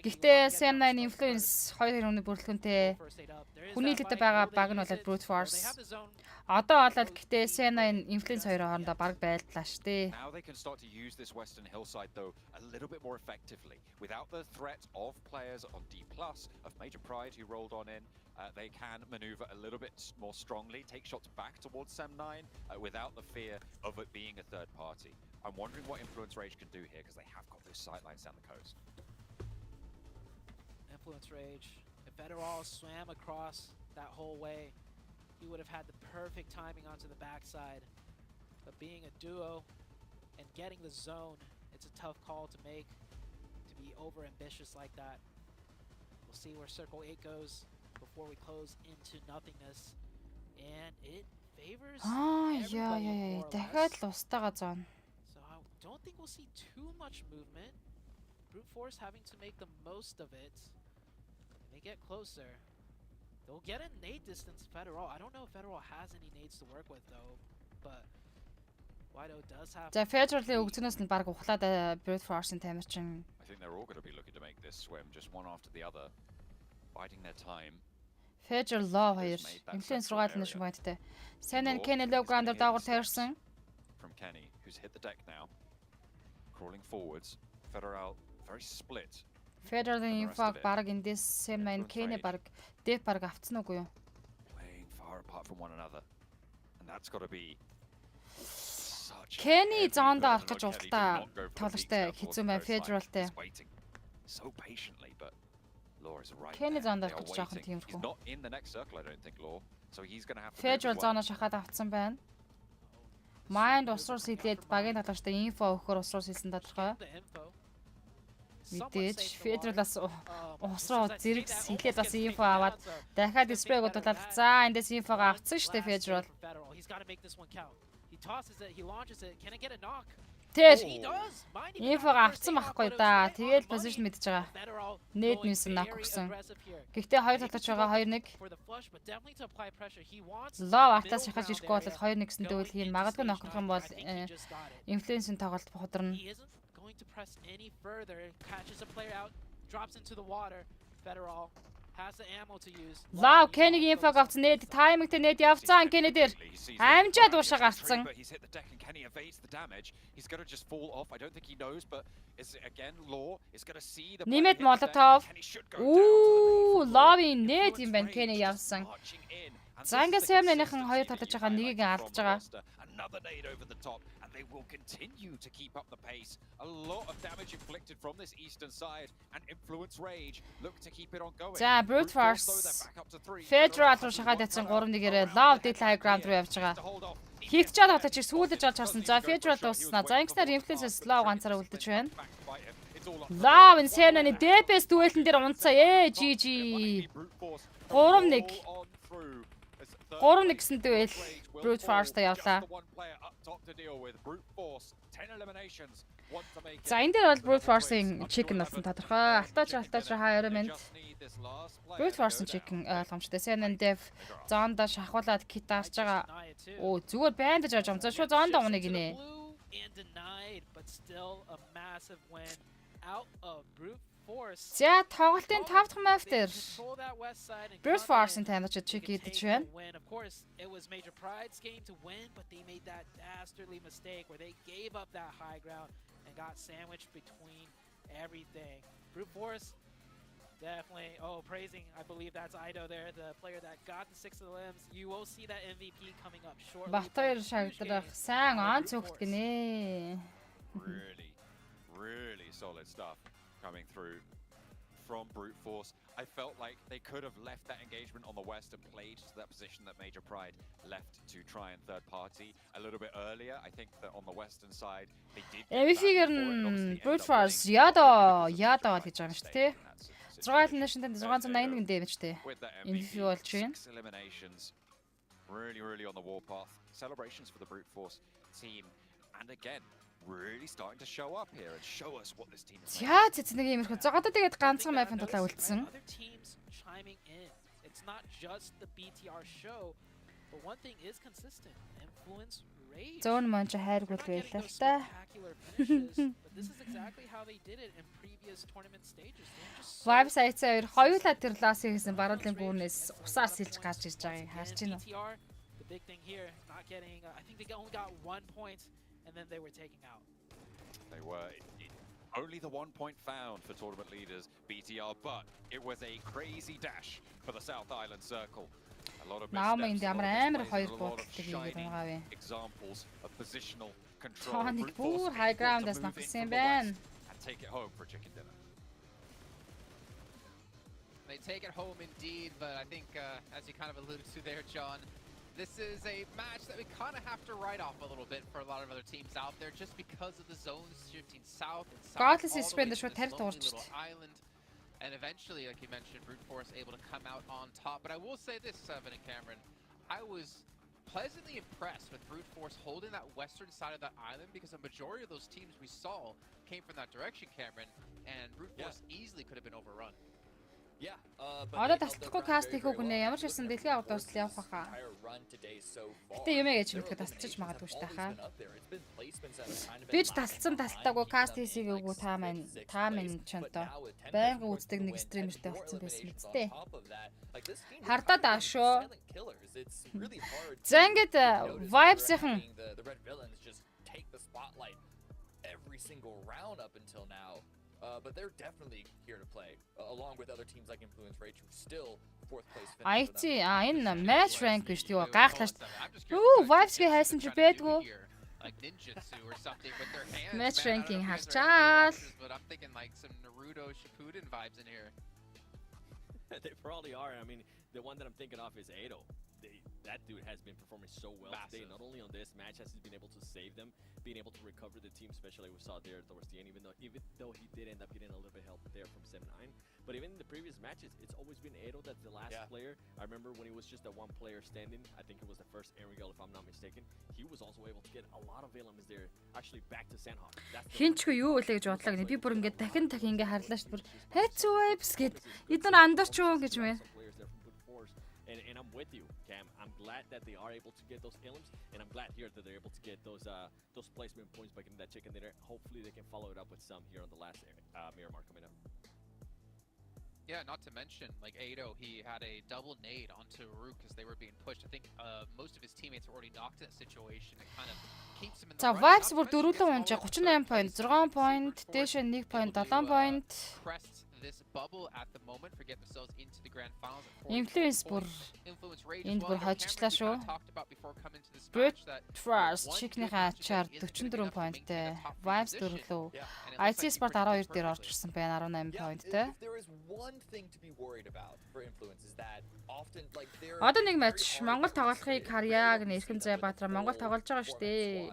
Гэхдээ Sam 9 influence 2 хүний бүрэлдэхүүнтэй хүний лидтэй байгаа баг нь бол Brute Force. Одоо болоод гэхдээ Sam 9 influence 2 хоорондоо баг байлдлаа штэ. Now they can start to use this western hillside though a little bit more effectively without the threat of players on D+ of Major Pride who rolled on in. They can maneuver a little bit more strongly, take shots back towards Sam 9 without the fear of it being a third party. I'm wondering what Influence Rage can do here because they have got those sightlines down the coast. Influence Rage, if Federal swam across that whole way, he would have had the perfect timing onto the backside. But being a duo and getting the zone, it's a tough call to make, to be over ambitious like that. We'll see where Circle 8 goes before we close into nothingness. And it favors everybody more or дахиад л устаага зон. So I don't think we'll see too much movement. Brute Force having to make the most of it. They get closer. They'll get a nade distance Federal. I don't know if Federal has any nades to work with though, but Wido does have. За Federal-ийн өгцөнөөс нь баг ухлаад Brute Force-ын тамирчин. I think they're all going to be looking to make this swim just one after the other, biding their time. Federal Law 2. Influence руугаад нэг юм байдтай. Sen and Kenny low ground даагур таарсан. From Kenny, who's hit the deck now, crawling forwards. Federal very split. Federal-ийн info баг эндээс Sam 9 Kenny баг Def баг авцсан уу юу? Playing far apart from one another. And that's got to be Kenny зоонд орох гэж уртаа тоглолттой хэцүү мэн Federal-тэй. So patiently but Law is right. Kenny зоонд орох гэж жоохон тиймэрхүү. He's not in the next circle I don't think Law. So he's going to have to Federal зооноос шахаад авцсан байна. Mind усрус хийлээд багийн тоглолттой инфо өгөхөр усрус хийсэн тодорхой. Мэдээж Federal-аас усруу зэрэг хийлээд бас инфо аваад дахиад дисплейг бодлоод за эндээс инфого авцсан шүү дээ Federal. Тэгэл инфого авцсан байхгүй да. Тэгэл position мэдж байгаа. Need ньюс нак өгсөн. Гэхдээ хоёр талж байгаа 2-1. Лов автаас шахаж ирэхгүй бол 2-1 гэсэндээ үл хийн магадгүй нокрох юм бол influence-ийн тоглолт боходрно. To press any further, catches a player out, drops into the water. Federal has the ammo to use. Love Kenny-ийн info авсан нэт таймingтэй нэт явцсан Kenny дээр амжаад уушаа гарцсан. He's hit the deck and Kenny evades the damage. He's going to just fall off. I don't think he knows, but is again Law is going to see the Нимет Molotov. Ooh, Love-ийн нэт юм байна Kenny явсан. Занга Sam-ныхан хоёр талж байгаа нэгийг алдж байгаа. Another nade over the top, and they will continue to keep up the pace. A lot of damage inflicted from this eastern side, and Influence Rage look to keep it on going. За Brute Force Federal руу шахаад ятсан 3-1-ээр Love Dead High Ground руу явж байгаа. Хийгчээд одоо чи сүүлдэж олж харсан. За Federal дууссана. За ингэснээр Influence Love ганцаараа үлдэж байна. Love and Senna-ны DPS дуэлэн дээр унцаа GG. 3-1. 3-1 гэсэн дуэл Brute Force-тай явлаа. За энэ дээр бол Brute Force-ийн chicken болсон тодорхой. Алтаач хайр мэд. Brute Force-ийн chicken ойлгомжтой. Senna Dev зоондоо шахуулаад кит дарж байгаа. Оо зүгээр бандаж авч байгаа. За шууд зоондоо унаа гинэ. За тоглолтын 5 дахь мap дээр Brute Force-ийн таймч чек хийдэж байна. Of course, it was Major Pride's game to win, but they made that dastardly mistake where they gave up that high ground and got sandwiched between everything. Brute Force definitely, praising, I believe that's Ido there, the player that got the 6 of the limbs. You will see that MVP coming up shortly. Батар шагдрах сайн он цогт гинэ. Really solid stuff coming through from Brute Force. I felt like they could have left that engagement on the west and played to that position that Major Pride left to try and third party a little bit earlier. I think that on the western side they did. Brute Force яда гэж байгаа юм шүү дээ. 6 eliminationтэй 681 дэмэжтэй. MVP болж байна. Really on the warpath. Celebrations for the Brute Force team, and again really starting to show up here and show us what this team is. Яа цэцнийг иймэрхүү. За гадаа тэгээд ганцхан map-ын тулаа үлдсэн. It's not just the BTR show, but one thing is consistent. Influence rage. Зөөн монж хайргуул байлаа л та. But this is exactly how they did it in previous tournament stages. Vibe Sites-ээр хоёулаа тэр ласыг хийсэн баруулын гүрнээс усаар сэлж гарч ирж байгааг харж байна. The big thing here, not getting I think they only got 1 point and then they were taking out. They were only the 1 point found for tournament leaders BTR, but it was a crazy dash for the South Island Circle. A lot of examples of positional control. High ground as not and take it home for chicken dinner. They take it home indeed, but I think as you kind of alluded to there, John, this is a match that we kind of have to write off a little bit for a lot of other teams out there, just because of the zones shifting south and south all the way to this lonely little island. And eventually, like you mentioned, Brute Force able to come out on top. But I will say this, Seven and Cameron, I was pleasantly impressed with Brute Force holding that western side of that island, because a majority of those teams we saw came from that direction, Cameron, and Brute Force easily could have been overrun. Yeah, одоо тасдахгүй каст хийх үгнээ ямар ч байсан дэлхийн авд дуусал явах хаа. Гэтэ юм яаж мэдэх тасчих магадгүй ш тахаа. Би ч тасалтаагүй каст хийсээгөө та маань чонто. Байнга үздэг нэг стримертэй болсон байсан мэт. Хардаа даашоо. За ингээд vibes-ийн every single round up until now. But they're definitely here to play, along with other teams like Influence Rage, who still 4th place finish. Энэ match rank гэж юу гайхлаа. Оо, vibes-гээ хайсан чи бэдгүү. Like ninjutsu or something with their hands. Match ranking харчаал. But I'm thinking like some Naruto Shippuden vibes in here. They probably are. I mean, the one that I'm thinking of is Ado. That dude has been performing so well today, not only on this match, has he been able to save them, being able to recover the team, especially we saw there towards the end, even though he did end up getting a little bit help there from 7-9. But even in the previous matches, it's always been Ado that's the last player. I remember when he was just a one player standing, I think it was the first Ariel, if I'm not mistaken. He was also able to get a lot of elements there, actually back to Sandhawk. Хинчгүй юу үлээ гэж бодлоо гэнэ. Би бүр ингээд дахин ингээ харлаа ш. Бүр Headswipes гэд эдгээр андарч юу гэж мэ. And I'm with you, Cam. I'm glad that they are able to get those elements, and I'm glad here that they're able to get those placement points by getting that chicken dinner. Hopefully they can follow it up with some here on the last Miramar coming up. Yeah, not to mention, like Ado, he had a double nade onto Rook because they were being pushed. I think most of his teammates were already knocked in that situation. It kind of keeps him in the Vibes бүр дөрвөлөн унж 38 point, 6 point, дээш 1 point, 7 point. This bubble at the moment for getting themselves into the grand finals. Influence бүр энд бүр хожчлаа шүү. Brute Force чикнийхаа ачаар 44 pointтэй. Vibes дөрвөлөө. IC Sport 12 дээр орж ирсэн байна 18 pointтэй. Одоо нэг матч Монгол тоглохыг харьяа гэнэ Эрхэм Зайбаатар Монгол тоглож байгаа шүү дээ.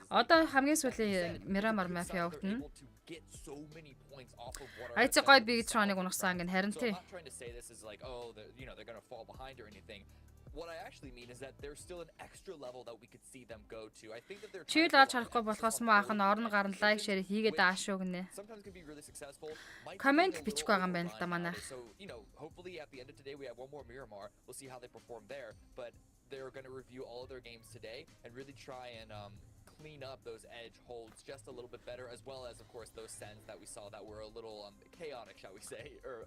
Одоо хамгийн сүүлийн Miramar map явагдана. get so many points off of what Ay чи гой Bigetron-ыг унагсан гэн харин So тий. I'm not trying to say this is like, oh, they're going to fall behind or anything. What I actually mean is that there's still an extra level that we could see them go to. I think that they're Чи л харахгүй болохоос муу ах нь орон гарын лайк шеэр хийгээд аашуу гинэ. sometimes can be really successful. Comment бичих байгаа юм байна л да манайх. So, hopefully at the end of today we have one more Miramar. We'll see how they perform there, but they're going to review all of their games today and really try and clean up those edge holds just a little bit better, as well as of course those sends that we saw that were a little chaotic, shall we say,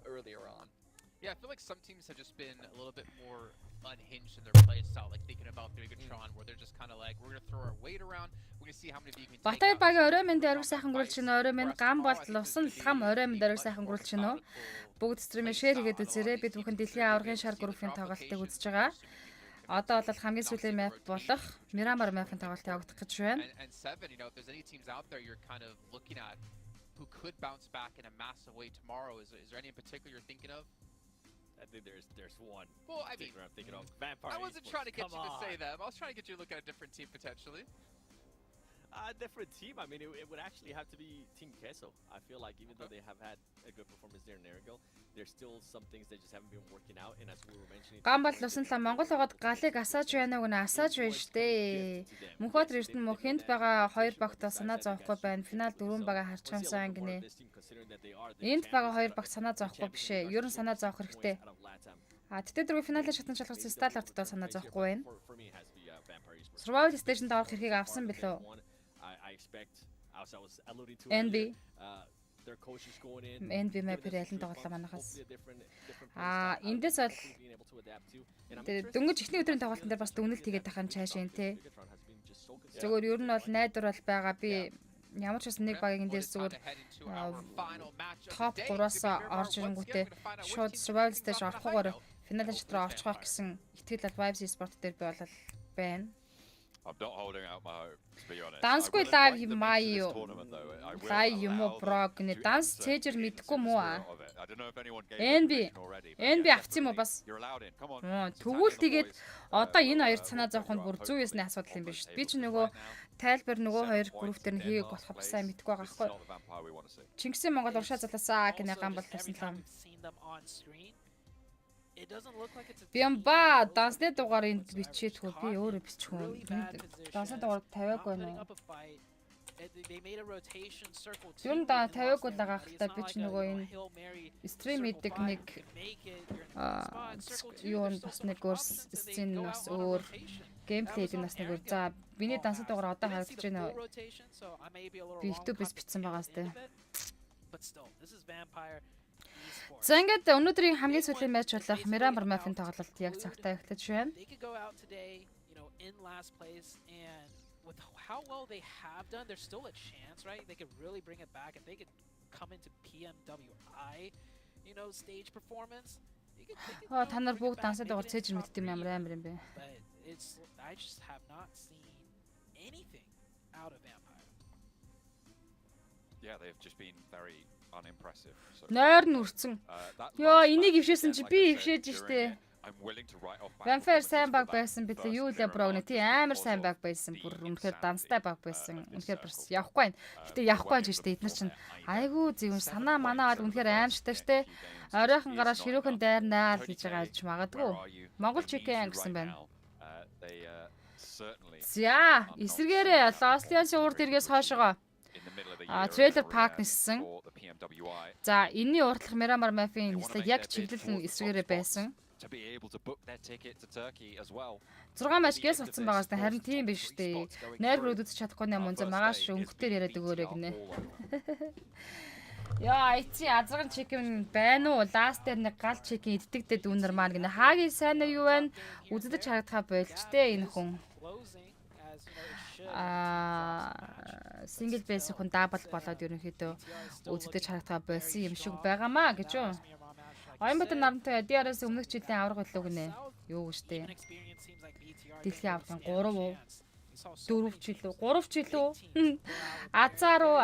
earlier on. Yeah, I feel like some teams have just been a little bit more unhinged in their play style, like thinking about Bigetron, where they're just kind of like, we're going to throw our weight around, we're going to see how many of you can take Батай out. багийн орой минь дэрэг сайхан гүрэлж гинэ. Орой минь гам болтлосон лхам орой минь дэрэг сайхан гүрэлж гинэ. Бүгд стримээр шеэр хийгээд үзээрэй. Бид бүхэн дэлхийн аваргын шар группын тоглолтыг үзэж байгаа. Одоо бол хамгийн сүүлийн map болох Miramar map-ын тоглолт явагдах гэж байна. And Seven, if there's any teams out there you're kind of looking at who could bounce back in a massive way tomorrow, is there any in particular you're thinking of? I think there's one. Well, I mean, I'm thinking of Vampire. I wasn't trying to get you to say that. I was trying to get you to look at a different team potentially. Different team. I mean, it would actually have to be Team Queso. I feel like even though they have had a good performance there in Nerigal, there's still some things that just haven't been working out. And as we were mentioning, Гам боллосон л Монгол хогод галыг асааж байна уу гэнэ асааж байна штэ. Мөнхөд Эрдэнэ мөнхөнд байгаа хоёр багтаа санаа зовхгүй байна. Финал дөрвөн бага харчаансан гинэ. Энд байгаа хоёр багт санаа зовхгүй биш ээ. Ер нь санаа зовох хэрэгтэй. Тэгтээ дөрөв финалын шатны шалгах сталартад санаа зовхгүй байна. Survival station-д орох хэргийг авсан билүү? NB NB map-ээр ялан тоглолоо манайхаас. Эндээс бол дөнгөж ихний өдрийн тоглолтын дээр бас дүнэлт хийгээд тахын цааш юм те. Зүгээр ер нь бол найдвар бол байгаа. Би ямар ч бас нэг багийн дээрс зүгээр топ 3-аас орж ирэнгүүтээ шууд survival stage орохгүйгээр финалын шат руу орчих байх гэсэн итгэл бол Vibes Sport дээр би бол байна. I'm not holding out my hope, to be honest. Дансгүй лайв хиймаа юу? Лайв юм уу бро гэнэ данс цэжэр мэдхгүй мүү аа? NB авчих юм уу бас? Тэгвэл тэгээд одоо энэ хоёр санаа зовхонд бүр зүү ясны асуудал юм биш. Би ч нөгөө тайлбар нөгөө хоёр групптэр нь хийх болох бас сайн мэдгүй байгаа байхгүй. Чингисийн Монгол уршаа залаасаа гэнэ гам болчихсон юм. Бямба дансны дугаар энд бичээдгүй би өөрөө бичихгүй. Дансны дугаар 50-аагүй нөө. Юу н да 50-аагүй л байгаа хэлтэй би ч нөгөө энэ стрим хийдэг нэг юу н бас нэг өөр сцен бас өөр геймплейд нь бас нэг өөр. За миний дансны дугаар одоо харагдаж байна. Би YouTube-с бичсэн байгаа сте. За ингээд өнөөдрийн хамгийн сүүлийн матч болох Miramar map-ын тоглолт яг цагтаа эхлэж байна. With how well they have done, there's still a chance, right? They could really bring it back and they could come into PMWI, stage performance. Та нар бүгд дансад дугаар цэжэр мэддэм амар юм бэ. But I just have not seen anything out of Vampire. Yeah, they've just been very unimpressive. Нойр нүрцэн. Йоо, энийг ившээсэн чи би ившээж штэ. Vampire сайн баг байсан билээ. Юу лээ бро гэнэ. Тий амар сайн баг байсан. Бүр үнэхээр данстай баг байсан. Үнэхээр бас явахгүй байна. Гэтэ явахгүй байж штэ эднэр чинь айгүй зөв санаа манаа бол үнэхээр аимштай штэ. Оройхон гараа ширүүхэн дайрнаа л хийж байгаа гэж магадгүй. Монгол чикен гэсэн байна. За, эсэргээрээ Лослианс урд эргээс хойшоо трейлер парк ниссэн. За, энэний урдлах Miramar map-ын нислэг яг чиглэл нь эсрэгээрээ байсан. 6 маш гээс болсон байгаас та харин тийм биш үү? Найр хөрөөд үзэж чадахгүй юм уу? Магаш өнгөтөр яриад өгөөрэй гинэ. Яа, ици азган чикен байна уу? Ласт дээр нэг гал чикен иддэгдээ дүүнэр маань гинэ. Хаагийн сайн уу юу вэ? Үзэж харагдхаа болчтэй энэ хүн. Single base хүн дабл болоод ерөнхийдөө үзэж харагдхаа болсон юм шиг байгаамаа гэж юу? Аймбат нарантай DRS өмнөх жилийн авраг болов гинэ. Юу гэжтэй. Дэлхийн аврагын 3 уу? 4 жил үү? 3 жил үү? Азар уу?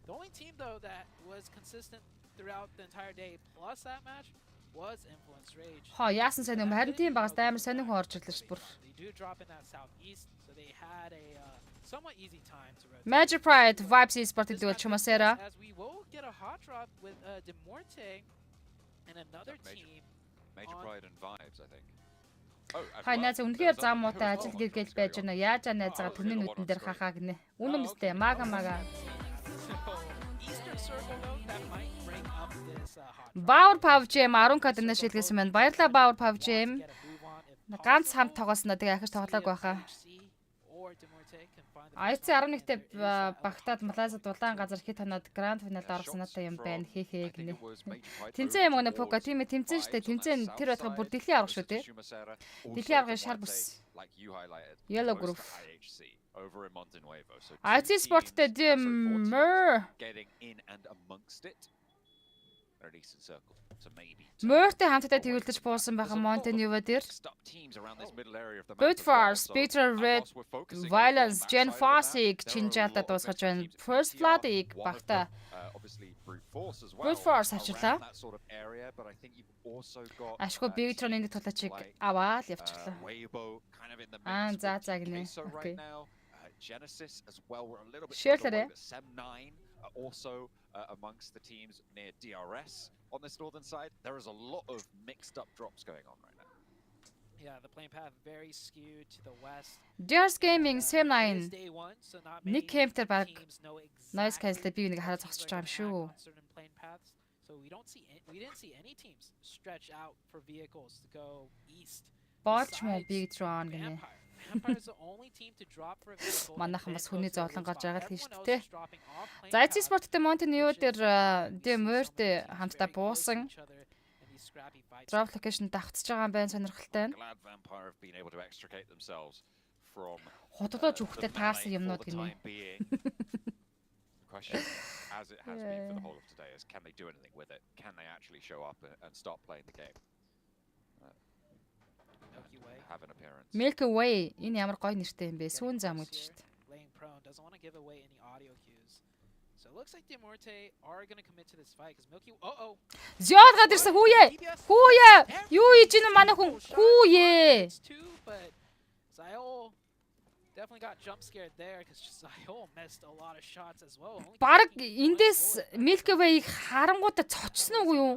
The only team though that was consistent throughout the entire day plus that match was Influence Rage. Яасан сайн юм харин тийм багаас амар сонин хүн орж ирлээ ш бүр. They do drop in that southeast, so they had a somewhat easy time to rotate. Magic Pride Vibes Esports гэдэг бол чумасера. As we will get a hot drop with Demorte and another team. Major Pride and Vibes, I think. Хайнаас үнэхээр зам муутай ажил гээл байж байна. Яаж найзгаа төрний нүдэн дээр хахаа гинэ. Үнэн үстэй мага. Bauer PUBG 10 кодны шилжүүлсэн байна. Баярлалаа Bauer PUBG. Ганц хамт тоглосноо тэгээ ахиж тоглоагүй байхаа. IC 11-т багтаад Малайзад улаан газар хит ханаад гранд финалд орсон надаа юм байна. Хээ гинэ. Тэмцээн юм гэнэ Пока тийм тэмцээн штэ. Тэмцээн тэр байтга бүр дэлхийн арга шүү те. Дэлхийн аргын шар бүс. Yellow group. IC спорттой дэмэр. Мөртэй хамтдаа төвлөж буусан байгаа Монтенево дээр. Good Force, Peter Red, Violence, Gen Fossic чинжаалта дуусгаж байна. First Blood-ыг багта. Good Force авчлаа. Ашгүй Bigtron-ийн нэг тулаачиг аваад явчихлаа. За гинэ. Окей. Genesis as well were a little bit also amongst the teams near DRS on this northern side. There is a lot of mixed up drops going on right now. Yeah, the playing path very skewed to the west. DRS Gaming Same9. Нэг кемптер баг noise cancel би нэг хараа зогсож байгаа юм шүү. So we didn't see any teams stretch out for vehicles to go east. Болж мó Bigtron гинэ. Манайхан бас хүний зовлон гарч байгаа л хийж тээ. За IC спорттой Монтенево дээр Demorte хамтдаа буусан. Drop location давтж байгаа юм байна сонирхолтой. Хотодоо зүгтээ таарсан юмнууд гинэ. Question as it has been for the whole of today is can they do anything with it? Can they actually show up and start playing the game? Have an appearance. Milky Way энэ ямар гоё нэртэй юм бэ? Сүүн зам гэж шүү дээ. Laying prone doesn't want to give away any audio cues. So it looks like Demorte are going to commit to this fight because Milky Зёод гад ирсэн хүүе. Юу хийж ийн манай хүн? Хүүе. But Zio definitely got jump scared there because Zio missed a lot of shots as well. Бараг эндээс Milky Way-г харангуудаа цочсон уу юу?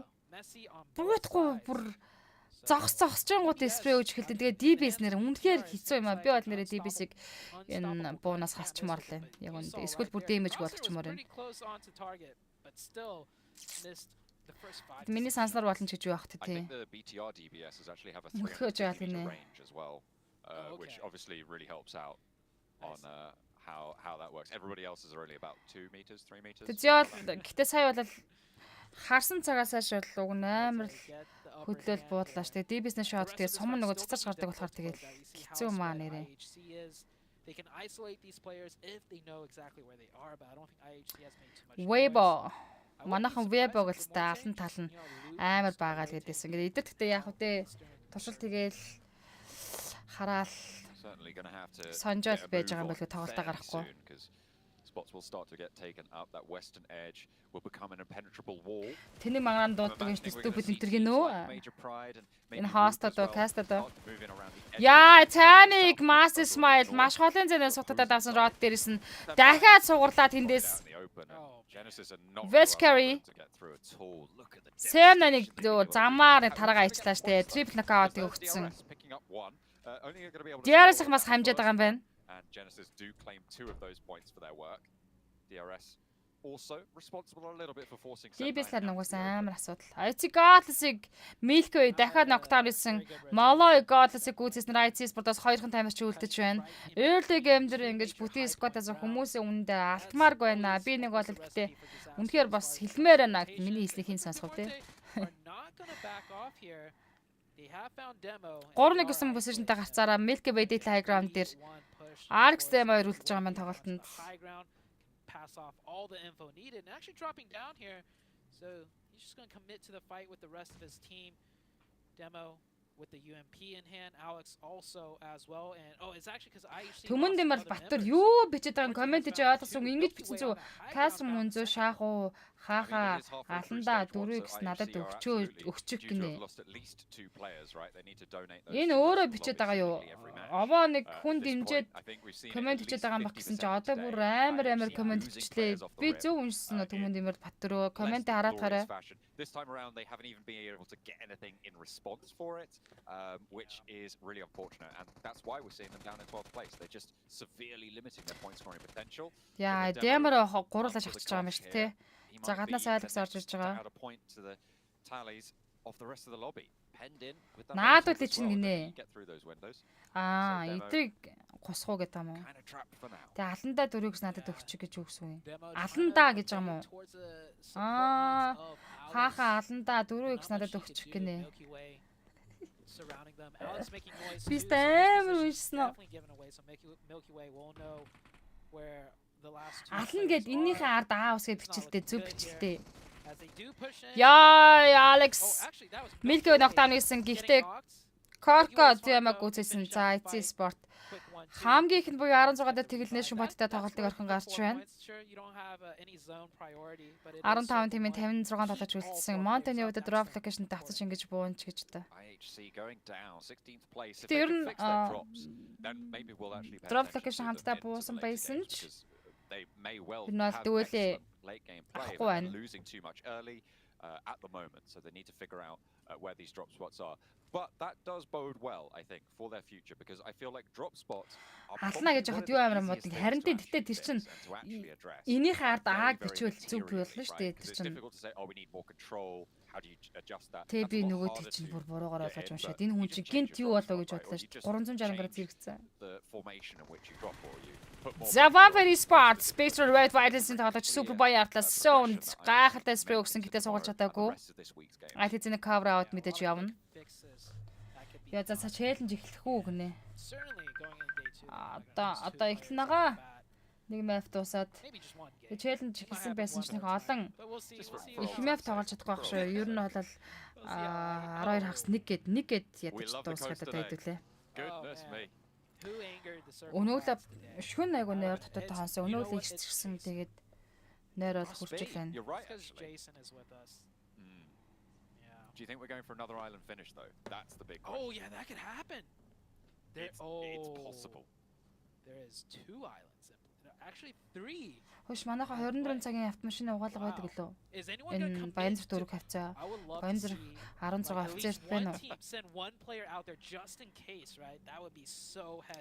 Буутахгүй бүр зогсчонгууд спрей өгч хэлдэг. Тэгээ DBS нэр үнэхээр хэцүү юм аа. Би бол нэрээ DBS-ийг энэ буунаас хасчмаар л юм. Яг үнэ. Эсвэл бүр damage болгочмоор юм. Миний санснаар болно ч гэж юу ах тий. Үнэхээр жаал гинэ. Which obviously really helps out on how that works. Everybody else is really about 2 meters, 3 meters. Тэгээ гэтээ сая бол харсан цагаас хойш бол уг амар хөдлөл буудлаа ш. Тэгээ DBS-ний шот тэгээ сум нөгөө цацарч гардаг болохоор тэгээ хэцүү маа нэрээ. They can isolate these players if they know exactly where they are, but I don't think IHC has made too much. Weibo. Манайхан Weibo гэлтэй алан тал нь амар байгаа л гэдээсэн. Ингээд эдэр гэхдээ яг үтэй туршил тэгээл хараал сонжол байж байгаа юм болов тоглолтоо гарахгүй. Spots will start to get taken up. That western edge will become an impenetrable wall. Тэний магнаа дууддаг юм шүү дээ. Бид энэ нөө. Энэ хаастад уу, кастад уу. Яа, Тамиг Master Smile маш холын зэнээс сутадаа давсан род дээрээс нь дахиад сугарлаа тэндээс. Veskary. Сэмнэник замаар таргаа ичлаа штэ. Triple knockout-ыг өгсөн. DRS-х бас хамжаад байгаа юм байна. And Genesis do claim 2 of those points for their work. DRS also responsible a little bit for forcing DBS-лэр нугас амар асуудал. IC Godless-ыг Milky дахиад нокдаун хийсэн. Molloy Godless-ыг гүйцэсэн IC спортоос 2хан таймерч үлдэж байна. Early game дээр ингэж бүтэн сквадаас хүмүүсийн үнэндээ алтмааргүй байна. Би нэг бол гэхдээ үнэхээр бас хэлмээр байна. Миний хэлснийг хэн сонсгов те. 3-1 гэсэн позишнтэй гарцаараа Milky Way Data High Ground дээр Arx Demo өрүүлж байгаа юм тоглолтод. Pass off all the info needed and actually dropping down here. So he's just going to commit to the fight with the rest of his team. Demo with the UMP in hand. Alex also as well. And oh, it's actually because I actually Түмэн дэмэл Баттар юу бичээд байгаа комент хийж яатсан ингэж бичсэн зү Каср мөнзөө шаахуу хаахаа аландаа 4x надад өгчих гинэ. Энэ өөрөө бичээд байгаа юу? Овоо нэг хүн дэмжиж комент бичээд байгаа юм баг гэсэн чи одоо бүр амар комент бичлээ. Би зөв уншсан түмэн дэмэл Баттар комент хараад гараа. This time around, they haven't even been able to get anything in response for it, which is really unfortunate. And that's why we're seeing them down in 12th place. They're just severely limiting their point scoring potential. Яа, дэмэр гурлаж авчиж байгаа юм шүү дээ. За гаднаас айлгс орж ирж байгаа. Наад үл чинь гинэ. Эдрийг гусгуу гэдэг юм уу? Тэгээ аландаа 4x надад өгчих гэж үгсэн юм. Аландаа гэж байгаа юм уу? Хаахаа аландаа 4x надад өгчих гинэ. Би амар уншсан. Алан гэд эннийхээ ард аавс гэж бичилтэй зөв бичилтэй. Яа, Алекс. Милкөө ногтааны гэсэн гэхдээ Корко зэмэг үзсэн. За, эцэг спорт. Хамгийн ихэнд буюу 16 дээр тэгэлнээ шумбаттай тоглолтыг орхон гарч байна. 15 тимийн 56 тоглож үлдсэн. Монтены хувьд drop location давцаж ингэж буунч гэж та. Тэр нь drop location хамтдаа буусан байсан ч Нол дүүлээ авахгүй байна. At the moment, so they need to figure out where these drop spots are. But that does bode well, I think, for their future because I feel like drop spots are Ална гэж яхад юу амар мод харин тэгтээ тэр чин энийхээ ард ааг бичвэл зүг болно шүү дээ тэр чин. Тэ би нөгөө тэр чин бүр буруугаар ойлгож уншаад энэ хүн чинь гинт юу болоо гэж бодлоо шүү дээ. 360 градус зэрэгцсэн. За Vampire Sports Spectre Red White-ийн тоглож Super Boy артлаас Sound гайхалтай спрей өгсөн гэтээ суулж чадаагүй. IT-ийн cover out мэдээж явна. Яа за чэлленж эхлэх үү гинэ. Одоо эхэлнэ гаа. Нэг map дуусаад. Чэлленж эхэлсэн байсан ч нэг олон их map тоглож чадахгүй байх шүү. Ер нь бол 12 хагас нэг гээд ядаж дуусгаад байдуулээ. Өнөөлө шүн айгу нэр дотоод хаансан. Өнөөлө ирчихсэн тэгээд нэр бол хурцл байна. Do you think we're going for another island finish though? That's the big question. Oh yeah, that could happen. It's possible. There is 2 islands. Actually 3. Хош манайха 24 цагийн автомашины угаалга байдаг лөө. Энэ Баянзар дөрөв хавцаа. Баянзар 16 офицерт байна уу?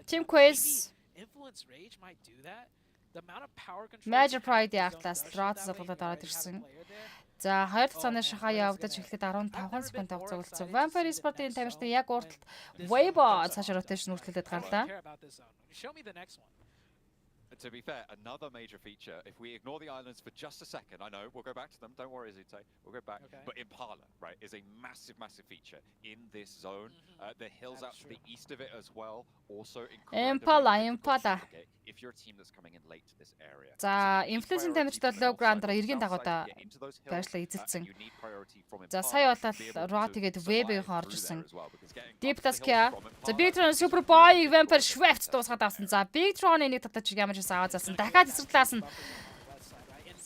Team Quiz. Influence Rage might do that. The amount of power control. Major Pride яахтаас Rots болоод ороод ирсэн. За 2 дахь цааны шахаа явагдаж эхлэхэд 15 секунд хугацаа үлдсэн. Vampire Sport-ийн тамирчид яг урталт Weibo цааш rotation үргэлжлүүлээд гарлаа. Show me the next one. To be fair, another major feature, if we ignore the islands for just a second, I know, we'll go back to them, don't worry, Zute, we'll go back, but Impala, right, is a massive feature in this zone. The hills out to the east of it as well, also incredibly Impala. If you're a team that's coming in late to this area. За, influence тамирчдаа low ground-аар эргийн дагуудаа байршлаа эзэлсэн. За, сая болол Raw тэгээд Web-ийн орж ирсэн. Deep Taskia. За, Bigtron Super Boy Vampire Schweft дуусгаад авсан. За, Bigtron-ы нэг татаж ямар ч аваад заасан. Дахиад эсрэглээс нь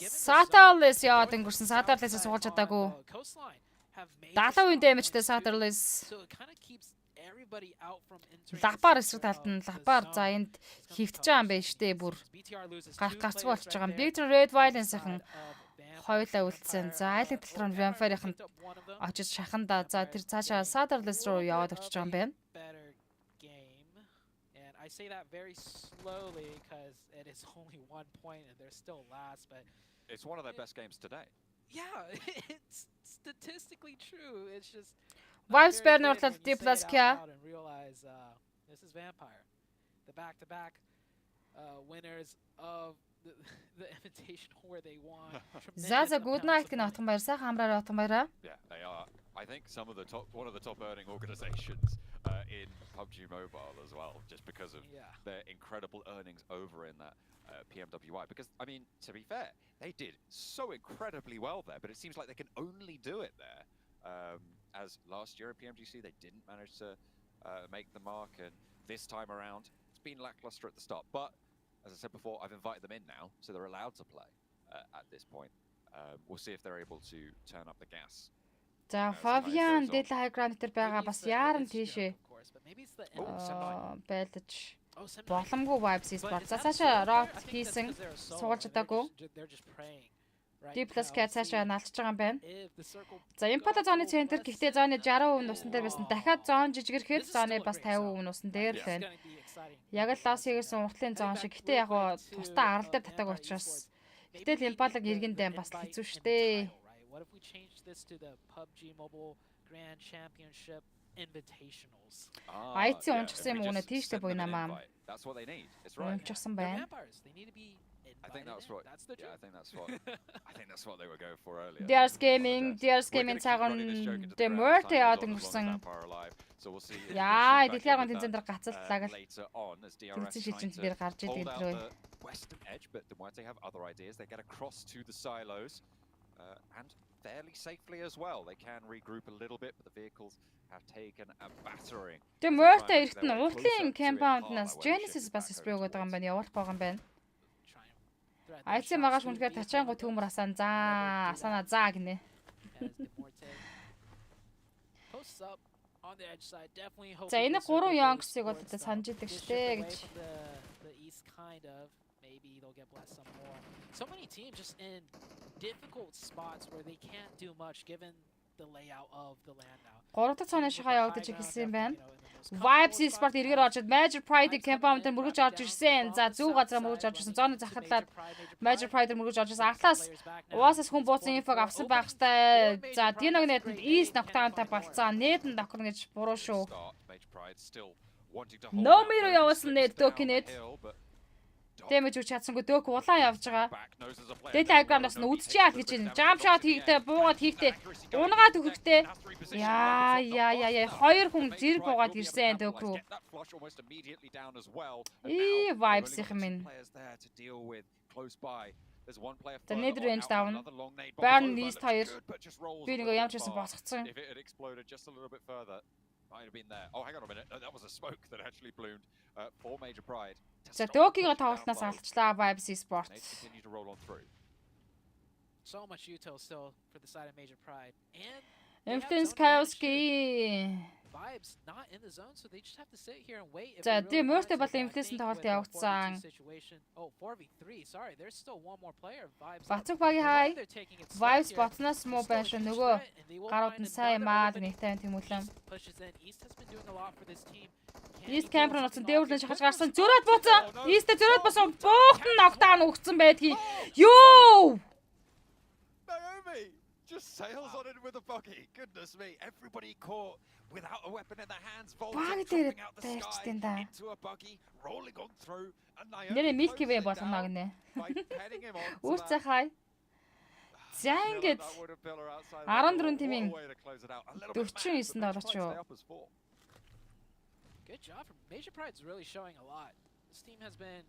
Satarless яваад өнгөрсөн. Satarless-ээс суулж чадаагүй. 70% damage-тэй Satarless. Лапар эсрэг талд нь лапар за энд хөвтөж байгаа юм байна штэ бүр гарцгүй болчихж байгаа юм. Big Red Violence-ийн хоёулаа үлдсэн. За айлын тал руу Vampire-ийн очиж шаханда за тэр цаашаа Satarless руу яваад очиж байгаа юм байна. I say that very slowly because it is only 1 point and they're still last, but it's one of their best games today. Yeah, it's statistically true. It's just Vibes Banner at Deep Taskia. And realize this is Vampire, the back-to-back winners of the Invitational where they won. Zaza good night gin отгон баяр сайхан хамраар отгон баяраа. Yeah, they are. I think one of the top earning organizations in PUBG Mobile as well, just because of their incredible earnings over in that PMWI. Because, I mean, to be fair, they did so incredibly well there, but it seems like they can only do it there as last year at PMGC, they didn't manage to make the mark, and this time around, it's been lackluster at the start. But as I said before, I've invited them in now, so they're allowed to play at this point. We'll see if they're able to turn up the gas. За Fabian Del High Ground дээр байгаа бас яаран тийшээ байлж боломгүй Vibes Sport. За цаашаа Rock хийсэн суулж чадаагүй. D+ Cat цаашаа налчж байгаа юм байна. За Impala зооны центр гэхдээ зооны 60% нусан дээр байсан. Дахиад зоон жижигэрхэд зооны бас 50% нусан дээр л байна. Яг л лас хийсэн уртлын зоон шиг. Гэхдээ яг гоо тусдаа арал дээр татаг учраас. Гэтэл Impala-г иргэндээ бас хэцүү шттэ. What if we change this to the PUBG Mobile Grand Championship Invitationals? IT унчсан юм уу нэ тийштэй буйнамаа. That's what they need. It's right. Унчсан байна. They need to be I think that's what. Yeah, I think that's what they were going for earlier. DRS Gaming цагаан Demert яад өнгөрсөн. So we'll see. Яа, дэлхийн тэнцэн дээр гацалтлаа гэл. Тэнцэн шилжин дээр гарч идэг энэ рүү. Western edge, but the Muerte have other ideas. They get across to the silos. And fairly safely as well. They can regroup a little bit, but the vehicles have taken a battering. Demert эрт нь уртлын compound-наас Genesis бас спрей өгöd байгаа юм байна. Явуулах байгаа юм байна. IT магаш үнэхээр тачаангу төмөр асаан заа, асаана заа гинэ. За энэ 3 Youngs-ыг бол одоо санаж идэг штэ гэж. Maybe they'll get blessed some more. So many teams just in difficult spots where they can't do much given the layout of the land now. 3 дахь цааны шахаа явагдаж эхэлсэн юм байна. Vibes Sport эргээр орчод Major Pride Compound-д мөргөж орж ирсэн. За зүүн газар мөргөж орж ирсэн. Зооны захадлаад Major Pride мөргөж орж ирсэн. Ахлаас уусаас хүн бууцсан инфог авсан байх хэвээр. За Dino нэтэнд East Nocturne-тай болцсон. Нэтэнд Nocturne гэж буруу шүү. No Miro явуулсан нэт Dokinet. Дэмэж үуч чадсангүй дөөх улаан явж байгаа. Дэл аграндаас нь үдчихээд гэж байна. Jump shot хийхдээ, буугаад хийхдээ, унгаад өгөхдөө. Яа, хоёр хүн зэрэг буугаад ирсэн дөөх рүү. Vibes их минь. The net range down. Burn East 2. Би нэг ямар ч байсан босгоцсон. Might have been there. Oh, hang on a minute. That was a smoke that actually bloomed for Major Pride. За Doki-го тоглолтноос алдчлаа Vibes Sport. Continue to roll on through. So much util still for the side of Major Pride. And Influence Kowski. Vibes not in the zone, so they just have to sit here and wait. За Demert бол Influence-ийн тоглолт явагдсан. Oh, 4v3. Sorry, there's still one more player. Vibes. Бацуг багийн хай. Vibes ботноос муу байна шүү нөгөө гарууд нь сайн маад нэгтэй тэмүүлэн. East Camp-ын утсан дээвэрлэн шахаж гарсан. Зөрөөд бууцсан. East-д зөрөөд басан буухтан Nocturne өгцөн байдгийг. Ёо! Naomi just sails on in with a buggy. Goodness me, everybody caught without a weapon in their hands. Voltage dropping out the sky into a buggy, rolling on through. And Naomi нэрээ Milky Way болгоно гинэ. Үрцээ хай. За ингээд 14 тимийн 49 доллар ч юу. Good job from Major Pride's really showing a lot. This team has been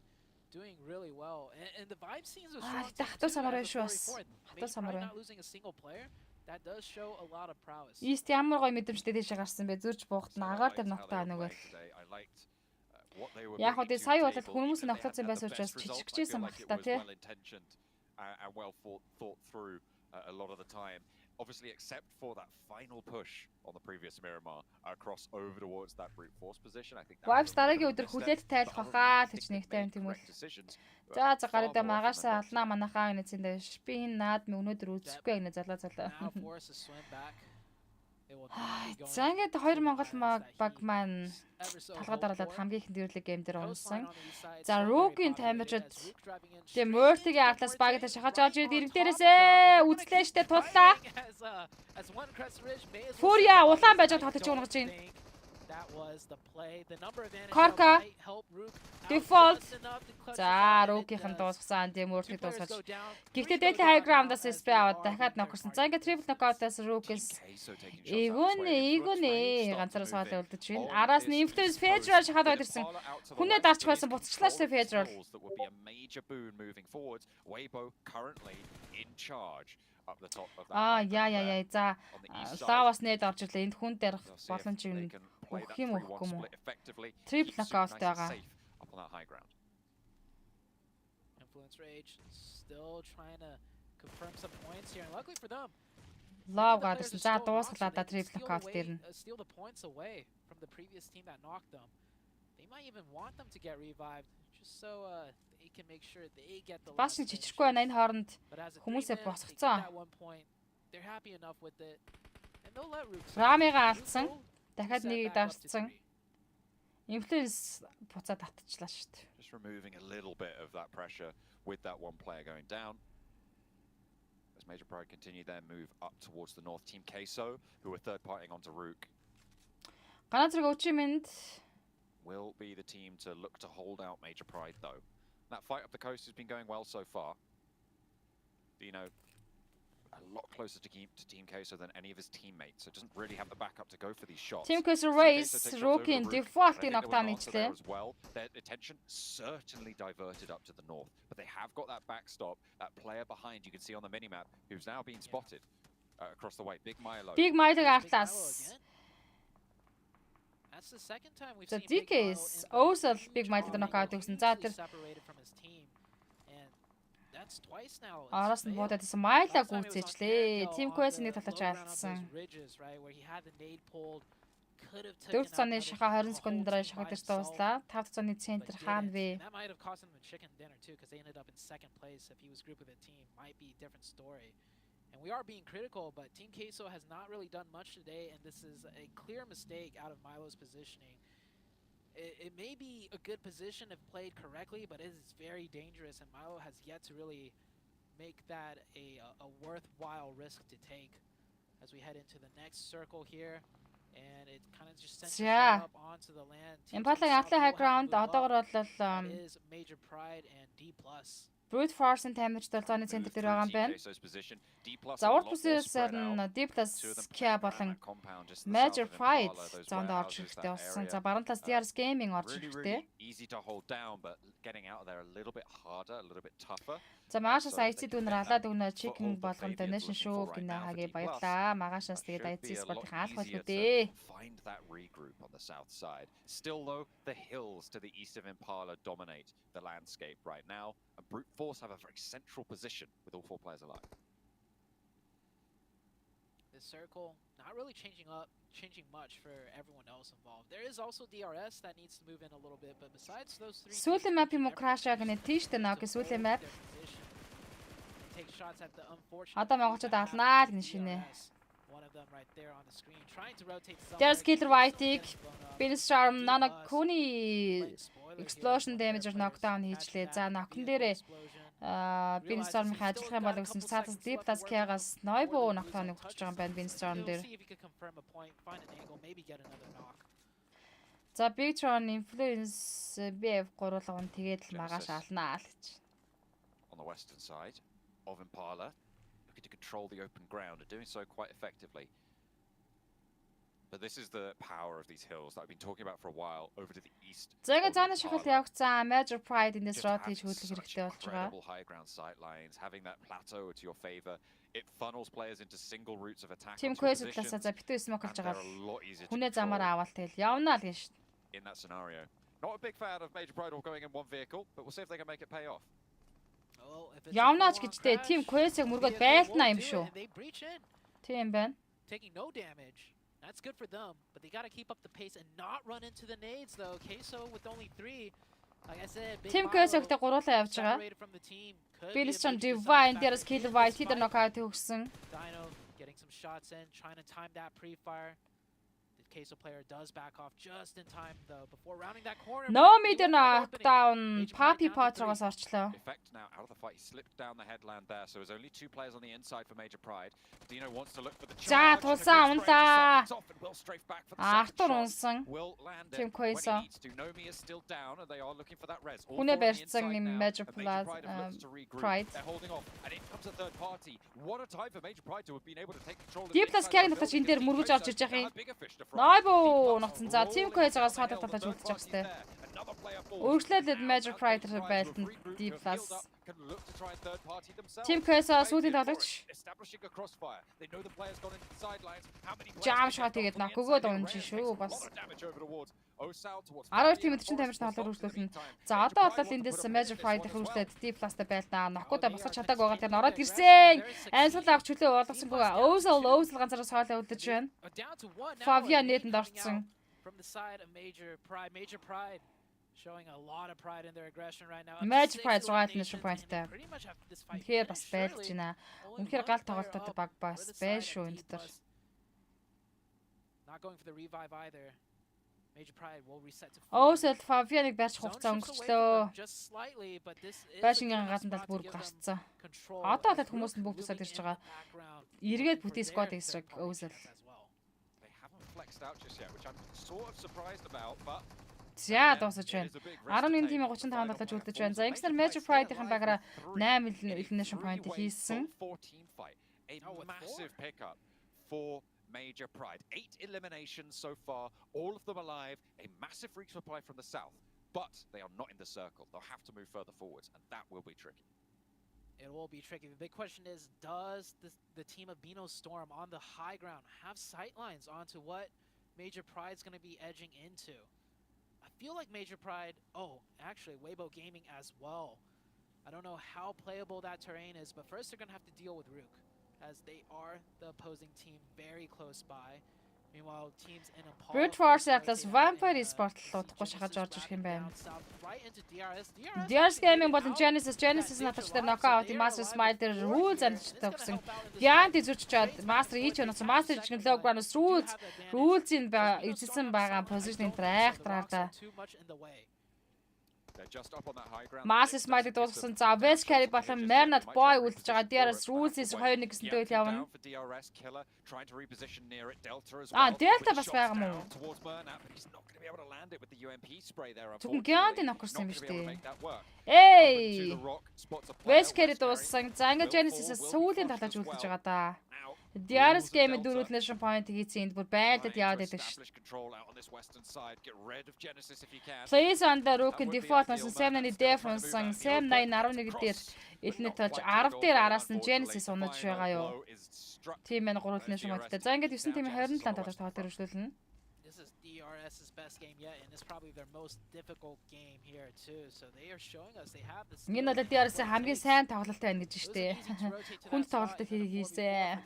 doing really well, and the vibe scenes are strong. Хатуу самар шүү бас. Хатуу самар байна. Not losing a single player. That does show a lot of prowess. East ямар гоё мэдрэмжтэй тийш гарсан бэ? Зүрж буухт нагаар дээр ногтоо нөгөө л. Яг үгүй сая болоод хүмүүс ногтооцсон байсан учраас жижигчээсэн баг л та тий. And well thought through a lot of the time. Obviously, except for that final push on the previous Miramar across over towards that brute force position, I think. Vibes дараагийн өдөр хүлээд тайлах хаа гэж нэгтэй юм тийм үл. За гараа магаасаа алнаа манахаа гэнэ зэндэ шпин наад өнөөдөр үзэхгүй гэнэ залаа. За ингээд 2 Монгол баг маань талгаа дараалаад хамгийн ихэнд ирлэг гейм дээр унсан. За Rogue-ийн таймерчд Demert-ийн артлаас багтаа шахаж орж ирээд ирэг дээрээсээ үзлээ штэ туллаа. Фурия улаан байж тоглож унгаж байна. Korka default. За Rogue-ийн дуусгасан Demert-ийг дуусгаж. Гэхдээ Daily High Ground-аас SP аваад дахиад нокорсон. За ингээд triple knockout-аас Rogue-с Игүнэ ганцаараа суулаа үлдэж байна. Араас нь Influence Federal шахаад байд ирсэн. Хүнээ дарч байсан буцчлаа штэ Federal. Weibo currently in charge up the top of that. Яа. За лавас нээд орж ирлээ. Энд хүн дээр боломж юм. Өгөх юм өгөхгүй юм уу? Triple knockout байгаа. Influence Rage still trying to confirm some points here, and luckily for them, Love гадарсан. За дуусгалаа да triple knockout дээр нь. Steal the points away from the previous team that knocked them. They might even want them to get revived just so they can make sure they get the. Бас нэг чичрэхгүй байна энэ хооронд хүмүүсээ босгоцсон. They're happy enough with it. And they'll let Rook. Рамига алдсан. Дахиад нэгийг дарцсан. Influence буцаад татчихлаа шүү дээ. Just removing a little bit of that pressure with that one player going down. As Major Pride continue their move up towards the north, Team Queso, who are third partying onto Rook, Ганаа зэрэг Өчимэнд will be the team to look to hold out Major Pride though. That fight up the coast has been going well so far. Dino a lot closer to Team Queso than any of his teammates, so doesn't really have the backup to go for these shots. Team Queso race Rook-ийн default-ийг knockdown хийлээ. Well, their attention certainly diverted up to the north, but they have got that backstop, that player behind you can see on the minimap who's now been spotted across the way. Big Milo. Big Milo гаглаас. That's the second time we've seen DK's also Big Milo knockout хийсэн. За тэр that's twice now. Араас нь буудаад исэн Майла гүйцээчлээ. Team Queso-ыг талж алдсан. Дөрөв цааны шаха 20 секунд дараа шахаг дээр дууслаа. 5 цааны центр хаана вэ? That might have cost them the chicken dinner too, because they ended up in second place. If he was group with a team, might be a different story. And we are being critical, but Team Queso has not really done much today, and this is a clear mistake out of Milo's positioning. It may be a good position if played correctly, but it is very dangerous, and Milo has yet to really make that a worthwhile risk to take as we head into the next circle here. And it kind of just sends up onto the land. Impala atla high ground одоогор бол is Major Pride and D+. Brute Force-ын тамирч долооны центр дээр байгаа юм байна. За урд бүсээс нь D+ Kia болон Major Pride зоонд орж ирэхтэй болсон. За баруун талаас DRS Gaming орж ирэхтэй. За магашаас IC дүүнэр алаад өгнө chicken болгон donation шүү гинэ хаගේ баярлаа. Магашаас тэгээд IC спортын хаалх байлгүй дээ. Find that regroup on the south side. Still though, the hills to the east of Impala dominate the landscape right now, and Brute Force have a very central position with all four players alive. This circle not really changing much for everyone else involved. There is also DRS that needs to move in a little bit, but besides those three, Сүүлийн map юм уу crash агны тийштэй наа гэ сүүлийн map. Take shots at the unfortunate. Одоо монголчууд алнаа л шинэ. One of them right there on the screen trying to rotate. There's Killer White-ийг Beanstorm Nanakuni explosion damage knockdown хийчлээ. За knock-н дээрээ Beanstorm-ийн ажиллах юм бол гэсэн цаатас D+ Kia-гаас Noibo knockdown-ыг хүчиж байгаа юм байна Beanstorm дээр. За Beatron Influence BF гурвалгын тэгээд л магаш алнаа л гэж. On the western side of Impala, looking to control the open ground and doing so quite effectively. But this is the power of these hills that I've been talking about for a while over to the east. Зэгээ зааны шахалт явагцсан Major Pride in this route хийж хөдлөх хэрэгтэй болж байгаа. High ground sight lines, having that plateau to your favor, it funnels players into single routes of attack. Team Queso талаас за битүү smoke болж байгаа. Хүнээ замаар аваад тэгэл явнаа л гэж. In that scenario, not a big fan of Major Pride all going in one vehicle, but we'll see if they can make it pay off. Явнаач гэжтэй Team Queso-г мөргөд байлнаа юм шүү. Тийм байна. Taking no damage. That's good for them, but they got to keep up the pace and not run into the nades though. Queso with only 3. Like I said, Team Queso-гтэй гуруулаа явж байгаа. Beanstorm Divine there's Killer White дээр knockout өгсөн. Dino getting some shots in, trying to time that pre-fire. Queso player does back off just in time though before rounding that corner. No meter knockdown. Papi Patrogos орчлоо. Effect now out of the fight. He slipped down the headland there, so there's only 2 players on the inside for Major Pride. Dino wants to look for the charge. За тулсан унлаа. Will strafe back for the Артур унсан. Will land Team it Queso. when he needs to. Nomi is still down and they are looking for that res. Хүнээ барьсан Major Pride. They're holding off and in comes a third party. What a time for Major Pride to have been able to take control of D+ Kia-г нутаж энэ дээр мөргөж орж ирж байгаа юм. Noibo ногцсон. За Team Queso-гоос хадгалж талж үлдэж байгаа хэвчээ. Өөрчлөлт Major Pride байлтанд D+ Team Quest сүүлийн тоглогч Jam shot хийгээд нокгоо дунж шүү бас 12 тийм 40 тамирч тоглоор үргэлжлүүлнэ. За одоо бол эндээс Major Pride-ийн үргэлжлээд D+-тай байлнаа. Нокгоодоо босгож чадаагүй байгаа тэр ороод ирсэн. Амьсгал авах чөлөө болгосонгүй. Өөсөл ганцаараа соолоо өдөж байна. Favia нийтэнд орцсон. From the side of Major Pride showing a lot of pride in their aggression right now. Major Pride right nation point-тай. Тэгэхээр бас байлж байна. Үнэхээр гал тоглолтууд баг бас байж шүү энэ дээр. Not going for the revive either. Major Pride will reset to Өөсөл Favia-ыг барьж хугацаа өнгөрчлөө. Байшингийн гадна тал бүр гарцсан. Одоо л хүмүүс нь бүгд тусаад ирж байгаа. Эргээд бүтээ squad эсрэг өөсөл. За дуусаж байна. 11 тимийн 35 тоглож үлдэж байна. За ингэснээр Major Pride-ийн багаараа 8 elimination point хийсэн. Massive pickup for Major Pride. 8 eliminations so far, all of them alive. A massive resupply from the south, but they are not in the circle. They'll have to move further forwards, and that will be tricky. It will be tricky. The big question is, does the team of Bino Storm on the high ground have sightlines onto what Major Pride's going to be edging into? I feel like Major Pride, actually Weibo Gaming as well. I don't know how playable that terrain is, but first they're going to have to deal with Rook, as they are the opposing team very close by. Meanwhile, teams in Impala... Brute Force Atlas Vampire Esport л удахгүй шахаж орж ирэх юм байна. DRS Gaming болон Genesis натач дээр knockout Master Smile дээр Rules амжилттай өгсөн. Giant изүүч чад Master хийж өнөсөн. Master жигэн low ground Rules-ийн эзэлсэн байгаа position-ийн трайхтраа. Master Smile дуусгасан. За West Carry болон Mernat Boy үлдэж байгаа. DRS Rules-ис 2-1 гэсэнтэй үйл явна. Delta бас байгаа мó. Зөвхөн Giant-ийг нокорсон юм биш үү? Эй! West Carry дууссан. За ингээд Genesis-с сүүлийн талаж үлдэж байгаа да. DRS game дөрвөлнэшн point хийсэн энд бүр байлдад яваад байдаг шүү. Please on the Rook default насан 7-ны defense 7-8-11 дээр элнэт толж 10 дээр араас нь Genesis унаж байгаа юу. Тим энэ гурвалнэшн pointтай. За ингээд 9 тимийн 27 талаар тоглож өргөжлүүлнэ. This is DRS's best game yet, and it's probably their most difficult game here too. So they are showing us they have this. Энэ бол DRS хамгийн сайн тоглолт байна гэж штэ. Хүнд тоглолтыг хийсэн.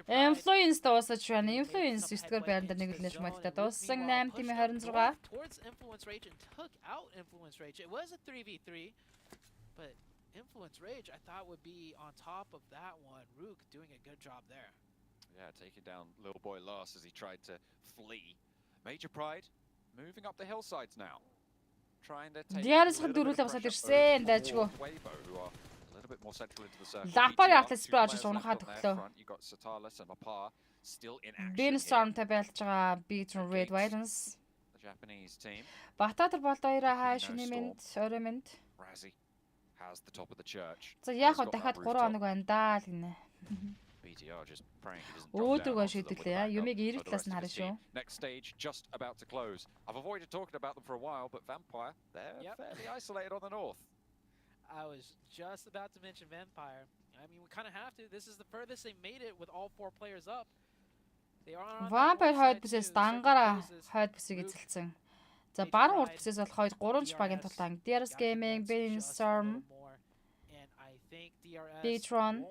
Influence дуусаж байна. Influence 9-р байранд нэг л нэш модтой дууссан 8 тимийн 26. Towards Influence Rage and took out Influence Rage. It was a 3v3, but Influence Rage I thought would be on top of that one. Rook doing a good job there. Yeah, taking down little boy last as he tried to flee. Major Pride moving up the hillsides now. Trying to take DRS дөрвөлөө босоод ирсэн дайчгүй. A little bit more central into the circle. Лапагийн атлас спрож унахад өглөө. You got Satalis and Mapa still in action. Beanstorm табиалж байгаа Beat from Red Violence. The Japanese team. Бататар болд хоёроо хааш нэмэнд ороймент. Razi has the top of the church. За яг хоо дахиад 3 хоног байна даа л гинэ. BTR just praying he doesn't drop down onto the Юмиг эрэг талаас нь харна шүү. Next stage just about to close. I've avoided talking about them for a while, but Vampire, they're fairly isolated on the north. I was just about to mention Vampire. I mean, we kind of have to. This is the furthest they made it with all 4 players up. They are on Vampire хойд бүсээс дангаараа хойд бүсийг эзэлсэн. За баруун урд бүсээс бол хойд 3 багийн тулаан. DRS Gaming, Beanstorm, Patron.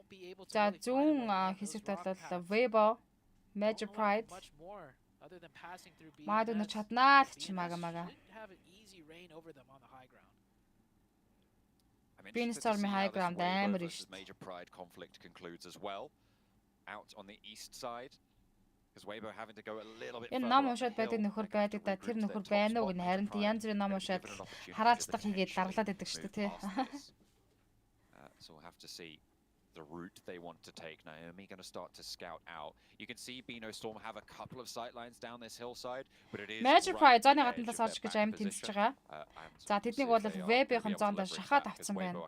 За зүүн хэсэгт бол Weibo, Major Pride. Маад өнө чаднаа л ч мага. Beanstorm high ground амар ш. Major Pride conflict concludes as well. Out on the east side. Because Weibo having to go a little bit further. Энэ ном уншаад байдаг нөхөр байдаг да тэр нөхөр байна уу гэнэ харин янз бүрийн ном уншаад хараалцдаг хийгээд даргалаад байдаг шүү дээ тий. So we'll have to see the route they want to take. Naomi going to start to scout out. You can see Bino Storm have a couple of sightlines down this hillside, but it is Major Pride зооны гадна талаас орж гэж аим тэмцэж байгаа. За тэднийг бол Web-ийн зоонд шахаад авцсан байна.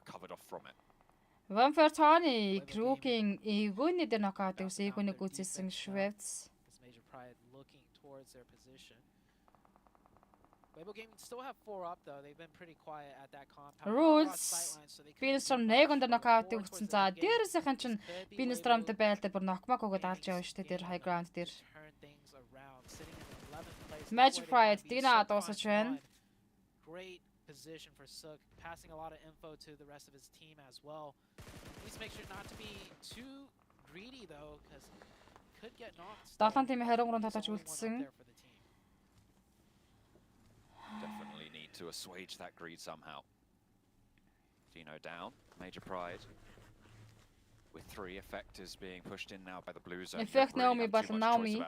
Vampire Tony Rook-ийн эгөөний дээр нокаут өгсөн эгөөнийг үзсэн Швейц. Major Pride looking towards their position. Weibo Gaming still have 4 up though. They've been pretty quiet at that compound. Rules. Beanstorm 1 өндө нокаутыг өгсөн. За дээрээсийнхэн чинь Beanstormтэй байлдаа бүр нокмак өгöd алж явна шүү дээ. Тэр high ground дээр. Magic Pride Dina дуусаж байна. Great position for Sook, passing a lot of info to the rest of his team as well. Needs to make sure not to be too greedy though, because could get knocked. 7 тимийн 23 тоглож үлдсэн. Definitely need to assuage that greed somehow. Dino down, Major Pride. With 3 effectors being pushed in now by the blue zone. Effect Naomi болон Naomi.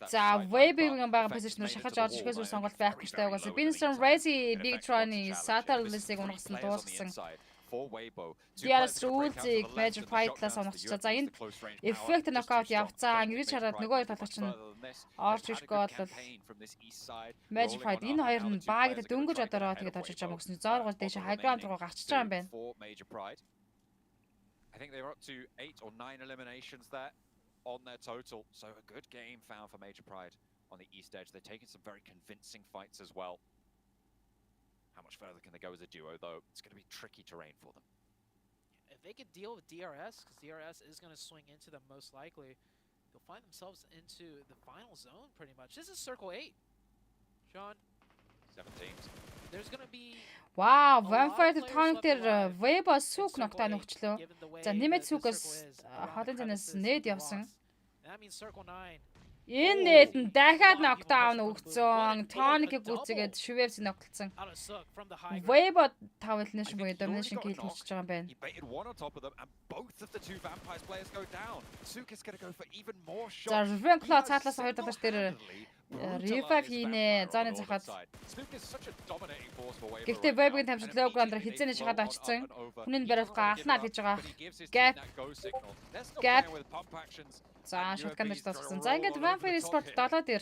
За Weibo-гийн бага позишнээр шахаж орж ирэхээс үр сонголт байхгүй шүү дээ. Угаасаа Beanstorm Razy Big Tron-ы Saturn-ыг унгасан дуусгасан. Диарс үүлзийг Major Pride-лаас унгасчихсан. За энд effect knockout явцаа. Ингэж хараад нөгөө тоглогч нь орж ирэхгүй бол Major Pride энэ хоёр нь багт дөнгөж одоороо тэгээд орж иж байгаа мөксөн. Зооргол дээш high ground руу гарчиж байгаа юм байна. I think they were up to 8 or 9 eliminations there on their total. So a good game found for Major Pride on the east edge. They're taking some very convincing fights as well. How much further can they go as a duo, though? It's going to be tricky terrain for them. If they could deal with DRS, because DRS is going to swing into them most likely, they'll find themselves into the final zone pretty much. This is Circle 8. Sean? 7 teams. There's going to be... Wow, Vampire Tonic дээр Weibo Sook ногтаа нүгчлөө. За нэмээд Sook-ос хотын зэнээс нээд явсан. Энэ нээд нь дахиад нокдаун өгцөн. Tonic-ийг гүцгээд шивэвс ногтлцсан. Weibo 5 elimination буюу domination kill хийчихэж байгаа юм байна. За Ravenclaw цаатлаас 2 доллар дээр revive хийнэ. Зааны захад. Гэхдээ Weibo-гийн тамшид low ground-аар хизээний шахаад очсон. Хүний бариулах алнаа гэж байгаа. Gap. За shotgun дээр дууссан. За ингээд Vampire Sport 7 дээр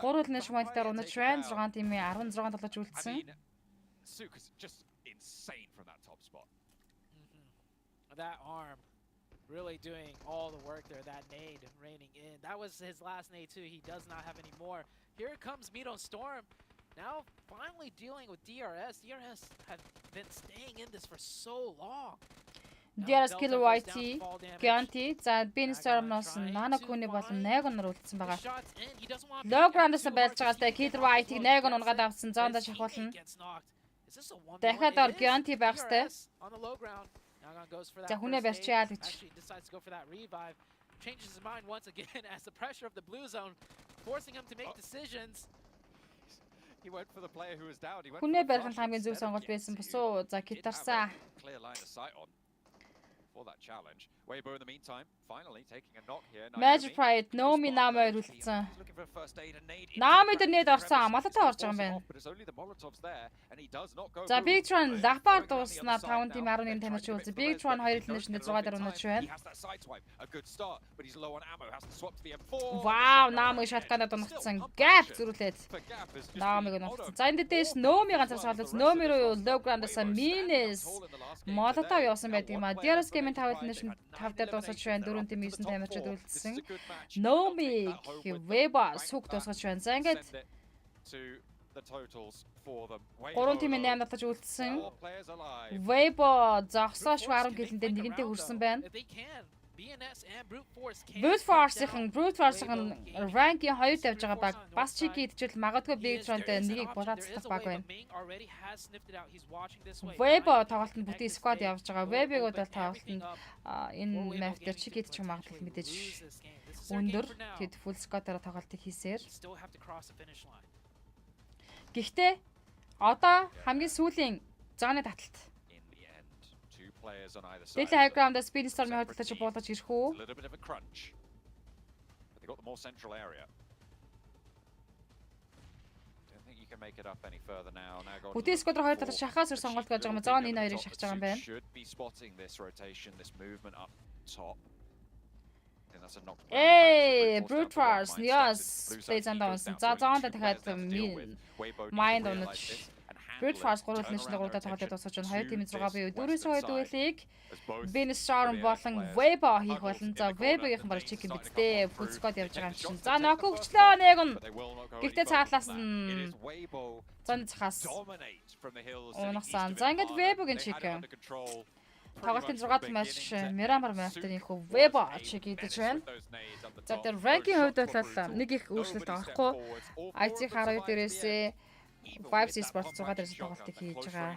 3 elimination point-аар унаж байна. 6 тимийн 16 тоглож үлдсэн. That arm really doing all the work there. That nade raining in. That was his last nade too. He does not have any more. Here comes Mito Storm. Now finally dealing with DRS. DRS had been staying in this for so long. DRS kill YT, Gianti, за Beanstorm-оос Nano-Kun болон Nagon нар үлдсэн байгаа. Low ground-аас байлж байгаатай Killer YT-г Nagon унгаад авсан. Зоондоо шахуулна. Дахиад ор Gianti байх ёстой. За хүнээ барьчаа л гэж. Changes his mind once again as the pressure of the blue zone forcing him to make decisions. He went for the player who was down. He went Хүнээ барих нь хамгийн зөв сонголт байсан босоо. За китарсаа. Clear line of sight on for that challenge. Weibo in the meantime finally taking a knock here. Magic Pride Naomi намайг үлдсэн. Наоми дээр нэд орсон. Амлалтаа орж байгаа юм байна. За Big Tron Lagbar дууснаар 5 тим 11 тамирч үлдсэн. Big Tron 2 elimination дээр 6 дээр унаж байна. Wow, Naomi shotgun-д унагцсан. Gap зүрүүлээд Naomi-г унагцсан. За энэ дэш Naomi ганцаар салуулсан. Naomi руу low ground-аас Mines Molotov явсан байдаг юм а. DRS Gaming 5 elimination 5 дээр дуусаж байна. 4 тим 9 тамирчид үлдсэн. Naomi Weibo Sook дуусгаж байна. За ингээд 3 тимийн 8 татаж үлдсэн. Weibo зогсоош 10 гэлэндээ нэгэнтээ хүрсэн байна. Brute Force-ийн rank-ийн 2 тавьж байгаа баг бас чики идчихвэл магадгүй Big Tron-тэй нэгийг булаацлах баг байна. Weibo тоглолтод бүтэн squad явж байгаа. Weibo-г бол тоглолтод энэ map дээр чики идчих магадлал мэдээж өндөр. Тэд full squad-аар тоглолтыг хийсээр. Гэхдээ одоо хамгийн сүүлийн зооны таталт. Дэл high ground-аас Beanstorm-ийн хөдөлтөж буулгаж ирэх үү? Бүтэн squad руу 2 талаар шахаас өр сонголт гэж байгаа юм. Зоон энэ хоёрыг шахаж байгаа юм байна. Hey, Brute Force, yes. Play зандаа унсан. За зоонд дахиад mind унаж Brute Force 3 нэшний 3-аар тоглоод дуусгаж байна. Хоёр тимийн 6 бие 4-с 2 дуэлийг Ben Storm болон Webo хийх болон за Webo-ийн бараг чикен биттэй full squad явж байгаа юм чинь. За нок өгчлөө нэг нь. Гэхдээ цаатлаас нь зон цахаас унасан. За ингээд Webo-гийн чикен. Тоглолтын 6 дахь матч Miramar Map-ийн их Webo чиг идэж байна. За тэр ranking хувьд бол нэг их өөрчлөлт авахгүй. IC 12 дээрээсээ Vibes Esports 6 дээрээс тоглолтыг хийж байгаа.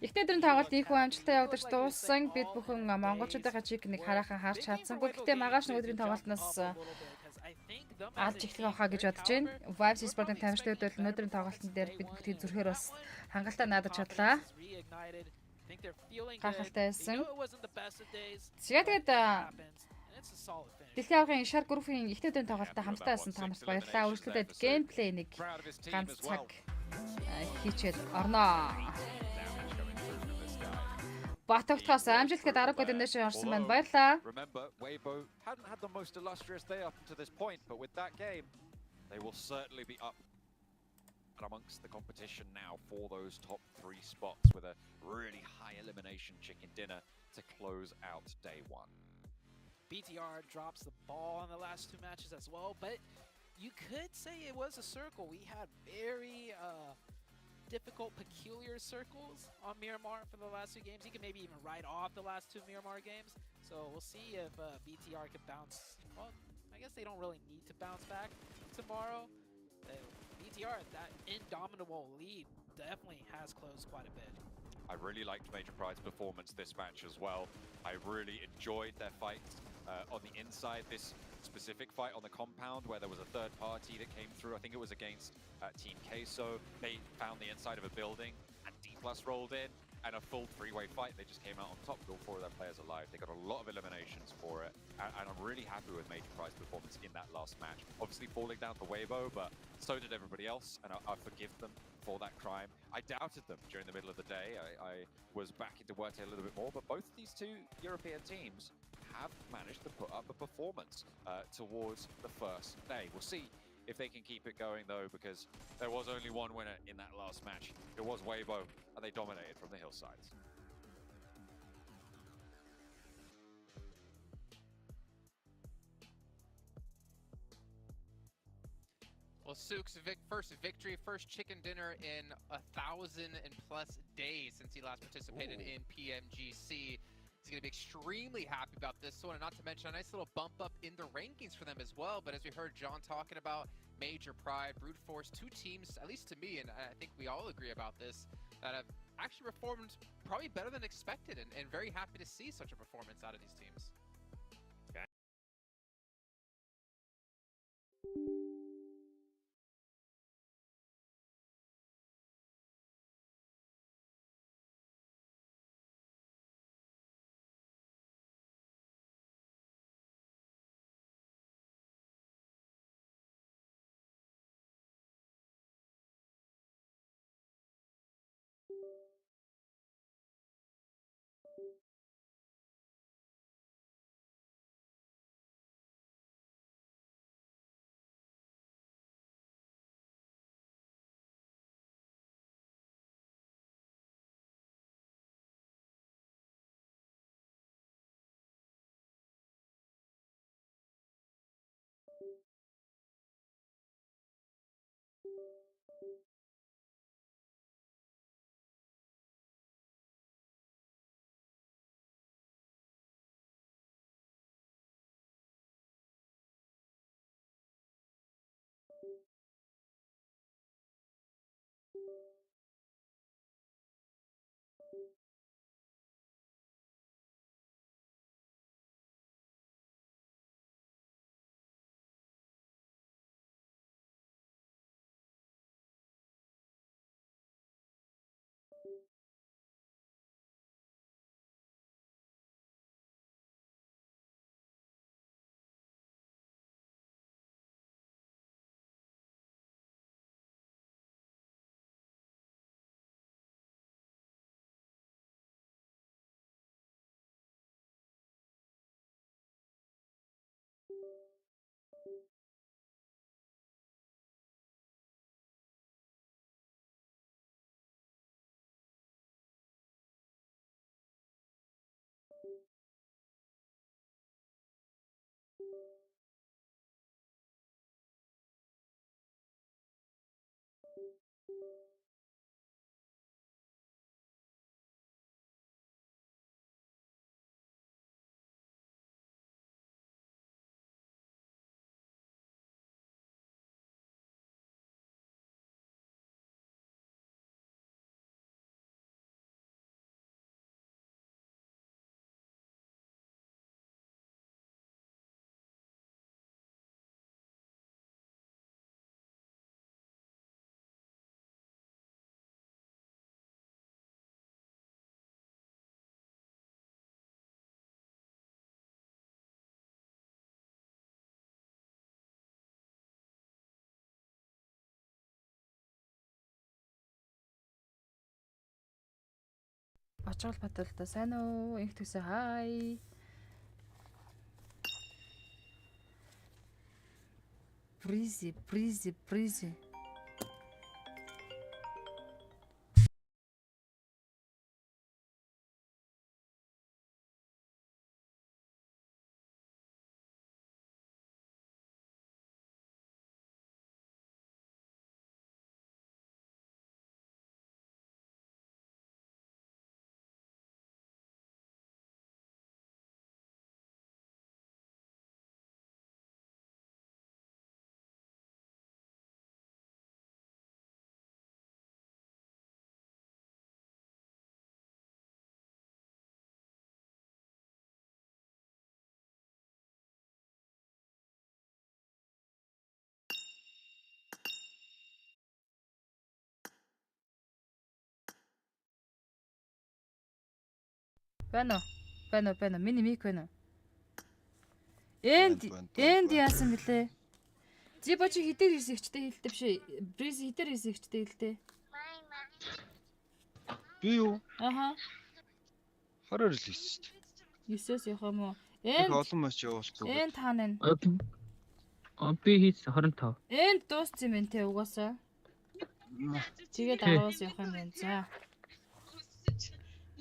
Ихтэй дөрөв тоглолт ийхүү амжилттай явагдаж дууссан. Бид бүхэн монголчуудынхаа чиг нэг хараахан харж чадсангүй. Гэхдээ маргааш нэг өдрийн тоглолтноос алж эхлэх авахаа гэж бодож байна. Vibes Esports-ын тамирчдад бол өнөөдрийн тоглолтын дээр бид бүгдийг зүрхээр бас хангалттай наадаж чадлаа. Гахалтай байсан. Сега тэгээд Дэлхийн аваргын Shark Group-ийн ихтэй өдрийн тоглолтод хамтдаа байсан тамирт баярлалаа. Үргэлжлүүлээд геймплей нэг ганц цаг хийчээд орноо. Батогтоос амжилт гээд 10 гол өнөөш орсон байна. Баярлалаа. Remember, Weibo hadn't had the most illustrious day up to this point, but with that game, they will certainly be up amongst the competition now for those top 3 spots with a really high elimination chicken dinner to close out day 1. BTR drops the ball in the last 2 matches as well, but you could say it was a circle. We had very difficult, peculiar circles on Miramar for the last 2 games. He can maybe even write off the last 2 Miramar games. So we'll see if BTR can bounce. Well, I guess they don't really need to bounce back tomorrow. BTR, that indomitable lead definitely has closed quite a bit. I really liked Major Pride's performance this match as well. I really enjoyed their fights on the inside. This specific fight on the compound where there was a third party that came through. I think it was against Team Queso. They found the inside of a building and D+ rolled in and a full 3-way fight. They just came out on top with all 4 of their players alive. They got a lot of eliminations for it. And I'm really happy with Major Pride's performance in that last match. Obviously falling down to Weibo, but so did everybody else. And I forgive them for that crime. I doubted them during the middle of the day. I was backing Duarte a little bit more, but both of these 2 European teams have managed to put up a performance towards the first day. We'll see if they can keep it going though, because there was only one winner in that last match. It was Weibo, and they dominated from the hillsides. Well, Sook's first victory, first chicken dinner in 1,000+ days since he last participated in PMGC. He's going to be extremely happy about this one, and not to mention a nice little bump up in the rankings for them as well. But as we heard John talking about, Major Pride, Brute Force, 2 teams, at least to me, and I think we all agree about this, that have actually performed probably better than expected, and very happy to see such a performance out of these teams. Бачгал Баталта сайн уу? Инх төсөө хай. Breezy. Байна уу? Миний мик байна уу? Энд яасан бэлээ? Зибо чи хитэр хийсэн ихчтэй хэлдэг биш ээ. Breezy хитэр хийсэн ихчтэй хэлдэг. Би юу? Аха. 20 л хийсэн шүү дээ. 9-с явах юм уу? Энд олон матч явуулахгүй. Энд таана. Би хийсэн 25. Энд дууссан юм байна те угаасаа. Тэгээд 10-аас явах юм байна. За.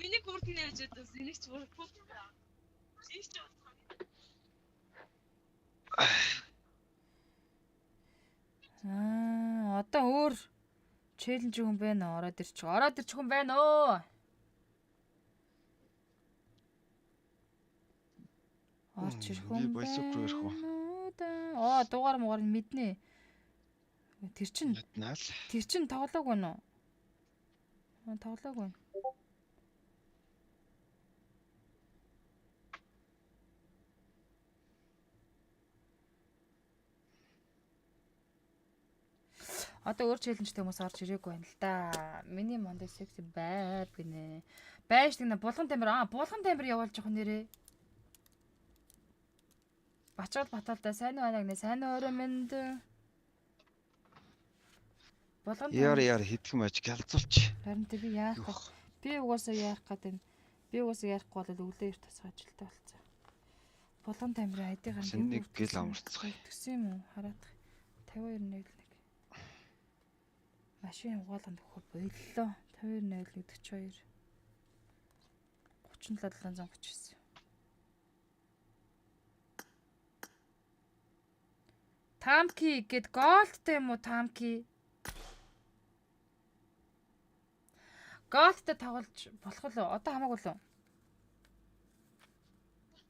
Миний гурд нь яаж ядсан? Энийг ч бурахгүй. Одоо өөр челленж хүн байна уу? Ороод ирчих хүн байна уу? Орч ирэх хүн байна. Дугаар муугаар мэднэ. Тэр чин тоглоог байна уу? Тоглоог байна. Одоо өөр челленжтэй хүмүүс орж ирээгүй байна л да. Миний Monday sexy байр гинэ. Байж тэгнэ булган тамир явуулж явах нэрээ. Бачгал Баталда сайн уу анаа гинэ. Сайн уу өрөө мэнд. Булган Яар хитгэн мэж гэлзуулч. Харин би яах вэ? Би угаасаа яах гэдэг юм. Би угаасаа ярихгүй бол өглөө эрт тасгаж ажилтаа болцсон. Булган тамир айдыг ган нэг гэл амарцгаая. Төсөн юм уу? Хараад 52.1. Машин угаалганд өгөх боллоо. 52.42. 37739. Тамки гэд голдтэй юм уу Тамки? Голдтэй тоглож болох уу? Одоо хамаагүй л үү?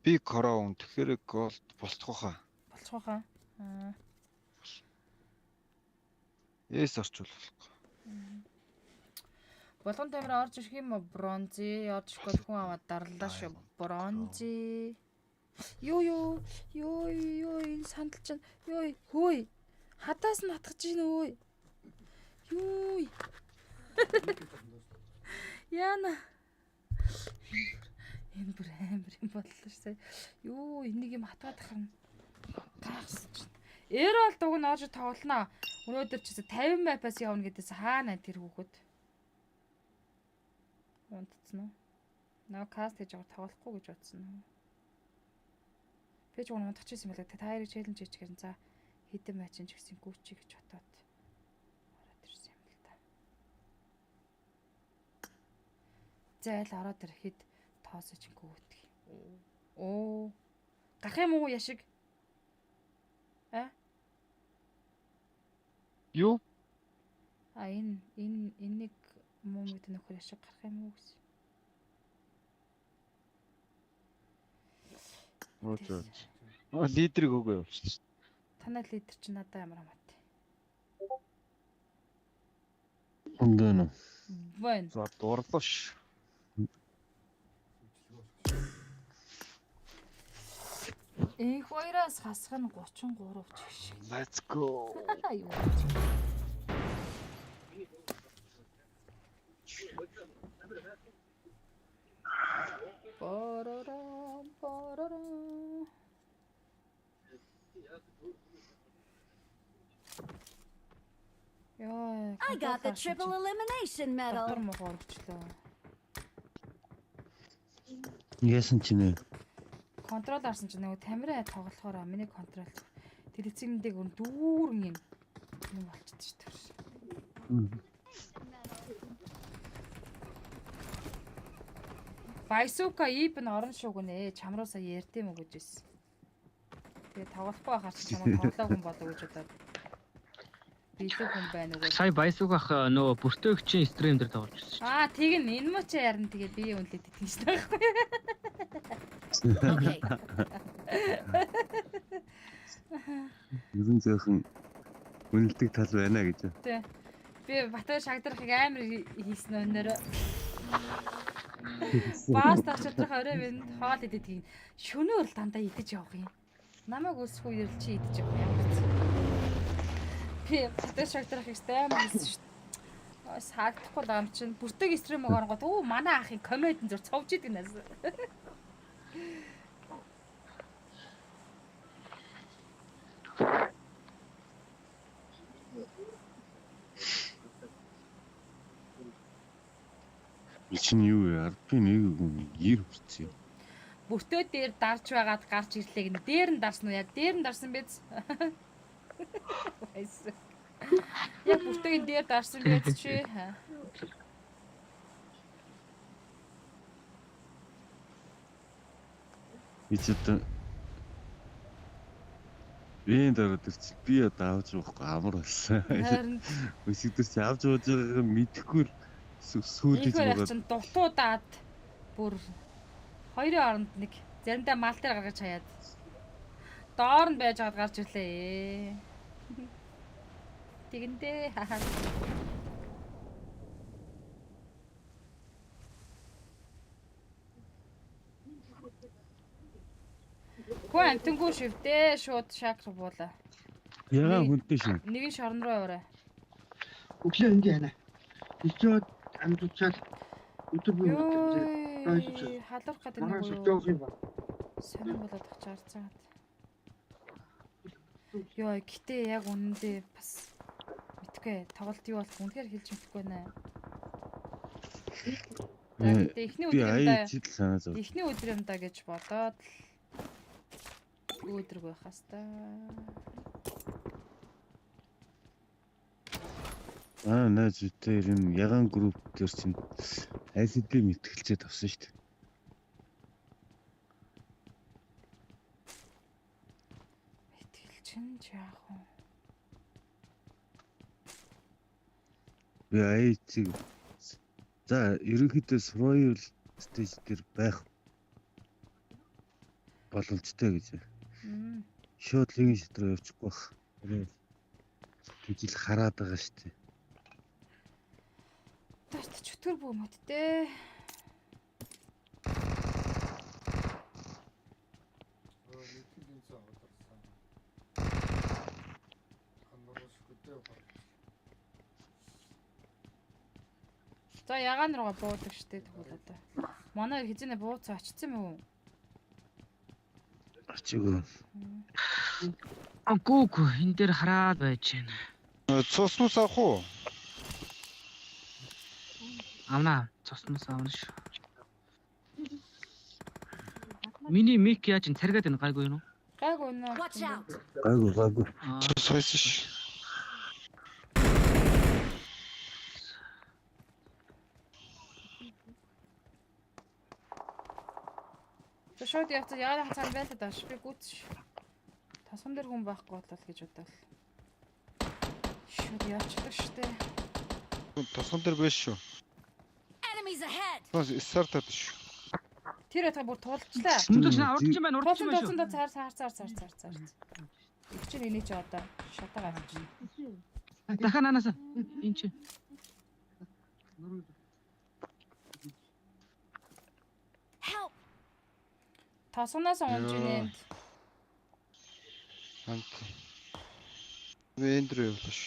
Би корон тэгэхээр голд болцох хаа. Эс орчвол болохгүй. Булган тамир орж ирэх юм уу? Бронзи орж ирэхгүй хүн аваад дарлаа шүү. Бронзи. Юу энэ сандал чинь. Хөөе. Хадаас нь хатгаж ийн өө. Юу. Яна. Энэ бүр амар юм боллоо сая. Юу энийг юм хатгаад ахна. Гайхсан чинь. Эрол дуг нь орж тоглоно. Өнөөдөр ч 50 мапаас явна гэдээс хаана тэр хүүхэд. Унтцсан уу? Наа каст хийж байгаа тоглохгүй гэж бодсон уу? Би ч унтчихсан юм байна. Та хоёрыг челленж хийж гэрэн за хэдэн матч ч гэсэн гүчи гэж бодоод ороод ирсэн юм л та. Зайл ороод ирэхэд тоосож гүйтг. Оо. Гарах юм уу яшиг? Юу? Энийг муу мэд нөхөр яшиг гарах юм уу гэсэн. Лидерийг өгөө явуулчих. Танай лидер чи надад ямар хамаатай. Ондоо. Вэн. За дуурлаа ш. Их хоёроос хасах нь 33 ч шиг. Let's go. I got the triple elimination medal. Яасан ч нэ. Контрол арсан ч нөгөө тамираа тоглохоор миний контрол. Тэр эцэгнэдэг өн дүүрэн юм болчихсон шүү дээ. Байсука ипэн орон шууг нэ чамруусаа ярьдэм үү гэж байсан. Тэгээ тоглохгүй байхаар чи чамаа тоглоагүй болоо гэж бодоод. Билүү хүн байна уу гэж. Сая Байсук ах нөгөө бүртөөгчийн стрим дээр тоглож байсан шүү. Аа тийг нь энэ мөч ярина тэгээ би үнэлээд итгэж байгаа байхгүй. Okay. Ерөн зөөхөн үнэлдэг тал байна гэж. Тий. Би Батбаяр шагдрахыг амар хийсэн өнөөрөө. Баас тарчдрах орой минь хоол идэт гин. Шөнөөр л дандаа идэж явах юм. Намайг өсөх үеэр л чи идэж явах юм. Би Батбаяр шагдрахыг амар хийсэн шүү дээ. Саагдахгүй дам чинь бүртээг стрим өгөрөнгөт өө манай ахын комедийн зур цовж идэг нас. Чинь юу вэ? Би нэг гэр хүрсэн юм. Бүртөө дээр дарж байгаад гарч ирлээ гэн. Дээр нь дарсан уу? Яг дээр нь дарсан биз? Байсан. Яг бүртөөгийн дээр дарсан биз чи? Ичээд Вэн дараа төрч би одоо авч явахгүй амар болсон. Өсөгдөр чи авч явж байгааг мэдэхгүй сүйдэж байгаа. Чинь дутуудаад бүр хоёрын оронд нэг заримдаа мал дээр гаргаж хаяад доор нь байж аваад гарч ирлээ. Тэгэндээ Хөө амтэнгүй шивдээ шууд шакр буула. Ягаа хүнтэй шүү. Нэг нь шорон руу яваарай. Өглөө ингэ яана. Ичээд амтуучаад YouTube халуурах гэдэг нэг юу. Сонир болоод очаарцаад. Йоо гэтээ яг үнэндээ бас мэдгүй тоглолт юу болох үнэхээр хэлж мэдэхгүй байна. Эхний өдөр юм да гэж бодоод өдөр байх хастаа. Наач тэр юм яган групп дээр чинь ICD мэтгэлцээд авсан шүү дээ. Мэтгэлчин ч яах вэ? Би IC за ерөнхийдөө survival stage дээр байх боломжтой гэж. Шууд лигийн шат руу явчихгүй бах. Гэж л хараад байгаа шүү дээ. Таач чөтгөр бүү мэдтэй. За ягаан руугаа буудаг штэ тэгвэл одоо. Манай хизэнэ бууцаа очсон юм уу? Очиг. Гүүг энэ дээр хараад байж байна. Цуснус авах уу? Амна, цуснус авна шүү. Миний мик яаж ин царгаад байна гайгүй юу? Гайгүй нөө. Гайгүй. Цус ш. Шууд явцаа яагаад хацаар байлаа даш би гүйтш. Тасан дээр хүн байхгүй болол гэж бодвол. Шууд яачихдаг штэ. Тасан дээр биш шүү. Бас стартад шүү. Тэр атга бүр туулчлаа. Сүмдөөс урдч юм байна, урдч юм байна. Туулсан цаар. Их чинь энийг чи одоо шатагаа авчих. Дахиад наанаас энэ чи. Тасунаас онж ийнэ. Ант. Вендрэ явлаа ш.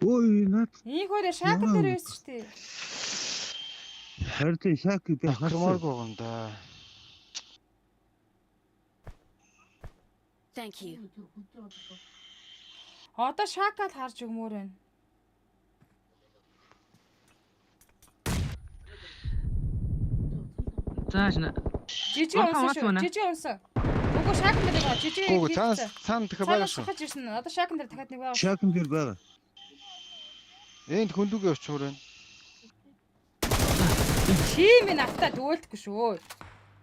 Ой, нат. Ийм хөрө шакл дээр байсан шүү дээ. Харин шак би хармааргүй юм да. Thank you. Одоо шакал харж өгмөр байна. Зааш на. Жижиг унсан. Үгүй шаакн дээр байгаа. Жижиг. Үгүй цаана дахиад байгаа шүү. Сахаж ирсэн. Одоо шаакн дээр дахиад нэг байгаа. Шаакн дээр байгаа. Энд хөндөгөө очвол байна. Чи минь автаа дүүлдэхгүй шүү.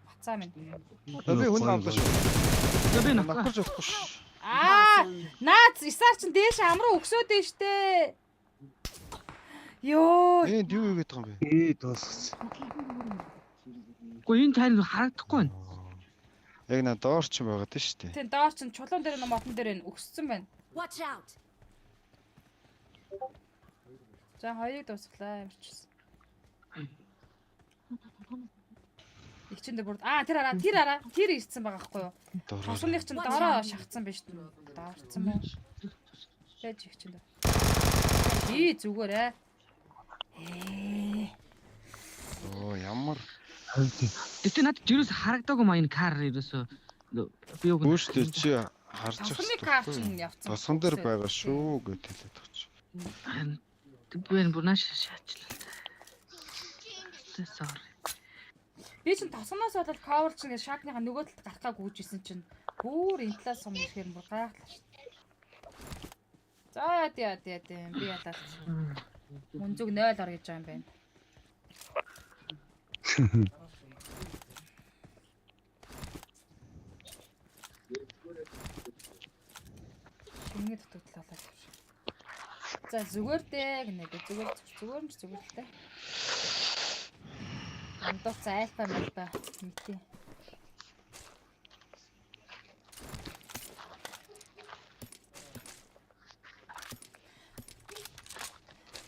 Бацаа минь. Би хүн авлаа шүү. Би нахарч явахгүй шүү. Наац исаар чин дээш амруу өгсөөд дээ штэ. Йоо. Энд юу хийгээд байгаа юм бэ? Дуусчихсан. Гэхдээ энэ тань харагдахгүй байна. Яг наа доор ч байгаа дээ штэ. Тийм доор чин чулуун дээр нэг мотон дээр энэ өгссөн байна. Watch out. За хоёрыг дуусглаа ямарчсан. Их чин дээр бүр тэр ирсэн байгаа байхгүй юу? Тосгоных чин доороо шахацсан байж тээ. Доорцсон мó. Тэгэж их чин дээр. Зүгээрээ. Оо ямар. Тэгтээ надад юус харагдаагүй маа энэ кар ерөөсөө би юу гэнэ. Үүштэй чи харж байгаа. Тосгон дээр байгаа шүү гэж хэлээд байгаа чи. Би энэ бүр нааш шаачлаа. Sorry. Би чинь тосгоноос болоод cover чинь шаакныхаа нөгөө талд гарахаа гүйжсэн чинь бүр энэ талаас сум ирэхээр бүр гайхлаа шүү. За яа би ядаад. Мөнзөг 0 ор гэж байгаа юм байна. Ингээд дутуулаад байна. За зүгээр дээ гэнэ зүгээр л дээ. Андууц айлпа мэлбэ мэдээ.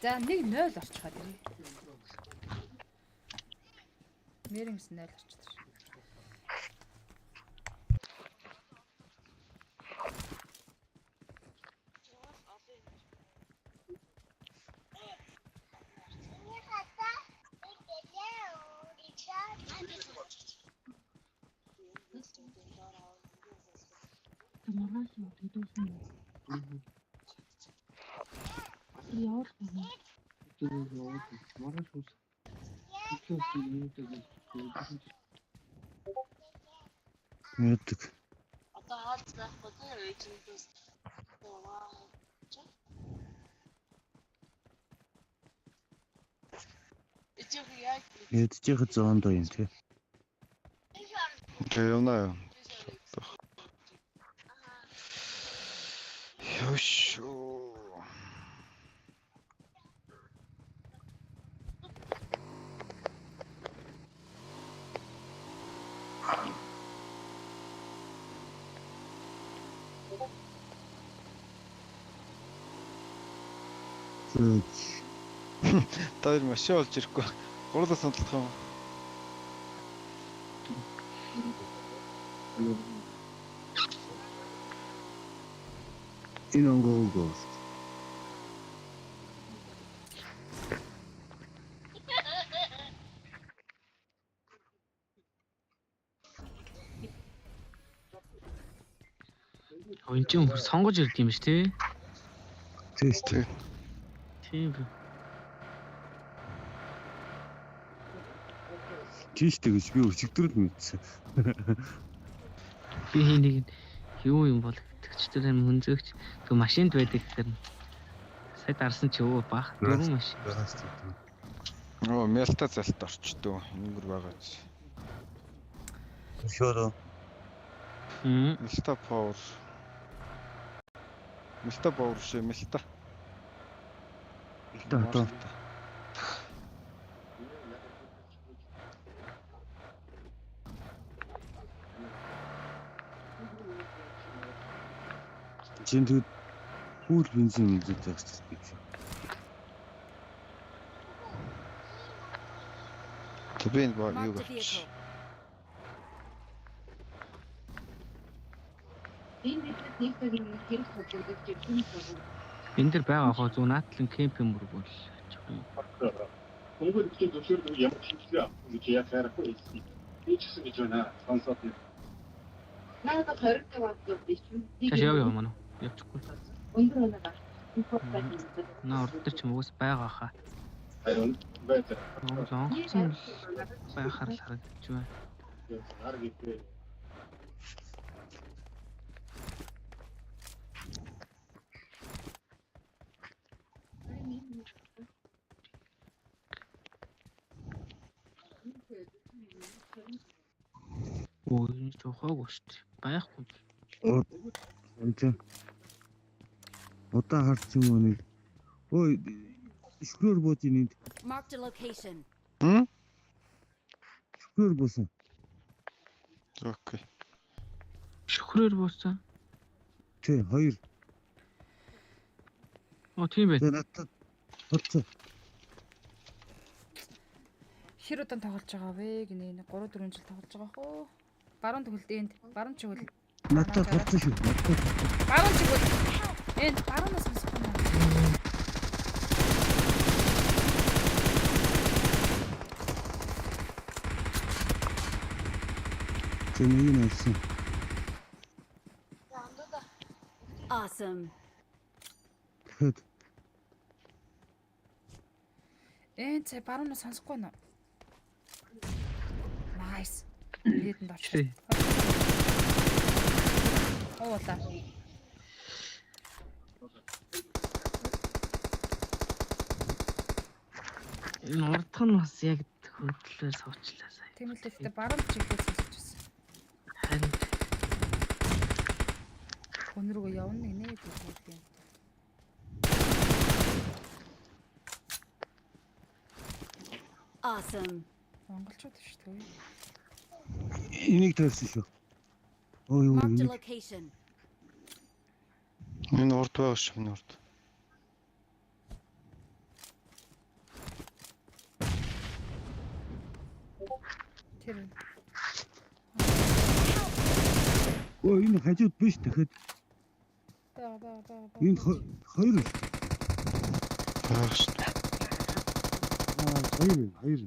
За 1-0 орчиход ирээ. Мэрэмс 0 орчиход. Мэддэг. Одоо хаалт байхгүй тийм эйжентээс Эджих зоонд юм тий. Явна. Ёшоо. Таар машин олж ирэхгүй. Гурлаа сонтолох юм. Энэ онгоогоос. Энд чинь сонгож ирд юм ш тий. Тийм. Тийм. Тийштэй гэж би өчигдрөл мэдсэн. Би нэг юу юм бол тэгчтэй юм хөнзөгч тэг машинд байдаг гэхээр сая дарсан чи өө бах дөрвөн машин. Оо мэлта залт орчдөө ингэр байгаа чи. Шоро. Мэлта power. Мэлта power шээ мэлта. Одоо Чинь тэгвэл хүүл бензин үзэж байгаа ч гэсэн. Тэбэн ба юу гэж. Энд дэр байгаа хоо зүүн наатлан кемпинг мөр бол. Монгол хэлний зөвшөөрөл ямар шинжилгээ авах гэж яг харахгүй хэлсэн. Би ч гэсэн гэж байна. Сонсоод юм. Надад 20 таваад бичсэн. Яа манай. Явчихгүй. Өндөр өнөр. Наа ордор ч юм уус байгаа хаа. Харин better. Онгоцсон байхаар л харагдаж байна. Өө энэ ч ухаагүй шүү дээ. Байхгүй. Удаа харч юм уу нэг. Ой, шүрээр бууж ийн энд. Marked a location. Шүрээр буусан. Окей. Шүхрээр буусан. Тэ 2. Оо тийм байх. Надад хоцоо. Хэр удаан тоглож байгаа вэ гинэ 3 4 жил тоглож байгаа хөө. Баруун төгөлд энд баруун чигвэл Надад хоцоо шүү. баруун чигвэл энд баруунаас сонсох юм. Тэнийг нээсэн. Awesome. Тэгэд Цай баруунаас сонсохгүй нөө. Nice. Нийтэнд очсон. Оола. Энэ урдх нь бас яг хөдлөлөөр суучлаа сая. Тийм л гэхдээ баруун чиглэл сонсож байсан. Харин Өнөргөө явна гинэ гэдэг юм. Awesome. Монголчууд шүү дээ. Энийг тавьсан шүү. Ой Marked a ой. location. Энэ урд байгаа шүү энэ урд. Тэр Ой энэ хажууд биш тэгэхэд. Энэ 2. Аа шүү. 2.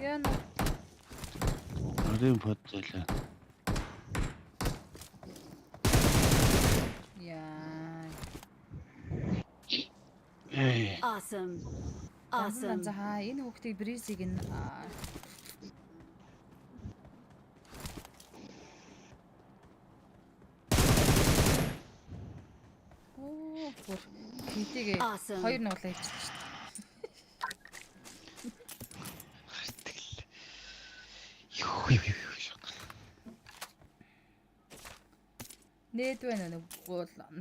Яна. Арийн бодлоо. Яа. Awesome. Awesome. За энэ хүүхдийг бризиг н Хитигээ 2 нуулаа хийчихсэн шүү дээ. Нээд байна нэг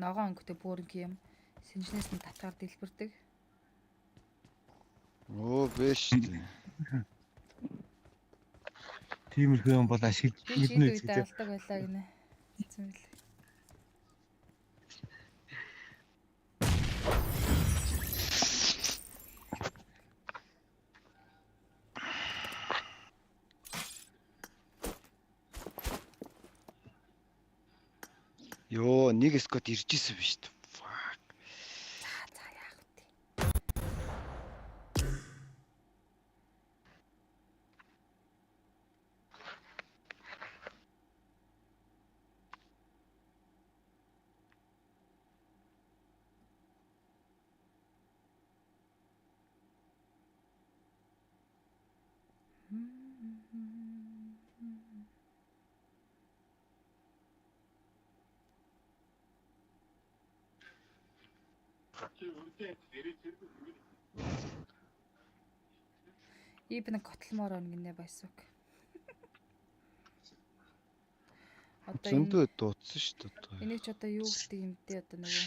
ногоон өнгөтэй бүрэнх юм. Сэнжнээс нь татгаар дэлбэрдэг. Оо биш дээ. Тиймэрхүү юм бол ашиглаж мэднэ гэж алдаг байлаа гинэ. Эцэн мэл. Йоо, нэг скот ирж исэн биз дээ. Fuck. За яах вэ? Ибн котлмоор он гинэ байсаг. Одоо зөндөө дуудсан шүү дээ. Энийг ч одоо юу гэдэг юм те одоо нөгөө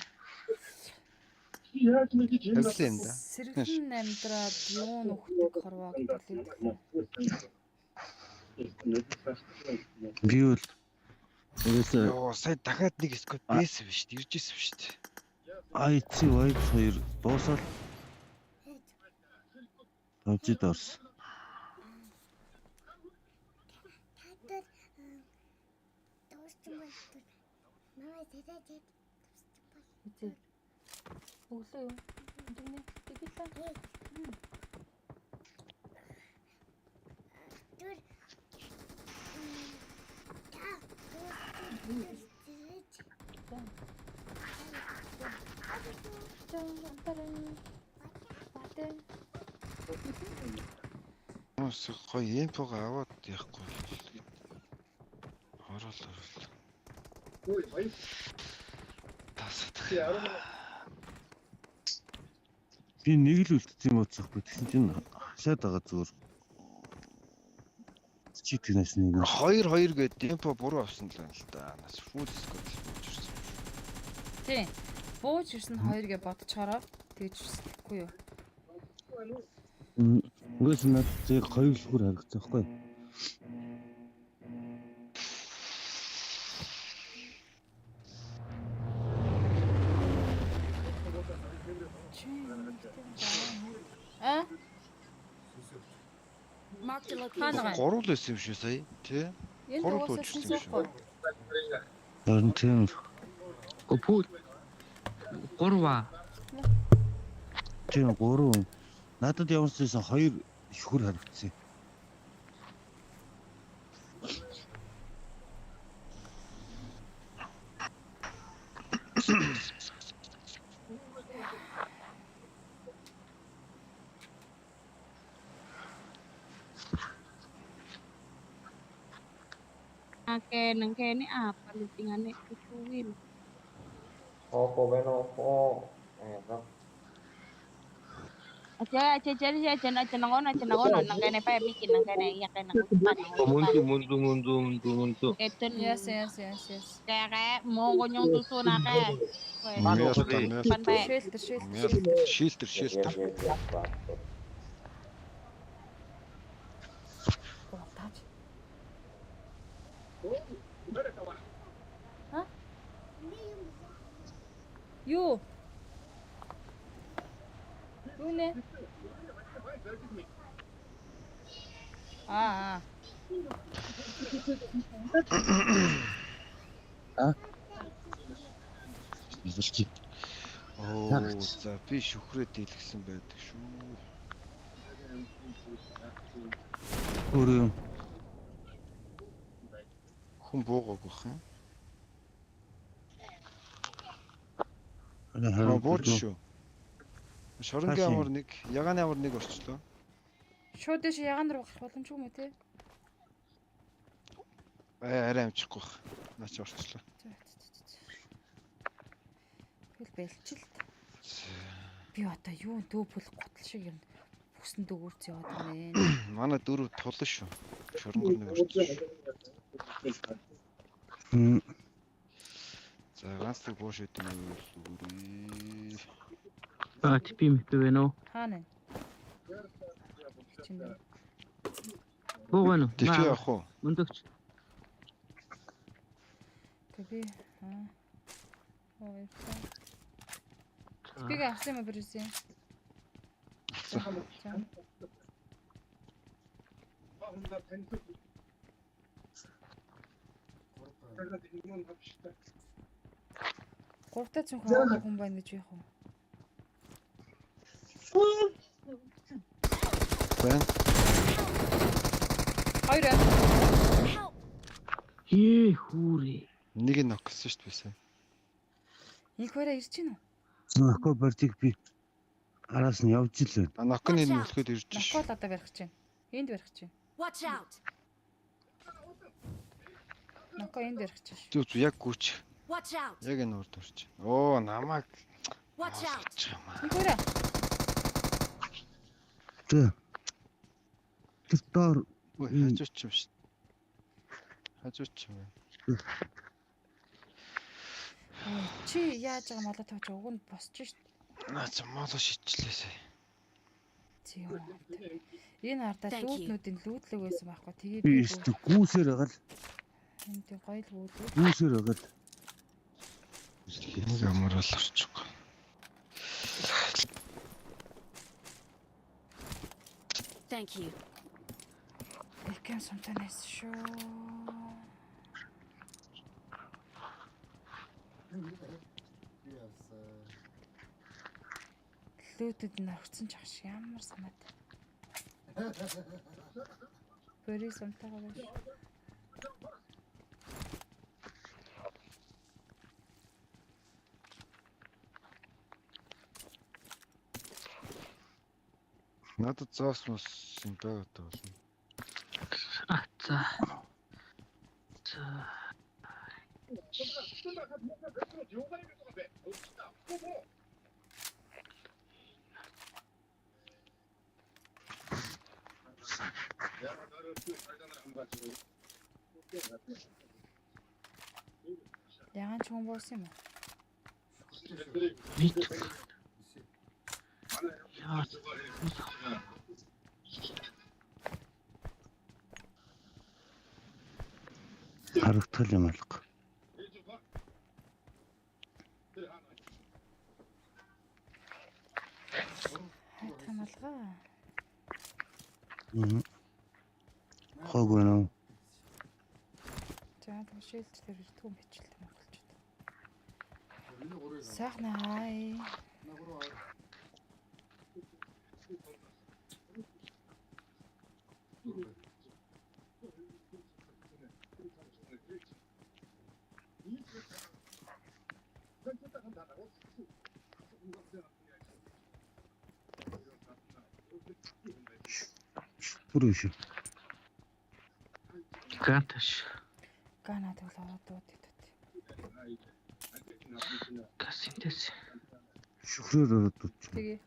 сэргэлэн амьдраад юу нөхдөг хорвоо гэдэг. Би бол Йоо, сая дахиад нэг скот бэсэн биш, ирж исэн биш дээ. IC Vibe 2 дуусаад PUBG дорс. Өглөө юу? Эндэгний тэгэлээ. Мос гоё импог аваад яахгүй. Орол. Ой, баяр. Тасаад. Би нэг л үлдсэн юм уусахгүй тэгсэн чинь хашаад байгаа зүгээр. Чи тэгнэс нэг 2-2 гээд темпо буруу авсан л байна л да. Нас фул скот бууж ирсэн. Тийм. Бууж ирсэн 2 гэж бодчихороо тэгж ирсэхгүй юу? Үгүйс над зэг 2 шүхэр харагдсан байхгүй. А? Mark the location. Гурвал байсан юм шүү сая, тий? Гурвал бууж ирсэн юм шүү. Харин тийм. Гопул. Гурва. Тийм 3. Надад явуулсан 2 шүхэр харагдсан. Nang kene apa listingannya kucuin. Opo ben opo. Enak. Aja nangon nang kene pa bikin nang kene ya kene upan. Mundu. Eten Yes. kayak mau gonyong susu nake. Шилтер. Юу? Юу нэ? Аа. Извэлчи. За би шүхрээ дийлгсэн байдаг шүү. Өөрөө хүн буугааг бах юм. Бууж шүү. Шоронгийн амар нэг, ягааны амар нэг орчлоо. Шууд дэш ягаан руу гарах боломжгүй мө те. Арай амжихгүй бах. Наач орчлоо. Хөл бэлчил. Би одоо юу дөөбөл гутал шиг юм. Бүсэн дөгөрч яваад байна. Манай дөрөв тулан шүү. Шоронгор нэг орчлоо. За ганцлог бууш идэв үү. TP мэдвэнэ үү? Хаана? Боо байна уу? TP явах уу? Мөндөгч. TP TP авсан юм бэрсэн. Гуртаа ч хүн байна гэж яах вэ? Байна. Хоёр. Хүүрээ. Нэг нь ноксон шүү дээ бисаа. Нэг хоёроо ирж гин үү? Нокко бартиг би араас нь явж л байна. Нокны нь мөлхөд ирж ш. Нокол одоо барих чинь. Энд барих чинь. Watch out. Нокко энд барих чинь. Зүг яг гүч. Watch out. Яг энэ урд орч. Оо намайг. Watch out. Нэг хоёроо. Тэр доор хажууч юм ш. Хажууч юм. Чи яаж байгаа молоо тавьж уганд босч шít. Наач молоо шичлээсэй. Тийм. Энэ ардаа лүүднүүдийн лүүдлэг байсан байхгүй. Тэгээ би өстө гүүсээр байгаа л. Энд гоё л гүүдлэг. Гүүсээр байгаа л. Нэг амар л орчихгүй. Thank you. Экэн сумтанаас шүү. Лүүдэд нь орцсон ч ах ямар санаатай. Бори сумтайгаа байж. Надад заасмас юм байгаа таа болно. За. За. Ягаан ч хүн буусан юм уу? Яа. Харагдтал юм алга. Хайтхан алгаа. Хог байна уу? За шилж дээр ирдгүү бичлээ монголчууд. Сайхан хай. Бүрөөш. Ганташ. Ганаад болоод дуудаад. Касинтэс. Шүхрээр ороод дууч. Тэгээ.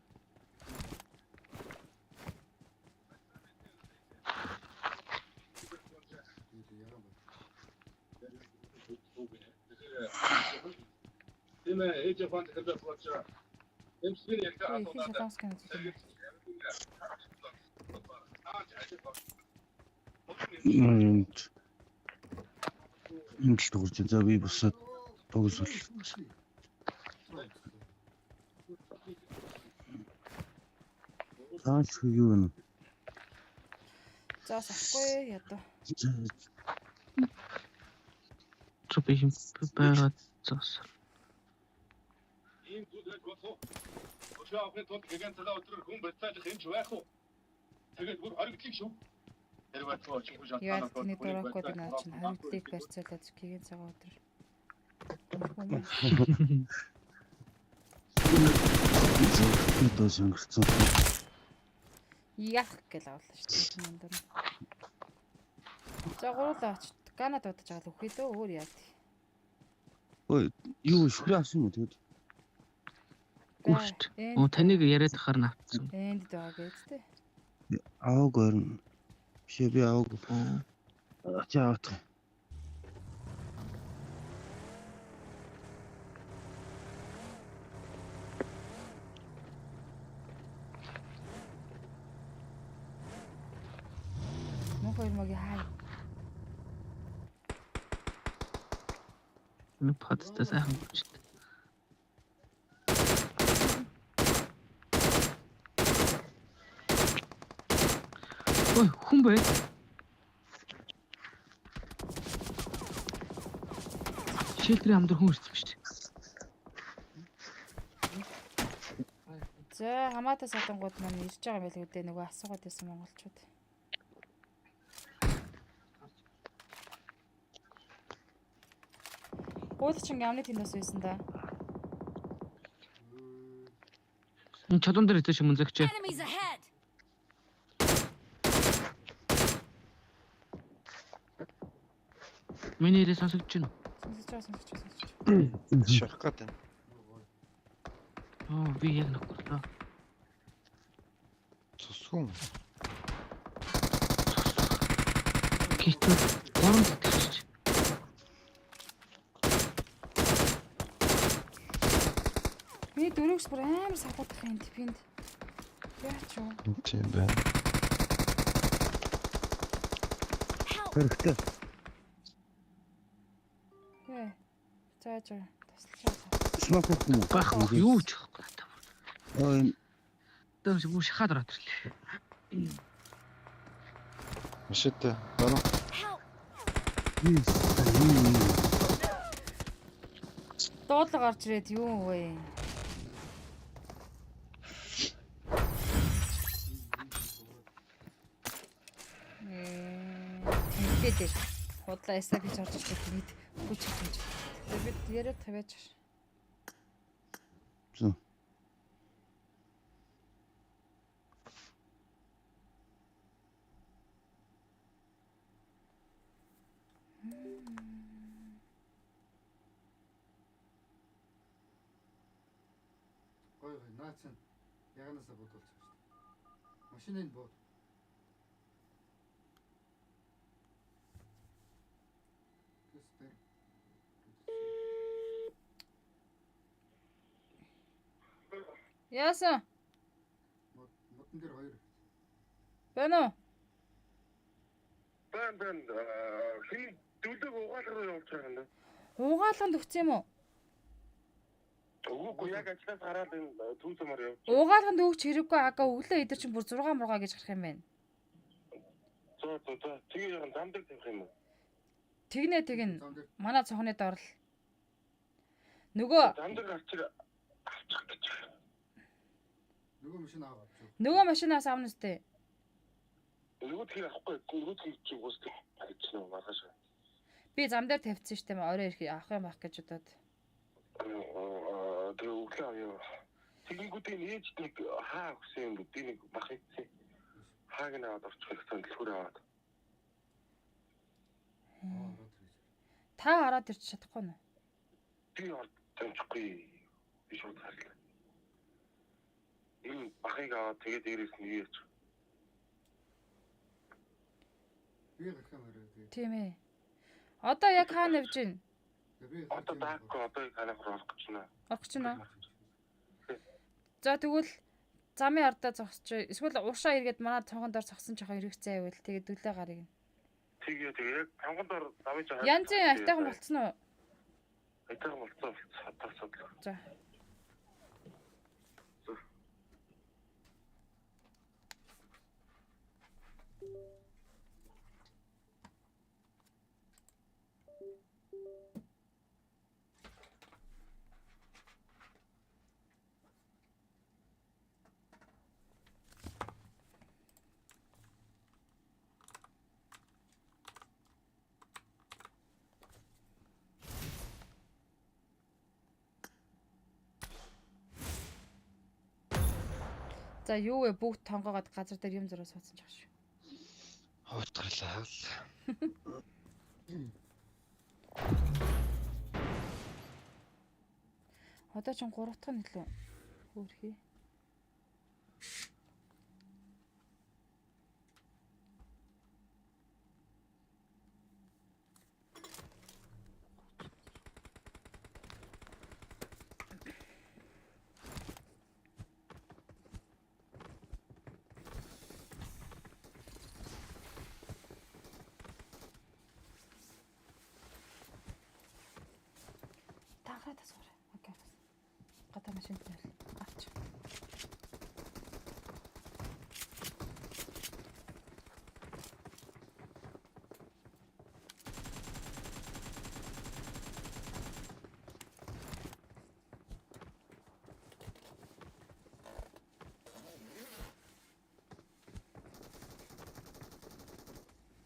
Имэ ээж фант гэдэг болчихоо. Эмсгийн яг Энд л дуурч за би босоод тогсвол. Таач юу вэ? За сахгүй ядуу. Чупим байгаа зас. ийм зүйл болох. Өчигдөр тод гэгэн цалаа өдрөөр хүн бацаалах юм ч байх уу? Тэгээд бүр хоригдлыг шүү. Хэрвээ тооч хүн шатнаа Яа тэний дураагүй би наа чинь хоригдлыг барьцаалаад гэгэн цагаан өдөр. Тоо сонгоцсон. Яах гэл авлаа шүү дээ энэ өндөр. За гурлаач Ганад удаж байгаа л үхий дөө өөр яа. Ой, юу шүрээ авсан юм уу тэгээд? Гүшт. Оо таныг яриад ахаар навцсан. Энд даа гэж тээ. Ааг орно. Бишээ би ааг. Чаат. Мохой моги хай. Нэг хаттай сайхан гүшт. Ой, хүн бай. Шилтрийн амдар хүн ирсэн шүү дээ. За хамаатай сатангууд маань ирж байгаа юм байл үү нөгөө асуугаад байсан монголчууд. Гуйлчин амны тэндээс байсан да. Энэ чулуун дээр идэж юм зэгчээ. Enemies ahead. Миний ирээ сонсогдож байна. Сонсож. Шарах гэдэг. Оо би яг нөхөрлөө. Цусгүн. Китүү гурван тэтгч. Би дөрөвс бүр амар сахуудах юм типинд. Яач юу? Тийм байна. Хэрэгтэй. За таслаа. Смок юм уу? Бах юу ч байхгүй та. Ой, Дэвш бүр шахаад ороод ирлээ. Машитай. Баруун. Дуудлага гарч ирээд юу вэ? Тэд худлаа эсэ гэж орж ирдэг нийт хүч хийж. Тэгээд бид яриад тавиач. Зөө. Наацсан яганаасаа бодуулж байгаа шүү дээ. Машиныг бод. Яасан? Модон дээр хоёр. Байна уу? Бан хин дүүлэг угаалгаар явуулж байгаа юм даа. Угаалганд өгсөн юм уу? Үгүй яг ажлаас гараад энэ түүсэмээр явж. Угаалганд өгч хэрэггүй ага өглөө идэр чинь бүр 6 мургаа гэж гарах юм байна. За. Тэгээ яг зам дээр тавих юм уу? Тэгнэ. Манай цохны доор л. Нөгөө зам дээр гарчих авчих гэж. Нөгөө машин аваад. Нөгөө машинаас авна үстэй. Нөгөө тэр авахгүй. Нөгөө тэр чи уусдаг гэж нөө маргааш. Би зам дээр тавьчихсан шүү дээ. Орой ирэх авах юм байх гэж удаад. Тэгээ өглөө авъя. Тэгэнгүүтээ ээждэг хаа өгсөн юм бэ? Би нэг бах ийцээ. Хааг нь аваад орчих гэсэн дэлгүүр аваад. Та хараад ирч чадахгүй нь. Би орчихгүй. Би шууд харлаа. Энэ бахыг аваад тэгээд дээрээс нь ийж. Би гарах юм аа. Тийм ээ. Одоо яг хаа навж гин? Одоо даахгүй одоо танах руу орох гэж байна. Орох гэж байна. За тэгвэл замын ардаа зогсож эсвэл уушаа эргээд манай цонхон доор зогсон жоохон эргэцээ байвал тэгээд дүлээ гарыг. Тэгээ яг цонхон доор замын жаа. Янзын айтайхан болцсон уу? Айтайхан болцсон. За. За юу вэ бүгд тонгоогоод газар дээр юм зураа суудсан ч шүү. Хоцглаа. Одоо ч 3 дахь нь илүү хөөрхий. Гадаа машин дээр авч.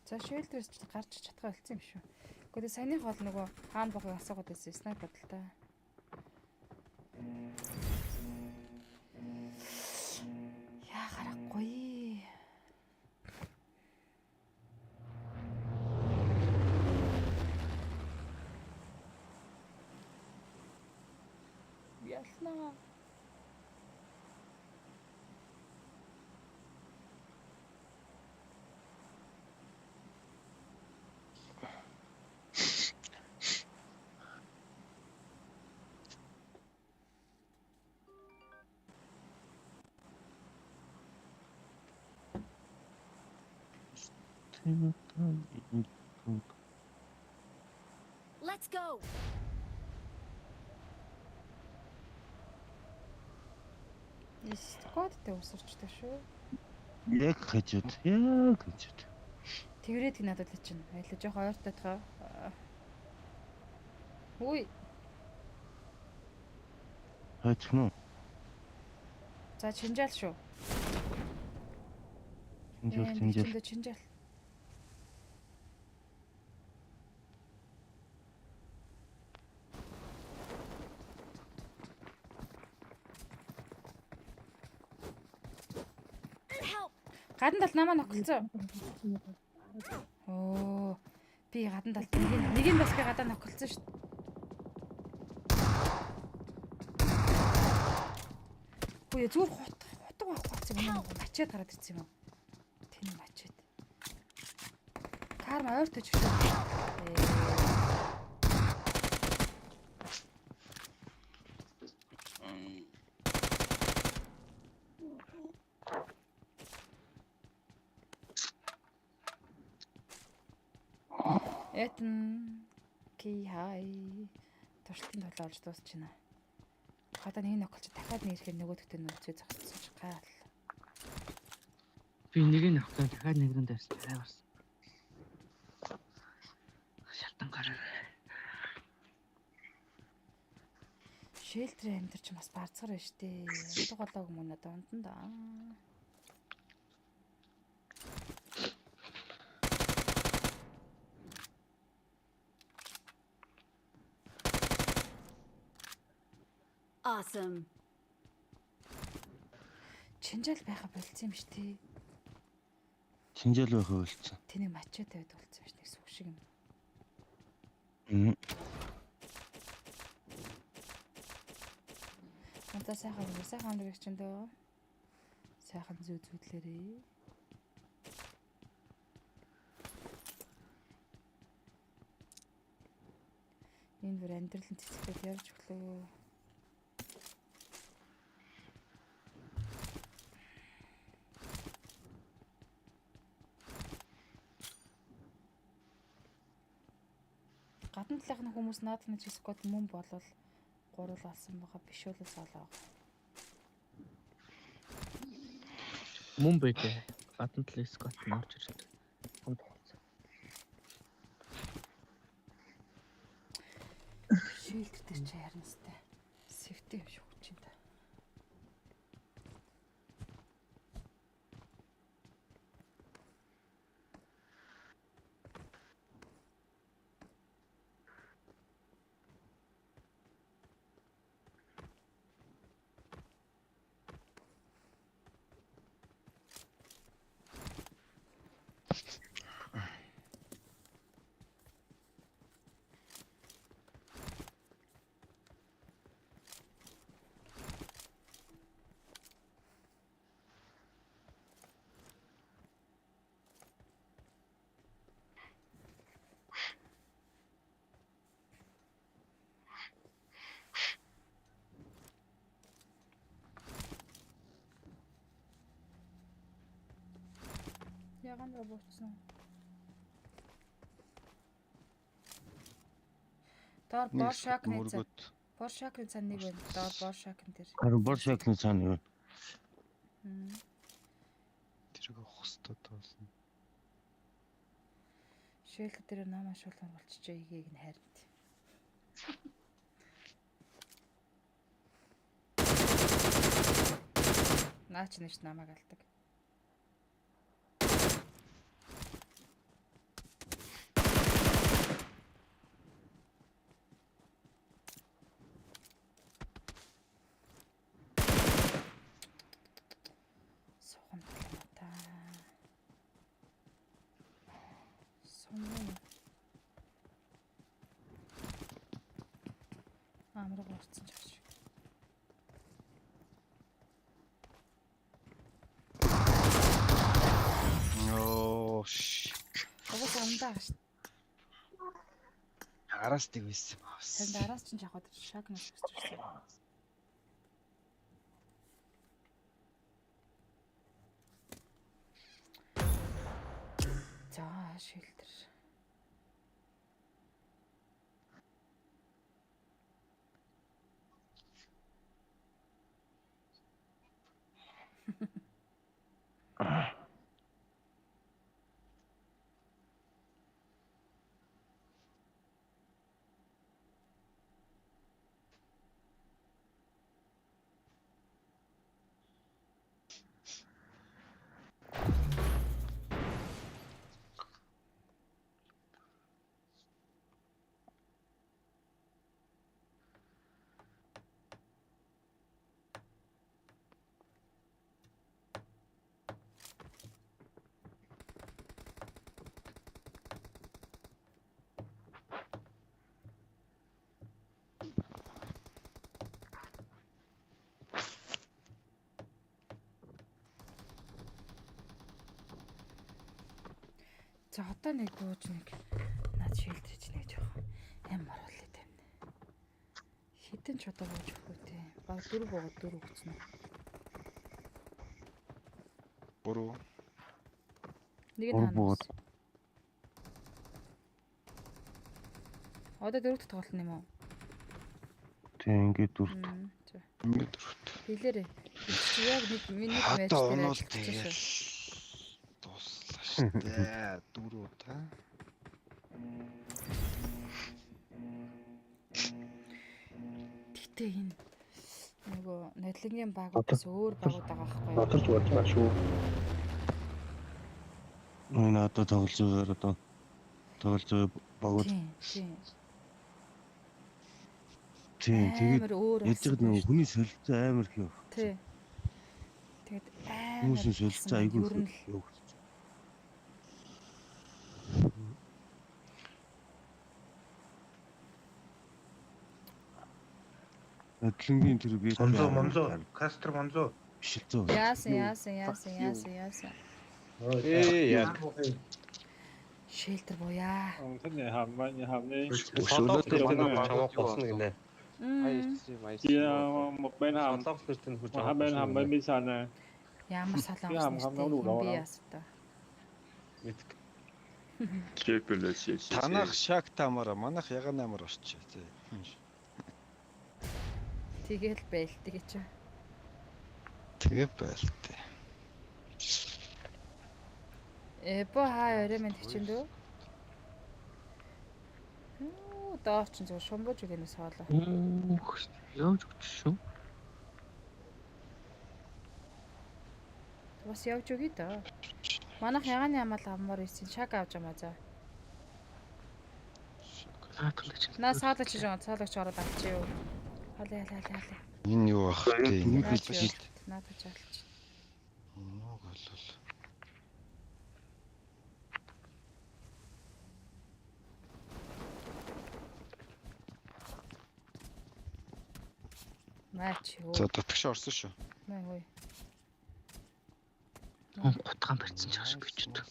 За шилдэрс ч гарч чадхаа болцсон юм шүү. Гэхдээ саяных бол нөгөө хаана бохыг асуугаад байсан снайпер л та. Яа гарахгүй. Яснаа. Let's go. Скоттэй усарчдаг шүү. Яг хажууд. Тэврээд надад л чинь. Аялаа жоох ойртой таа. Үй. Хаачих нь. За чинжаал шүү. Чинжаал. Гадна тал намаа нохолцоо. Оо. Би гадна талд нэг нь бас би гадаа нохолцсон шүү. Үгүй зүгээр хутга байхгүй юм. Мачээд гараад ирсэн юм уу? Тэний мачээд. Карма ойр төж шүү. Этэн ки хай туршилтын тоглоо олж дуусч байна. Одоо нэг нөхөлч дахиад нэг ирэхээр нөгөөдөгтэй нөөцөө зогссон ч гал. Би нэг нь авах дахиад нэгэнд тавьсан тайварсан. Шалтан гараа. Шэлтрийн амьдэр ч бас барцгар байна штэ. Ундаг голоог мөн одоо ундан да. Awesome. Чинжал байха болцсон юм штэ. Чинжал байха болцсон. Тэнийг мачаа тавьд болцсон шүү дээ. Сүг шиг юм. Одоо сайхан өндөр их чинь дөө. Сайхан зүүдлээрээ. Энэ бүр амьдралын цэцгэлд явж өглөө. Гадна талынхны хүмүүс наадны чискот мөн болвол гурвал алсан байгаа биш үү солоо. Мөн бэдэ. Гадна талын скот нь орж ирж байна. Шилдэр дээр чи харна сте. Сэвтэй юм шиг хүч юм да. Яган работсан. Дор боршакны цан. Боршакны цан нэг байна. Дор боршакн дээр. Харин боршакны цан юу? Тэрийг хостод болно. Шэлтер дээр намаа шуулган болчихжээ игийг нь хайрт. Наач нэш намааг алдаг. Амар горцсон ч гэж. Оо. Угаас амдаа гэж. Араас тийг байсан. Танд араас чинь яг одоо шагнаас өсчихсэн. За шилтер. За одоо нэг бууж нэг наад шилдэж нэг жоохон ямар болоо тань. Хитэн ч одоо бууж өгөхгүй те. Баг 4 буугаад 4 өгцөн. 3. Нэг нь хаана? Одоо 4-т тоглолт юм уу? Тийм ингээд 4. Ингээд 4. Хэлээрээ. Чи яг нэг минут байж одоо онол тэгэл дуслаа шүү дээ. 4 удаа. Гэтэ энэ нөгөө нодлонгийн багуудаас өөр багууд байгаа байхгүй юу? Батарч болж байгаа шүү. Энэ одоо тоглож байгаа одоо тоглож байгаа багууд. Тийм тэгээд яаж гэдэг нөгөө хүний солилцоо амар их юу. Тий. Тэгээд амар хүмүүсийн солилцоо айгүй юу. Нодлонгийн тэр би Монзо Кастер Монзо биш л зөө. Яасан. Яа. Шэлтер бояа. Тэний хамны өшөөлөд чамаа болсон гинэ. Яа мокбен хам Солонгосын хурж хам бисана. Ямар солонгос би яастаа. Мэдг. Чепэлэс. Танах шаг тамаараа манах ягаан амар орчих тий. Тэгэл байлтыг чи. Тэгээ байлтээ. Бо хаа өрөө мэд хичэндөө. Дооч зөв шумбууж өгнөөс хоолоо. Явж өгч шүү. Бас явж өгье доо. Манайх ягааны амаал аммаар ирсэн шаг авч ямаа за. Наа саалаач ороод авчи юу. Халаа. Энэ юу ах вэ? Надад жаалч. Ног болол. Матч юу. За татгш орсон шүү. Маа хөөе. Гутгаан барьсан ч ашиг гэж үү.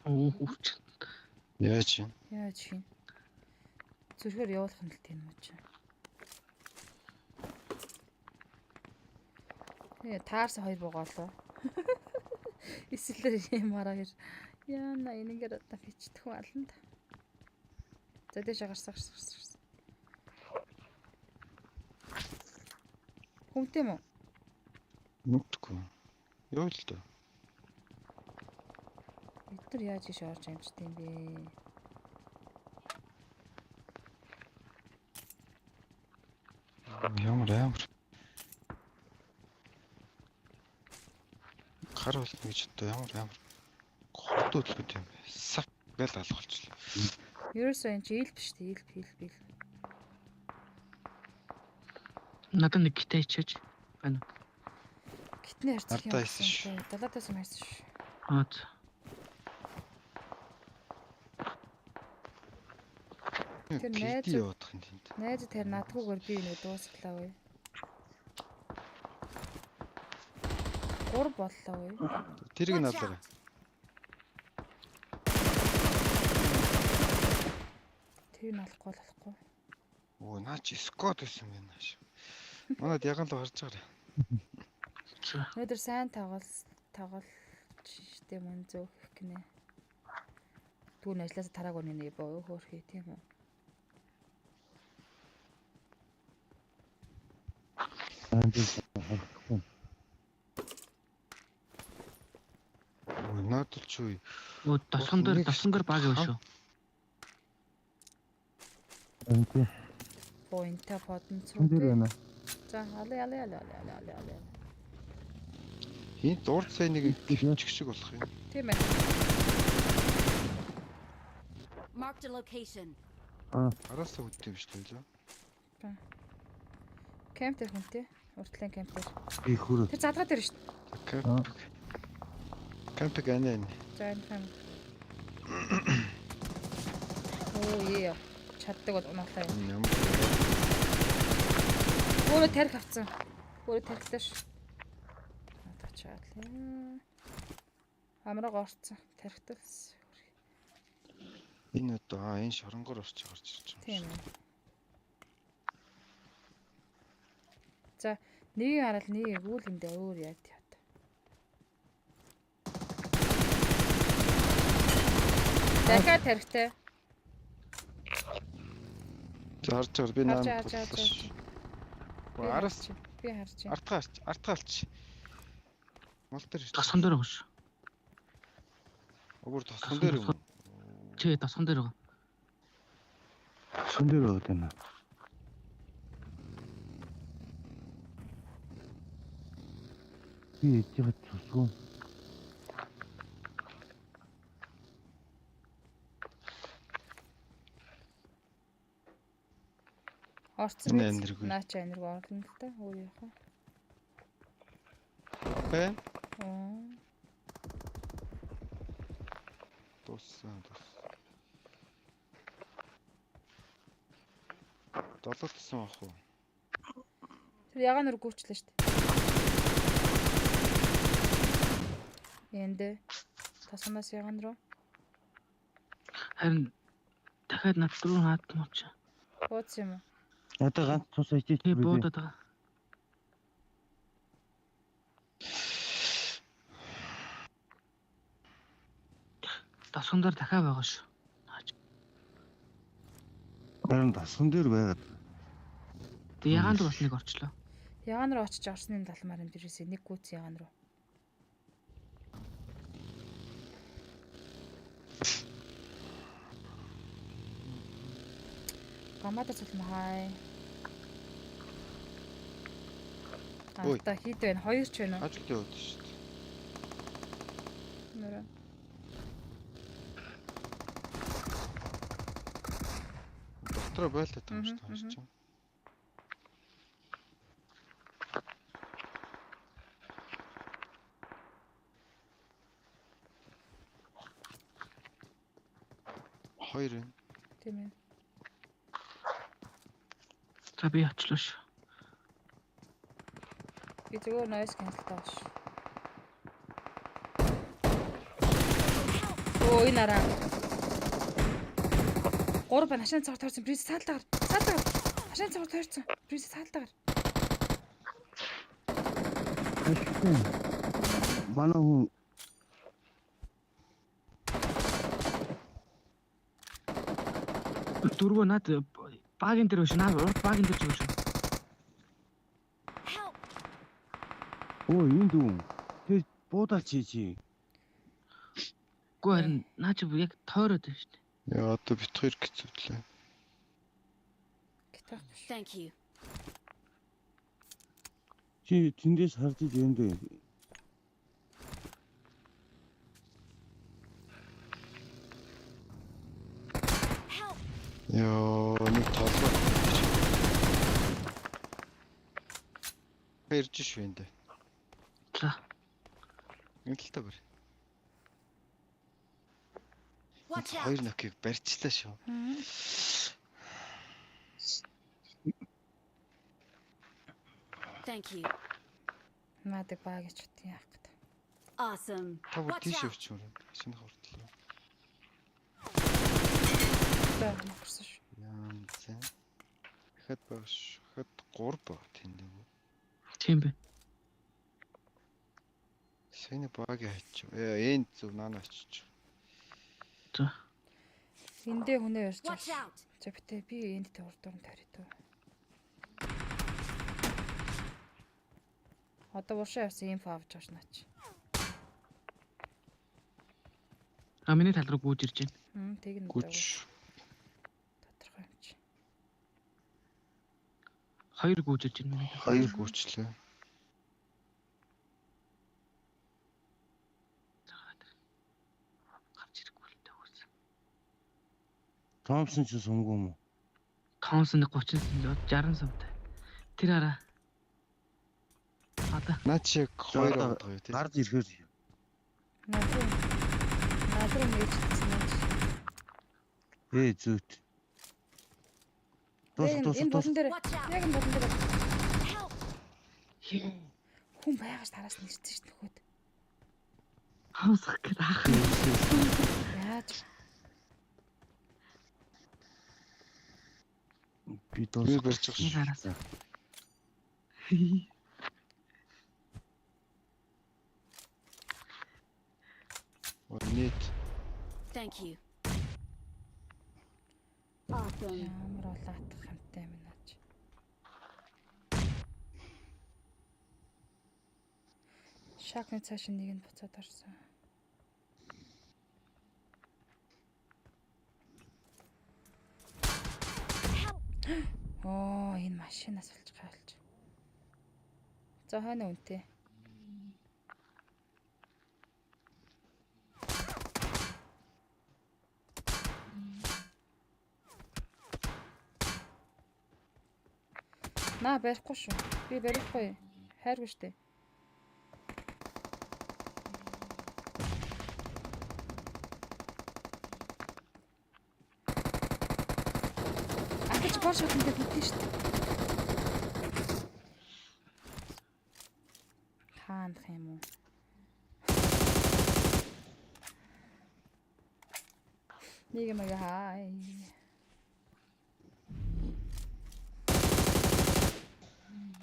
Үуч. Яаж юм? Зүрхээр явуулах нь л тийм үү чи. Таарс хоёр буугаалаа. Эсвэл ямаараа хэр яана энэгээр одоо фичдэх болно да. За дэше гарсан. Хүнтэй мө? Нүгтгүй. Юу л дээ. Бид нар яаж иш орж амжт юм бэ? Ямар. Гар болно гэж одоо ямар хотууд л юм бэ? Сав гэл алга болчихлоо. Ерөөсөө энэ чи ил биш дээ, ил. Надад нэг гитэ ичээж байна. Гитний харцах юм байна. Далаатаас юм хайсан шүү. Аа. Тэр найз тэр надгүйгээр би нэг дуусглаа вэ. 3 боллоо вэ. Тэрийг надаарай. Тэр нь болохгүй. Оо наач скот гэсэн юм байна ш. Манад ягаан л харж байгаа. Өнөөдөр сайн тоглолт штэ мөн зөөх гинэ. Түүн ажилласаа тарааг өнөө боо хөөрхий тийм үү. Надад ч үе. Оо дасган баг юу шүү. Энтэй. Поинта потон цуг. За алаа. Хин дурд сайн нэг гихчих шиг болох юм. Тийм ээ. Marked a location. Араасаа үдтэй юм шүү дээ. За. Кемпер хүнтэй. Уртлын кемпер. Би хүрээ. Тэр задгаа дээр шүү дээ. Кемп гэнэ. За энэ хам. Оо яа. Чаддаг бол унаалаа юм. Өөрөө тарих авцсан. Өөрөө тарихташ. Тачаад л. Амраг орцсон. Тарихталс. Энэ одоо энэ шоронгоор орч гарч ирж байгаа юм. Тийм ээ. За, нэг хараад нэг өгүүлэндээ өөр яа тий. Дахиад тарихтай. Зарж байгаа би наа. Араас би харж байна. Артгаалч. Мол дээр тосгон дээр өгш. Өгөр тосгон дээр юм. Чи тосгон дээр байгаа. Тосгон дээр байгаа тань. Би ичээд цусгоо. Орцсон наача энерги орлоо л та өөр яхаа. Бэ? Аа. Туссан. Долоотсан ах уу? Тэр ягаан нүр гүйчлээ шүү дээ. Энд тасгнаас ягаан руу. Харин дахиад над руу наадмаач. Бууц юм уу? Надад ганц цус ичиж би буудаад байгаа. Тасган дээр дахиад байгаа шүү. Харин тасган дээр байгаад. Тэг ягаан руу бас нэг орчлоо. Ягаан руу очиж орсны талмаар энэ дээрээс нэг гүц ягаан руу. Гамада цалмахай. Та хит байна. Хоёр ч байна уу? Ажил яваад шүү дээ. Нэрэ. Дотроо байлаад байгаа шүү дээ. Хоёр юм. Тийм ээ. За би очлоо шүү. Би зөвхөн noise cancel тааш. Оо энэ араа. Гурав байна. Хашаан цагт тойрсон. Приз саалтаар. Хашаан цагт тойрсон. Приз саалтаар. Манай хүн дөрвөө над багийн дээр биш наад урд багийн дээр ч биш. Оо энэ дүү. Тэр буудаач чи. Гүү харин наач яг тойроод байна шүү дээ. Яа одоо бит хоёр гэцүүлээ. Thank you. Чи тэндээс харж ийм дээ. Яа нэг толгой. Ирж шүү энэ. За. Нэг л та бүр. Хоёр нокийг барьчлаа шүү. Thank you. Наадыг баг гэж үтэн яах гэдэг. Awesome. Та бүр тийш явчих юм. Шинэ хурдлаа. Мөрсөн шүү. Яа зэ. Хэд багш. Хэд 3 баг тэнд юм. Тийм бэ. Шинэ баг хайчих. Энд зүг наана очиж. За. Эндээ хүнээ ярьж байна. За битээ би энд тэ урдуур тарих туу. Одоо уушаа явсан инфо авч байгаа наач. Миний тал руу гүйж ирж байна. Тэг нь гүйж. Тодорхой юм чи. Хоёр гүйж ирж байна. Хоёр гүйчлээ. Гарч ирэхгүй л төгөөс. Томсон ч сумгүй юм уу? Томсон 30 60 сувтай. Тэр хараа. Наач яг хоёр байгаа юу те. Гард ирэхээр Надруу нээжсэн юм. Зүйт. Энэ болон дээр яг энэ болон дээр. Хүн байгаж тараас нэрсэн ш нөхөд. Хаусах гээд ах. Яаж Би дуусах барьж байгаа шүү. Нет. Thank you. Awesome. ямар улаатах юмтай минаач. Шакны цааш нэг нь буцаад орсон. Оо, энэ машинаас олж гайлж. За хойно үнтэй. Наа барихгүй шүү. Би барихгүй. Хайргүй штэ. Атч гол шатнд бүтэн штэ. Хаандах юм уу? Нэг юм хай.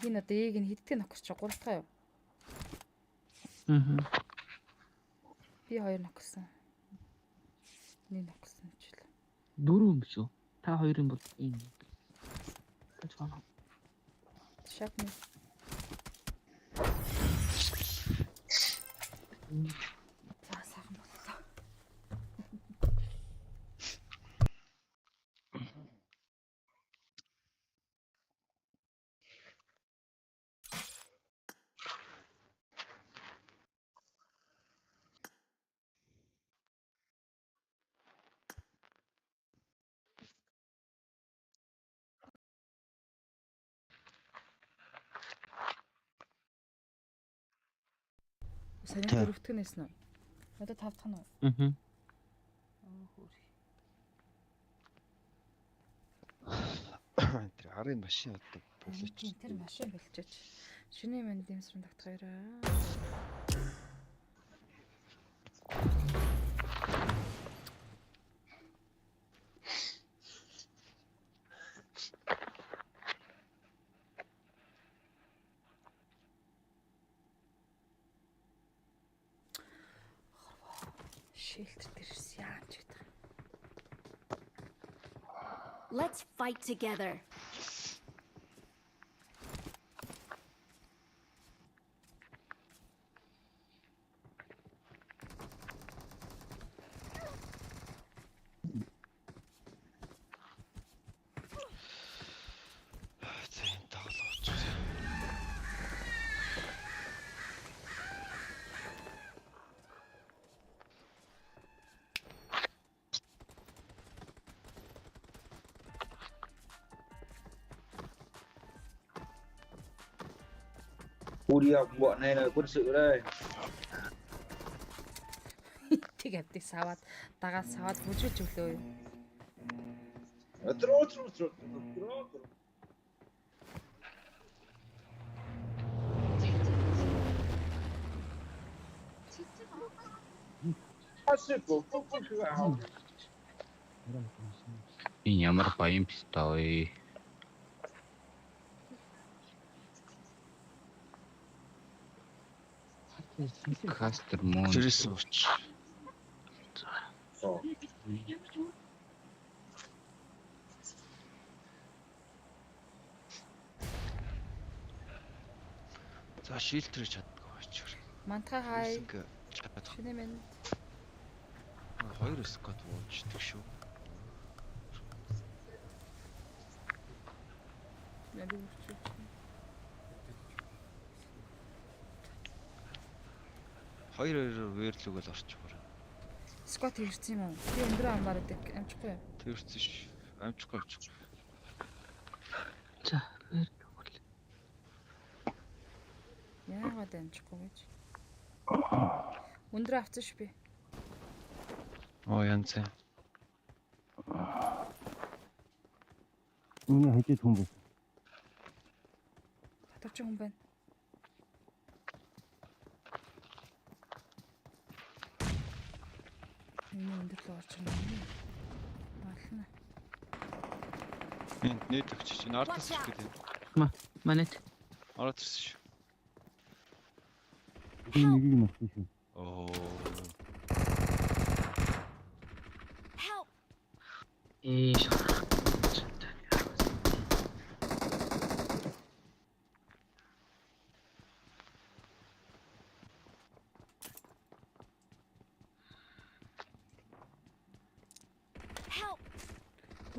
Энэ одоо ээг нь хэдтэй нокс чи 3 дахь юу? Би 2 ноксон. Нэг ноксон ч л. 4 юм шүү. Та 2-ын бол энэ. Тэцгэн. Шатны. За сайхан боллоо. Сайн дөрөвтг нэсэн үү? Одоо 5 дахь нь уу? Тэр арын машин одоо болооч. Тэр машин болчихооч. Шинэ манд дэмсрэн тогтгоёраа. Let's fight together. Đi học bọn này là quân sự đây. Тэг авдыг саваад дагаад саваад бүжүүлж өглөө. Тру. Ямар баян пистой. Кастер мон. Жирсэн уч. За шилтрэж чаддгүй бач. Мантха хай. Шинэ минь. 2 скот уучдаг шүү. Яди үчиж. Хоёр вэрлүгэл орчихгоо. Скот ирсэн юм уу? Би өндөр амбаар гэдэг амжихгүй юу? Тэрсэн ш. Амжихгүй. За, вэрлүгэл. Яагаад амжихгүй гэж? Өндөр авсан ш би. Оо янз. Үний хажид хүн бэ? Татвч хүн байна. Энэ өндөрлөө орж ирнэ. Мална. Энд нийт өгч чинь ардаас ч гэдэг юм. Манайд. Ороод ирсэн шүү. Би нэгийг мартсан шүү. Оо.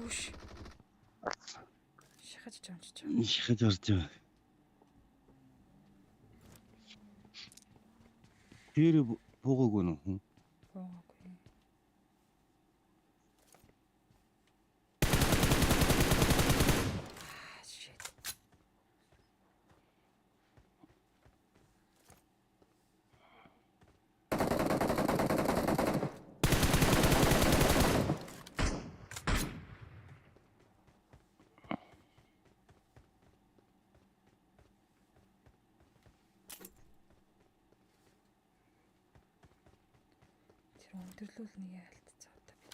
Үш. Шахаж чамч. Шахаж орж байгаа. Тэр буугаагүй нөө хүн. Буугаагүй. Shit. Өндөрлүүл нэг ялтцаа одоо би.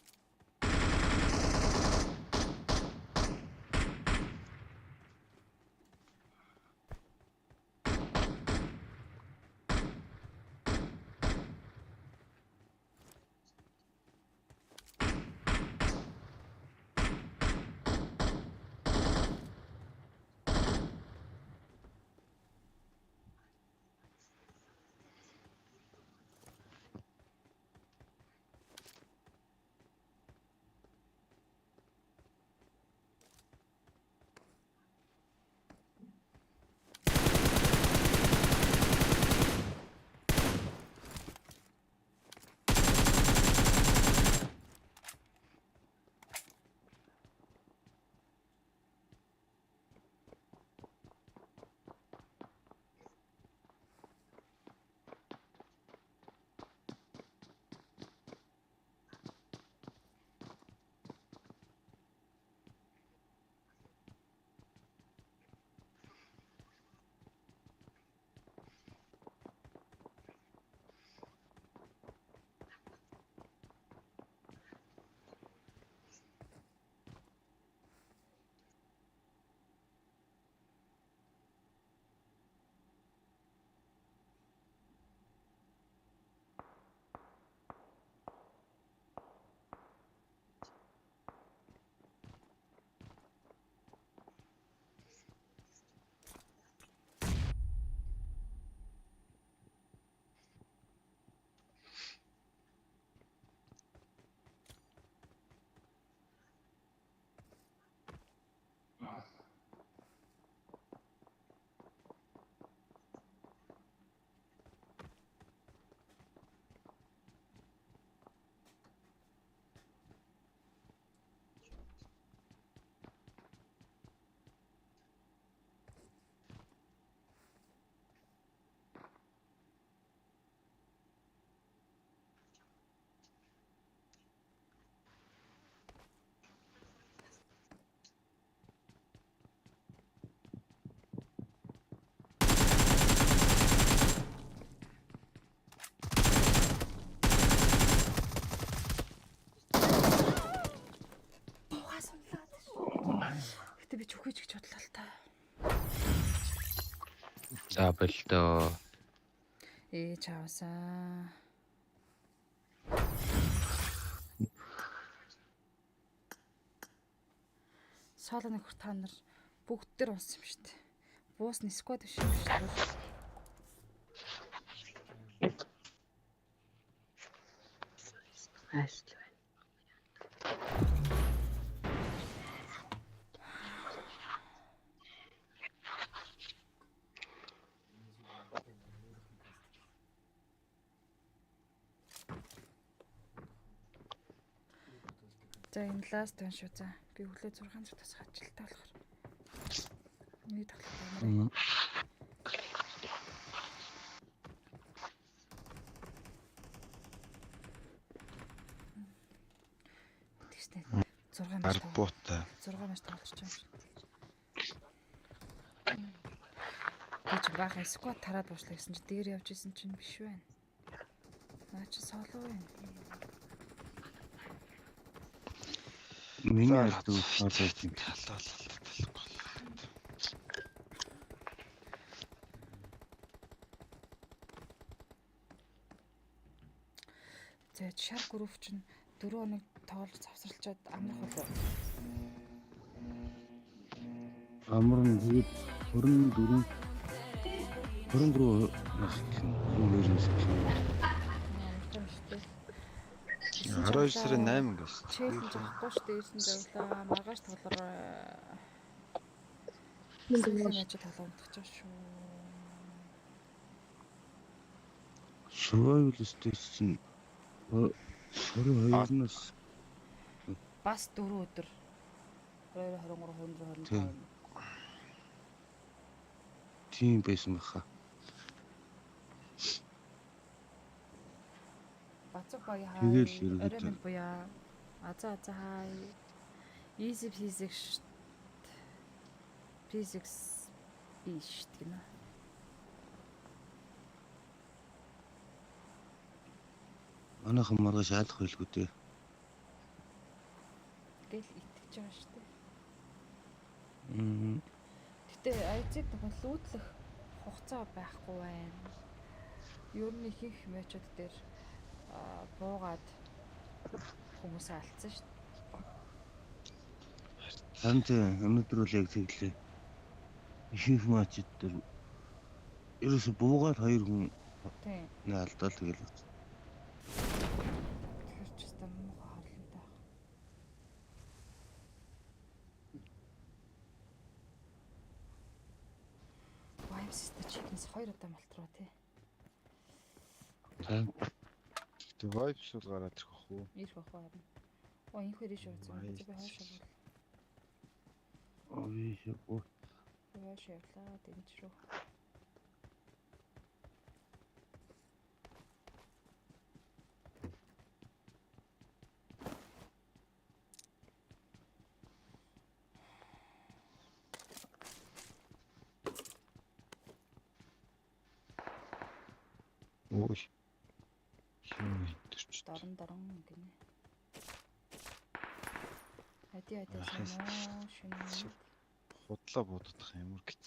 Гэтэ би ч үхэж гэж бодлоо л та. За болтоо. Чаавсаа. Солоны хурд та нар бүгд төр унсан юм шүү дээ. Буусны сквад биш юм шүү дээ. Аст. За энэ ласт байна шүү. За би өглөө 6 цагтаас ажилтаа болохоор. Миний тоглох юм. Тэгснэ 6 маш арбуутай. 6 маш тоглож байгаа юм шиг. Би ч баахан сквад тараад буушлаа гэсэн чи дээр явж исэн чинь биш байна. Наа чи солоо байна. Миний алдаг болохоор тийм. За шар групп чинь 4 хоног тоолж завсарлчаад амрах болов. Амар нь тэгээд 24 нас гэх юм. 12 сарын 8 гэж. Челленж авахгүй шүү дээ. Ирсэн зовлоо. Маргааш тоглоор сүүлийн матч тоглоомдох ч шүү. Survival stage чинь 22-наас бас 4 өдөр 23 25. Тийм байсан баха. Бацаг баяа хай. Тэгэл хэрэгэд. Оройн баяа. Азаа хай. Easy physics биш гэнэ. Манайхан маргааш айлах байлгүй дээ. Гэл итгэж байгаа шүү дээ. Мм. Гэтэ айцыг лүүдлэх хугацаа байхгүй байна. Ер нь ихэнх матчууд дээр буугаад хүмүүсээ алдсан шүү дээ. Харин тийм өнөөдөр үл яг тэглээ. Ихэнх матчд дээр ерөөсө буугаад 2 хүн алдаад тэгэл. Тэр ч гэсэн муухай харлаа. Вайвстай чигнес 2 удаа малтруу тий. Тэг вайвс бол гараад ирэх бах уу? Ирэх бах харин. Оо энэ хөрий шүү зэн. Би хаашаа бол. Оо. Хаашаа явлаа дэмж рүү. Ой. Хин төрч. Даран гинэ. Хадиа сайн шинэ. Худлаа бодох ямар гэж.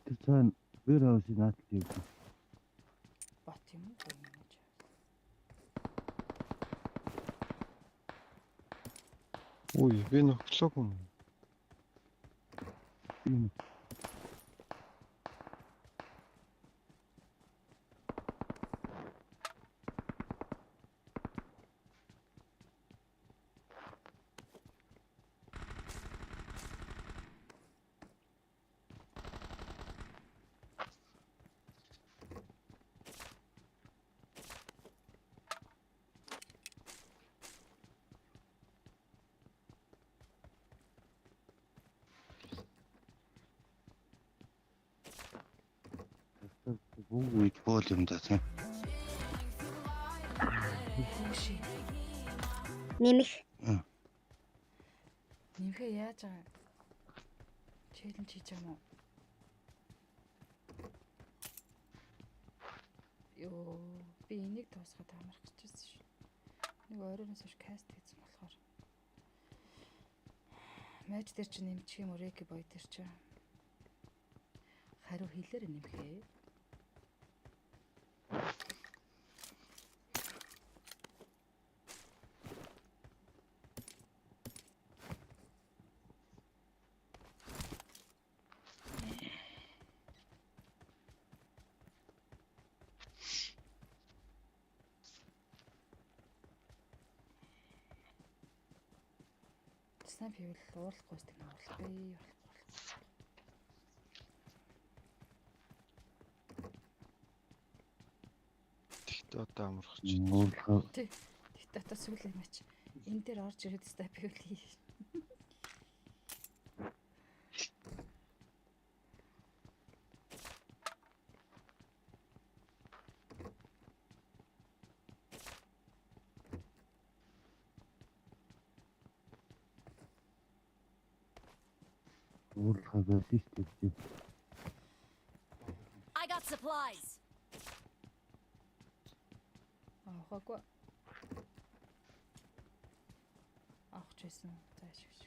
Тэцэн warehouse-ийн наатал юм. Бат юм уу гэж. Ой, би нөхлөг юм. Бүгд боол юм да тийм. Нэмэх. Нэмэхээ яаж байгаа? Челленж хийж байгаа юм уу? Йоо, би энийг дуусгаад амрах гэж байсан шүү. Нэг оройноос хойш каст хийсэн болохоор. Матч дээр чи нэмчих юм уу? Реки бой дээр чи. Хариу хэлээр нэмэхээ. Снайп хийвэл уулахгүй сте нуурлах би болохгүй. Тэгтээ амарх ч. Тэгтээ одоо сүүлийн матч энэ дээр орж ирээд снайп хийвэл. I got supplies. Хогоо. Авч байсан. Зааш гэж.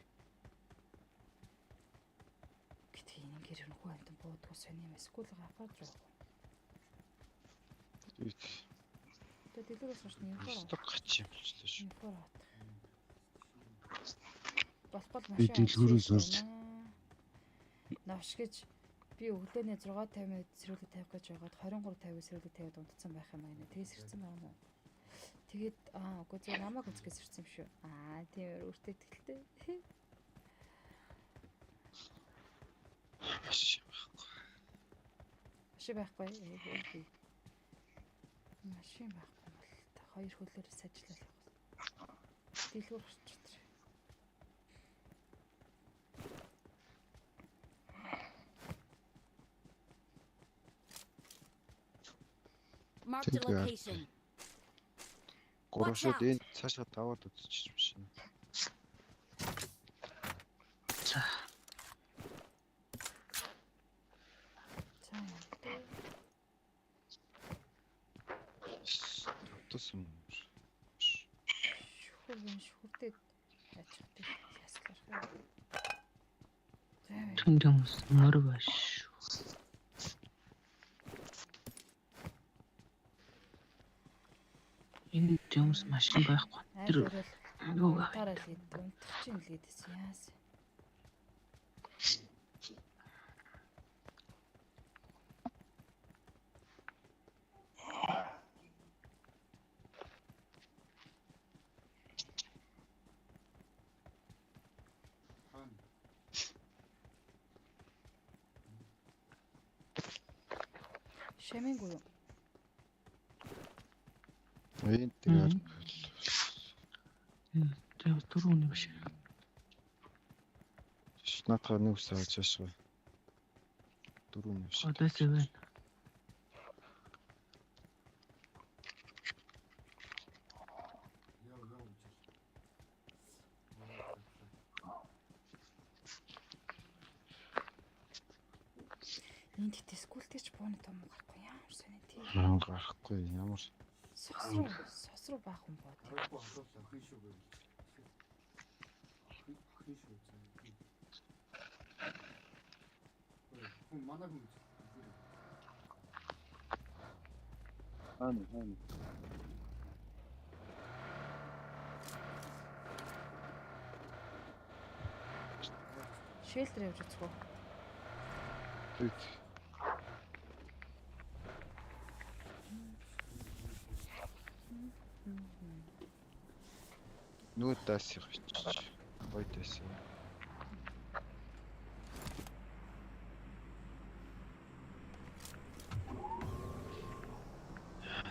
Гэтэ энэ гэр нүхүү амтан буудгүй сони юм эсвэл гапаад руу. Тэгээд дэлгэрээс хойш нэг фор. Сток гач юм болчихлоо шүү. Фор. Болбол Би машин. дэлгүүрээс орж. Навш гэж би өглөөний 6:50-д сэрүүлэг тавих гэж байгаад 23:50 сэрүүлэг тавиад унтцсан байх юм аа. Тэгээс ирсэн байна уу? Тэгээд үгүй зөв намайг үзгээс ирсэн юм шүү. Тийм өөртөө тэтгэлтэй. Машин байхгүй. Машин байхгүй бол та хоёр хөлөөрөөс ажиллах. Дэлгүүр орчих. Mark the location. Горошод энэ цаашаа даваад үзчих юм шиг. За. Тусам. Шүрдээд ачаатай яслах. Тэндэмс мөрөш. Энэ Джонс машин байхгүй. Тэр юу гараад унтчих чинь л гэдсэн яас. Шамингүй. Энд тэгээд тэр түрүүний биш. Шнатаа нэг усаа чашгаа. Түрүүний биш. Одоо сэвэн. Энд дискултич бооны том гарахгүй ямар сони тийм. Гарахгүй ямар. Сосруу баах юм боо. Шэлтер явж үзэх үү? Нүү дасих гэж. Гой дэсэн.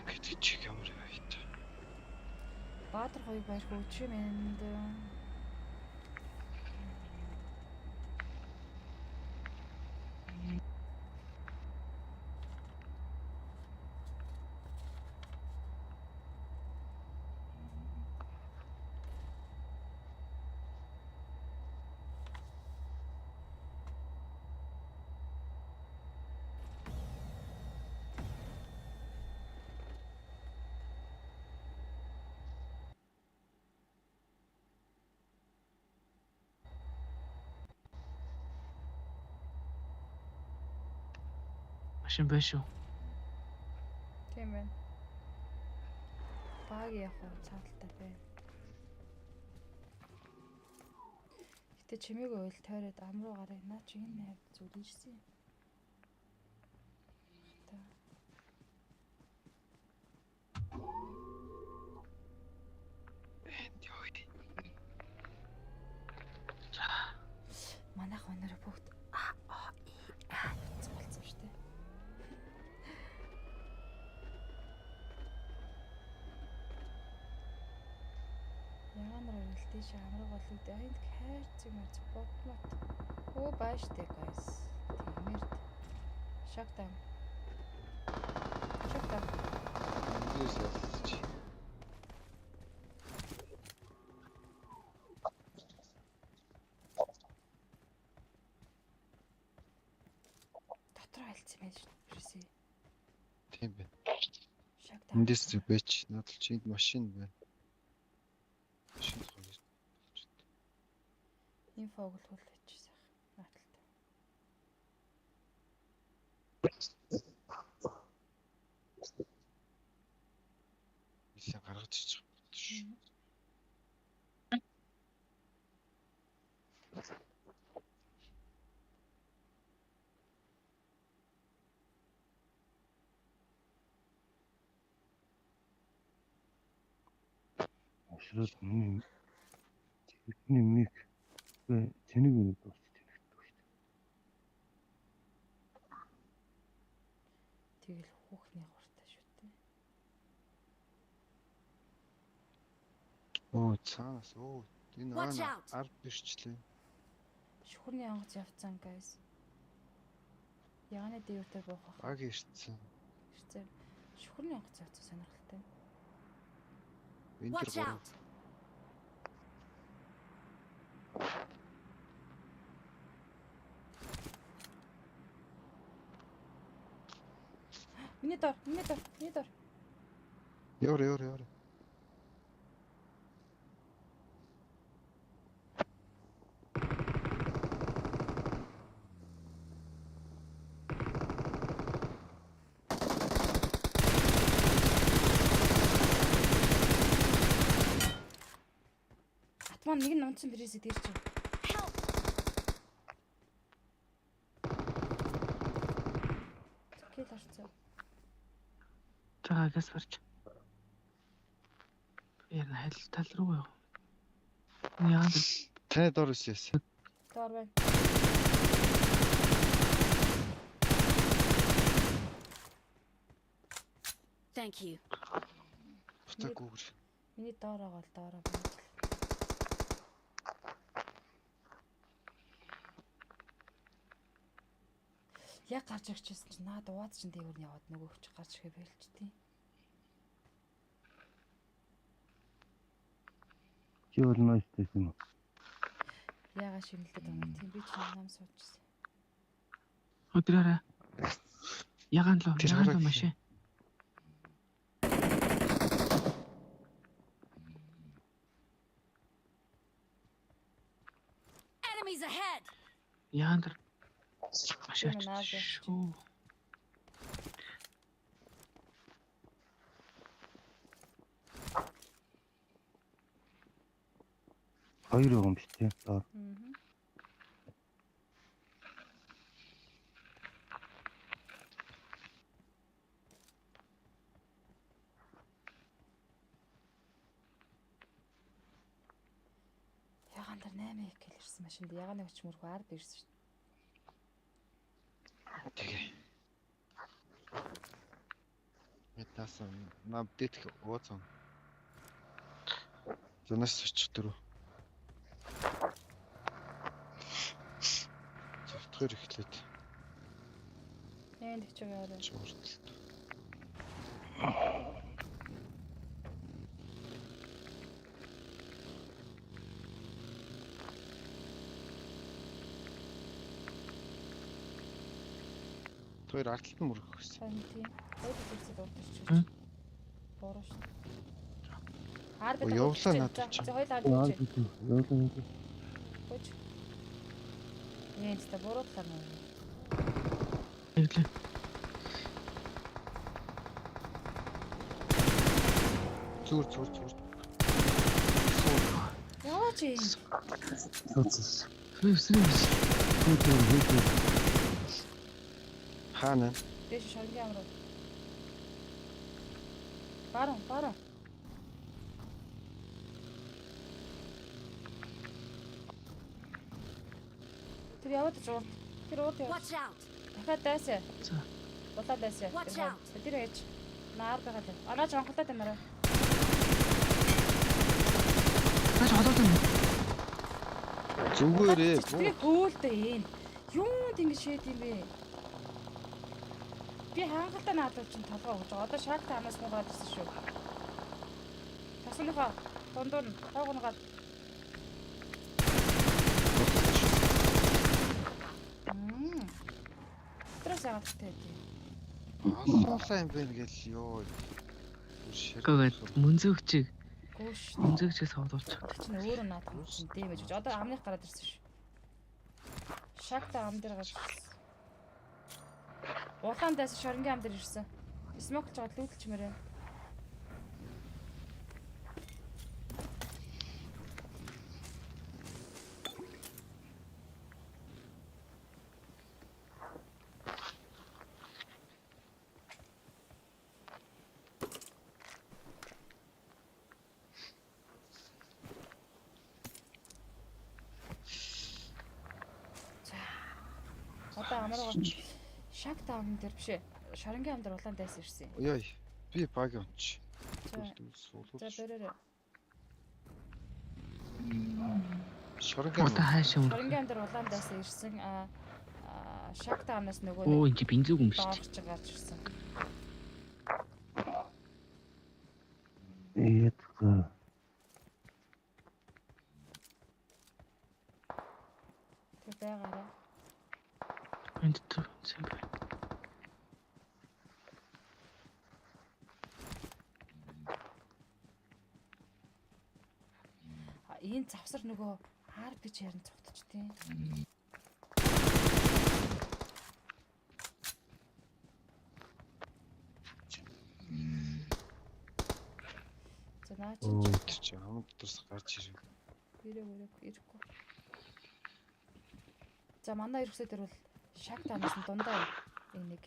Гэдэг чиг ямар байт. Баатар хоёр баяр хөөч мэнд. Машин биш үү? Тийм байна. Баг яг цаалтаа байна. Гэтэ чимээг ойл тойроод ам руу гараа. Наа чи энэ найд зүлжсэн юм. Манайх өнөр бүгд цолцсон шүү дээ. Яанаар үлдээ шамраг болоод энд хайрц юм бодмот. Оо бааштай guys. Тиймэрд. Шагтам. Бэрсээ. Тийм байна. Эндээс бэч надад чи энд машин байна. Машин гоё. Инфог л хүлээчихсэн. Нааталтай. Илээ гаргаж ич. Ашрал миний мик тэнэг үнэ дуусч тэнэгддэг шүү дээ. Тэгэл хүүхний хуртай шүү дээ. Оо цаанаас энэ ар бэрчлээ. Шүхрний онгоц явцсан guys. Яаны дээвртэй буух ах. Баг ирсэн. Ирсэн. Шүхрний онгоц явцсан сонирхолтой. Watch out. Миний дор. Яваа. Атман нэг нь унтсан бэрээсээ дээр чинь. Кэл орцоо. Тагаас барч. Яна хэл тал руу яа. Яа. Таны дор үсээс. Дор байна. Thank you. Бутаггүй. Миний доороо байна. Яг гарч ирчихсэн чинь наад ууц чинь дээгүүр нь яваад нөгөө хүч гарч ирэхэ байлчтий. Чи бол ноёстой юм уу? Яага шинэлдэт байна. Тийм би ч нам суучсан. Өдрөөрэ. Ягаан л машин. Enemies ahead. Яан машин шүү. Хоёр юм биш тийм доор. Ягаан дээр 8 их гэлэрсэн машинд ягааны өч мөрхөө ард ирсэн шүү. Тэгээ. Метасан апдейт ууцсан. Зунаас өчтөр. Софтвер эхлээд. Энд ч яваа. Чурд. Тэр артлт нь мөрөх гэсэн. Тийм. Өөр зүйлсэд урдчихж. Бороо шүү. Явлаа надад чи. Хоёул ард чи. Явлаа. Хоч. Энд та бороодлаа нөө. Эглээ. Зүр. Яа чи. Хаана? Дэш шангийн амруу. Бараа. Тэр яваад жоо. Тэр ууд яа. Watch out. Дахиад дайсаа. За. Болоо дайсаа. Тэр ээж. Наар байгаа л. Анаач анхлаад юмараа. Наач холоод юм. Зүгээрээ. Тэр хөөлтэй юм. Юунд ингэ шээд юм бэ? Би хангалттай наадвал чинь толгой өгж байгаа. Одоо шаалтаа хамаас нугаад ирсэн шүү. Тасныхаа дундуур нь тоогногоо. Трас яагаад гэдэг. Олоолаа юм байна гэл ёо. Гэхдээ мөнзөгчийг Гүүш. мөнзөгчийг савлуулж. Чинь өөрөө наадах юм чинь дэмэж. Одоо амных гараад ирсэн ш. Шагта ам дээр гарч ирсэн. Улаан дайс шоронгийн ам дээр ирсэн. Смоклж байгаа лүүдэлч мөрөө. Одоо амраа шагта ам дээр биш ээ. Шоронгийн ам дээр улаан дайс ирсэн. Ой. Би баг онч. За бэрээр. Шоронгийн Шоронгийн ам дээр улаан дайс ирсэн. Шагта амнаас нөгөө Оо энэ бензин юм шүү дээ. Дооч гарч ирсэн. Тэг байгаарай. Энд тэр юм байна. Энэ завсар нөгөө RPG яран цогтчтэй. За наач чи хамт дурс гарч ирв. Ирэхгүй. За манай иргэсээ дээр бол шаг танаас нь дундаа энийг.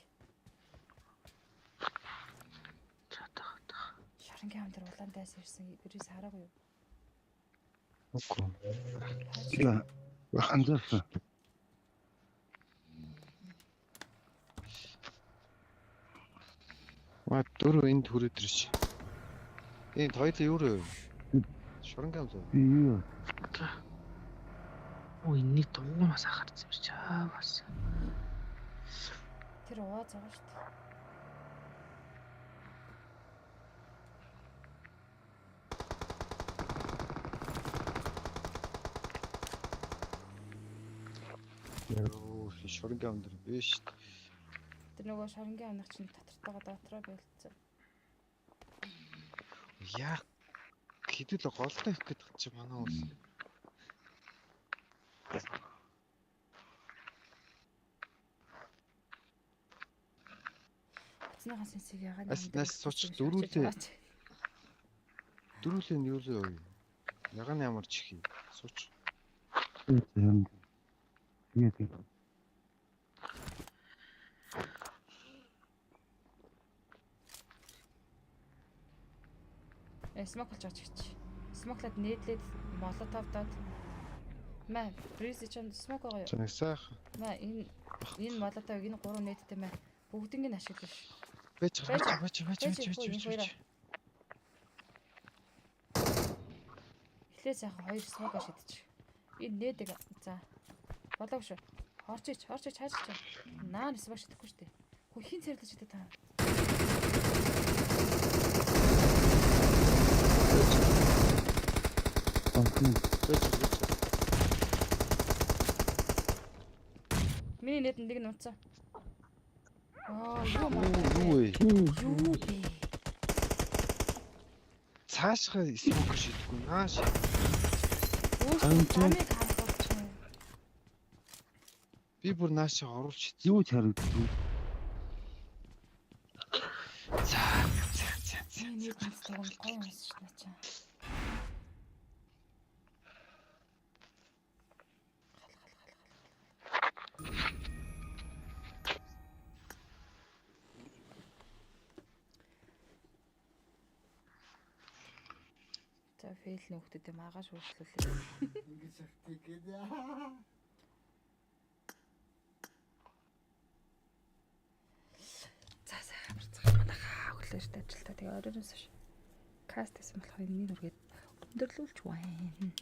Шарангийн ам дээр улаан дайс ирсэн. Бэрээс хараагүй юу? Үгүй. Я ханзафа. Мат дөрөв энд хүрээд ирж. Энд хоёул юу вэ? Шоронгийн ам. Юу. Ой, нэг дуунаас ахарсан юм чаа бас. Тэр уу заа шүү дээ. Яа, шоронгийн ам дээр биш. Тэр нөгөө шоронгийн амнах чинь татартайгаа дотроо байлцсан. Яа. Хэдүүл голтой их гэдэг чи манай ус. Цнахаас сэнсийг яагаад нас сууч дөрүүлээ. Дөрүүлээ нь юу вэ? Ягаан ямар ч их сууч. Тийм. Смоклж байгаа ч. Смоклад нээдлээд молотов доод. Маа, бриз чинь смок байгаа юу? Чанаг сайхан. Маа энэ молотов энэ 3 нээдтэй маа. Бүгднийг нь ашиглаж ш. Бэж. Эхлээ сайхан 2 смок шидчих. Энэ нээдэг. За. Болоог шүү. Орчиж хайж чаа. Наа смок шидэхгүй шүү дээ. Хөө хин цэрлэж шидэ та. Миний нэт нэг нь унцсан. Юу бэ? Цаашгаа смок шидэхгүй нааш. Би бүр наашаа оруулж юу ч харагддаг. За. Нэг нь тэгвэл гоё юмс шүү дээ чаа. За фейл нөхдөд юм агаш үргэлжлүүлээ. Ингэж шахтыг гэдэг. За хамарцах манайхаа өглөөж ажилтаа тэгээ оройноос каст гэсэн болохоор миний нүргээд өндөрлүүлж байна.